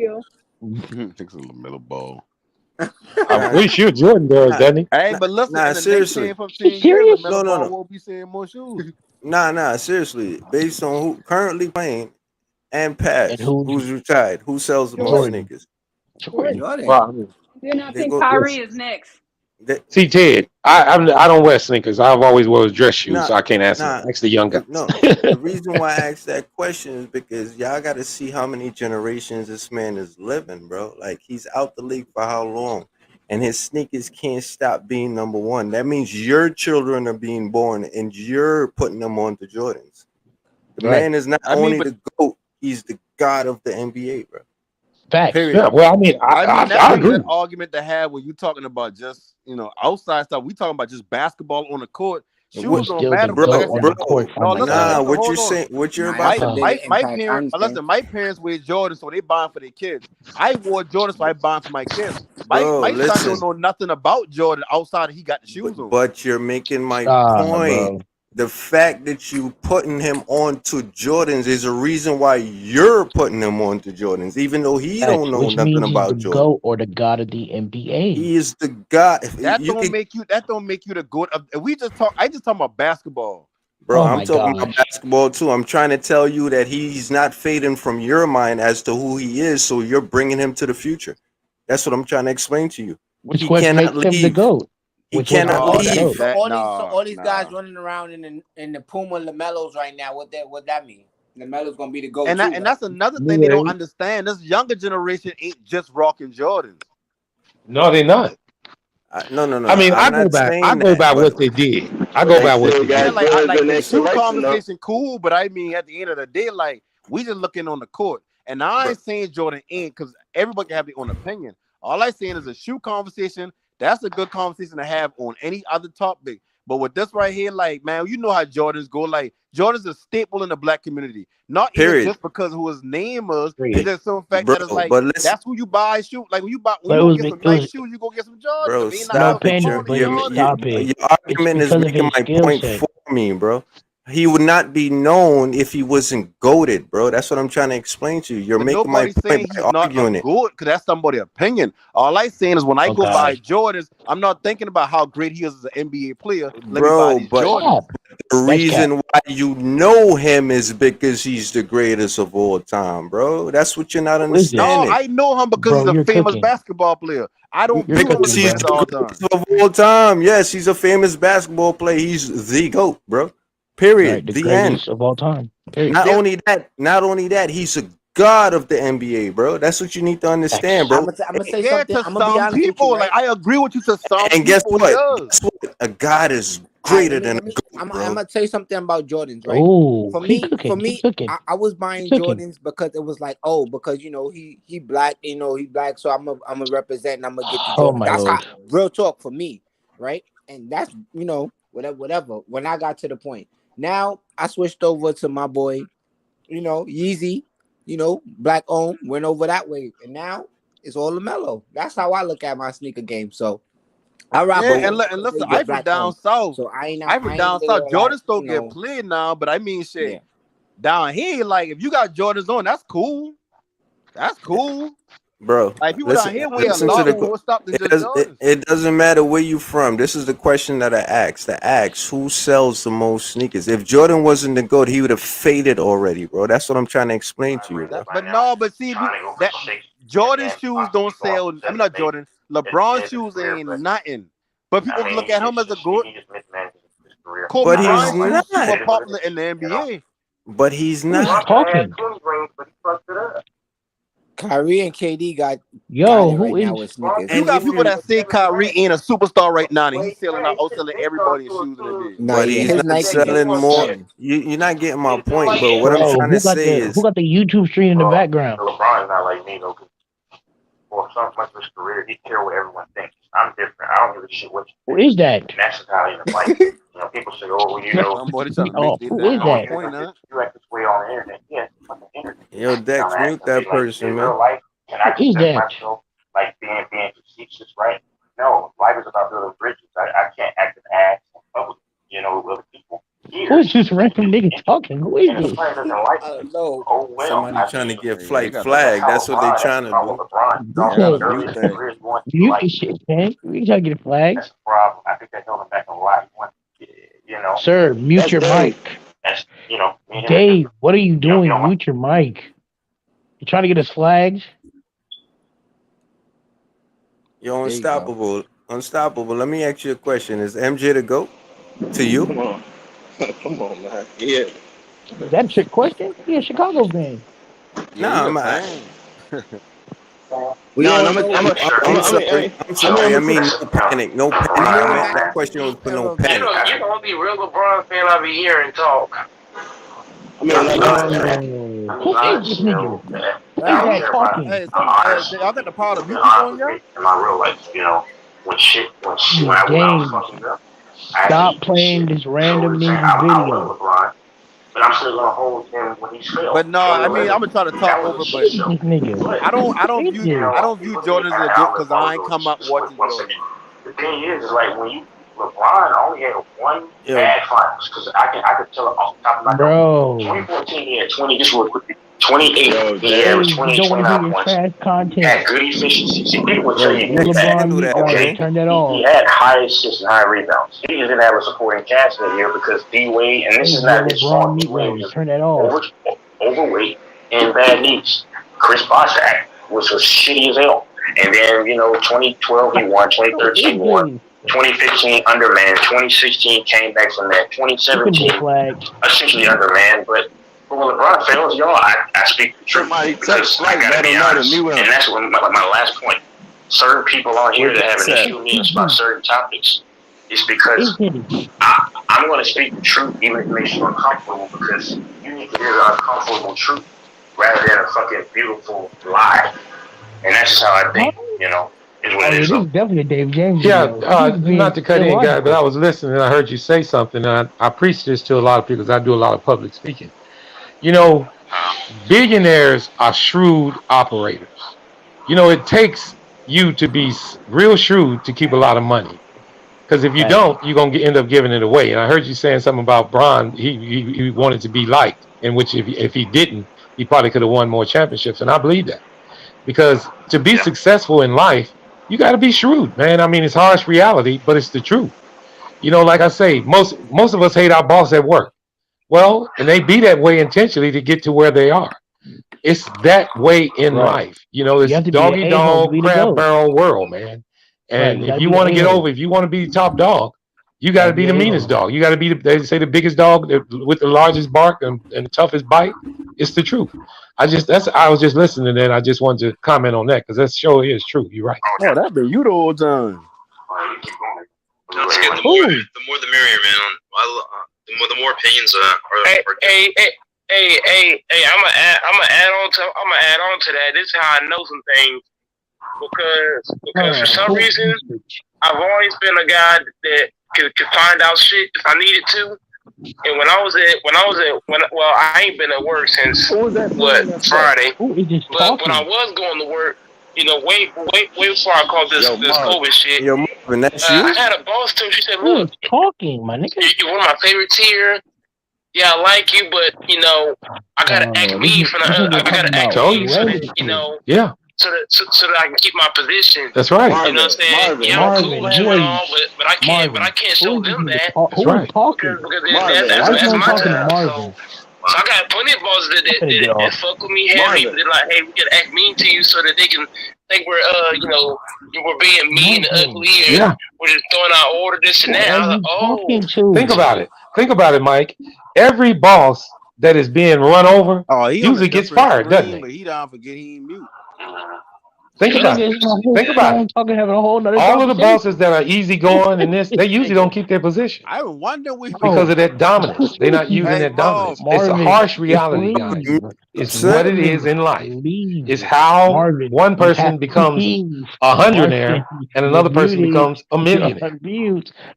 Takes a LaMelo Ball. I wish you Jordan does, doesn't he? Hey, but listen, Nah, in the next seriously. 10, You 15 years, serious? LaMelo Ball No. will be seeing more shoes. Nah, seriously. Based on who currently playing and And past, who's who's retired, who sells the most Jordan. Jordan? sneakers? Jordan. Jordan. Well, I mean, Then I They think go. Kyrie is next. They, see, Ted, I don't wear sneakers. I've always wore dress shoes, nah, so I can't answer nah. that. Ask the young guys. The reason why I asked that question is because y'all got to see how many generations this man is living, bro. Like he's out the league for how long, and his sneakers can't stop being number one. That means your children are being born, and you're putting them on the Jordans. The Right. man is not I mean, only but the GOAT; he's the god of the NBA, bro. Facts. Period. Yeah, well, I mean, that's I a agree. good argument to have when you're talking about just outside stuff. We talking about just basketball on the court. He's Shoes don't still the matter, but like I GOAT said, on the court for no, my listen, guy. Nah, what you're hold on. saying, what you're Nah, about that's to a bigger impact. I understand. My parents wear Jordans, so they buying for their kids. I wore Jordans, so I buying for my kids. bro. My son don't Listen, know nothing about Jordan outside of he got the shoes on. but you're making my point. Bro. The fact that you putting him onto Jordans is a reason why you're putting him onto Jordans, even though he Facts. don't know Which nothing means he's the about Jordan. GOAT or the god of the NBA. He is the guy. That You don't can, make you the good. I just talking about basketball. bro. Oh I'm my talking about gosh. basketball too. I'm trying to tell you that he's not fading from your mind as to who he is. So you're bringing him to the future. That's what I'm trying to explain to you. Which He what cannot makes him the leave. GOAT. He Which what cannot makes him the leave. GOAT. All these guys running around in the Puma Lamelos right now. What that mean? Lamelo's gonna be the GOAT too. And that's another thing they don't understand. This younger generation ain't just rocking Jordans. No, they're not. No. I mean, I'm I go not by saying what but they did. I But go they by what still they Yeah, got did. like goods in the their shoe collection, though. conversation cool, but I mean at the end of the day, like we just looking on the court. And I ain't saying Jordan ain't because everybody can have their own opinion. All I saying is a shoe conversation. That's a good conversation to have on any other topic. But with this right here, like man, you know how Jordans go. Like Jordan's a staple in the black community. Not even period. just because who his name is. Period. It's just some fact Bro, that it's like but listen, that's who you buy shoe. Like when you But go get some it was nice shoes, you go get some Jordans. bro, If ain't nothing no else stop it. going Penny, Your on the but your Jordans. stop it. your It's argument is because of making his my skill point set. for me, bro. He would not be known if he wasn't goated, bro. That's what I'm trying to explain to you. You're But making my nobody's point saying by he's not a arguing it. good because that's somebody's opinion. All I'm saying is when I Oh go buy gosh. Jordans, I'm not thinking about how great he is as an NBA player. Let me buy Bro, these but Jordans. Cap. the That's reason cap. why you know him is because he's the greatest of all time, bro. That's what you're not Who is this? No, understanding. I know him because he's Bro, a you're famous cooking. basketball player. I don't You're view him as Because the cooking, he's greatest bro. of all the time. greatest of all time. Yes, he's a famous basketball player. He's the GOAT, bro. Right, Period. the The end. greatest of all time. Period. Not Yeah, only that, he's a god of the NBA, bro. That's what you need to understand, Facts. bro. I'm gonna say yeah, something. to I'm gonna be some honest with you, people, like right? I agree with you. To some And guess people, he what? is. A god is All right, greater than a I'm bro. gonna tell you something about Jordans, right? Oh, For he me, cooking. He cooking. I was He buying cooking. Jordans because it was like, oh, because he black, he black, so I'm a represent and I'm gonna get the Oh Jordan. my That's how lord. real talk for me, right? And that's whatever. When I got to the point, now I switched over to my boy, Yeezy, black owned, went over that way, and now it's all LaMelo. That's how I look at my sneaker game. So I rock Yeah, with and whatever listen, they I get from black down owned. south. So I I from ain't down with south. all that, Jordan still get played now, but I mean, yeah. shit. Down here, like if you got Jordans on, that's cool. That's cool. Bro, Like people down listen, here wear a listen to lot the. more stuff than It just does. Jordans. It doesn't matter where you from. This is the question that I asked. I asked who sells the most sneakers. If Jordan wasn't the GOAT, he would have faded already, bro. That's what I'm trying to explain to you, bro. But see, that Jordan shoes don't sell. I mean, not Jordan. LeBron shoes ain't nothing. But people look at him as a good. Kobe But he's Bryant shoes not. super popular in the NBA. But he's Who is not. talking? Kyrie and KD got Yo, it who right now is? with sneakers. You And got if people you, that say Kyrie ain't a superstar right now, and he's selling outselling everybody in shoes in the day. Nah, but yeah, he's his not Nikes is selling more. selling. You're not getting my point, bro. What I'm Bro, trying to who say who is, got the YouTube stream in the background? LeBron's not like me, though. For so much of his career, he care what everyone thinks. I'm different. I don't give a shit what you Who think. is that? And that's just how in the fight. People say, "Oh, well, Somebody trying to Oh, make who is their that? point, huh? you act this way on the internet." Yeah, it's fucking internet. yo, Dex, Dumbass. mute I mean, that like, person, in man. real life, can Who I is consider that? myself like being facetious, right? No, life is about building bridges. I can't act an ass in public, with other people. Who is this random nigga talking? Who is And if a this? player doesn't like I me, don't know. oh well. Somebody I trying to mean, get Yeah, they flight got that's flag. how That's what they LeBron. That's trying the to problem do. with LeBron. He's He I on gotta said, early mute in his that. career, he wants to be mute like the me. shit, man. We trying to get a flag. That's the problem. I think that held him back a lot. He wants, Sir, mute your mic. that's me and him are Dave, different. what are you You doing? don't mind. Mute your mic. You trying to get us flags? Yo, There you go. unstoppable. Let me ask you a question. Is MJ the GOAT to you? Come on. Come on, man. Yeah. Is that a trick question? Yeah, Chicago fan. Yeah, Nah, he a I'm. fan. We No, all and know. I'm, Sure. I'm I'm, I sorry. mean, I'm I mean, sorry. I'm I a quick. mean, no panic. No We panic. I going meant back that to question was for no era, panic. man. You're the only real LeBron fan I be hearing talk. I mean, like, Yo, I'm who just is honest, this nigga? I Who is Hey, don't that care about talking? I'm honest. y'all got the power to Being mute people honest on with y'all? me in my real life, when I was Dave, fucking up, I stop actually did playing shit. this So random it's like nigga I love video. LeBron, but I'm still gonna hold him when he's failed. But no, I mean I'm 2011, gonna try to talk that was a over, Who but shit is show. this nigga? But Who is this? I don't view people think Jordan as I, a I goat was because I I was ain't doing come up just watching one Jordan. second. The thing is like when you LeBron only had one Yo, bad finals because I could tell it off the top of my dome. Bro, 2014 he had 20. Just real quick. 28 yo, he Dave. averaged Dave, we 20 and don't want to hear 29 your points. trash He had content. good efficiency. See, people would tell yo, you he Your was Dex, bad. LeBron handle mute that, button. Okay, man. Turn that he off. had high assists and high rebounds. He didn't have a supporting cast that year because D Wade, and this Dave, is your not his LeBron fault. D mute Wade was button. just Turn that off. overweight and bad knees. Chris Bossack was shitty as hell. And then 2012 he won, Who 2013 is he won, this? 2015 undermanned, 2016 came back from that, You can get 2017 flagged. essentially undermanned, but when LeBron fails, I speak the truth because I gotta be honest, and that's what my last point. Certain people on here Where that have an Dex at? issue with me about certain topics is because It's I'm going to speak the truth even if it makes you uncomfortable because you need to hear the uncomfortable truth rather than a fucking beautiful lie. And that's just how I huh? think, is what Oh it yeah, is. this is definitely a Dave James Yeah, video. He's not being to cut in, guy, but I illogical. was listening and I heard you say something. And I preach this to a lot of people because I do a lot of public speaking. You know, billionaires are shrewd operators. It takes you to be real shrewd to keep a lot of money. Because if you Facts. don't, you're gonna end up giving it away. And I heard you saying something about Bron. He wanted to be liked, in which if he didn't, he probably could have won more championships. And I believe that because to be successful in life, you got to be shrewd, man. I mean, it's harsh reality, but it's the truth. Like I say, most of us hate our boss at work. Well, and they be that way intentionally to get to where they are. It's that way in Right. life. You It's have to be an doggy a-hole to dog, be the crab GOAT. barrel world, man. Right. And You if gotta you be want the to get over, a-hole. if you want to be the top dog, you got to Gotta be be the an meanest a-hole. dog. You got to be they say the biggest dog with the largest bark and the toughest bite. It's the truth. I was just listening and I just wanted to comment on that because that sure is true. You're right. Oh, that been you the whole time. That's good. The more the merrier, man. The more opinions are. Hey, I'm gonna add on to that. This is how I know some things because for some reason I've always been a guy that could find out shit if I needed to. And when I ain't been at work since Friday. But when I was going to work, way before I called this COVID shit. Yo, Marvin, that's you? I had a boss too. She said, Who "Look, is talking, my nigga? you're one of my favorites here. Yeah, I like you, but I gotta act mean for Yeah. so that I can keep my position. That's right. You know what I'm saying? Marvin, Yeah, I'm cool with him and all, but I can't show them that. Who is talking? That's my talking to job. Marvin? So I got plenty of bosses that fuck with me heavy. They're like, hey, we gotta act mean to you so that they can think we're we're being mean and ugly, and we're just throwing out order this and that. I was like, Think about it. Think about it, Mike. Every boss that is being run over usually gets fired, doesn't he? But he don't forget he ain't mute. Think about it. Think about it. All of the bosses that are easygoing and they usually don't keep their position. I wonder because of that dominance. They're not using that dominance. It's a harsh reality, guys. It's what it is in life. It's how one person becomes a hundredaire and another person becomes a millionaire.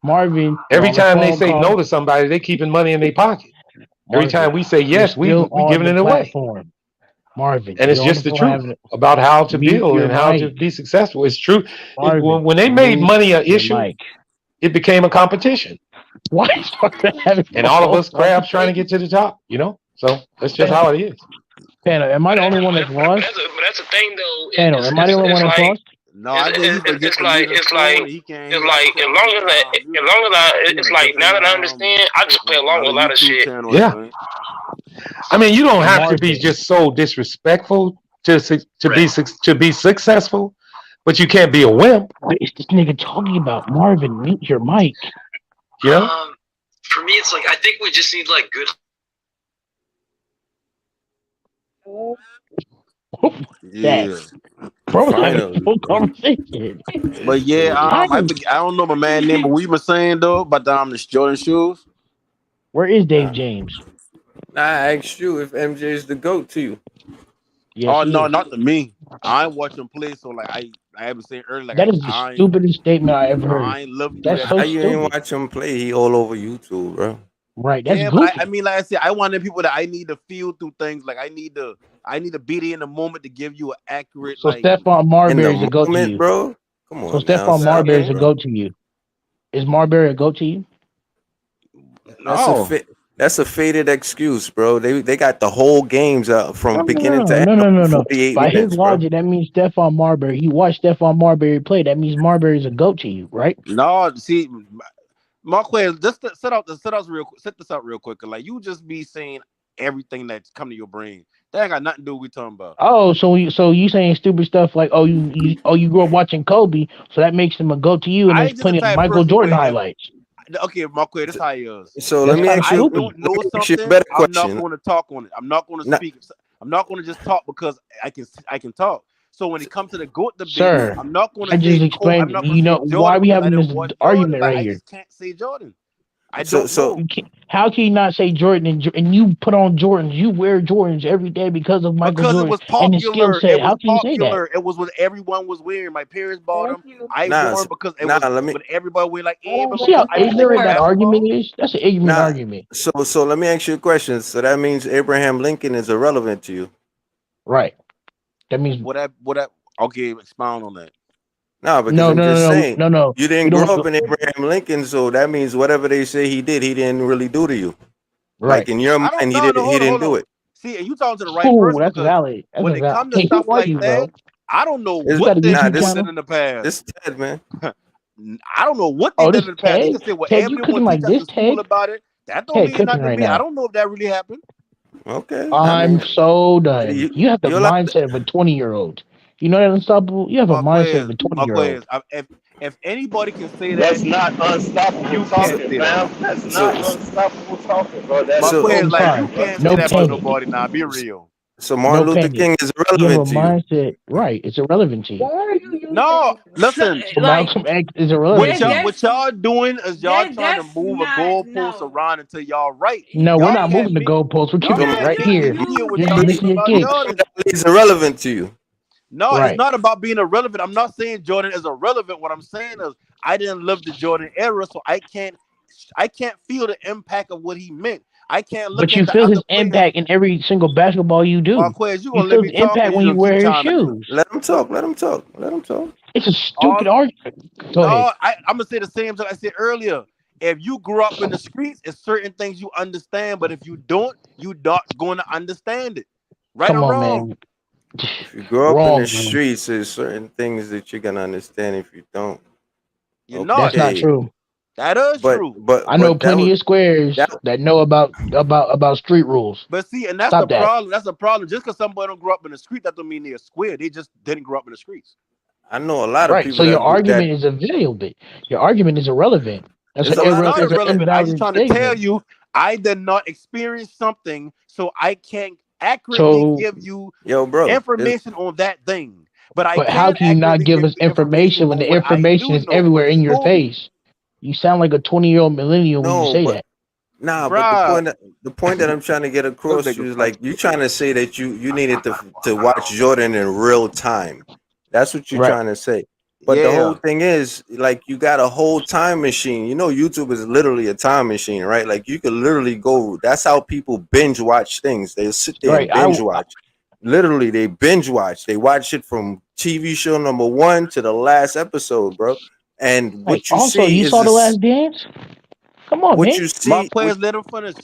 Marvin, every time they say no to somebody, they're keeping money in their pocket. Every time we say yes, we're giving it away. Marvin, and it's just the truth about how to build and how to be successful. It's true. When they made money an issue, it became a competition. Why? And all of us crabs trying to get to the top, So that's just how it is. Pano, am I the only one that's lost? That's the thing, though. Pano, am I the only one that's lost? No, I think it's like as long as it's like now that I understand, I just play along with a lot of shit. Yeah. I mean, you don't have to be just so disrespectful to be successful, but you can't be a wimp. What is this nigga talking about? Marvin, mute your mic. Yeah. For me, it's like I think we just need like good. Yeah. Bro, full conversation. But yeah, I don't know my man name, but what you been saying though about the Jordan shoes? Where is Dave James? I asked you if MJ is the GOAT to you. Yes, no, not to me. I ain't watch him play, so like I haven't seen earlier. Like, that is the stupidest statement I ever heard. I ain't love That's that. so How you stupid. ain't watch him play? He all over YouTube, bro. Right, that's yeah, goofy. but I mean, like I said, I want the people that I need to feel through things. Like I need to be there in the moment to give you an accurate. So like, Stephon Marbury is a GOAT to you, bro. Come on. So Stephon Marbury is a GOAT to you. Is Marbury a GOAT to you? That's a faded excuse, bro. They got the whole games from beginning to end. No. By his logic, that means Stephon Marbury. He watched Stephon Marbury play. That means Marbury is a GOAT to you, right? No, see, Marquez, just set this up real quick. Like you just be saying everything that's come to your brain. That ain't got nothing to do with what we talking about. Oh, so you saying stupid stuff like you grew up watching Kobe, so that makes him a GOAT to you, and there's plenty of Michael Jordan highlights. Okay, Marquez, this is how he is. So let me ask you. I don't know something. I'm not going to talk on it. I'm not going to speak. I'm not going to just talk because I can talk. So when it comes to the GOAT debate, Sir, I'm not going to. I just explained. Why are we having this argument right here? I just can't say Jordan. How can you not say Jordan and you put on Jordans? You wear Jordans every day because of Michael Jordan it was popular, and his skill set. How can you say that? It was what everyone was wearing. My parents bought them. I wore them because it was what everybody wear. Like, see how ignorant that argument is? That's an ignorant argument. So let me ask you a question. So that means Abraham Lincoln is irrelevant to you, right? That means what? Okay, expound on that. No, because I'm just saying, you didn't grow up in Abraham Lincoln, so that means whatever they say he did, he didn't really do to you. Right. Like in your mind, he didn't do it. See, and you talking to the right person. That's valid. When it comes to stuff like that, I don't know what they did in the past. This Ted, man. I don't know what they did in the past. They can say whatever you want to school about it. That don't mean nothing to me. I don't know if that really happened. Okay. I'm so done. You have the mindset of a 20-year-old. You know that Unstoppable? You have a mindset of a 20-year-old. If anybody can say that, that's not unstoppable talking, man. That's not unstoppable talking, bro. That's you can't say that about nobody now. Be real. So No Martin Luther panic. King is You have a irrelevant to you. mindset, right? It's irrelevant to you. Why are you using No, so, listen. So like Malcolm X is irrelevant to you. What y'all doing is y'all trying to that's move a not goalpost no. around until y'all right. No, we're Y'all not can't moving the make goalposts. We're y'all keeping it So can't right make me here. deal with You're y'all just talking missing your about kicks. Jordan. he's irrelevant to you. No, it's Right. not about being irrelevant. I'm not saying Jordan is irrelevant. What I'm saying is I didn't live the Jordan era, so I can't feel the impact of what he meant. I can't look But at you the feel other his players. impact in every single basketball you do. Marquez, you You gonna let feel me his talk or impact you when you gonna keep wear his chiming in? shoes. Let him talk. Let him talk. Let him talk. It's a All stupid argument. Go ahead. No, I'm gonna say the same thing I said earlier. If you grew up in the streets, it's certain things you understand, but if you don't, you not going to understand it. Right Come or on, wrong? man. If you grow up in the Wrong, man. streets, there's certain things that you're gonna understand. If you don't, You're not. That's not okay. true. That is But true. but I know but that plenty was of squares that. that know about street rules. But see, and that's the Stop that. problem. That's the problem. Just because somebody don't grow up in the street, that don't mean they're square. They just didn't grow up in the streets. I know a lot of Right. So people your that argument is irrelevant. Your argument is irrelevant. That's there's an a lot of Not that's an irrelevant. I just invalid trying to tell statement. you, I did not experience something, so I can't accurately So, give you yo, bro. information on that thing. But I but how can can you not accurately give give us you information information when on the what I information do is know, everywhere which in is your Kobe. face? You sound like a 20-year-old millennial when you No, say but that. nah. But Bruh. the point that I'm trying to get This across to nigga you is funny. like you trying to say that you needed to watch Jordan in real time. That's what you're Right. trying to say. But the whole Yeah. thing is like you got a whole time machine. You know, YouTube is literally a time machine, right? Like you could literally go. That's how people binge watch things. They sit there Right. and binge watch. Literally, they binge watch. They watch it from TV show number one to the last episode, bro. And Right. what you Also, see you is saw the this. last dance? Come on, What man. you see, Marquez, let him finish.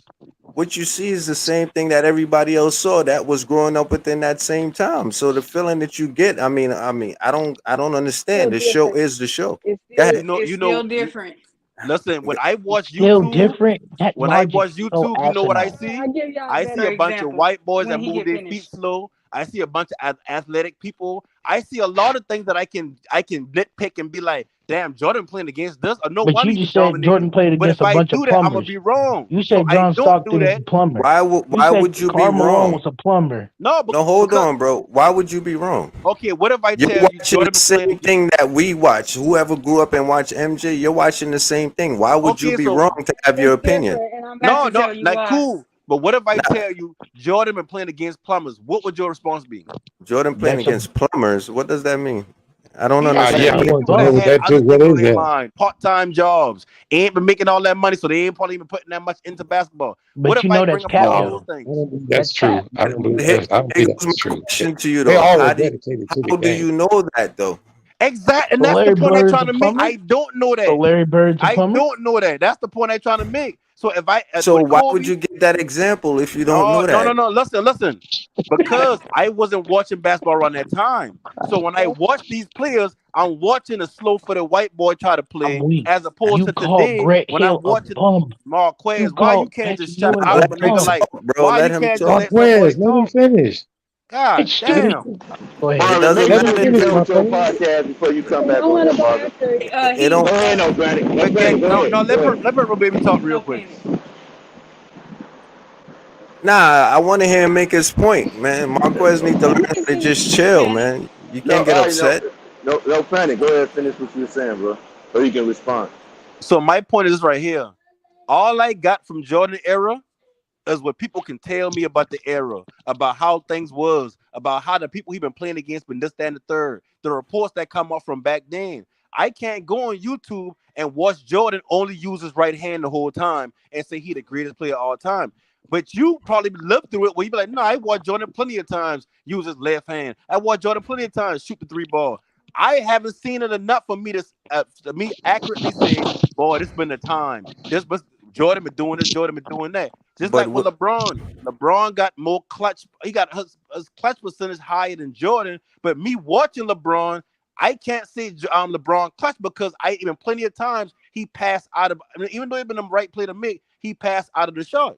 what you see is the same thing that everybody else saw that was growing up within that same time. So the feeling that you get, I don't Still understand. The show different. is the show. It's Go still ahead. You know, it's you still know, different. listen, when I watch Still YouTube, different. That when I logic watch is so YouTube, you know what I asinine. see? I give y'all a I see better a bunch of example white boys when that he move get their feet finished. slow. I see a bunch of athletic people. I see a lot of things that I can nitpick and be like, damn, Jordan playing against this, or no But wonder you he just said dominating. Jordan played But against if a I bunch of do that, I'm gonna plumbers. be wrong. You So said I John don't do Stockton was that. a plumber. Why You would said you be Karl Malone wrong? was a plumber. No, No, hold because on, bro. Why would you be wrong? okay, what if I You're tell you watching Jordan the been playing same against? thing that we watch. Whoever grew up and watched MJ, you're watching the same thing. Why would you Okay, be so wrong to have your It's opinion? different, and I'm about no, to no, tell you like why. cool. But what if I Nah, tell you Jordan been playing against plumbers? What would your response be? Jordan playing That's a against plumbers. What does that mean? I don't He had Yeah, I understand. he want to people know that bum. what had that other too. What things on is their that? mind, part-time jobs, ain't been making all that money, so they ain't probably even putting that much into basketball. What But if you I know that's bring up all cap of No, those though. I things? don't believe That's that's cap. true. I don't believe Here, that. I don't here believe goes that's my true. question to you They though. all were dedicated to the How do game. you know that though? Exactly, and So that's the Larry point I'm Bird's a trying to make. plumber? I don't know So that. Larry Bird's a I plumber? don't know that. That's the point I'm trying to make. So if I So with why would Kobe, you get that example if you don't no, know no, no, that? no. Listen. Because I wasn't watching basketball around that time. So when I watch these players, I'm watching a slow-footed white boy try to I'm play, weak. as opposed You to call today Brett when Hill I'm a watching bum. You Marquez. Why you call can't Patrick just shut Ewing a up Let a him nigga bum. like? talk, bro. Why Let you him can't just talk. let somebody Marquez, let him talk? finish. God It's stupid. damn. Go ahead. It Marvin, doesn't make Let sure him matter. you finish, deal with your Marquez. podcast before you come I back on want here, to go Marvin. after It he. don't. Go ahead, no granny. No But granny, gang, go no, ahead. no. Go Let ahead. her baby talk real No quick. panic. Nah, I want to hear him make his point, man. Marquez need to learn You how can to finish, just no chill, panic. man. You No, can't get all right, no, upset. no panic. Go ahead, finish what you were saying, bro, so you can respond. So my point is right here. All I got from Jordan era is what people can tell me about the era, about how things was, about how the people he been playing against been this, that, and the third. The reports that come up from back then. I can't go on YouTube and watch Jordan only use his right hand the whole time and say he the greatest player of all time. But you probably lived through it where you be like, no, I watched Jordan plenty of times use his left hand. I watched Jordan plenty of times shoot the three ball. I haven't seen it enough for me to me accurately say, boy, this been the time. This was Jordan been doing this, Jordan been doing that. Just But like with LeBron. LeBron got more clutch. He got his clutch percentage higher than Jordan. But me watching LeBron, I can't say LeBron clutch because I even plenty of times he passed out of. I mean, even though he been the right play to make, he passed out of the shot.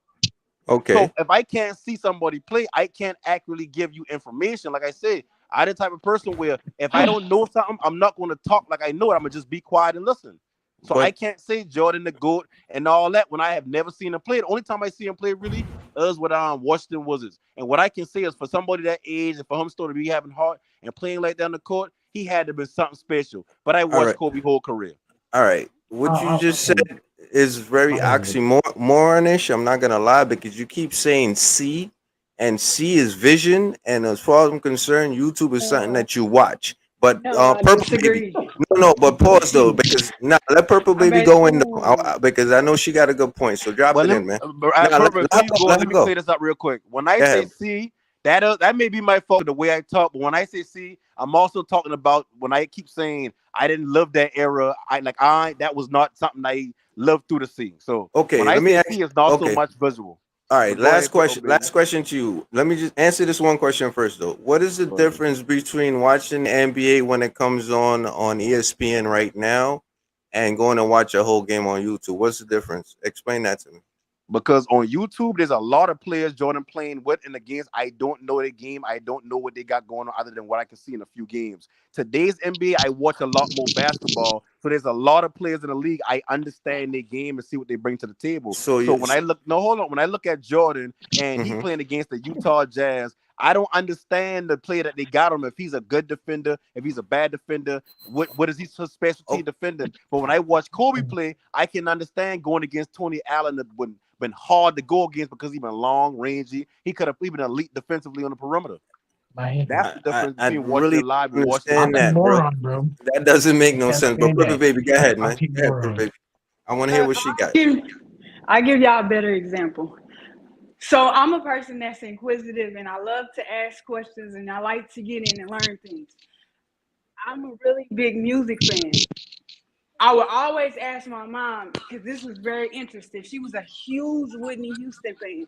So okay, if I can't see somebody play, I can't accurately give you information. Like I said, I the type of person where if I don't know something, I'm not going to talk like I know it. I'm gonna just be quiet and listen. So I can't say Jordan the GOAT and all that when I have never seen him play. The only time I see him play really is with Washington Wizards. And what I can say is for somebody that age and for him still to be having heart and playing like that on the court, he had to be something special. But I watched Kobe whole career. All right. What you just said is very oxymoronish. I'm not gonna lie, because you keep saying C, and C is vision, and as far as I'm concerned, YouTube is something that you watch. But No, I Purple disagree. Baby, no, but pause though, because now let Purple Baby go in though, because I know she got a good point. So drop it in, man. Now, Before you go, let let her me go. clear this up real quick. When I Go say ahead. C, that may be my fault the way I talk, but when I say C, I'm also talking about when I keep saying I didn't love that era. That was not something I loved through the C. So when Okay, I let me say ask. C, it's not so Okay, much visual. all right. But go Last ahead, Purple question. Baby. Last question to you. Let me just answer this one question first, though. What is the Go ahead. difference between watching the NBA when it comes on ESPN right now, and going to watch a whole game on YouTube? What's the difference? Explain that to me. Because on YouTube, there's a lot of players Jordan playing with and against. I don't know the game. I don't know what they got going on other than what I can see in a few games. Today's NBA, I watch a lot more basketball. So there's a lot of players in the league. I understand their game and see what they bring to the table. So So you. when I look, no, hold on. When I look at Jordan and he Mhm. playing against the Utah Jazz, I don't understand the play that they got him. If he's a good defender, if he's a bad defender, what is his specialty defending? But when I watch Kobe play, I can understand going against Tony Allen when been hard to go against because he's been long, rangy. He could have even elite defensively on the perimeter. That's the difference I between watching really it live and watching it understand that, bro. Oxymoron, bro. That doesn't make I no can't sense. But stand Purple that. Baby, go ahead, man. Go ahead, Purple Oxymoron. Baby. I want to hear what she got. I give y'all a better example. So I'm a person that's inquisitive and I love to ask questions and I like to get in and learn things. I'm a really big music fan. I would always ask my mom because this was very interesting. She was a huge Whitney Houston fan.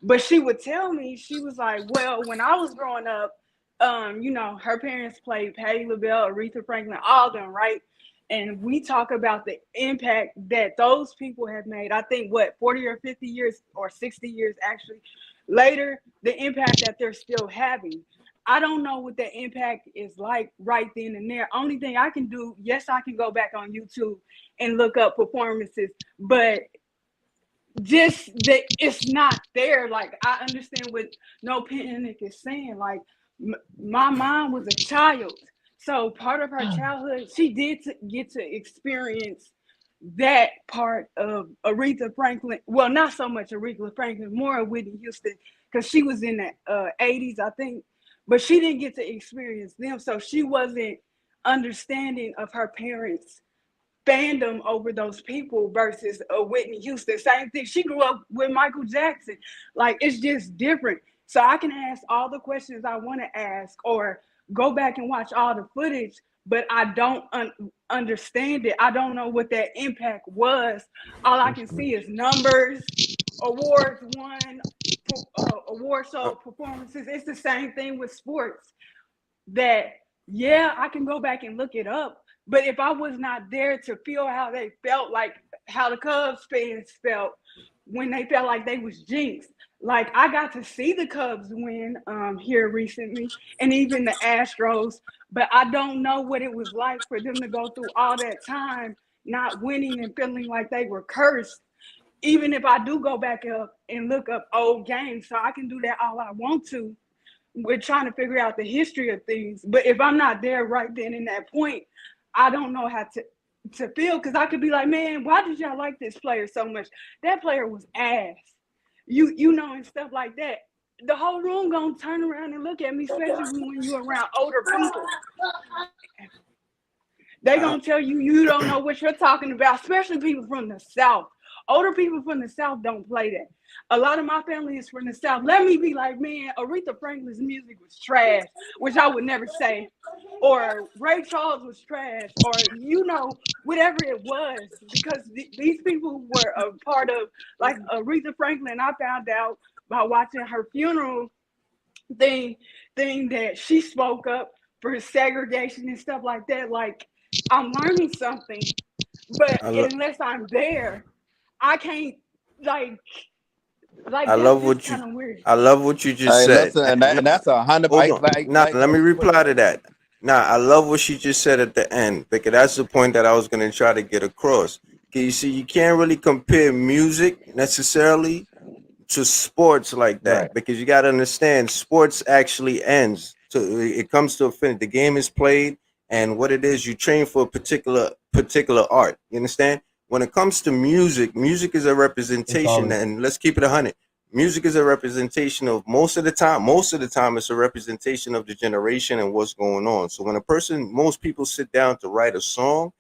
But she would tell me, she was like, well, when I was growing up, her parents played Patti LaBelle, Aretha Franklin, all of them, right? And we talk about the impact that those people have made. I think 40 or 50 years or 60 years actually later, the impact that they're still having. I don't know what the impact is like right then and there. Only thing I can do, yes, I can go back on YouTube and look up performances, but just that it's not there. Like I understand what No Panic is saying. Like my mom was a child, so part of her childhood, she did get to experience that part of Aretha Franklin. Well, not so much Aretha Franklin, more of Whitney Houston, because she was in the 80s, I think. But she didn't get to experience them, so she wasn't understanding of her parents' fandom over those people versus Whitney Houston. Same thing. She grew up with Michael Jackson. Like it's just different. So I can ask all the questions I want to ask or go back and watch all the footage, but I don't understand it. I don't know what that impact was. All I can see is numbers, awards won, award show performances. It's the same thing with sports. That yeah, I can go back and look it up. But if I was not there to feel how they felt, like how the Cubs fans felt when they felt like they was jinxed, like I got to see the Cubs win here recently, and even the Astros, but I don't know what it was like for them to go through all that time not winning and feeling like they were cursed. Even if I do go back up and look up old games, so I can do that all I want to. We're trying to figure out the history of things, but if I'm not there right then in that point, I don't know how to feel, because I could be like, man, why did y'all like this player so much? That player was ass, and stuff like that. The whole room gonna turn around and look at me, especially when you're around older people. They gonna tell you don't know what you're talking about, especially people from the South. Older people from the South don't play that. A lot of my family is from the South. Let me be like, man, Aretha Franklin's music was trash, which I would never say. Or Ray Charles was trash, or whatever it was, because these people were a part of, like Aretha Franklin. I found out by watching her funeral thing that she spoke up for segregation and stuff like that. Like I'm learning something, but unless I'm there, I can't I that's love just what you. kind of weird. I love what you just Hey, said. listen, and that's 100. Hold on. Now let me reply to that. Nah, I love what she just said at the end because that's the point that I was gonna try to get across. 'Cause you see, you can't really compare music necessarily to sports like Right. that because you got to understand sports actually ends. So it comes to a finish. The game is played, and what it is, you train for a particular art. You understand? When it comes to music, music is a It's representation, always and let's keep it 100. Music is a representation of most of the time. Most of the time, it's a representation of the generation and what's going on. So when a person, most people sit down to write a song,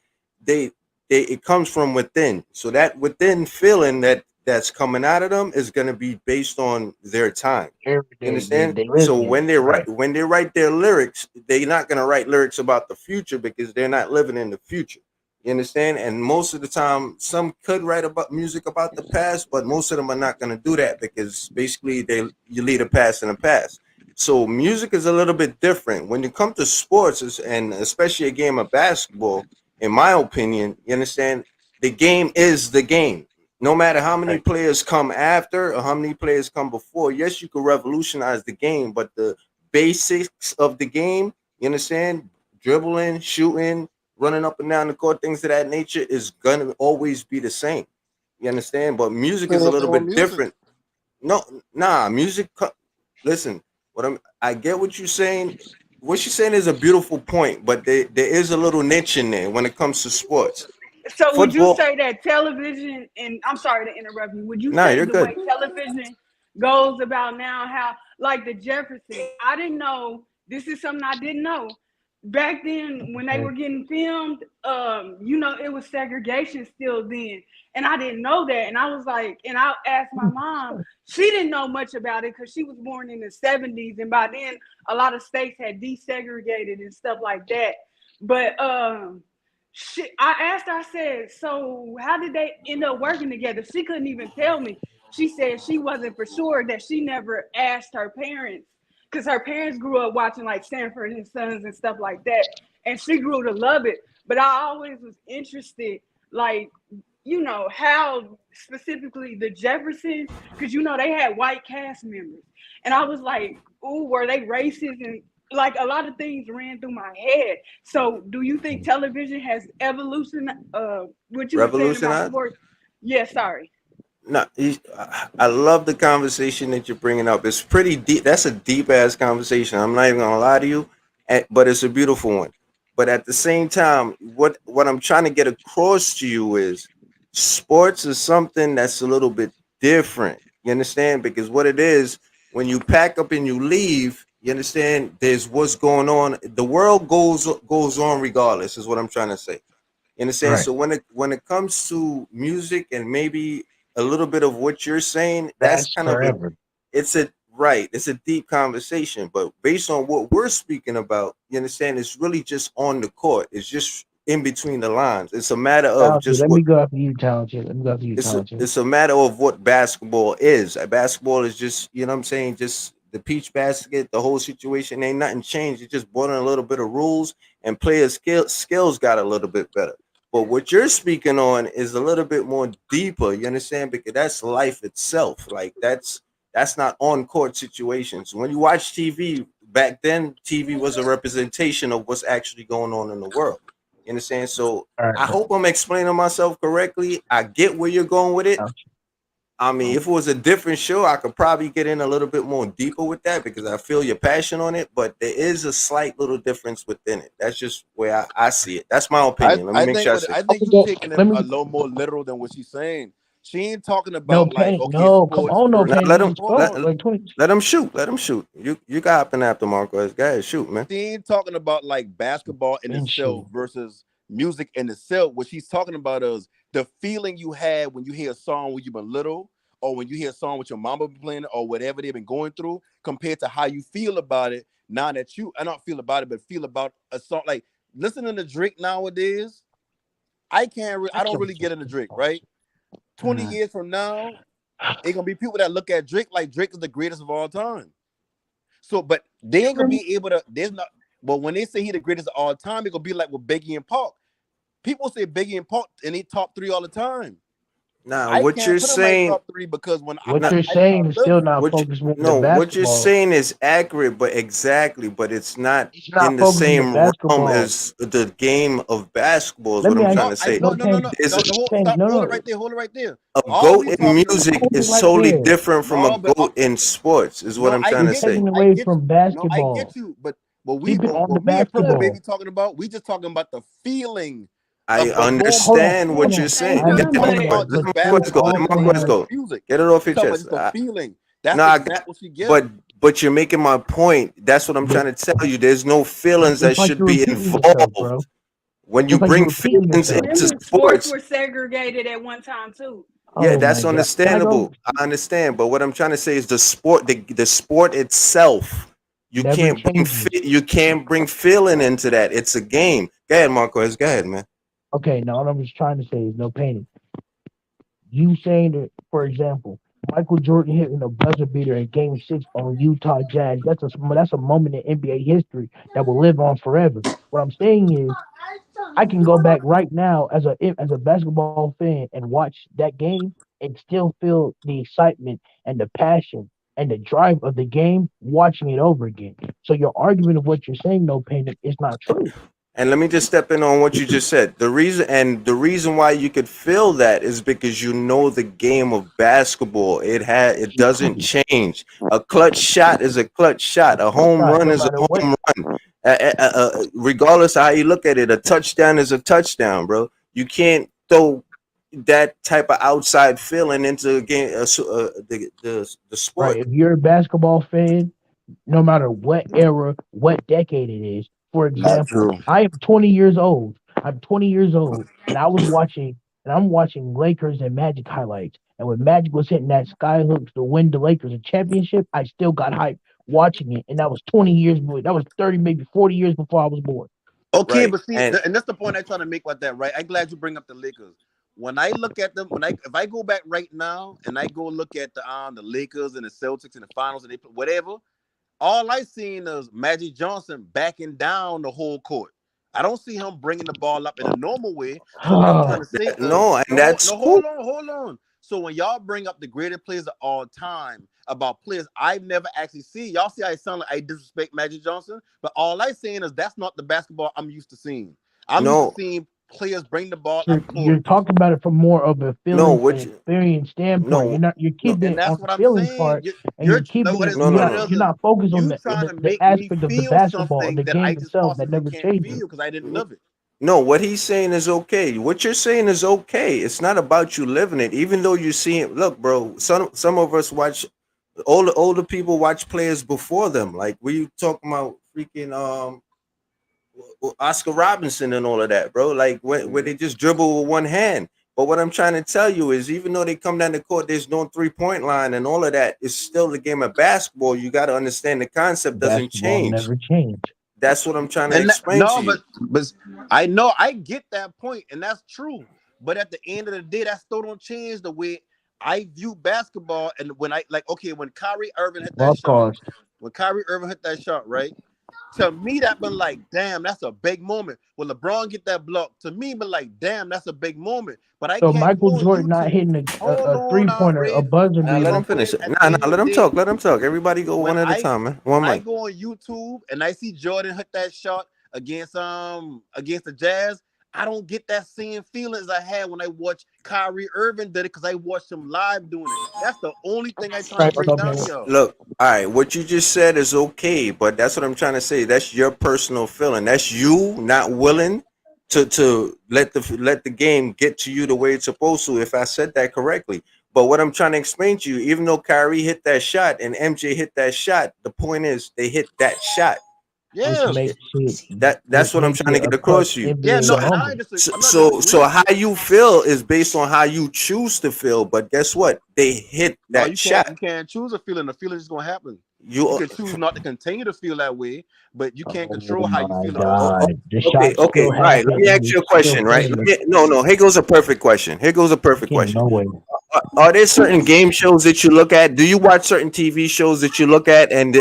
they it comes from within. So that within feeling that's coming out of them is going to be based on their time. every You day understand? they So listening. Right. when they write their lyrics, they're not going to write lyrics about the future because they're not living in the future. You understand? And most of the time, some could write about music about the past, but most of them are not going to do that because basically you lead a past in the past. So music is a little bit different when you come to sports, and especially a game of basketball. In my opinion, you understand, the game is the game. No matter how many Right. players come after or how many players come before, yes, you could revolutionize the game, but the basics of the game, you understand, dribbling, shooting, running up and down the court, things of that nature, is gonna always be the same. You understand? But music is a Same little thing with bit music. different. No, nah, listen, I get what you're saying. What you're saying is a beautiful point, but there is a little niche in there when it comes to sports. So would you Football, say that television, and I'm sorry to interrupt you, would you nah, say you're the way good. television goes about now, how like the Jeffersons, I didn't know, this is something I didn't know. Back then when they Okay. were getting filmed, it was segregation still then. And I didn't know that. And I was like, and I asked my mom, she didn't know much about it because she was born in the 70s. And by then a lot of states had desegregated and stuff like that. But I asked her, I said, so how did they end up working together? She couldn't even tell me. She said she wasn't for sure, that she never asked her parents because her parents grew up watching like Sanford and Sons and stuff like that. And she grew to love it. But I always was interested, like, how specifically the Jeffersons, because they had white cast members. And I was like, ooh, were they racist? And like a lot of things ran through my head. So do you think television has evolution, what you were saying about Revolutionize. sports? Yeah, sorry. No, I love the conversation that you're bringing up. It's pretty deep. That's a deep ass conversation. I'm not even gonna lie to you, but it's a beautiful one. But at the same time, what I'm trying to get across to you is sports is something that's a little bit different. You understand? Because what it is, when you pack up and you leave, you understand. There's what's going on. The world goes on regardless. Is what I'm trying to say. You understand? Right. So when it comes to music and maybe a little bit of what you're saying, that's That's kind of forever. it's a right, it's a deep conversation. But based on what we're speaking about, you understand, it's really just on the court. It's just in between the lines. It's a matter of Talented. just Let what me go after you, talented. Let me go after you, it's a, talented. it's a matter of what basketball is. Basketball is just, you know what I'm saying, just the peach basket, the whole situation ain't nothing changed. It's just brought in a little bit of rules and players skills got a little bit better. But what you're speaking on is a little bit more deeper, you understand? Because that's life itself. Like that's not on court situations. When you watch TV, back then TV was a representation of what's actually going on in the world. You understand? So All right, I bro. hope I'm explaining myself correctly. I get where you're going with it. Talented. I mean, if it was a different show, I could probably get in a little bit more deeper with that because I feel your passion on it. But there is a slight little difference within it. That's just where I see it. That's my opinion. Let me make sure I say. I think you taking it Let a me. little more literal than what she's saying. She ain't talking No about like panic. okay, No, come sports on, no Now, versus panic. let You him just hold spoke on. like 20. let him shoot. Let him shoot. You got up and after Marcos. Go ahead, shoot, man. She ain't talking about like basketball in Been itself shooting. versus music in itself. What she's talking about is the feeling you had when you hear a song when you were little, or when you hear a song with your mama playing, or whatever they've been going through, compared to how you feel about it now that I don't feel about it, but feel about a song. Like listening to Drake nowadays, I That's don't so really get into Drake, right? 20 mm. years from now, it's gonna be people that look at Drake like Drake is the greatest of all time. So, but they ain't gonna be able to. There's not. But when they say he the greatest of all time, it's gonna be like with Biggie and Pac. People say Biggie and Pac and they top three all the time. Nah, I what can't you're put him in my saying, top 3 because when What nah, you're I saying is look, still not what you, focused on the no, what you're basketball. saying is accurate, but exactly, but it's not It's in not the focused on the same realm basketball. as the game of basketball. Is Let what me I'm ask trying no, to I say. no no no no Penny. no Is no, no Penny, no, hold it no. right there, hold it right there. a All goat we in talking about, music Hold it is right solely there. different from a no, but goat in sports. Is what no, I'm I trying to You're get say. you, taking I away get from you, no, I basketball. get you, but Keep it on the what me and Purple Baby basketball. talking about, we just talking about the feeling I of going Hold on, back. understand hold what you're on. Hey, saying. I We Get ain't but talking understand that, about Let just but still Marquez go. basketball Let and also playing Marquez has just go. music. Get it off We your talking about chest. just the feeling. That's No, the I got, examples she give. but you're making my point. That's what I'm but trying to tell you. There's no feelings that it's like should you're be repeating yourself, involved bro. when you It's like you're bring repeating feelings yourself. into remember, sports sports. were segregated at one time too. Yeah, Oh my that's god. Can I go? understandable. I understand, but what I'm trying to say is the sport itself. Never changes. You can't bring feeling into that. It's a game. Go ahead, Marquez. Go ahead, man. Okay, now what I'm just trying to say is no painting. You saying that, for example, Michael Jordan hitting a buzzer beater in Game 6 on Utah Jazz. That's a moment in NBA history that will live on forever. What I'm saying is, I can go back right now as a basketball fan and watch that game and still feel the excitement and the passion and the drive of the game watching it over again. So your argument of what you're saying, no painting, is not true. And let me just step in on what you just said. The reason why you could feel that is because you know the game of basketball. It doesn't change. A clutch shot is a clutch shot. A home Shot, run no is a matter what. home run. Regardless of how you look at it, a touchdown is a touchdown, bro. You can't throw that type of outside feeling into a game, the Right. sport. If you're a basketball fan, no matter what era, what decade it is. For Not example, true. I am 20 years old. I'm 20 years old, and I'm watching Lakers and Magic highlights. And when Magic was hitting that sky hooks to win the Lakers a championship, I still got hyped watching it. And that was 20 years, that was 30, maybe 40 years before I was born. Okay, Right. but see, And and that's the point I try to make with that, right? I'm glad you bring up the Lakers. When I look at them, if I go back right now and I go look at the Lakers and the Celtics in the finals and they play whatever, all I seen is Magic Johnson backing down the whole court. I don't see him bringing the ball up in a normal way. So what I'm trying to say is, no, and that's no, cool. hold on. So when y'all bring up the greatest players of all time about players I've never actually seen, y'all see I sound like I disrespect Magic Johnson, but all I saying is that's not the basketball I'm used to seeing. I'm used to No, seeing players bring the ball up court, You're talking about it from more of a no, feelings and what you, experience standpoint. no, You're no, keeping and it on that's the what I'm feeling saying. part, and you're No, keeping it. no, no, You're what not it no. is you're is not focused on you trying to the make me aspect of the feel basketball, the something that I game just itself that possibly never can't changes. feel because I didn't live it. No, what he's saying is okay. What you're saying is okay. It's not about you living it, even though you're seeing. Look, bro. Some of us watch older people watch players before them. Like we talking about freaking Oscar Robinson and all of that, bro. Like where they just dribble with one hand. But what I'm trying to tell you is, even though they come down the court, there's no 3-point line and all of that. It's still the game of basketball. You got to understand the concept doesn't Basketball change. never changed. That's what I'm trying to And explain no, to you. but I know I get that point, and that's true. But at the end of the day, that still don't change the way I view basketball. And when I like, okay, when Kyrie Irving hit that Of shot, course. right? To me, that been like, damn, that's a big moment. When LeBron get that block, to me, been like, damn, that's a big moment. But I So can't Michael go on Jordan not YouTube. hitting Hold a on, three pointer, a Red. buzzer Let beater. him finish it. At Nah, the end of let the him day, talk. Let him talk. Everybody go when one at a I time, man. when One I mic. go on YouTube and I see Jordan hit that shot against the Jazz, I don't get that same feelings I had when I watched Kyrie Irving did it because I watched him live doing it. That's the only thing I trying to Right, break no down to pain. y'all. Look, all right. What you just said is okay, but that's what I'm trying to say. That's your personal feeling. That's you not willing to let the game get to you the way it's supposed to. If I said that correctly. But what I'm trying to explain to you, even though Kyrie hit that shot and MJ hit that shot, the point is they hit that shot. which Yeah, makes it That's which what I'm makes trying it to a get clutch across to you. yeah, NBA no, So and moment. I'm not so disagreeing. how you feel is based on how you choose to feel. But guess what? They hit No, that shot. you can't choose a feeling. The feeling is gonna happen. You You can choose not to continue to feel that way, but you can't Oh control how you my feel about Oh, something. God. The okay, shot okay, still all right. Let happened me and ask you're you a still question, right? saying it. No. Here goes a perfect question. Here goes a perfect Can't question. no way. Are there certain game shows that you look at? Do you watch certain TV shows that you look at and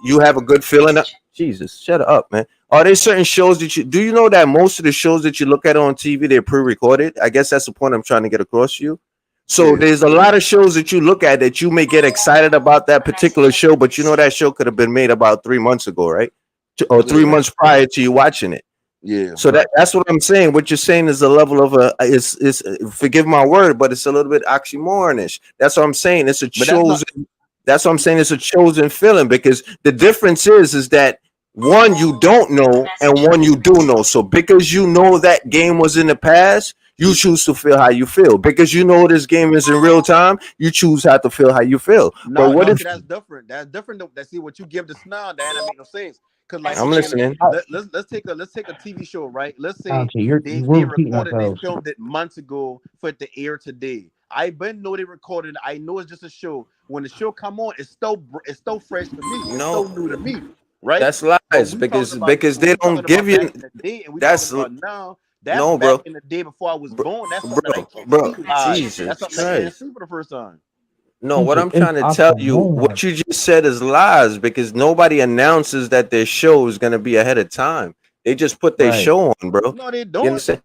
you have a good feeling? Jesus, shut up, man. Are there certain shows that you do you know that most of the shows that you look at on TV they're pre-recorded? I guess that's the point I'm trying to get across to you. So there's a lot of shows that you look at that you may get excited about that particular show, but you know that show could have been made about 3 months ago, right? Or 3 months prior to you watching it. Yeah. So that's what I'm saying. What you're saying is a level of is forgive my word, but it's a little bit oxymoronish. That's what I'm saying. It's a But that's not. chosen. That's what I'm saying. It's a chosen feeling because the difference is that one you don't know and one you do know. So because you know that game was in the past, you choose to feel how you feel. Because you know this game is in real time, you choose how to feel how you feel. But No, what no. if See, that's different. That's different. That see what you give the now. That make no sense. Cause like, I'm okay, listening? let's take a TV show, right? Let's say Dante, we're they repeating recorded, they ourselves. filmed it months ago for it to air today. I been know they recorded. I know it's just a show. When the show come on, it's still fresh for me. It's No, so new to me, right? that's But lies we talking about because when they we don't talking give about you. back in the day, and we talking That's about now. That's no, back bro, in the day before I was born. That's something that I can't bro. see live. That's Jesus something I can't Christ. see for the first time. No, He what said I'm it's trying to tell you, oxymoron. what you just said is lies because nobody announces that their show is going to be ahead of time. They just put their Right. show on, bro. No, they You don't. understand?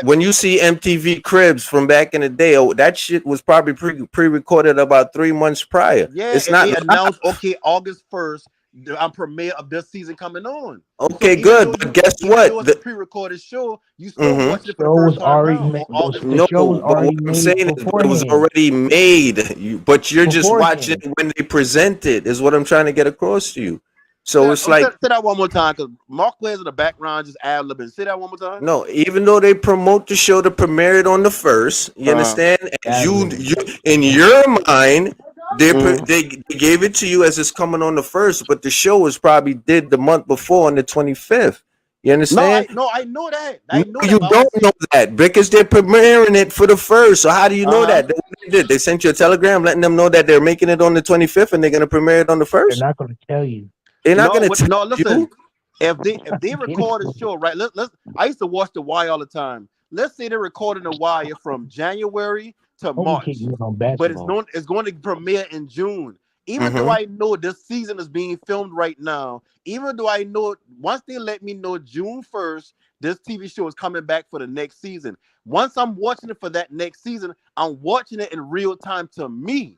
When you see MTV Cribs from back in the day, oh, that shit was probably pre-recorded about 3 months prior. Yeah, It's and not they live. announced, okay, August 1st, the premiere of this season coming on. So Okay, good, but guess even what? though it's a pre-recorded show, you still Mhm. watching it for the Show first was time already round made. on August The No, 1st. show was but what already I'm made saying is, but it was beforehand. already made. But you're just watching Beforehand. it when they present it. Is what I'm trying to get across to you. Say, So it's like say that one more time, because Mark plays in the background just ad-libbing. Say that one more time. no, even though they promote the show to premiere it on the first, you Uh-huh. understand? And you in your mind, they gave it to you as it's coming on the first, but the show was probably did the month before on the 25th. You understand? I know that. No, I know that, you but I don't was know that because they're premiering it for the first. So how do you know uh-huh. that? They did. They sent you a telegram letting them know that they're making it on the 25th and they're gonna premiere it on the They're first. not going to tell you. They're not gonna tell No, listen. you. If they record a show, right? Let's I used to watch The Wire all the time. Let's say they're recording The Wire from January to Only keep March, me on but it's basketball. going to premiere in June. Even though Mm-hmm. I know this season is being filmed right now, even though I know once they let me know June 1st, this TV show is coming back for the next season. Once I'm watching it for that next season, I'm watching it in real time to me.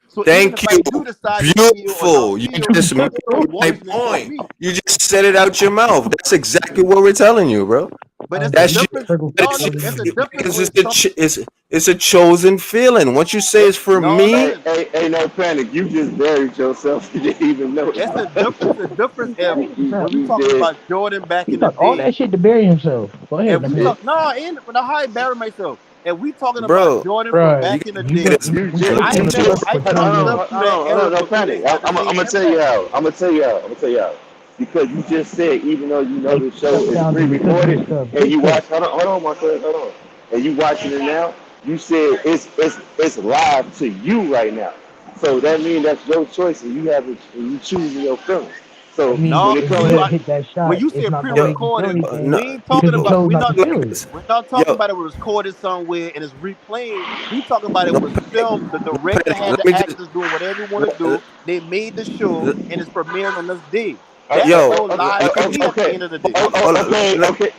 So even if Thank I you. do decide to feel or not Beautiful. You feel, just I'm made still my watching it to point. me. You just said it out your mouth. That's exactly what we're telling you, bro. But it's a That's just, difference, Circle dog. It's a California. difference because when it's a chosen feeling. Once you say it's for no, me, listen. Ain't no panic. You just buried yourself. You didn't even know It's a it. it's a difference if when we You talking did. about Jordan back He in the talked all day. that shit to bury himself. Go ahead, If no we man. talk no, in when I bury myself. If we talking about bro, Jordan from Bro, you back can in the you get day, went this. we I talking You about never Jordan just I for never 20 years. lived through that hold on, era, no but we panic. didn't have the I'm same gonna tell you impact. how. I'm gonna tell you how. I'm gonna tell you how. Because you just said even though you know They the show shut is down because of pre-recorded his stuff. and Big you cut. watch, hold on, my friend, hold on, and you watching it now, you said it's live to you right now. So that means that's your choice, and you have it, and you choosing your feelings. That So means No, when it if comes Jordan because to hit that when shot, you it's say not gonna Yo, make you feel pre-recorded, anything no, we ain't because talking he look, about chose not to like feel it. this. we're not talking Yo, about it was recorded somewhere and it's replaying. We talking about it no, was filmed. The director had let the me just. actors doing whatever he want to do. They made the show and it's premiering on this day. That's Yo, still live to me at the okay, end of the day. hold on. okay.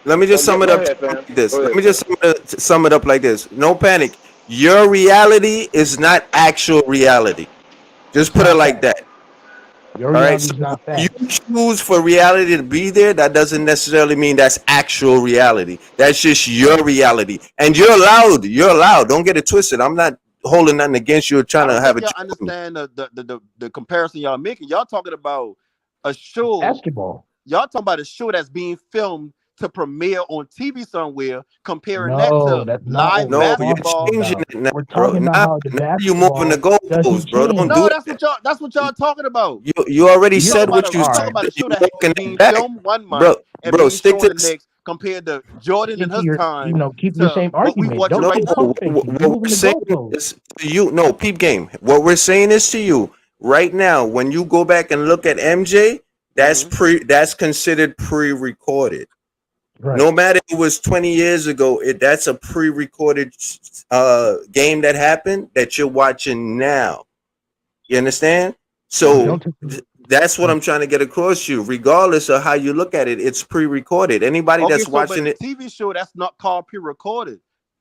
Let me just sum it Go up ahead, fam. like this. Go Let ahead, me fam. just sum it up like this. No panic. Your reality is not actual reality. Just It's put it not like facts. that. Your All right. reality So is not you facts. choose for reality to be there. That doesn't necessarily mean that's actual reality. That's just your reality, and you're allowed. You're allowed. Don't get it twisted. I'm not holding nothing against you or I trying to don't have think a y'all chat with me. understand the comparison y'all making. Y'all talking about a show. Basketball. Y'all talking about a show that's being filmed to premiere on TV somewhere, comparing that No, to that's not what live we're No, you're basketball. talking changing about. it now, We're bro. talking about how the Now you moving the basketball doesn't goalposts, bro. Don't change. do No, that. that's what y'all talking about. You already We You're talking said about what you we all talking right. about a said. show You're that walking that being back, filmed one month bro. and Bro, being stick shown to the this. next, compared to Jordan in Stick to his your, time keep the to same what we argument. watching Don't No, right keep now. pump faking. You're what moving we're the saying goalposts. is to you. No, peep game. What we're saying is to you right now. When you go back and look at MJ, Hmm. that's considered pre-recorded. Right. No matter it was 20 years ago, that's a pre-recorded game that happened that you're watching now. You understand? So Don't take that's what I'm trying to get across to you. Regardless of how you look at it, it's pre-recorded. Anybody Okay, that's so but watching the it, TV show that's not called pre-recorded.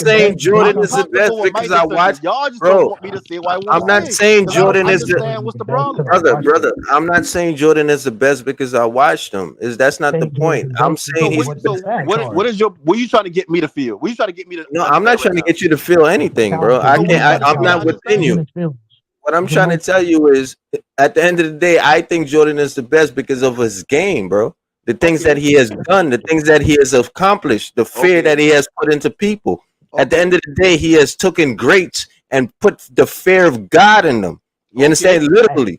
saying Jordan I'm is the talking best for what Mike because I just said. watched, Y'all just don't bro. want me to say what I want I'm to not say saying because I don't Jordan is the understand what's the problem. brother. I'm not saying Jordan is the best because I watched him. That's not the point. I'm saying he's the best. What is your? What are you trying to get me to feel? What are you trying to get me to No, I'm not understand right trying to now? get you to feel anything, bro. I So what are can't. you trying to get I'm me to not within you. understand? What I'm trying to tell you is, at the end of the day, I think Jordan is the best because of his game, bro. The things that he has done, the things that he has accomplished, the fear that he has put into people. At the end of the day, he has taken greats and put the fear of God in them. You understand? Literally.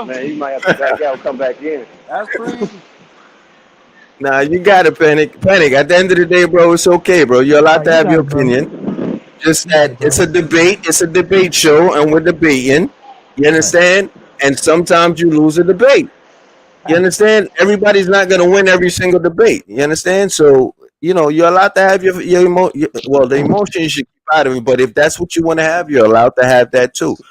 Liangelo. Man, he might have to back out, come back in. That's crazy. Nah, you got to panic. Panic. At the end of the day, bro, it's okay, bro. You're allowed Nah, to you have got your it, bro. opinion. Just You got that it, bro. it's a debate. It's a debate show, and we're debating. You understand? And sometimes you lose a debate. You understand? Everybody's not going to win every single debate. You understand? So, you know, you're allowed to have your the emotion you should keep out of it. But if that's what you want to have, you're allowed to have that too.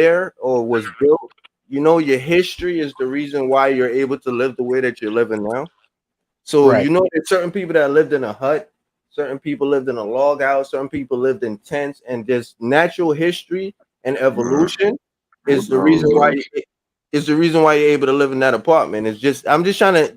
there or was built, you know, your history is the reason why you're able to live the way that you're living now. So Right. you know, there's certain people that lived in a hut, certain people lived in a log house, certain people lived in tents, and just natural history and evolution is the reason why is the reason why you're able to live in that apartment. It's just I'm just trying to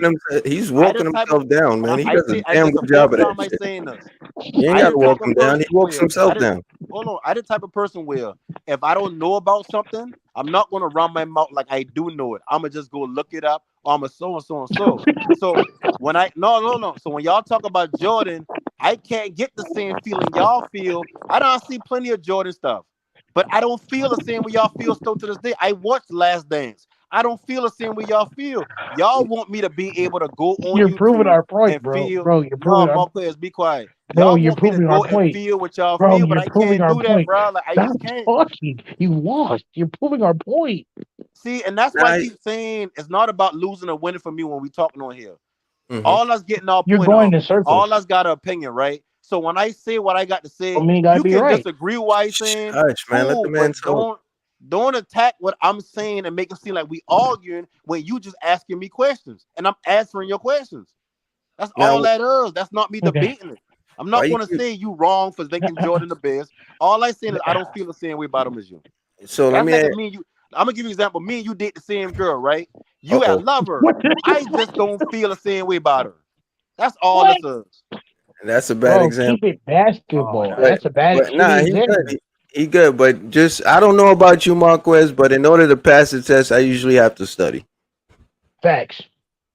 He's I walking the type himself of down, man. He I does a say I damn just good support job of y'all that by shit. saying this. You ain't I got the to type walk of him down. He person walks where himself down. hold on. I the type of person where if I don't know about something, I'm not gonna run my mouth like I do know it. I'm gonna just go look it up. Or I'm a so and so and so. So when I no. So when y'all talk about Jordan, I can't get the same feeling y'all feel. I don't see plenty of Jordan stuff. But I don't feel the same way y'all feel still to this day. I watched Last Dance. I don't feel the same way y'all feel. Y'all want me to be able to go on You're proving YouTube our point, and bro. feel. Bro, you're No, proving our Marquez, be quiet. bro. Y'all You're want me to proving our go and point, feel what y'all bro. feel, but You're I proving can't our do that, point. bro. Like I Stop just can't. talking. You lost. You're proving our point. See, and that's why I Nah, keep saying it's not about losing or winning for me when we talking on here. mhm. All us getting our You're point going off. in circles. All us got an opinion, right? So when I say what I got to I say, mean, you gotta you be can right. disagree with what I'm saying. Hush, man. Let the Cool, man but talk. don't attack what I'm saying and make it seem like we arguing when you just asking me questions and I'm answering your questions. That's all Now, that is. That's not me Okay. debating it. I'm why not you going to keep? say you wrong for thinking Jordan the best. All I saying is I don't feel the same way about him as you. So let That's me like ask. me and you. I'm gonna give you an example. Me and you date the same girl, right? Uh You have oh, love her. What? I just don't feel the same way about her. That's all What? this is. that's a bad Bro, example. keep it Oh, basketball. that But That's a bad, nah, shitty he good. example. He good. But just I don't know about you, Marquez. But in order to pass the test, I usually have to study. Facts.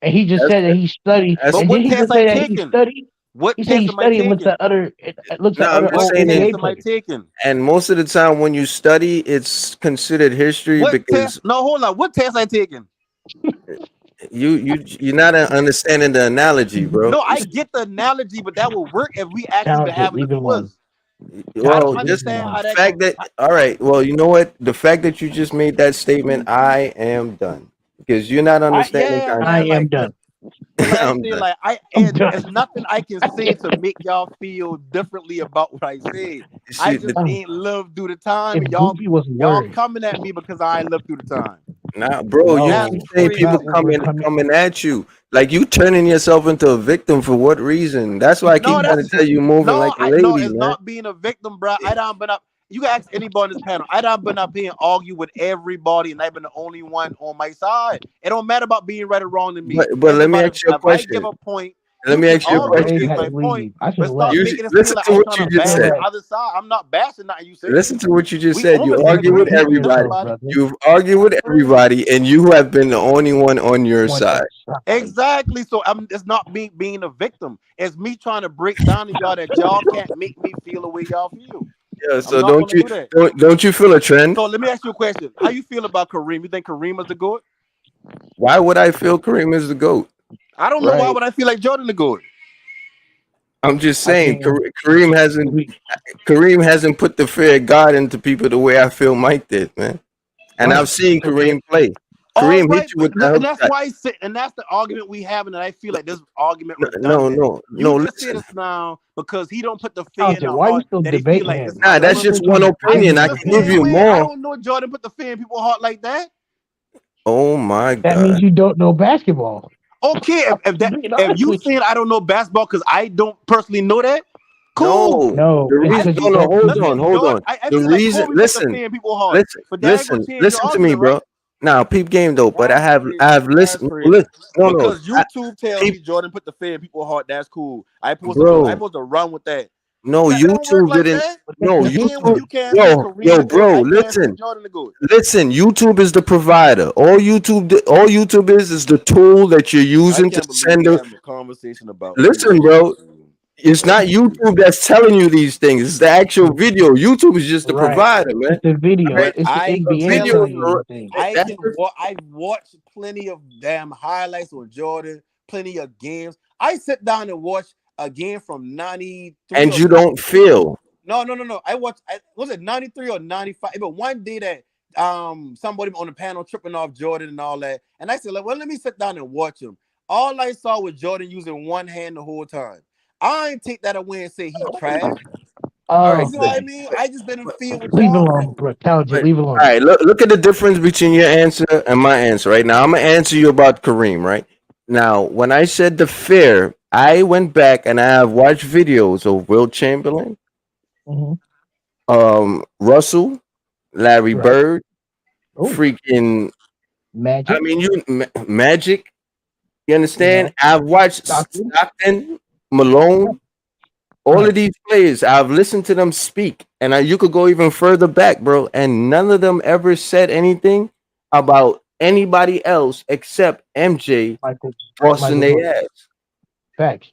And he just That's said that he studied. that's But And what did he test just I say that he taking? studied? What He said he test am I studied and looks taking? at other it looks no. at I'm other What just old saying test it. NBA am I players. taking? And most of the time, when you study, it's considered history What test? because No, hold on. What test I taking? you're not understanding the analogy, bro. No, I get the analogy, but that will work if we actually been Talented, having a leave it alone. quiz. I don't Well, Talented, leave just it understand alone. how the that fact go. that all right. Well, you know what? The fact that you just made that statement, I am done because you're not understanding Yeah, context. I man. am Like, done. but like I I'm say, done. like I'm it's done. nothing I can say to make y'all feel differently about what I say. I See, just ain't lived through the time, If and Goofy was a y'all word. coming at me because I ain't lived through the time. nah, bro, you That's keep No, saying that's people not crazy. what we're coming. coming at you. Like you turning yourself into a victim for what reason? That's why I keep No, trying to that's tell you moving no, like a lady, it's man. not being a victim, bro. I done been up. You can ask anybody on this panel. I done been up here and argue with everybody, and I've been the only one on my side. It don't matter about being right or wrong to me. But It's let me about ask you a if I give question. a point, Let you me can ask you a Bro, argue question. Dave against had my to point, leave. I should but have stop left. You making it seem listen like to I what trying you to just Go bash said. the ahead. other side. I'm not bashing nothing you say. Listen to what you just We said. You almost in argue with Repeat agreement. everybody. yourself, Everybody. brother. You've argued That's with crazy. everybody, and you have been the only one on your One side. your side. Exactly. So it's not me being a victim. It's me trying to break down to y'all that y'all can't make me feel the way y'all feel. Yeah. I'm So not gonna do that. don't you feel a trend? So let me ask you a question. How you feel about Kareem? You think Kareem is the GOAT? Why would I feel Kareem is the goat? I don't know why Right. would I feel like Jordan the GOAT. I'm just I saying think we Kareem hasn't put the fear of God into people the way I feel Mike did, man. And I've right. seen Okay. Kareem play. All Kareem hit right, you with the and hook that's shot. why I say, and that's the argument we have, and I feel like this argument No, redundant. no, You no. just say Listen, this now because he don't put the fear in Talented, the why are you heart still that he feel debating like it's him? nah, that's Let's just irrelevant. switch one on. I Bring opinion. the I feel the can give debate. same you way. I more. don't know Jordan put the fear in people's heart like that. Oh my That God. means you don't know basketball. Okay, I'm being if honest you with you. saying I don't know basketball because I don't personally know that, cool. No, No, the it's I reason. because No, you feel no, like don't. hold on, listen, hold Jordan. on. I The feel like reason. Kobe put the Listen, fear in people's heart, listen, but that ain't gonna listen, change your listen to me, argument, bro. right? Now, peep game though, but That's I crazy. have That's listened. crazy. No, no, Because YouTube tells peep, me Jordan put the fear in people's heart. That's cool. I bro. supposed to run with that. No, That don't work YouTube like didn't. that. But that's No, the The same way YouTube. you history. can't say Kareem Yo, the good, bro, I can't say listen. Jordan the good. Listen, YouTube is the provider. All YouTube is the tool that you're I using to can't believe send we the. having a conversation about who Listen, on bro. YouTube. It's That's not crazy. YouTube that's telling you these things. It's the actual video. YouTube is just the Right. provider, man. It's the video. Right? But It's the I A NBA video. telling telling you you, everything. I That's can. just, I've watched plenty of damn highlights on Jordan, plenty of games. I sit down and watch a game from '93 and or you don't '94. feel. No. I watched. Was it '93 or '95? But one day that somebody on the panel tripping off Jordan and all that, and I said, like, well, let me sit down and watch him. All I saw was Jordan using one hand the whole time. I ain't take that away and say he trash. All right, Oh You know but, what I man, mean? I just didn't feel what leave it y'all alone, feel. bro. Talented, but leave it all alone. right. Look at the difference between your answer and my answer. Right now, I'm gonna answer you about Kareem. Right now, when I said the fear, I went back and I have watched videos of Will Chamberlain, Hmm. Russell, Larry Right. Bird, Oh, freaking. I Magic. mean, Magic. You You understand? know, I've watched Stockton. Stockton, Malone, all of Right. these players. I've listened to them speak, and you could go even further back, bro. And none of them ever said anything about anybody else except MJ Michael busting Michael their Jordan. ass. Facts.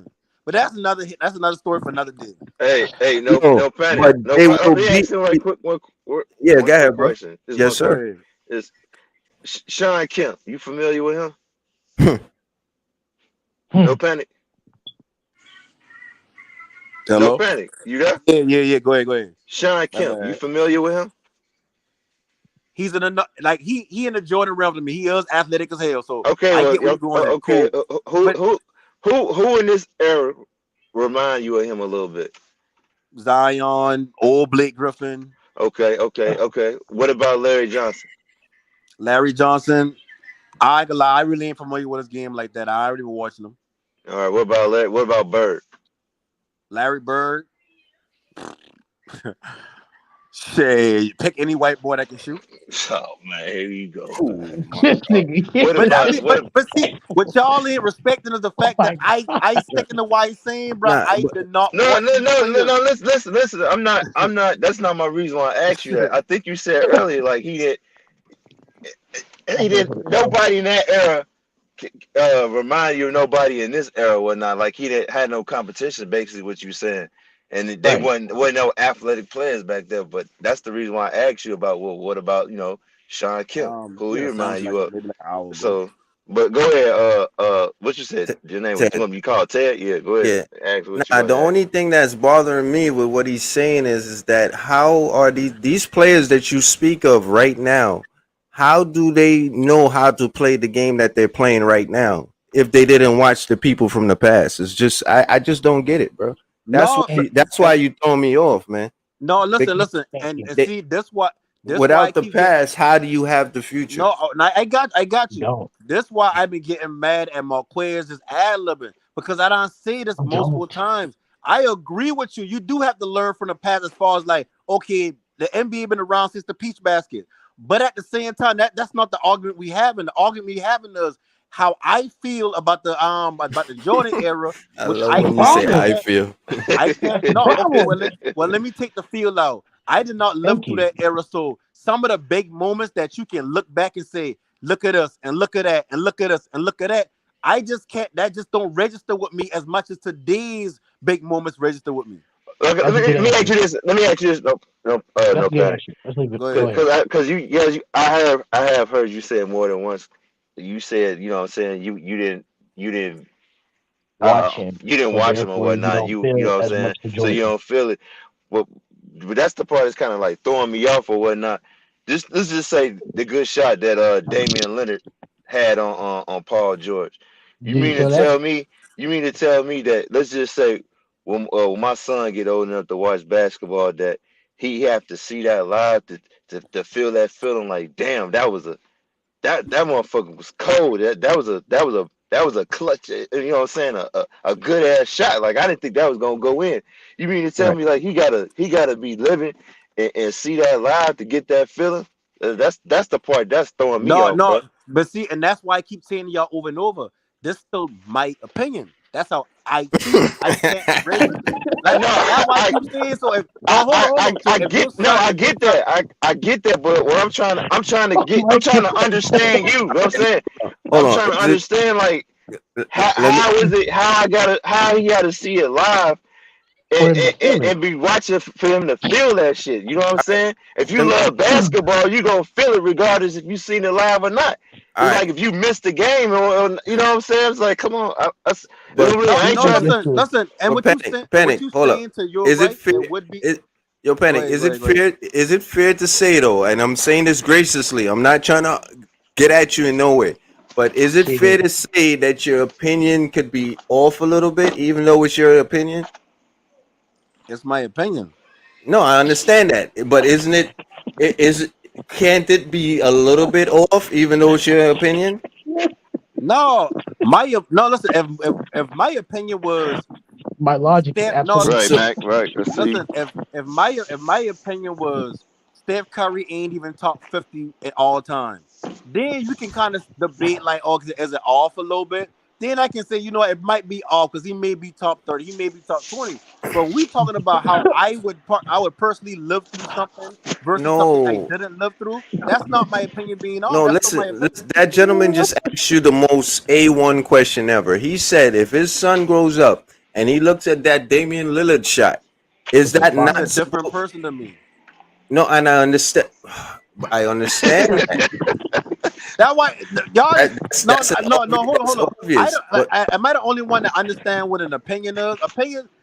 money. But that's another story for another day. Hey, no No, panic. but No they panic. will Let me be. ask you right quick. Yeah, One go quick ahead, bro. question. Just Yes, one Go sir. quick. ahead. Is Sean Kemp? You familiar with him? No panic. No Hello. panic. You there? Yeah. Go ahead. Sean My Kemp. You bad. familiar with him? He's in a like he in the Jordan realm to me. He is athletic as hell, so Okay. I Well, get where you're going at. okay. Cool, but Who in this era remind you of him a little bit? Zion, old Blake Griffin, Okay. What about Larry Johnson? Larry Johnson. I ain't gonna lie, I really ain't familiar with his game like that. I already been watching him. All right. What about Larry? What about Bird? Larry Bird. Shit, pick any white boy that can shoot. Oh man, here you go. Oh my This god. nigga. What But I about mean, but see, what y'all ain't respecting is the Oh fact that my I god. sticking to what he's saying, bro. Nah, I but did not No, watch no, these no, no, players. no. Listen. I'm not. That's not my reason why I asked you that. I think you said earlier, like he didn't. Nobody in that era remind you of nobody in this era, or whatnot. Like he didn't had no competition. Basically, what you saying, and they Right. wasn't no athletic players back there. But that's the reason why I asked you about what about Sean Kemp, who he Yeah, remind sounds you like of. maybe like an hour ago. So, but go ahead. What you said? Your name was Ted, going to be called Ted. Yeah, go ahead. yeah. Ask what you Nah, want the to ask. only thing that's bothering me with what he's saying is that how are these players that you speak of right now? How do they know how to play the game that they're playing right now if they didn't watch the people from the past? It's just I just don't get it, bro. No, but That's why you throw me off, man. no, Because listen, Thank and you. see this why I without the keep getting past, how do you have the future? no. I got you. Don't. This why I've been getting mad at Marquez is ad libbing because I don't say this multiple Don't. times. I agree with you. You do have to learn from the past as far as like, okay, the NBA been around since the Peach Basket, but at the same time, that's not the argument we having. The argument we having is how I feel about the Jordan era, I which love I when The you can't say problem. I compare. feel. I can't. The No, okay. problem. Let me take the field out. I did not live Thank through you. that era, so some of the big moments that you can look back and say, "Look at us," and look at that, and look at us, and look at that. I just can't. That just don't register with me as much as today's big moments register with me. Okay, That's a good let me ask answer. you this. Let me ask you this. That's No a good panic. answer. Let's leave it. Go Go ahead. ahead. Because I have heard you say it more than once. You said, what I'm saying, you didn't Watch him. you didn't So watch them or therefore you whatnot. don't You feel know what I'm as saying? much for So you Jordan. don't feel it. Well, but that's the part that's kind of like throwing me off or whatnot. Just let's just say the good shot that Damian Leonard had on Paul George. You Did you mean to feel that? tell me? You mean to tell me that let's just say when my son get old enough to watch basketball that he have to see that live to feel that feeling like damn that motherfucker was cold. That was a clutch. You know what I'm saying? A good ass shot. Like I didn't think that was gonna go in. You mean to tell Right. me like he gotta be living and see that live to get that feeling? That's the part that's throwing me No, off, no, bro. but see, and that's why I keep saying to y'all over and over. This is still my opinion. That's how I see it. I can't raise I like know. that's why I keep saying. So if no, hold on. So I if get your no, son, I if your get son, that. I get that, but what I'm trying to understand you. You know what I'm saying? Hold I'm on. trying to Is it, understand like how let me how is it how he gotta see it live For him to feel it. and be watching for him to feel that shit. You know what I'm saying? If you let me love basketball, you gonna feel it regardless if you seen it live or not. all It's right. like if you missed the game, or you know what I'm saying? It's like, come on, But I no, ain't no, trying to. listen, and but panic, what panic. you Hold up. saying to your Is it right, fair? it would be. Is Yo, Go panic. ahead, go ahead, go ahead. Is it fair to say though? And I'm saying this graciously. I'm not trying to get at you in no way. But is it See fair there. to say that your opinion could be off a little bit, even though it's your opinion? It's my opinion. No, I understand that, but isn't it? Is can't it be a little bit off, even though it's your opinion? No, no. Listen, if my opinion was My logic is Steph, no, absolutely Right, So Mac. Right. Let's see. listen. If my opinion was Steph Curry ain't even top 50 at all time, then you can kind of debate like, oh, is it off a little bit? Then I can say, it might be off because he may be top 30, he may be top 20. But we talking about how I would personally live through something versus something I no, didn't live through. That's not my opinion being off. no. That's still my Listen, opinion. that gentleman just asked you the most A1 question ever. He said, if his son grows up and he looks at that Damian Lillard shot, is it's a that He's a not fire. different supposed? person to me. No, and I understand. I understand that. That why y'all no That's an no no hold on that's hold on. I obvious. don't But am I the only one that understand what an opinion is? Opinion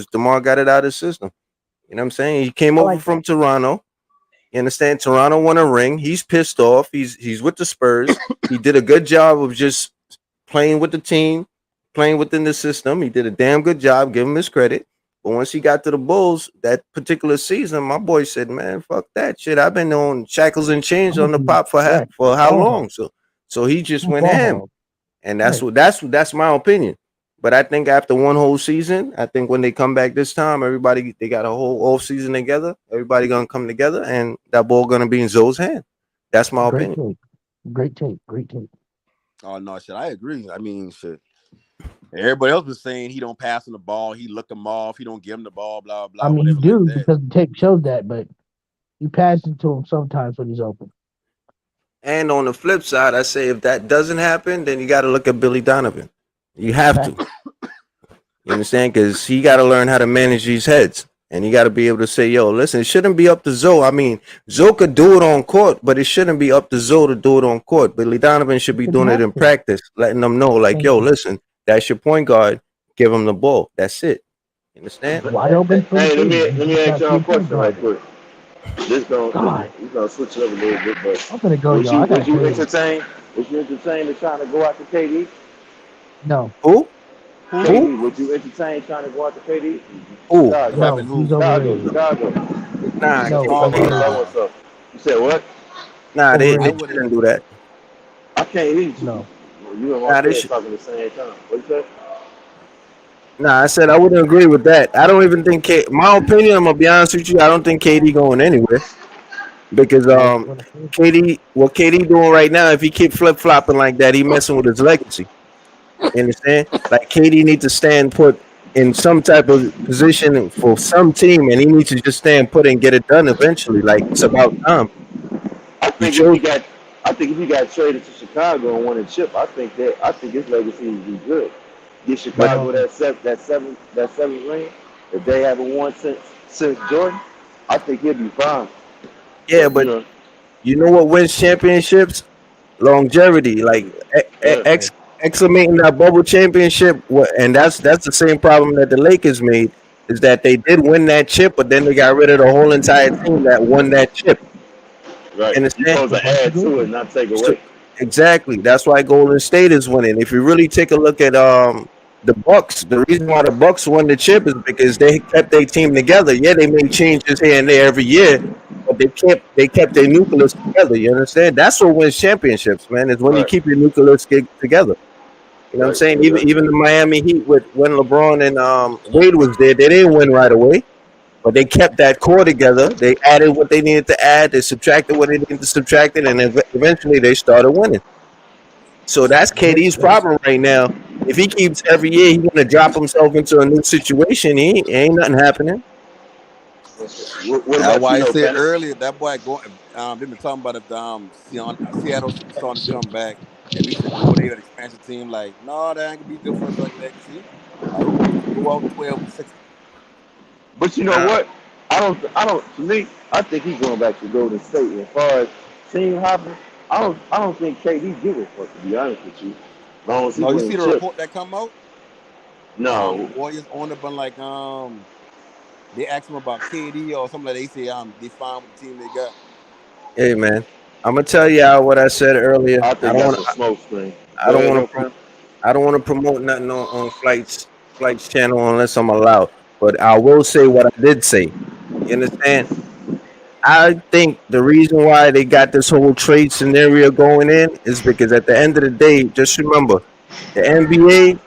because DeMar got it out of his system. You know what I'm saying? He came I over like from that. Toronto. You understand? Toronto won a ring. He's pissed off. He's with the Spurs. He did a good job of just playing with the team, playing within the system. He did a damn good job. Give him his credit. But once he got to the Bulls that particular season, my boy said, "Man, fuck that shit. I've been on shackles and chains I'm gonna on the be pop for right. for how Ball long?" hog. So he just I'm went ball ham, hog. and Right. that's my opinion. But I think after one whole season, I think when they come back this time, everybody they got a whole off season together. Everybody gonna come together, and that ball gonna be in Zoe's hand. That's my Great opinion. take. Great take. Great take. Oh no, shit. I agree. I mean, shit. Everybody else was saying he don't pass him the ball, he look him off, he don't give him the ball, blah I blah, mean, he whatever like do that. because the tape shows that, but he passes it to him sometimes when he's open. And on the flip side, I say if that doesn't happen, then you got to look at Billy Donovan. You have to. Fact. You understand? Because he got to learn how to manage these heads. And you got to be able to say, yo, listen, it shouldn't be up to Zoe. I mean, Zoe could do it on court, but it shouldn't be up to Zoe to do it on court. Billy Donovan should He be shouldn't doing it have in to. practice, letting them know, like, Thank yo, you. listen, that's your point guard. Give him the ball. That's it. You understand? Wide open for the Hey, three. let You me just ask got y'all a three point question right guard. quick. This God, gonna switch it up a little bit, but I'm gonna go, y'all. I gotta tell you. would you entertain the trying to go after KD? No, Who? Who? Who? KD, would you entertain trying to go after KD? Who? Chicago, Grabbing no, he's who? overrated. Chicago. Nah, That's No, what KD someone, can't do overrated. that. someone said. You said what? Nah, they I Overrated. wouldn't. shouldn't do that. I can't hear you. No, You and Nah, they Marquez should. talking at the same time. What you say? Nah, I said I wouldn't agree with that. I don't even think my opinion. I'm gonna be honest with you. I don't think KD going anywhere because that's what I said. what KD doing right now. If he keep flip flopping like that, he messing with his legacy. You understand? Like KD needs to stand put in some type of position for some team, and he needs to just stand put and get it done eventually. Like it's about time. I You think if chose. he got, I think if he got traded to Chicago and won a chip, I think his legacy would be good. Get But Chicago No, that seventh ring. If they haven't won since Jordan, I think he'll be fine. yeah, But you but know, you know what wins championships? Longevity, like yeah, hey, exclamating that bubble championship, and that's the same problem that the Lakers made is that they did win that chip, but then they got rid of the whole entire team that won that chip. right. You You're understand? supposed a to bunch of add good to it, ones. not take So away. exactly, that's why Golden State is winning. If you really take a look at the Bucks, the reason why the Bucks won the chip is because they kept their team together. Yeah, they made changes here and there every year, but they kept their nucleus together. You understand? That's what wins championships, man. Is when you Right, keep your nucleus together. You know what I'm right. saying? So yeah, Even the Miami Heat with when LeBron and Wade was there, they didn't win right away, but they kept that core together. They added what they needed to add. They subtracted what they needed to subtract, it, and eventually they started winning. So that's Great KD's take. problem right now. If he keeps every year, he's gonna drop himself into a new situation. He ain't nothing happening. what That's about why you, I no said panic? earlier that boy going. They've been talking about if Seattle starting to come back, if he should go there an expansion team. Like, no, that ain't gonna be good for his like legacy. Like he needs to go out 12-6. But you know Nah, what? I don't. To me, I think he's going back to Golden State. As far as team hopping, I don't think KD give a fuck. To be honest with you, as long as he No, you see wins the chips. report that come out. The No, Warriors owner been like they asked him about KD or something like they say they fine with the team they got. hey man, I'm gonna tell y'all what I said earlier. I think that's a smoke screen. I Go don't ahead, want no to. panic. I don't want to promote nothing on flights channel unless I'm allowed. But I will say what I did say. You understand? I think the reason why they got this whole trade scenario going in is because at the end of the day, just remember the NBA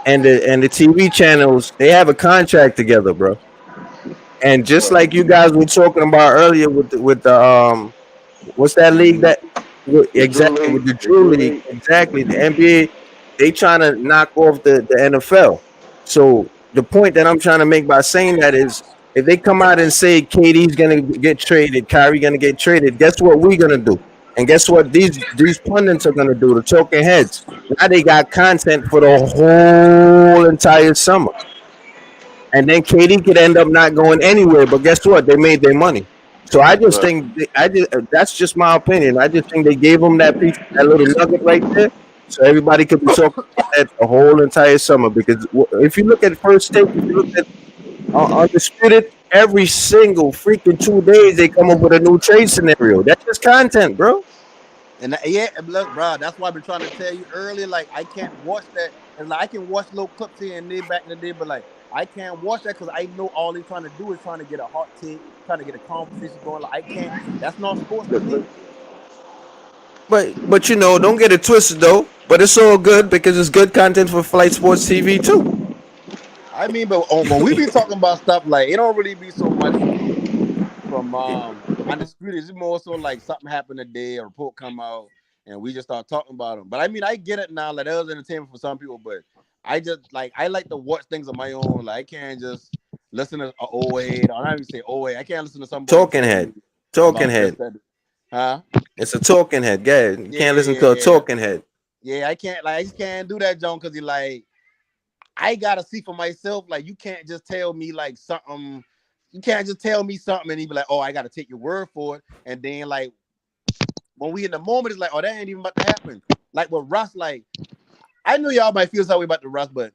and the TV channels, they have a contract together, bro. And just Right. like you guys were talking about earlier with the what's that league that The Drew exactly League, with the the Drew Drew League? League. Exactly. The NBA, they trying to knock off the NFL. So the point that I'm trying to make by saying that is if they come out and say KD's gonna get traded, Kyrie gonna get traded, guess what we're gonna do? And guess what these pundits are gonna do, the talking heads. Now they got content for the whole entire summer. And then KD could end up not going anywhere. But guess what? They made their money. So I just Right. think that's just my opinion. I just think they gave them that piece, that little nugget right there, so everybody could be talking about that the whole entire summer. Because if you look at first take, if you look at Undisputed, every single freaking 2 days they come up with a new trade scenario. That's just content, bro. And yeah, look, bro, that's why I've been trying to tell you earlier. Like, I can't watch that. And like, I can watch little clips here and there back in the day, but like, I can't watch that because I know all they're trying to do is trying to get a hot take, trying to get a conversation going. Like, I can't. That's not sports to me. But don't get it twisted though. But it's all good because it's good content for Flight Sports TV too. I mean, but when we be talking about stuff, like, it don't really be so much from undisputed. It's more so like something happened today, a report come out, and we just start talking about them. But I mean, I get it now. Like, that was entertainment for some people, but I like to watch things on my own. Like, I can't just listen to an old head. Or not even say old head. I can't listen to somebody Talking tell head. me Talking about this, head. that, huh? It's a talking head. Yeah, you Yeah, can't yeah, listen yeah, to a yeah. talking head. Yeah, I can't. Like, I just can't do that, John, because he like. I gotta see for myself. Like, you can't just tell me like something. You can't just tell me something and he be like, "Oh, I gotta take your word for it." And then like when we in the moment, it's like, "Oh, that ain't even about to happen." Like with Russ, like I know y'all might feel that way about the Russ, but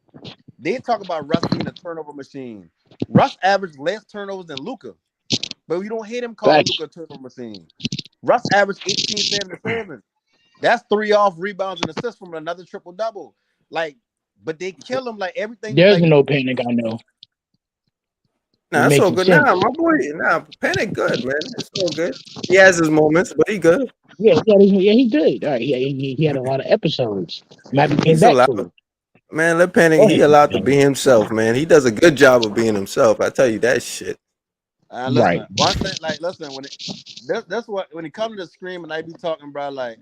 they talk about Russ being a turnover machine. Russ averaged less turnovers than Luka, but we don't hear them calling Facts. Luka a turnover machine. Russ averaged 18, 7, and 7. That's 3 off rebounds and assists from another triple double. Like, but they kill him like everything. There's Like, no panic. I know. You're Nah, it's all making good. Nah, sense. my boy, nah, Panic good, man. It's all good. He has his moments, but he good. Yeah, he good. All right, he had a lot of episodes. I'm happy he came He's back allowed. to it. Man, let Panic. Go He ahead. allowed to be himself, man. He does a good job of being himself. I tell you that shit. Right. Listen, one thing, like, listen, when it that's what when it comes to the scream and I be talking, bro, like,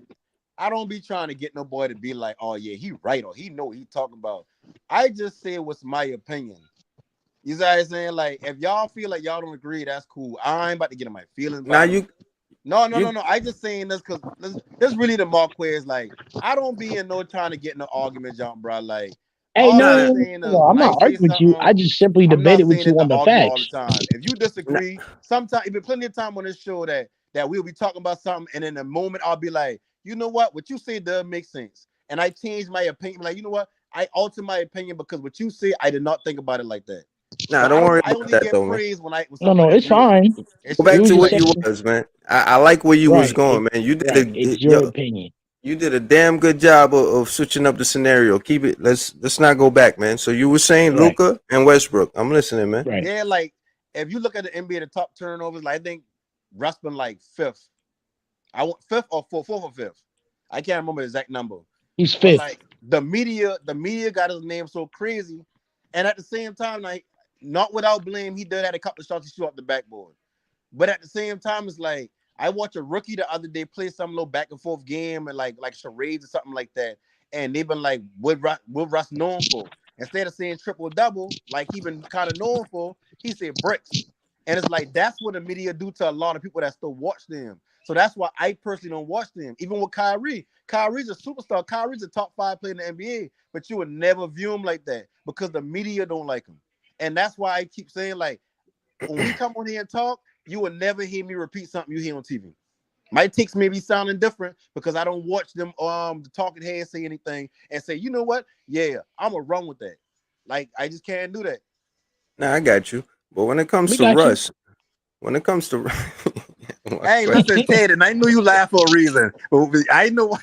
I don't be trying to get no boy to be like, oh yeah, he right or he know what he talking about. I just say what's my opinion. You know what I'm saying? Like, if y'all feel like y'all don't agree, that's cool. I ain't about to get in my feelings Now about them. you No, no, no, you no. I just saying this because this really the Marquez. Like, I don't be in no trying to get in no argument, John, bro. Like, Hey, all no, I'm nah no, saying no, is no, I'm when I not say arguing with you. I something, just simply I'm not debated with saying you it to on the argue all the facts. time. If you nah, disagree, sometimes it been plenty of time on this show that we'll be talking about something, and in a moment I'll be like, you know what you say does make sense, and I change my opinion. Like, you know what, I alter my opinion because what you say I did not think about it like that. nah. But Don't worry I about only that get though, man. praise when No, no, somebody it's agree with me. fine. It's Go just back You to was just what me. you saying, was, man. I like where you was right? going, man. It's your opinion. You did a damn good job of switching up the scenario. Keep it. Let's not go back, man. So you were saying Right, Luca and Westbrook. I'm listening, man. right. Yeah, like if you look at the NBA, the top turnovers, like I think Russ been like fifth. I want fifth or fourth or fifth. I can't remember the exact number. He's But fifth. like the media got his name so crazy, and at the same time, like not without blame, he did had a couple of shots to shoot off the backboard. But at the same time, it's like I watched a rookie the other day play some little back and forth game and like charades or something like that. And they've been like, what Russ known for? Instead of saying triple double, like he been kind of known for, he said bricks. And it's like that's what the media do to a lot of people that still watch them. So that's why I personally don't watch them. Even with Kyrie. Kyrie's a superstar. Kyrie's a top 5 player in the NBA, but you would never view him like that because the media don't like him. And that's why I keep saying, like, when we come on here and talk, you will never hear me repeat something you hear on TV. My takes may be sounding different because I don't watch them the talking heads say anything and say, you know what? Yeah, I'm gonna run with that. Like, I just can't do that. Nah, I got you. But when it comes We to got you. Russ, when it comes to my Hey, listen, question, Ted, and I knew you laugh for a reason. I know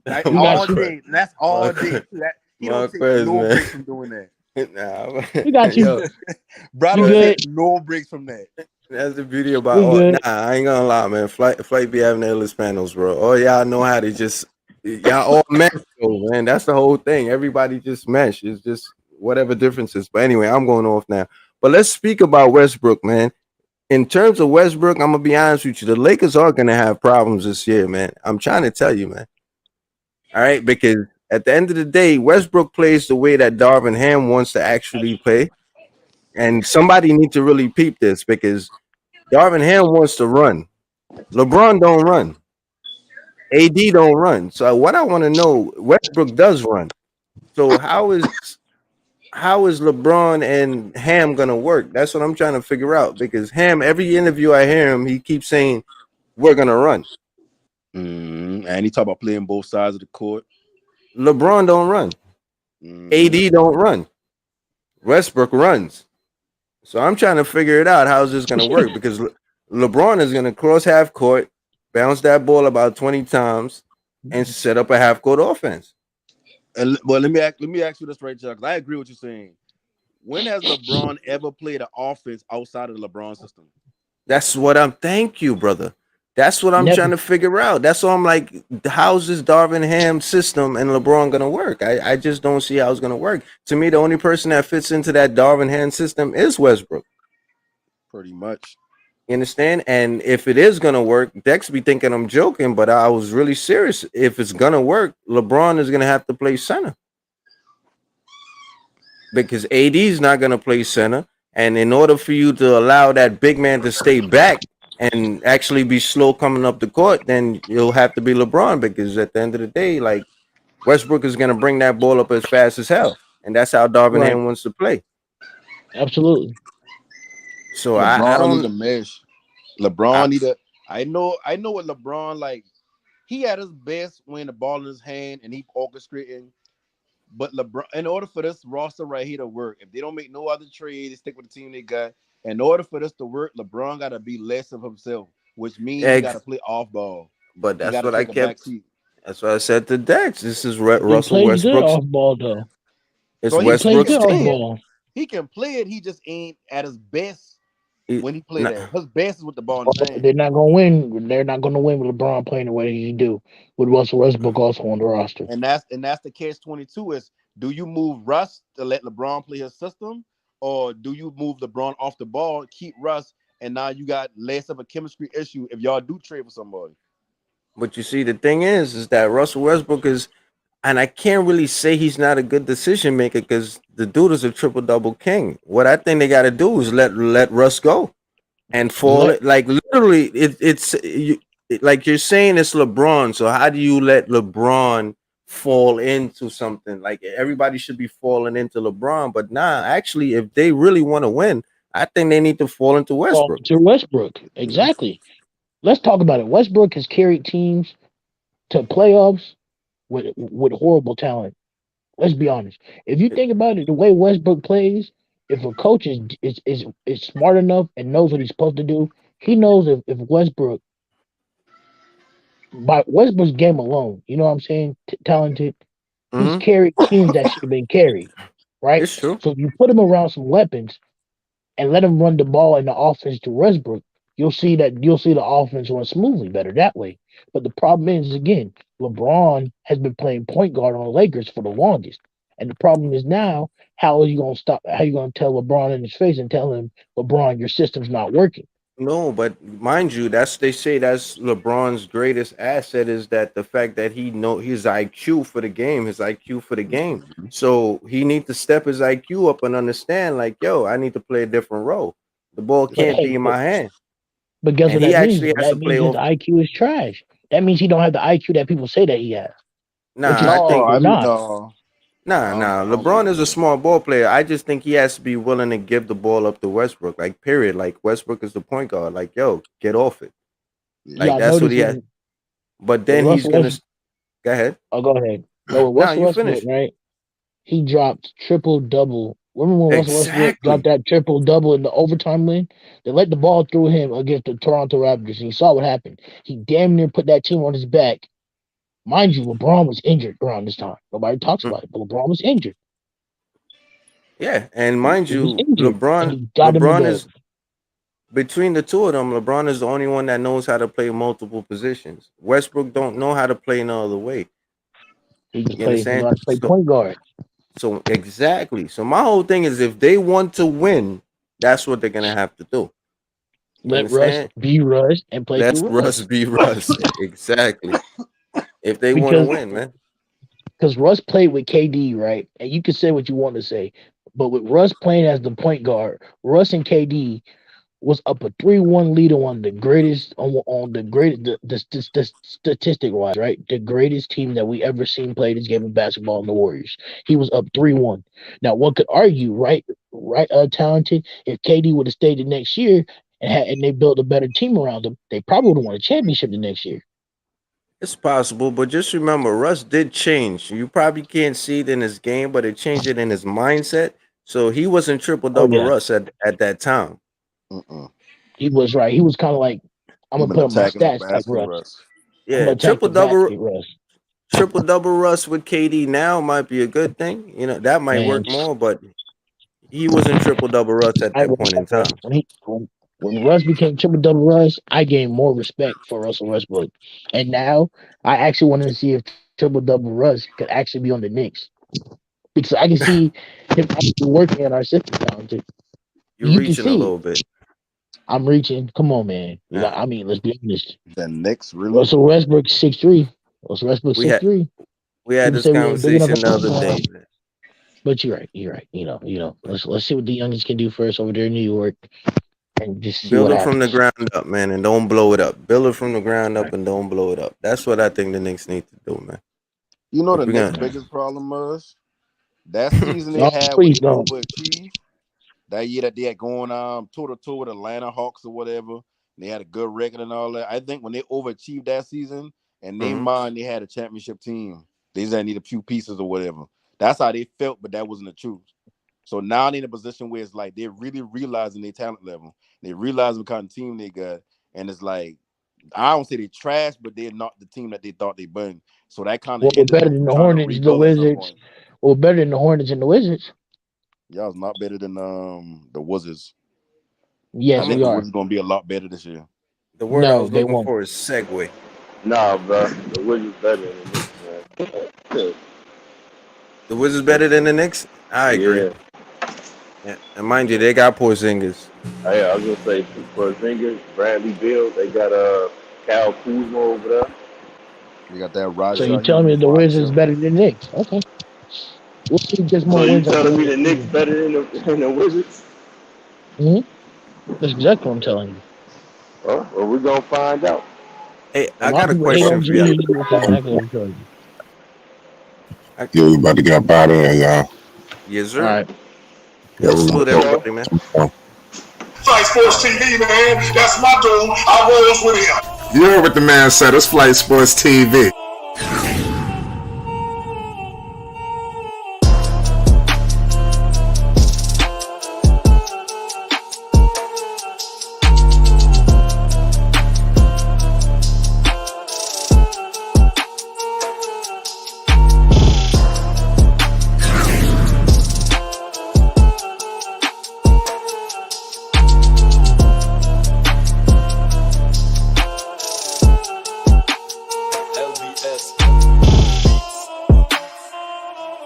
I We got all you. day. That's all day. Marquez, He don't take Marquez, no man. breaks from doing that. Nah, We got you. yo, Bro, We don't yo, take good. no breaks from that. that's the beauty about. We Oh, nah, good. I ain't gonna lie, man. Flight be having the illest panels, bro. Oh, y'all know how to just y'all all mesh, though, man. That's the whole thing. Everybody just mesh. It's just whatever differences. But anyway, I'm going off now. But let's speak about Westbrook, man. In terms of Westbrook, I'm gonna be honest with you. The Lakers are gonna have problems this year, man. I'm trying to tell you, man. All right, because at the end of the day, Westbrook plays the way that Darvin Ham wants to actually play, and somebody need to really peep this because Darvin Ham wants to run. LeBron don't run. AD don't run. So what I want to know, Westbrook does run. So how is LeBron and Ham gonna work? That's what I'm trying to figure out because Ham, every interview I hear him, he keeps saying we're gonna run. And he talk about playing both sides of the court. LeBron don't run. Mm-hmm. AD don't run. Westbrook runs. So I'm trying to figure it out. How's this going to work? Because LeBron is going to cross half court, bounce that ball about 20 times, and set up a half court offense. And well, let me ask you this right, Chuck. I agree with you saying. When has LeBron ever played an offense outside of the LeBron system? That's what I'm. Thank you, brother. That's what I'm Never. trying to figure out. That's why I'm like, how's this Darvin Ham system and LeBron gonna work? I just don't see how it's gonna work. To me, the only person that fits into that Darvin Ham system is Westbrook. Pretty much. You understand? And if it is gonna work, Dex be thinking I'm joking, but I was really serious. If it's gonna work, LeBron is gonna have to play center because AD is not gonna play center. And in order for you to allow that big man to stay back and actually be slow coming up the court, then you'll have to be LeBron because at the end of the day, like Westbrook is gonna bring that ball up as fast as hell, and that's how Darvin Right. Ham wants to play. Absolutely. So I LeBron need don't. a mesh. I, LeBron need a. I know what LeBron like. He at his best when the ball in his hand and he orchestrating. But LeBron, in order for this roster right here to work, if they don't make no other trade, they stick with the team they got. In order for this to work, LeBron got to be less of himself, which means he got to ex- play off ball. but He that's got to what I take a back kept. seat. That's what I said to Dex. This is He Russell plays good Westbrook's. off ball though. It's So He plays Westbrook's good off team. ball. he can play it. He just ain't at his best He- when he played nah, that. His best is with the ball in Well, his hand. they're not gonna win. They're not gonna win with LeBron playing the way he do with Russell Westbrook also on the roster. And that's the catch 22 is do you move Russ to let LeBron play his system, or do you move LeBron off the ball, keep Russ, and now you got less of a chemistry issue if y'all do trade for somebody. but you see, the thing is that Russell Westbrook is, and I can't really say he's not a good decision maker because the dude is a triple double king. What I think they got to do is let Russ go and fall Let it like literally. Like you're saying it's LeBron. So how do you let LeBron fall into something? Like everybody should be falling into LeBron, but nah. Actually, if they really want to win, I think they need to fall into fall Westbrook. to Westbrook. Exactly. Let's talk about it. Westbrook has carried teams to playoffs with horrible talent. Let's be honest. If you think about it, the way Westbrook plays, if a coach is smart enough and knows what he's supposed to do, he knows if Westbrook by Westbrook's game alone, you know what I'm saying, talented, he's Hmm. carried teams that should have been carried, right? It's true. So if you put him around some weapons and let him run the ball in the offense to Westbrook, you'll see the offense run smoothly better that way. But the problem is again, LeBron has been playing point guard on the Lakers for the longest. And the problem is now, how are you gonna stop how you gonna tell LeBron in his face and tell him, LeBron, your system's not working. No, but mind you, that's they say that's LeBron's greatest asset is that the fact that he know his IQ for the game, his IQ for the game. So he need to step his IQ up and understand, like, yo, I need to play a different role. The ball But can't hey, be in my hand, but guess and what he that means actually though? has to That play means his off. IQ is trash. That means he don't have the IQ that people say that he has, which Nah, is I think not. No. nah. I don't believe LeBron is a that. small ball player. I just think he has to be willing to give the ball up to Westbrook. Like, period. Like Westbrook is the point guard. Like, yo, get off it. Like Y'all that's what notice he has. when But when then he's Russell gonna West go ahead. oh go ahead. No, with Now Russell you Westbrook, finish. right? He dropped triple double. Remember when Russell Westbrook dropped Exactly. that triple double in the overtime win? They let the ball through him against the Toronto Raptors, and you saw what happened. He damn near put that team on his back. Mind you, LeBron was injured around this time. Nobody talks Mm, about it, but LeBron was injured. yeah, and mind He was you, injured, and LeBron he got him the LeBron dub. is between the two of them, LeBron is the only one that knows how to play multiple positions. Westbrook don't know how to play no other way. You He know understand? how to play point guard. So exactly. So my whole thing is if they want to win, that's what they're gonna have to do. You Let Russ understand? be Russ and play Let's through Russ Russ. be Russ. Exactly. If they want to Because win, man. Russ played with KD, right? And you can say what you want to say, but with Russ playing as the point guard, Russ and KD was up a 3-1 lead on the greatest on the great the statistic wise, right? The greatest team that we ever seen play this game of basketball in the Warriors. He was up 3-1. Now one could argue, right, talented, if KD would have stayed the next year and they built a better team around him, they probably would have won a championship the next year. It's possible, but just remember, Russ did change. You probably can't see it in his game, but it changed it in his mindset. So he wasn't triple Oh double yeah, Russ at that time. he was right. He was kind of like, I'm He gonna been put up my attacking the stats type basket, Russ. Russ. I'm Yeah, gonna attack the basket Russ. triple double Russ with KD now might be a good thing. You know, that might Man, work more, but he wasn't triple double Russ at I that will point in Russ time. when Russ became triple double Russ, I gained more respect for Russell Westbrook, and now I actually wanted to see if triple double Russ could actually be on the Knicks because I can see him actually working in our system now. You're You can reaching a see it. little bit. I'm reaching. Come on, man. Yeah. I mean, let's be honest. The Knicks really? Russell Westbrook 6'3". Russell Westbrook We had 6'3". we had People this say we ain't big enough. conversation the other day. But you're right. You're right. Let's see what the youngest can do first over there in New York, and just see Build what it from the happens. ground up, man, and don't blow it up. Build it from the ground up and don't blow it up. That's what I think the Knicks need to do, man. You know If the we're Knicks' gonna biggest problem was that season they Oh, had where please they don't. overachieved. That year that they had going toe to toe with Atlanta Hawks or whatever. They had a good record and all that. I think when they overachieved that season, and they mind they had a championship team. They just need a few pieces or whatever. That's how they felt, but that wasn't the truth. So now they're in a position where it's like they're really realizing their talent level. They realize what kind of team they got. And it's like, I don't say they trash, but they're not the team that they thought they been. So that kind of Well, we're hindered better them than from the trying to Hornets, the rebuild at some Wizards. point. We're better than the Hornets and the Wizards. Y'all is not better than the Wizards. Yes, I think we the are. Wizards gonna be a lot better this year. The word I No, was they looking won't. for is segue. Nah, bro. The Wizards better than the Knicks, man. The Wizards better than the Knicks? I agree. Yeah. Yeah. And mind you, they got Porzingis. Hey, I was gonna say for Zingers, Bradley Beal, they got Cal Kuzma over there. They got that So you Raja. He telling me was the Wizards Raja. better than the Knicks? Okay. We'll see if there's So more you wins at the telling end me of the the Knicks season. better than the Wizards? That's exactly what I'm telling you. Well, we're gonna find out. Hey, A I lot got of a people hate question on for you. G. That's exactly what I'm telling you. Yeah, we about to get up out of here, y'all. Yes, All sir. right. Yeah, Hey, we're salute gonna everybody, man. Flight Sports TV, man. That's my dude. I rolls with him. You heard what the man said. It's Flight Sports TV.